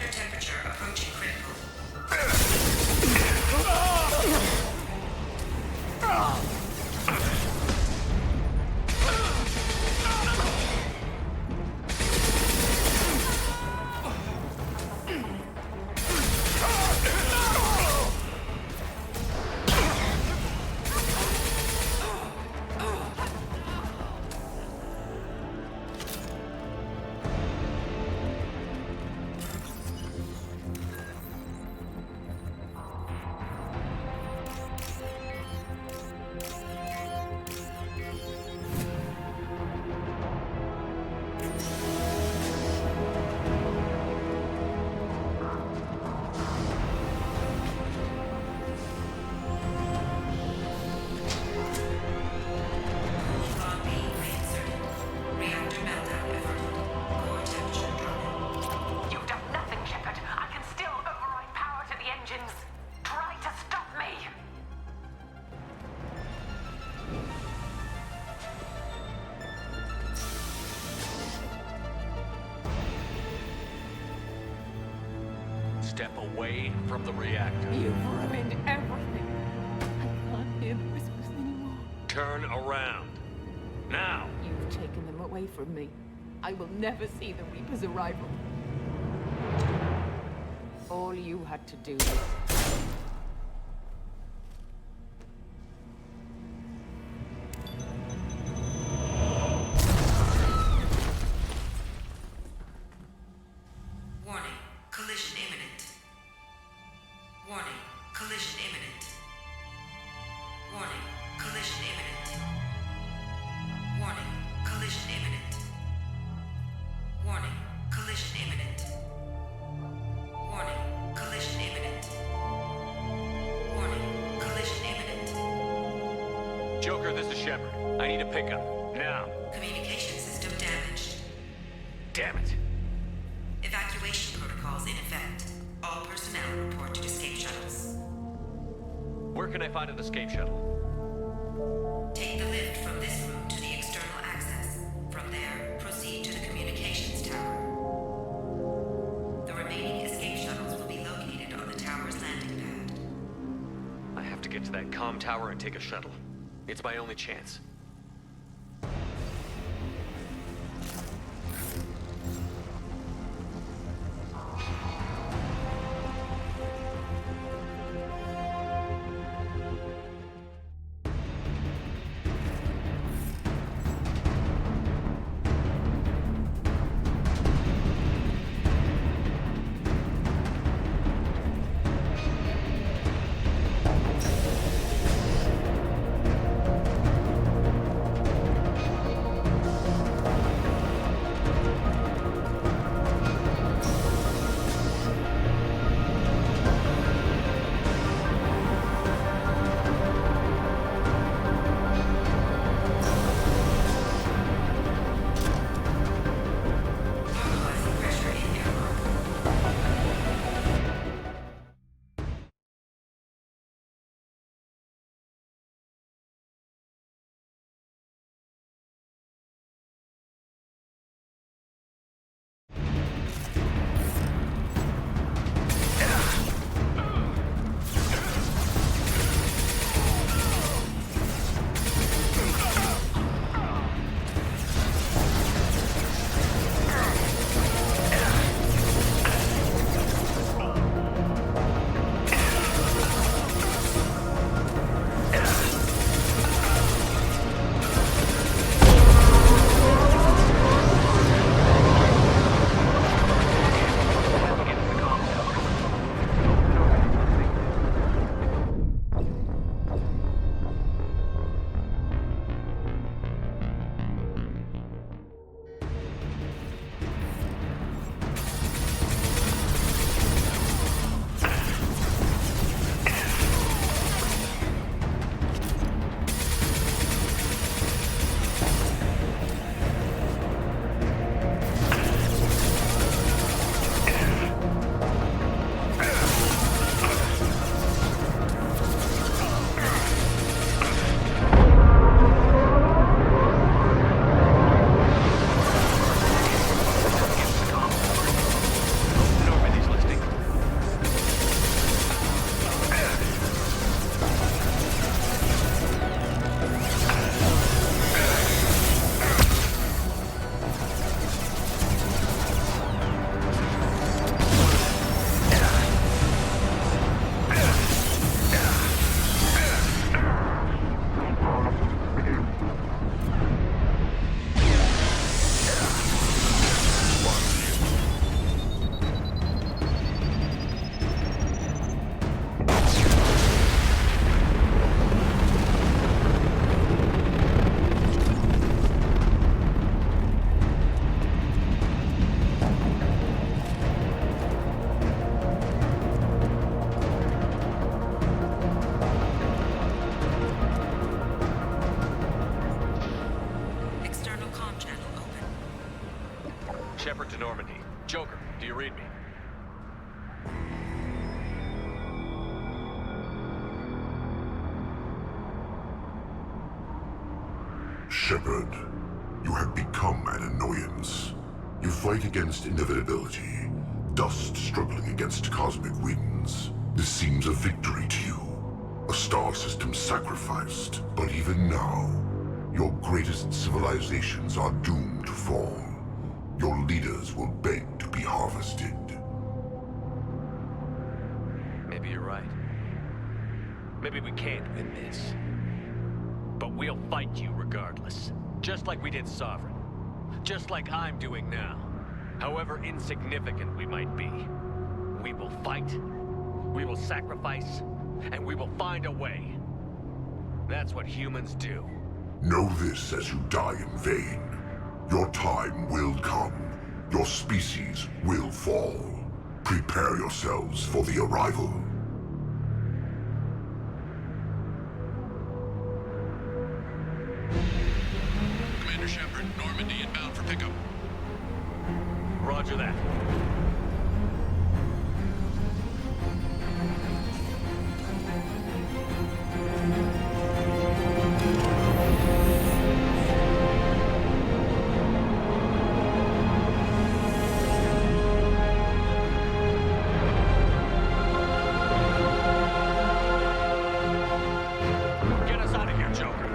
Reactor temperature approaching critical. Step away from the reactor. You've ruined everything. I can't hear the whispers anymore. Turn around. Now! You've taken them away from me. I will never see the Reaper's arrival. All you had to do was... Warning, collision imminent. Warning, collision imminent. Warning, collision imminent. Warning, collision imminent. Warning, collision imminent. Warning, collision imminent. Warning, collision imminent. Joker, this is Shepard. I need a pickup. Now. Communication system damaged. Damn it. Evacuation protocols in effect. All personnel report to escape shuttles. Where can I find an escape shuttle? Take the lift from this room to the external access. From there, proceed to the communications tower. The remaining escape shuttles will be located on the tower's landing pad. I have to get to that comm tower and take a shuttle. It's my only chance. to Normandy. Joker, do you read me? Shepard, you have become an annoyance. You fight against inevitability, dust struggling against cosmic winds. This seems a victory to you, a star system sacrificed. But even now, your greatest civilizations are doomed to fall. Your leaders will beg to be harvested. Maybe you're right. Maybe we can't win this. But we'll fight you regardless. Just like we did Sovereign. Just like I'm doing now. However insignificant we might be. We will fight, we will sacrifice, and we will find a way. That's what humans do. Know this as you die in vain. Your time will come. Your species will fall. Prepare yourselves for the arrival. Commander Shepard, Normandy inbound for pickup. Roger that. Get us out of here, Joker.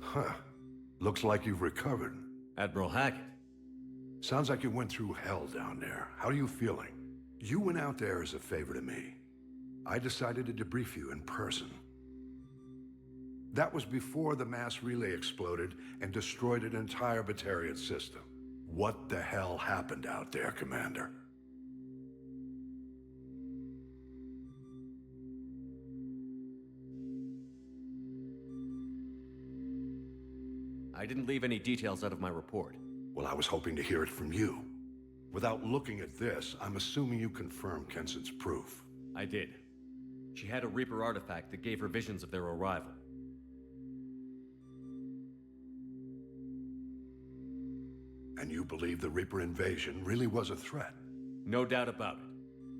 Huh. Looks like you've recovered. Admiral Hackett. Sounds like you went through hell down there. How are you feeling? You went out there as a favor to me. I decided to debrief you in person. That was before the mass relay exploded and destroyed an entire Batarian system. What the hell happened out there, Commander? I didn't leave any details out of my report. Well, I was hoping to hear it from you. Without looking at this, I'm assuming you confirm Kenson's proof. I did. She had a Reaper artifact that gave her visions of their arrival. And you believe the Reaper invasion really was a threat? No doubt about it.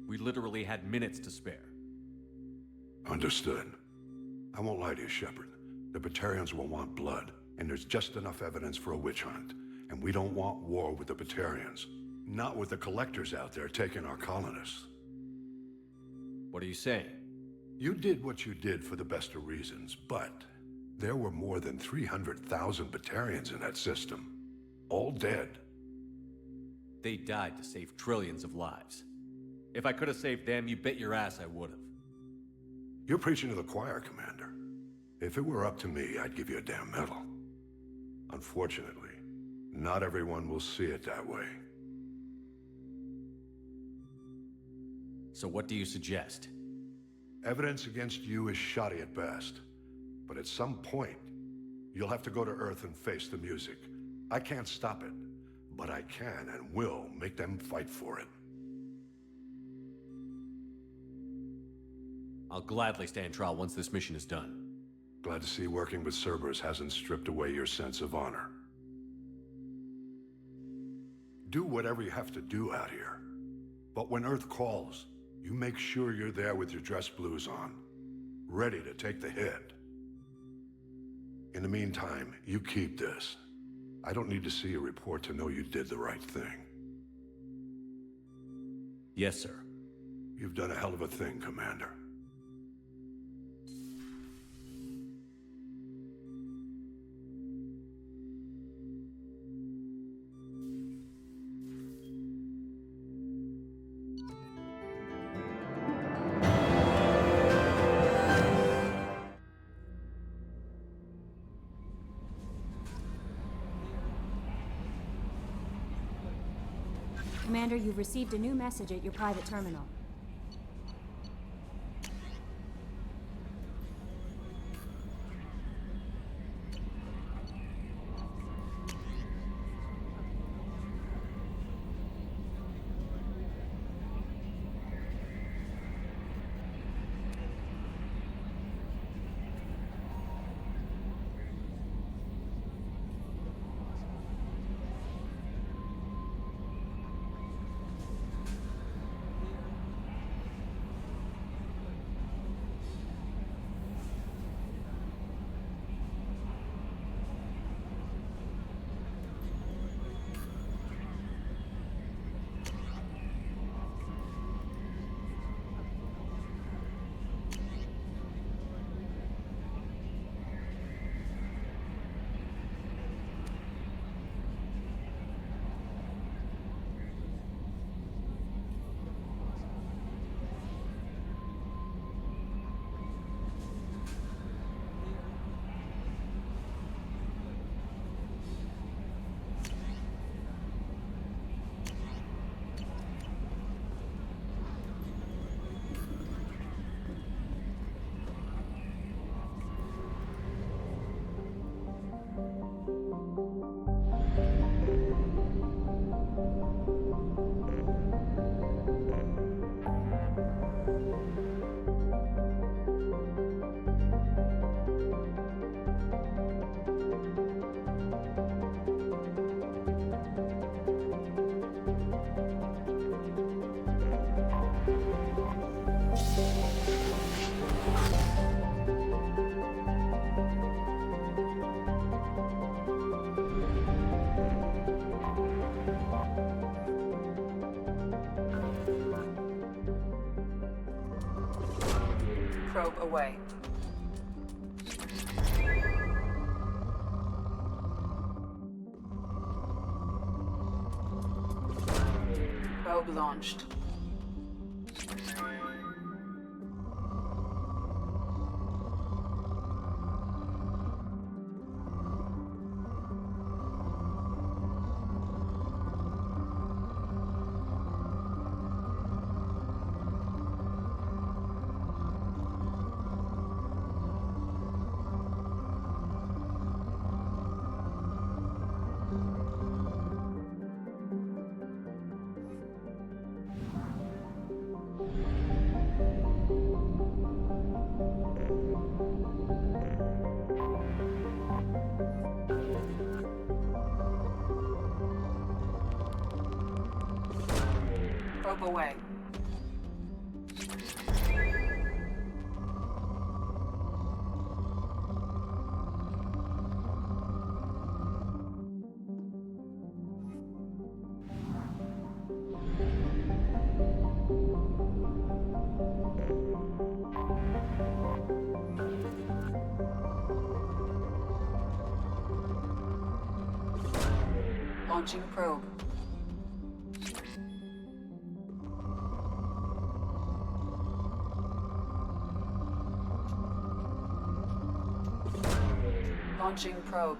We literally had minutes to spare. Understood. I won't lie to you, Shepard. The Batarians will want blood, and there's just enough evidence for a witch hunt. And we don't want war with the Batarians. Not with the collectors out there taking our colonists. What are you saying? You did what you did for the best of reasons, but there were more than 300,000 Batarians in that system. All dead. They died to save trillions of lives. If I could have saved them, you bet your ass I would have. You're preaching to the choir, Commander. If it were up to me, I'd give you a damn medal. Unfortunately, not everyone will see it that way. So what do you suggest? Evidence against you is shoddy at best. But at some point, you'll have to go to Earth and face the music. I can't stop it, but I can and will make them fight for it. I'll gladly stand trial once this mission is done. Glad to see working with Cerberus hasn't stripped away your sense of honor. Do whatever you have to do out here. But when Earth calls, you make sure you're there with your dress blues on, ready to take the hit. In the meantime, you keep this. I don't need to see a report to know you did the right thing. Yes, sir. You've done a hell of a thing, Commander. Commander, you've received a new message at your private terminal. Probe away. Probe launched. Probe away. Launching probe. Launching probe.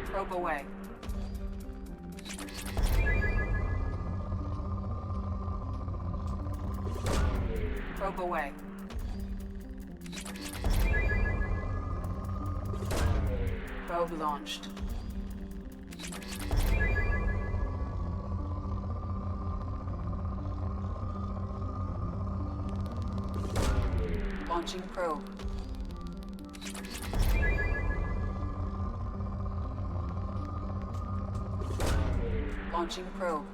Probe away. Probe away. Probe launched. Launching probe. Launching probe.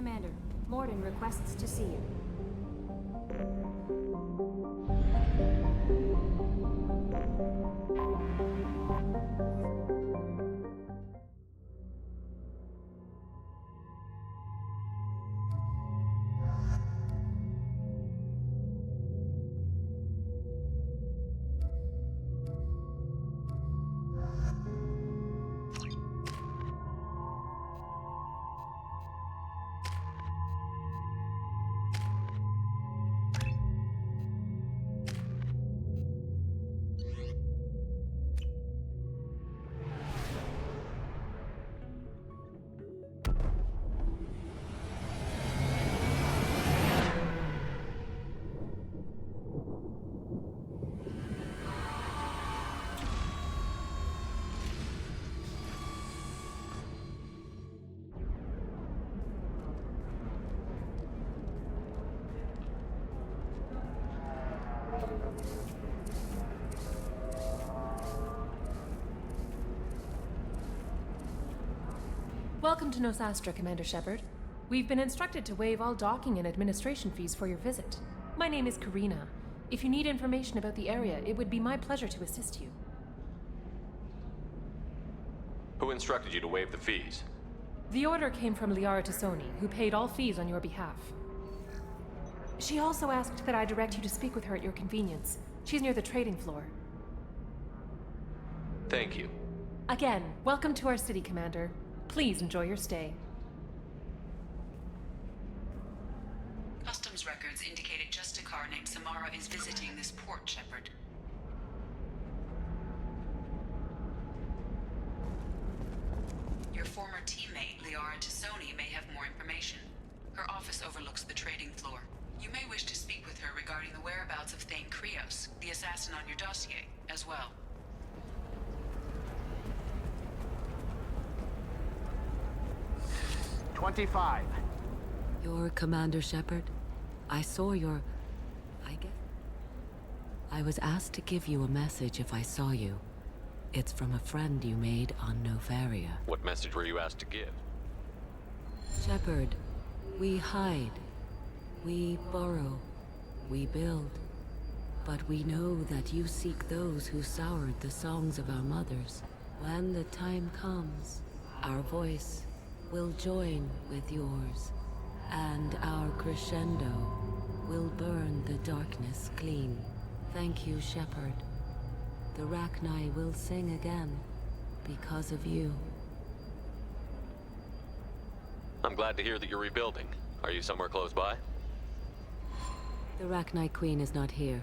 Commander, Morden requests to see you. Welcome to Nosastra, Commander Shepard. We've been instructed to waive all docking and administration fees for your visit. My name is Karina. If you need information about the area, it would be my pleasure to assist you. Who instructed you to waive the fees? The order came from Liara Tassoni, who paid all fees on your behalf. She also asked that I direct you to speak with her at your convenience. She's near the trading floor. Thank you. Again, welcome to our city, Commander. Please enjoy your stay. Customs records indicated just a car named Samara is visiting this port, Shepard. Your former teammate, Liara Tassoni, may have more information. Her office overlooks the trading floor. You may wish to speak with her regarding the whereabouts of Thane Krios, the assassin on your dossier, as well. 25. You're Commander Shepard? I saw your... I was asked to give you a message if I saw you. It's from a friend you made on Novaria. What message were you asked to give? Shepard, we hide. We borrow. We build. But we know that you seek those who soured the songs of our mothers. When the time comes, our voice will join with yours, and our crescendo will burn the darkness clean. Thank you, Shepard. The Rachni will sing again because of you. I'm glad to hear that you're rebuilding. Are you somewhere close by? The Rachni Queen is not here.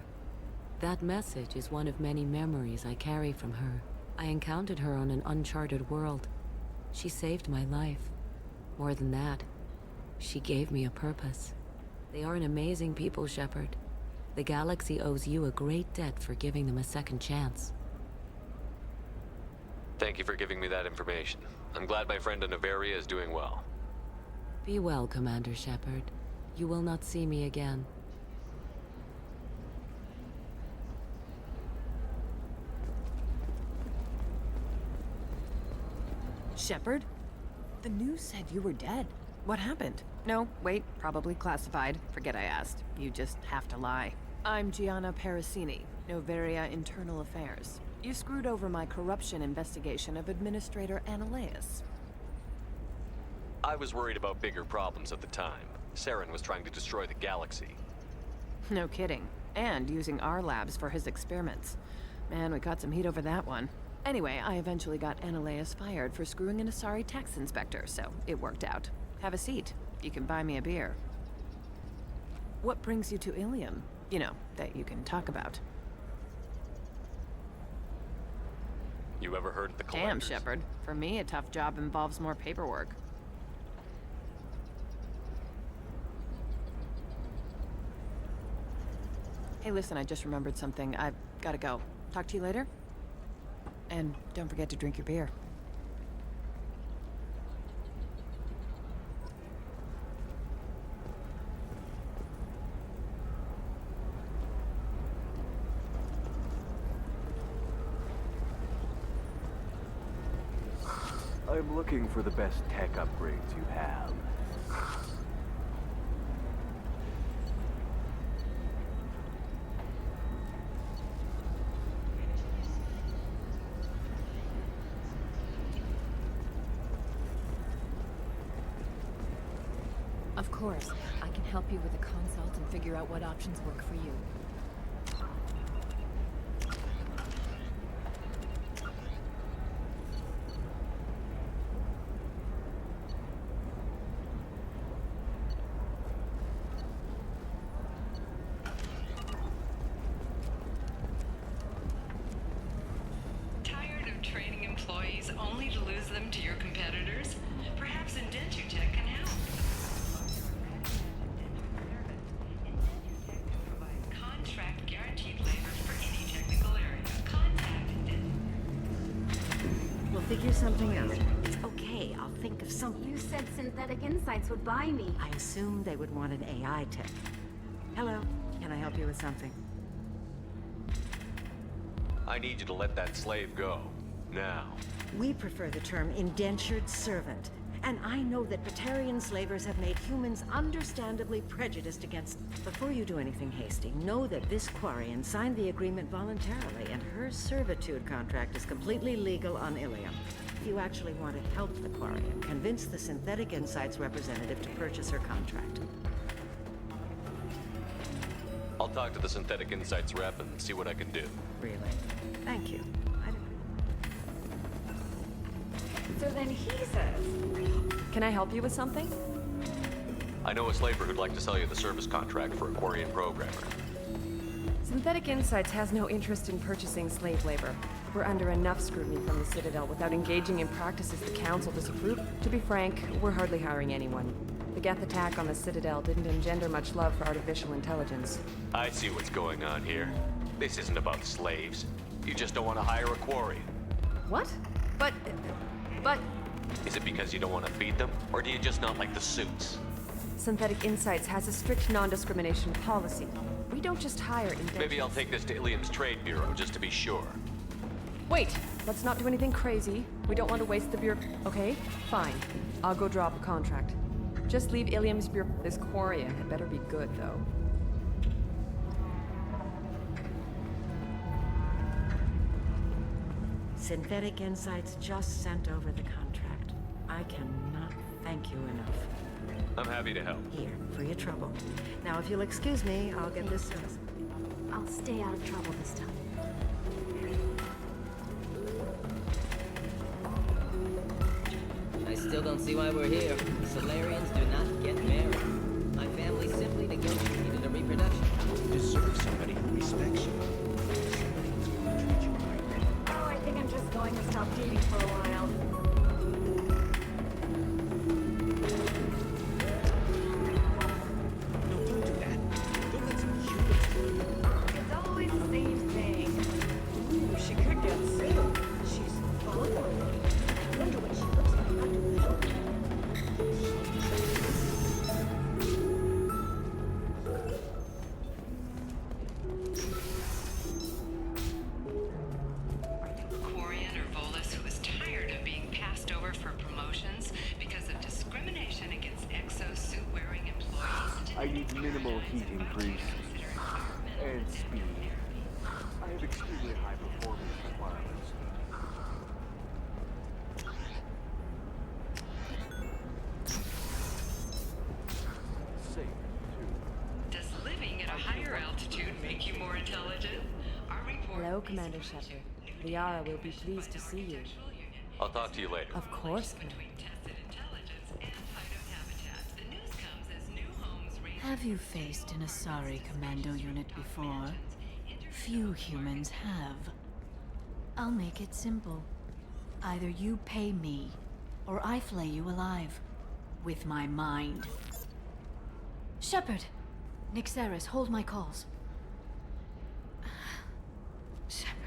That message is one of many memories I carry from her. I encountered her on an uncharted world. She saved my life. More than that, she gave me a purpose. They are an amazing people, Shepard. The galaxy owes you a great debt for giving them a second chance. Thank you for giving me that information. I'm glad my friend in Noveria is doing well. Be well, Commander Shepard. You will not see me again. Shepard? The news said you were dead. What happened? No, wait, probably classified. Forget I asked. You just have to lie. I'm Gianna Parasini, Noveria Internal Affairs. You screwed over my corruption investigation of Administrator Annaleus. I was worried about bigger problems at the time. Saren was trying to destroy the galaxy. No kidding. And using our labs for his experiments. Man, we caught some heat over that one. Anyway, I eventually got Annaleus fired for screwing an Asari tax inspector, so it worked out. Have a seat. You can buy me a beer. What brings you to Ilium? You know, that you can talk about. You ever heard of the collectors? Damn, Shepard. For me, a tough job involves more paperwork. Hey, listen, I just remembered something. I've gotta go. Talk to you later? And don't forget to drink your beer. I'm looking for the best tech upgrades you have. Of course, I can help you with a consult and figure out what options work for you. Tired of training employees only to lose them to your competitors? Perhaps Indentutech can help. Contract guaranteed labor for any technical area. Contact Indentutech. We'll figure something out. It's okay, I'll think of something. You said Synthetic Insights would buy me. I assumed they would want an AI tech. Hello, can I help you with something? I need you to let that slave go. Now. We prefer the term indentured servant. And I know that Batarian slavers have made humans understandably prejudiced against... Before you do anything hasty, know that this Quarian signed the agreement voluntarily, and her servitude contract is completely legal on Ilium. If you actually want to help the Quarian, convince the Synthetic Insights representative to purchase her contract. I'll talk to the Synthetic Insights rep and see what I can do. Really? Thank you. So then he says... Can I help you with something? I know a slaver who'd like to sell you the service contract for a Quarian programmer. Synthetic Insights has no interest in purchasing slave labor. We're under enough scrutiny from the Citadel without engaging in practices the Council disapprove. To be frank, we're hardly hiring anyone. The Geth attack on the Citadel didn't engender much love for artificial intelligence. I see what's going on here. This isn't about slaves. You just don't want to hire a Quarian. What? But... Is it because you don't want to feed them, or do you just not like the suits? Synthetic Insights has a strict non-discrimination policy. We don't just hire indentures. Maybe I'll take this to Ilium's Trade Bureau just to be sure. Wait! Let's not do anything crazy. We don't want to waste the bureau... Okay, fine. I'll go drop a contract. Just leave Ilium's bureau... This Quarian had better be good, though. Synthetic Insights just sent over the contract. I cannot thank you enough. I'm happy to help. Here, for your trouble. Now, if you'll excuse me, I'll get this service. I'll stay out of trouble this time. I still don't see why we're here. Solarians do not get married. My family simply negotiated a reproduction. You deserve somebody who respects you. Oh, I think I'm just going to stop dating for a while. No, don't do that. Don't let some humans. It's always the same thing. Ooh, she could get sued. She's vulnerable. I wonder what she looks like underneath. Quarian or Volus who is tired of being passed over for promotions because of discrimination against exosuit-wearing employees. I need minimal heat increase and speed. I have extremely high performance requirements. Safe, too. Does living at a higher altitude make you more intelligent? Our report. Hello, Commander Shepard. Liara will be pleased to see you. I'll talk to you later. Of course, Commander. Have you faced an Asari commando unit before? Few humans have. I'll make it simple. Either you pay me, or I flay you alive. With my mind. Shepard! Nixeris, hold my calls. Shepard.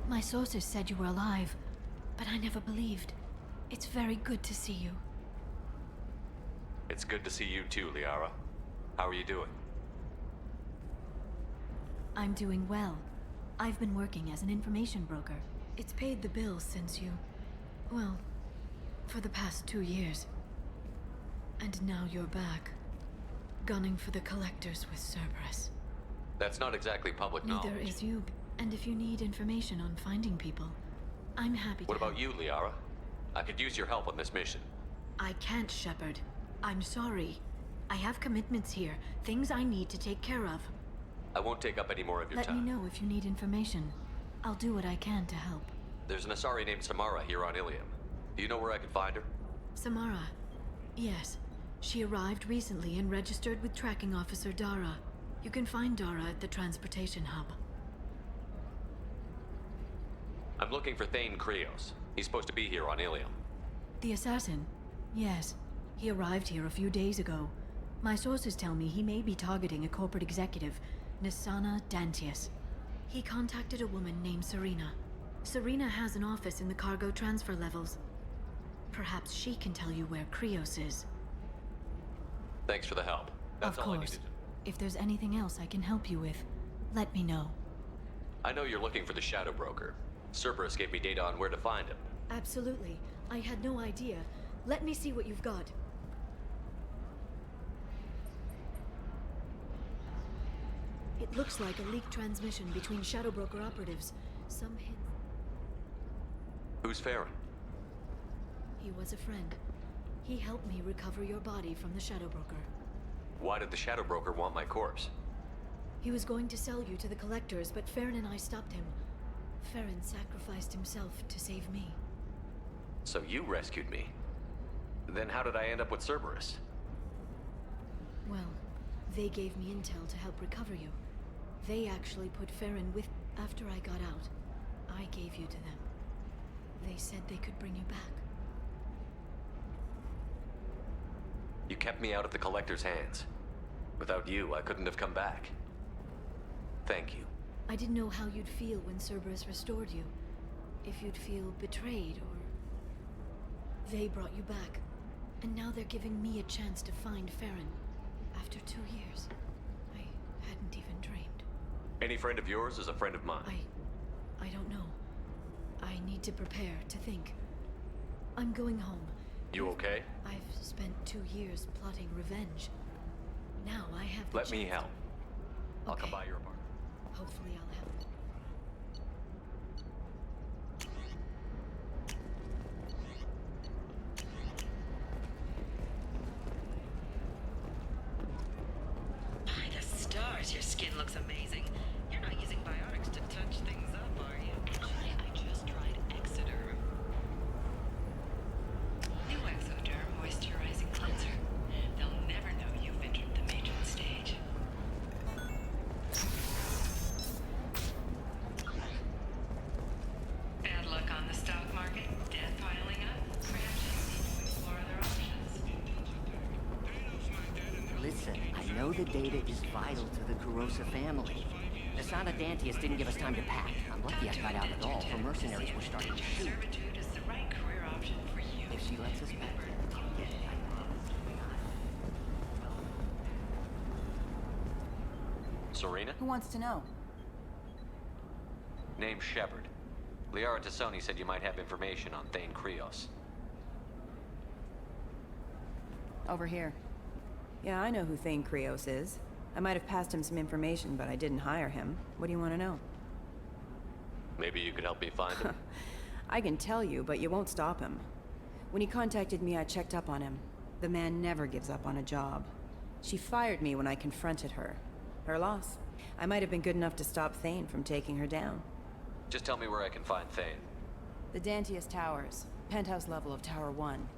My sources said you were alive, but I never believed. It's very good to see you. It's good to see you too, Liara. How are you doing? I'm doing well. I've been working as an information broker. It's paid the bills since you... well, for the past 2 years. And now you're back, gunning for the collectors with Cerberus. That's not exactly public knowledge. Neither is you. And if you need information on finding people, I'm happy to What about help. you, Liara? I could use your help on this mission. I can't, Shepard. I'm sorry. I have commitments here, things I need to take care of. I won't take up any more of your Let time. me know if you need information. I'll do what I can to help. There's an Asari named Samara here on Ilium. Do you know where I can find her? Samara. Yes. She arrived recently and registered with tracking officer Dara. You can find Dara at the transportation hub. I'm looking for Thane Krios. He's supposed to be here on Ilium. The assassin? Yes. He arrived here a few days ago. My sources tell me he may be targeting a corporate executive, Nisana Dantius. He contacted a woman named Serena. Serena has an office in the cargo transfer levels. Perhaps she can tell you where Krios is. Thanks for the help. That's Of all I course. needed. If there's anything else I can help you with, let me know. I know you're looking for the Shadow Broker. Cerberus gave me data on where to find him. Absolutely. I had no idea. Let me see what you've got. It looks like a leaked transmission between Shadow Broker operatives. Some hint. Who's Farron? He was a friend. He helped me recover your body from the Shadow Broker. Why did the Shadow Broker want my corpse? He was going to sell you to the collectors, but Farron and I stopped him. Farron sacrificed himself to save me. So you rescued me. Then how did I end up with Cerberus? Well, they gave me intel to help recover you. They actually put Farron with... After I got out, I gave you to them. They said they could bring you back. You kept me out of the Collector's hands. Without you, I couldn't have come back. Thank you. I didn't know how you'd feel when Cerberus restored you. If you'd feel betrayed, or... They brought you back. And now they're giving me a chance to find Farron. After 2 years. I hadn't even dreamed. Any friend of yours is a friend of mine. I don't know. I need to prepare, to think. I'm going home. You okay? I've spent 2 years plotting revenge. Now I have the Let me chance help. to- I'll come by your apartment. Hopefully I'll have... course, your skin looks amazing. You're not using biotics to touch things up, are you? Actually, I just tried Exoderm. New Exoderm moisturizing cleanser. They'll never know you've entered the matron stage. Bad luck on the stock market. Debt piling up. Perhaps you need to explore other options. Listen, I know the data is vital to the Kurosa family. The Sana Dantius didn't give us time to pack. I'm lucky I got out at all, for mercenaries were starting to shoot. Servitude is the right career option for you. If she lets us back. Serena? Who wants to know? Name's Shepard. Liara Tassoni said you might have information on Thane Krios. Over here. Yeah, I know who Thane Krios is. I might have passed him some information, but I didn't hire him. What do you want to know? Maybe you could help me find him? I can tell you, but you won't stop him. When he contacted me, I checked up on him. The man never gives up on a job. She fired me when I confronted her. Her loss. I might have been good enough to stop Thane from taking her down. Just tell me where I can find Thane. The Dantius Towers. Penthouse level of Tower 1.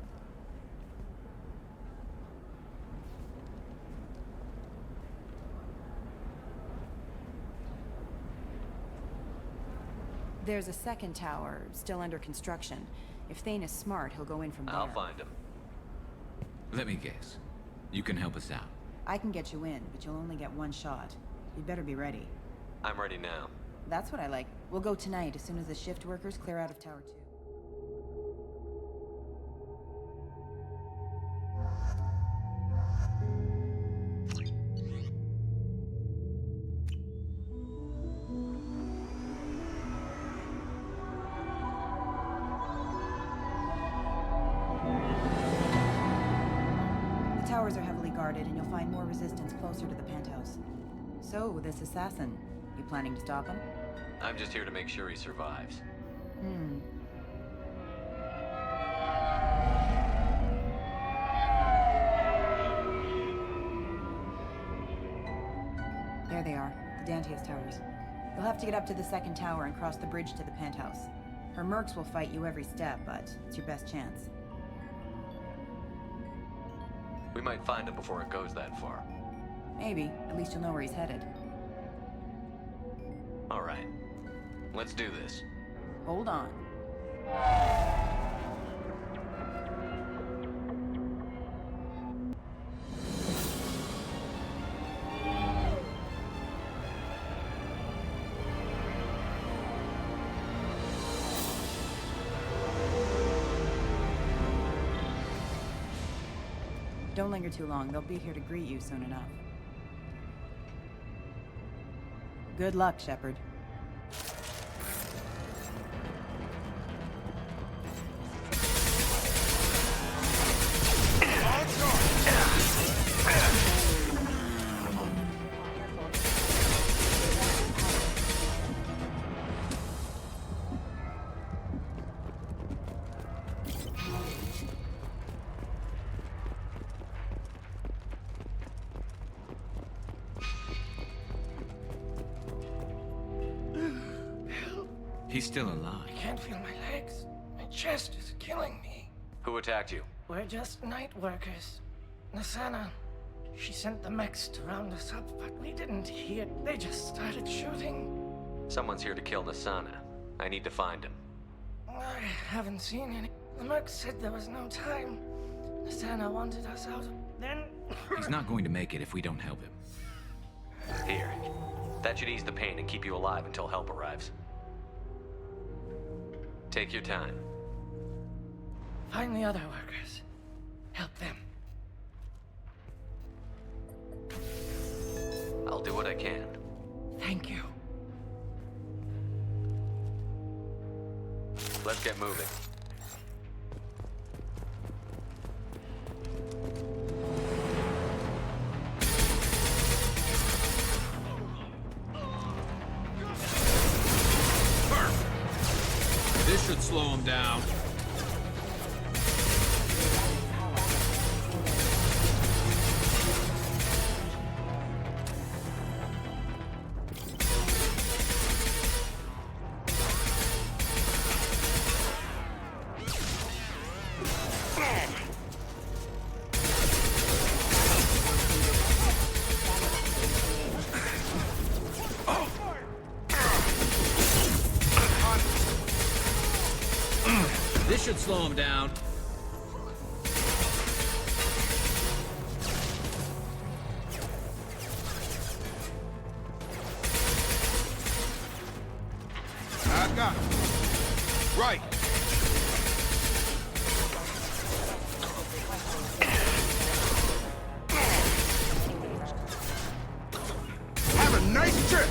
There's a second tower, still under construction. If Thane is smart, he'll go in from there. I'll find him. Let me guess. You can help us out. I can get you in, but you'll only get one shot. You'd better be ready. I'm ready now. That's what I like. We'll go tonight, as soon as the shift workers clear out of Tower 2. The towers are heavily guarded, and you'll find more resistance closer to the penthouse. So, this assassin, you planning to stop him? I'm just here to make sure he survives. There they are, the Dantius Towers. You'll have to get up to the second tower and cross the bridge to the penthouse. Her mercs will fight you every step, but it's your best chance. We might find him before it goes that far. Maybe. At least you'll know where he's headed. All right. Let's do this. Hold on. Don't linger too long. They'll be here to greet you soon enough. Good luck, Shepard. He's still alive. I can't feel my legs. My chest is killing me. Who attacked you? We're just night workers. Nasana, she sent the mechs to round us up, but we didn't hear. They just started shooting. Someone's here to kill Nasana. I need to find him. I haven't seen any. The mercs said there was no time. Nasana wanted us out. Then... He's not going to make it if we don't help him. Here. That should ease the pain and keep you alive until help arrives. Take your time. Find the other workers. Help them. I'll do what I can. Thank you. Let's get moving. This should slow him down. This should slow him down. I got him. Right. Have a nice trip.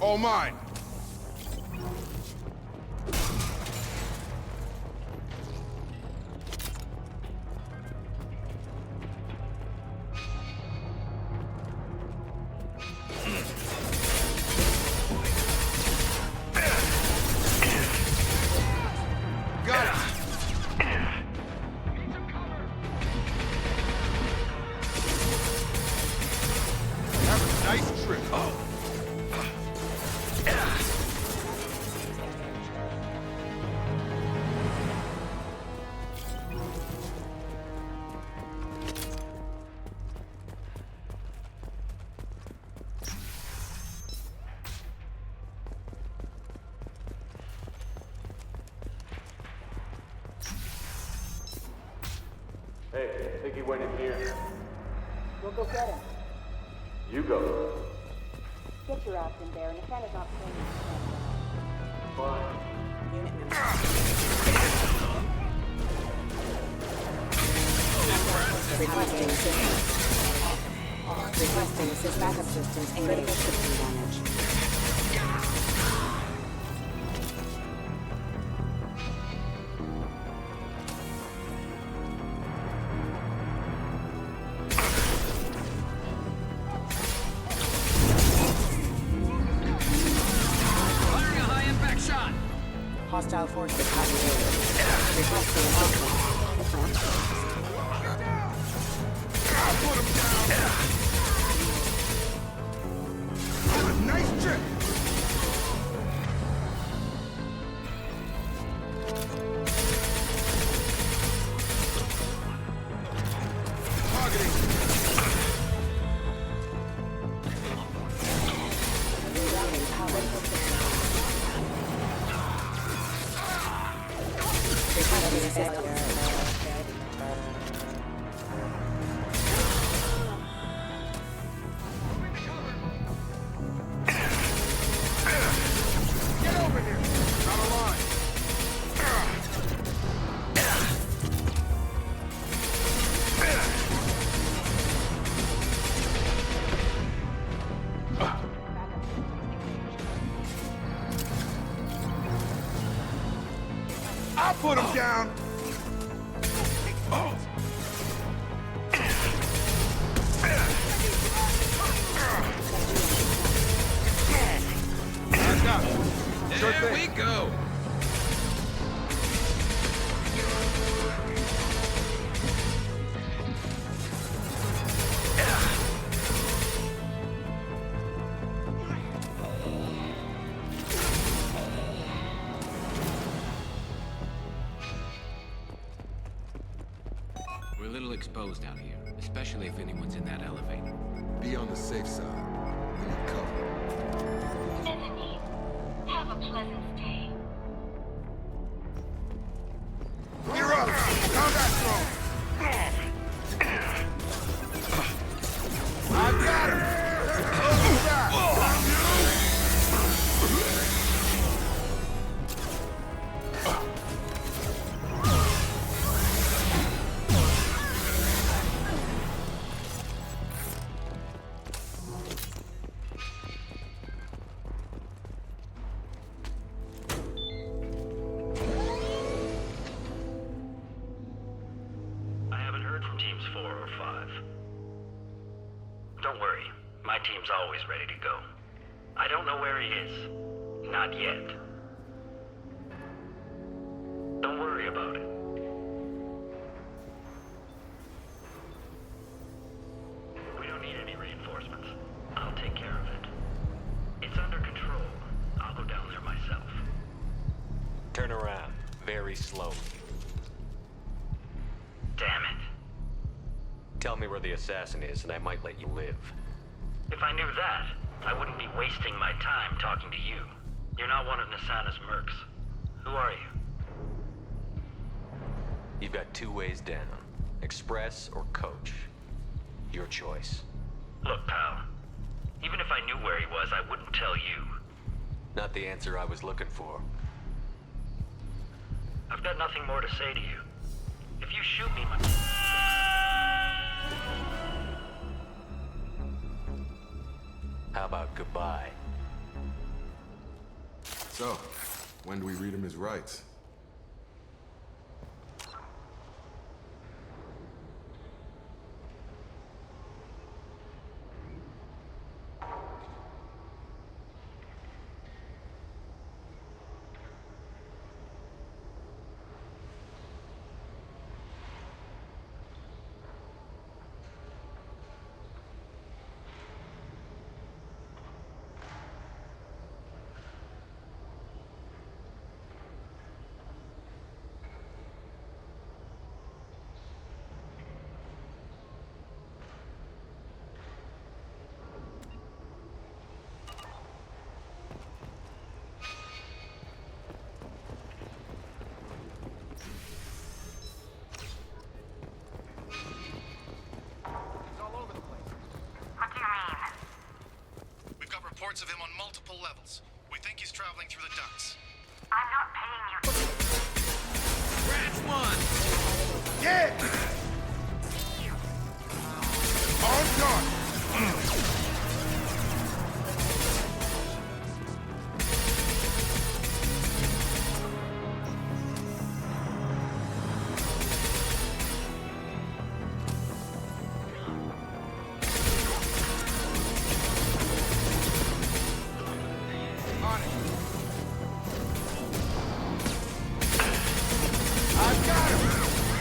All mine. Hey, I think he went in here. We'll go get him. You go. Get your ass in there, and if that is not playing, Fine. unit member. Requesting assist backup systems and critical system damage. Hostile forces activated. Requesting assistance. Put him down. Have a nice trip. Targeting. Rerouting power. Requesting assistance. Get over here. Out of line. I'll put him down. I got him. Sure There thing. we go. We're a little exposed out here, especially if anyone's in that elevator. Be on the safe side. We need cover. Enemy, have a pleasant day. You're up. Combat zone. I got him. Move back. I haven't heard from teams 4 or 5. Don't worry, my team's always ready to go. I don't know where he is. Not yet. Don't worry about it. We don't need any reinforcements. I'll take care of it. It's under control. I'll go down there myself. Turn around, very slowly. Damn it. Tell me where the assassin is, and I might let you live. If I knew that, I wouldn't be wasting my time talking to you. You're not one of Nasana's mercs. Who are you? You've got 2 ways down. Express or coach. Your choice. Look, pal. Even if I knew where he was, I wouldn't tell you. Not the answer I was looking for. I've got nothing more to say to you. If you shoot me, How about goodbye? So, when do we read him his rights? Reports of him on multiple levels. We think he's traveling through the ducts. I'm not paying you. Scratch one! Get! On guard!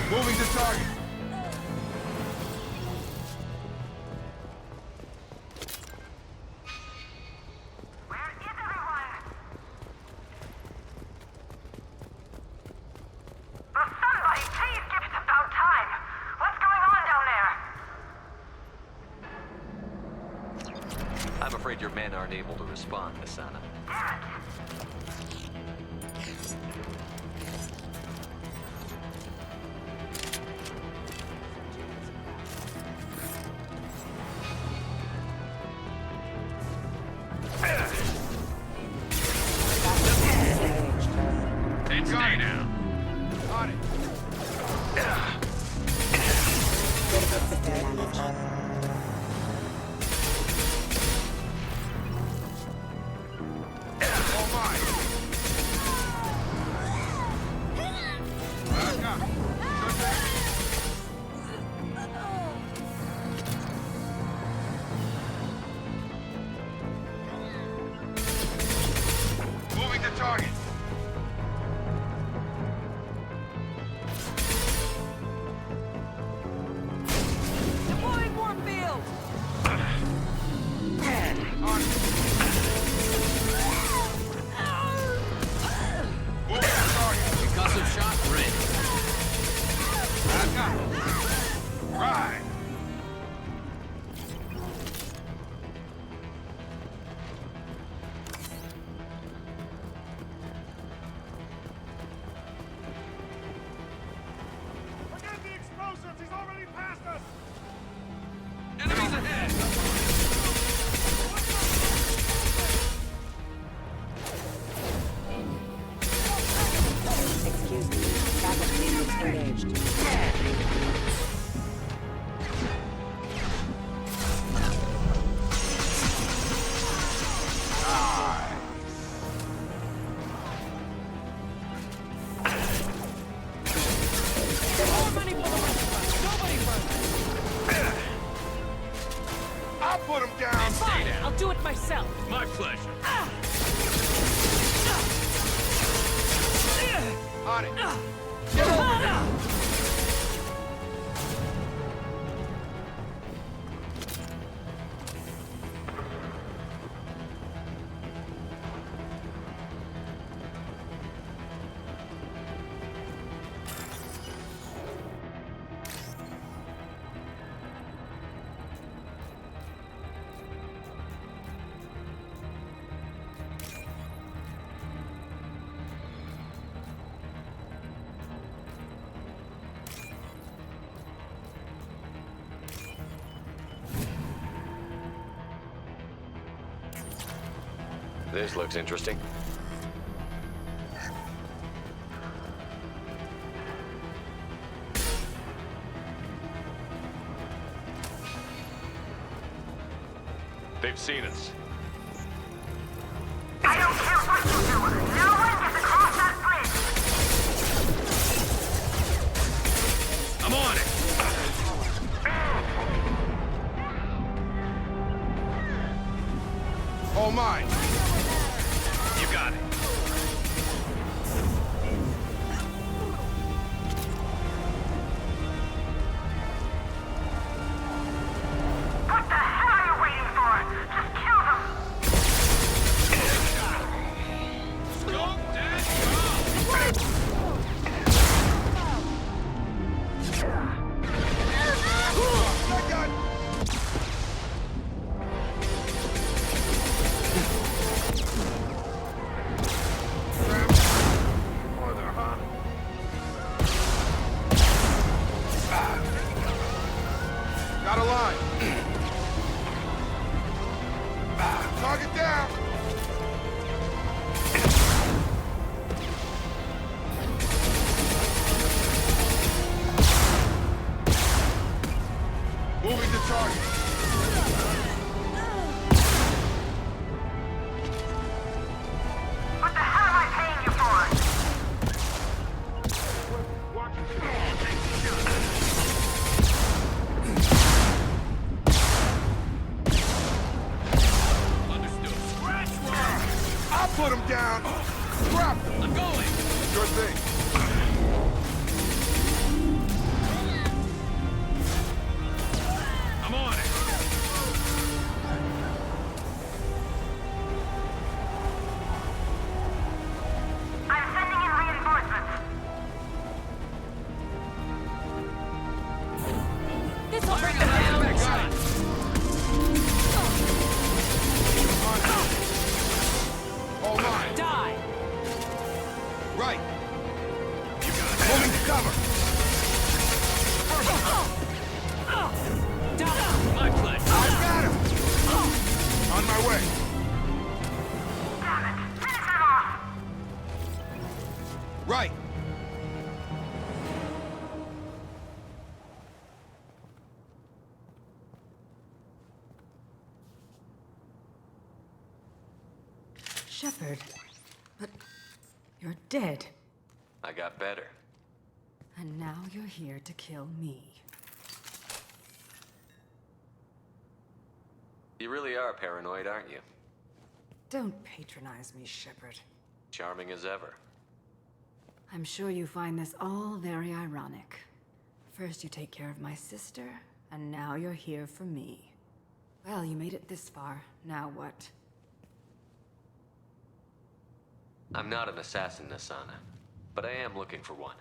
Moving to target. Where is everyone? Oh, somebody, please give us about time. What's going on down there? I'm afraid your men aren't able to respond, Asana. Damn it. Stay now. On it. All mine. Back up. Good back. Moving to target. Deploying Warfield. On it. Moving to target. Concussive shot ready. Back up. Right. Forget the explosives. He's already passed us. Enemies ahead! Excuse me. Backup units engaged. I'll put him down. Stay down. I'll do it myself. My pleasure. On it. This looks interesting. They've seen us. I don't care what you do. No one gets across that bridge. I'm on it. All mine. You got it. What the hell are you waiting for? Just kill them. Got a line. Target down. Moving to target. What the hell am I paying you for? I'll put him down. Drop him. I'm going. Your thing. I'm on it. I'm sending in reinforcements. This will bring them down. All mine. Die. Right. You got it. Moving to cover. My pledge. I got him. On my way. Damn it. Finish them off. Right. Shepard. But you're dead. I got better. And now you're here to kill me. You really are paranoid, aren't you? Don't patronize me, Shepard. Charming as ever. I'm sure you find this all very ironic. First you take care of my sister, and now you're here for me. Well, you made it this far. Now what? I'm not an assassin, Asana, but I am looking for one.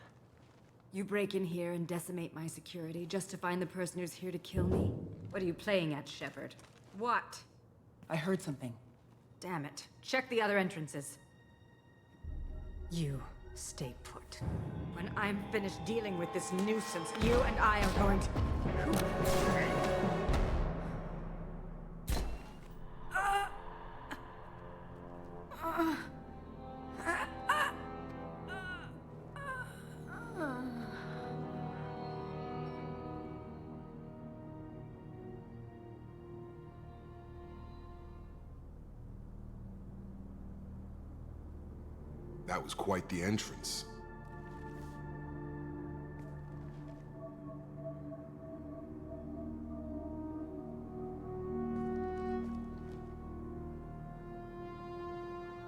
You break in here and decimate my security just to find the person who's here to kill me? What are you playing at, Shepard? What? I heard something. Damn it. Check the other entrances. You stay put. When I'm finished dealing with this nuisance, you and I are going to... That was quite the entrance.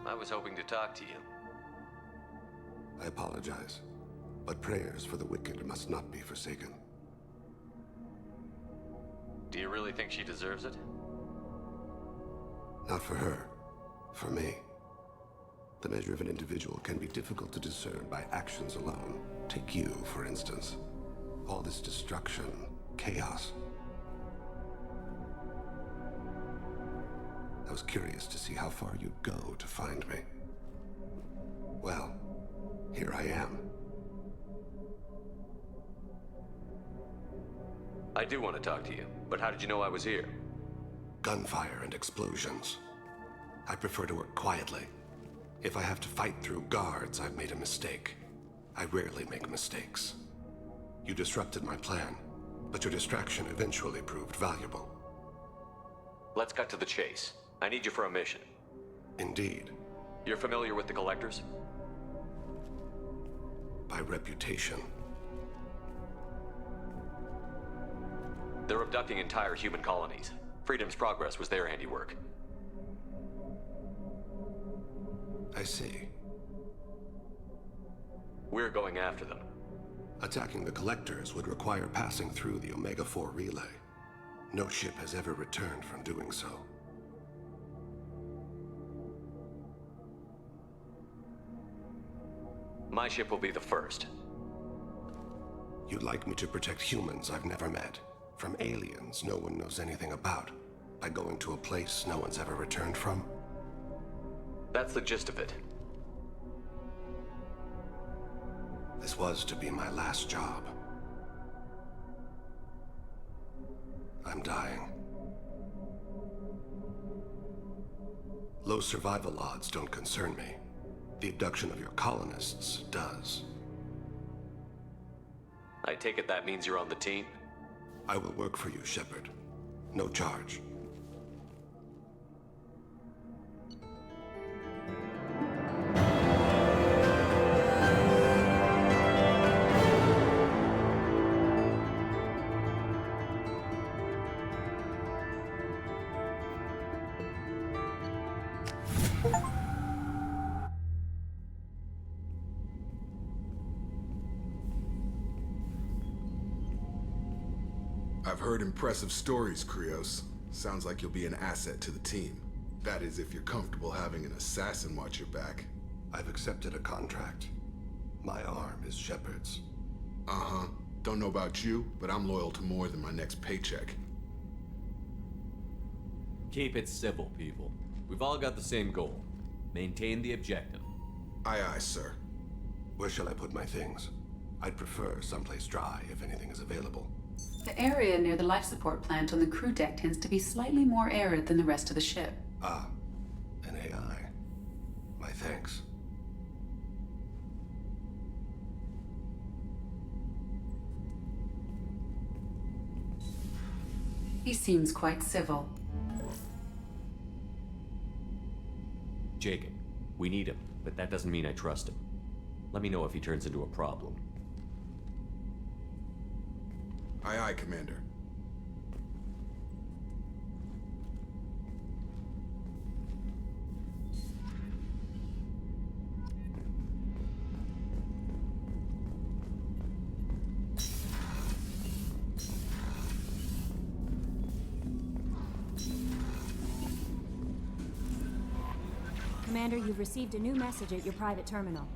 I was hoping to talk to you. I apologize, but prayers for the wicked must not be forsaken. Do you really think she deserves it? Not for her, for me. The measure of an individual can be difficult to discern by actions alone. Take you, for instance. All this destruction, chaos. I was curious to see how far you'd go to find me. Well, here I am. I do want to talk to you, but how did you know I was here? Gunfire and explosions. I prefer to work quietly. If I have to fight through guards, I've made a mistake. I rarely make mistakes. You disrupted my plan, but your distraction eventually proved valuable. Let's cut to the chase. I need you for a mission. Indeed. You're familiar with the Collectors? By reputation. They're abducting entire human colonies. Freedom's Progress was their handiwork. I see. We're going after them. Attacking the Collectors would require passing through the Omega-4 relay. No ship has ever returned from doing so. My ship will be the first. You'd like me to protect humans I've never met, from aliens no one knows anything about, by going to a place no one's ever returned from? That's the gist of it. This was to be my last job. I'm dying. Low survival odds don't concern me. The abduction of your colonists does. I take it that means you're on the team? I will work for you, Shepard. No charge. I've heard impressive stories, Krios. Sounds like you'll be an asset to the team. That is, if you're comfortable having an assassin watch your back. I've accepted a contract. My arm is Shepard's. Uh-huh. Don't know about you, but I'm loyal to more than my next paycheck. Keep it civil, people. We've all got the same goal. Maintain the objective. Aye, aye, sir. Where shall I put my things? I'd prefer someplace dry if anything is available. The area near the life support plant on the crew deck tends to be slightly more arid than the rest of the ship. Ah, an AI. My thanks. He seems quite civil. Jacob, we need him, but that doesn't mean I trust him. Let me know if he turns into a problem. Aye, aye, Commander. Commander, you've received a new message at your private terminal.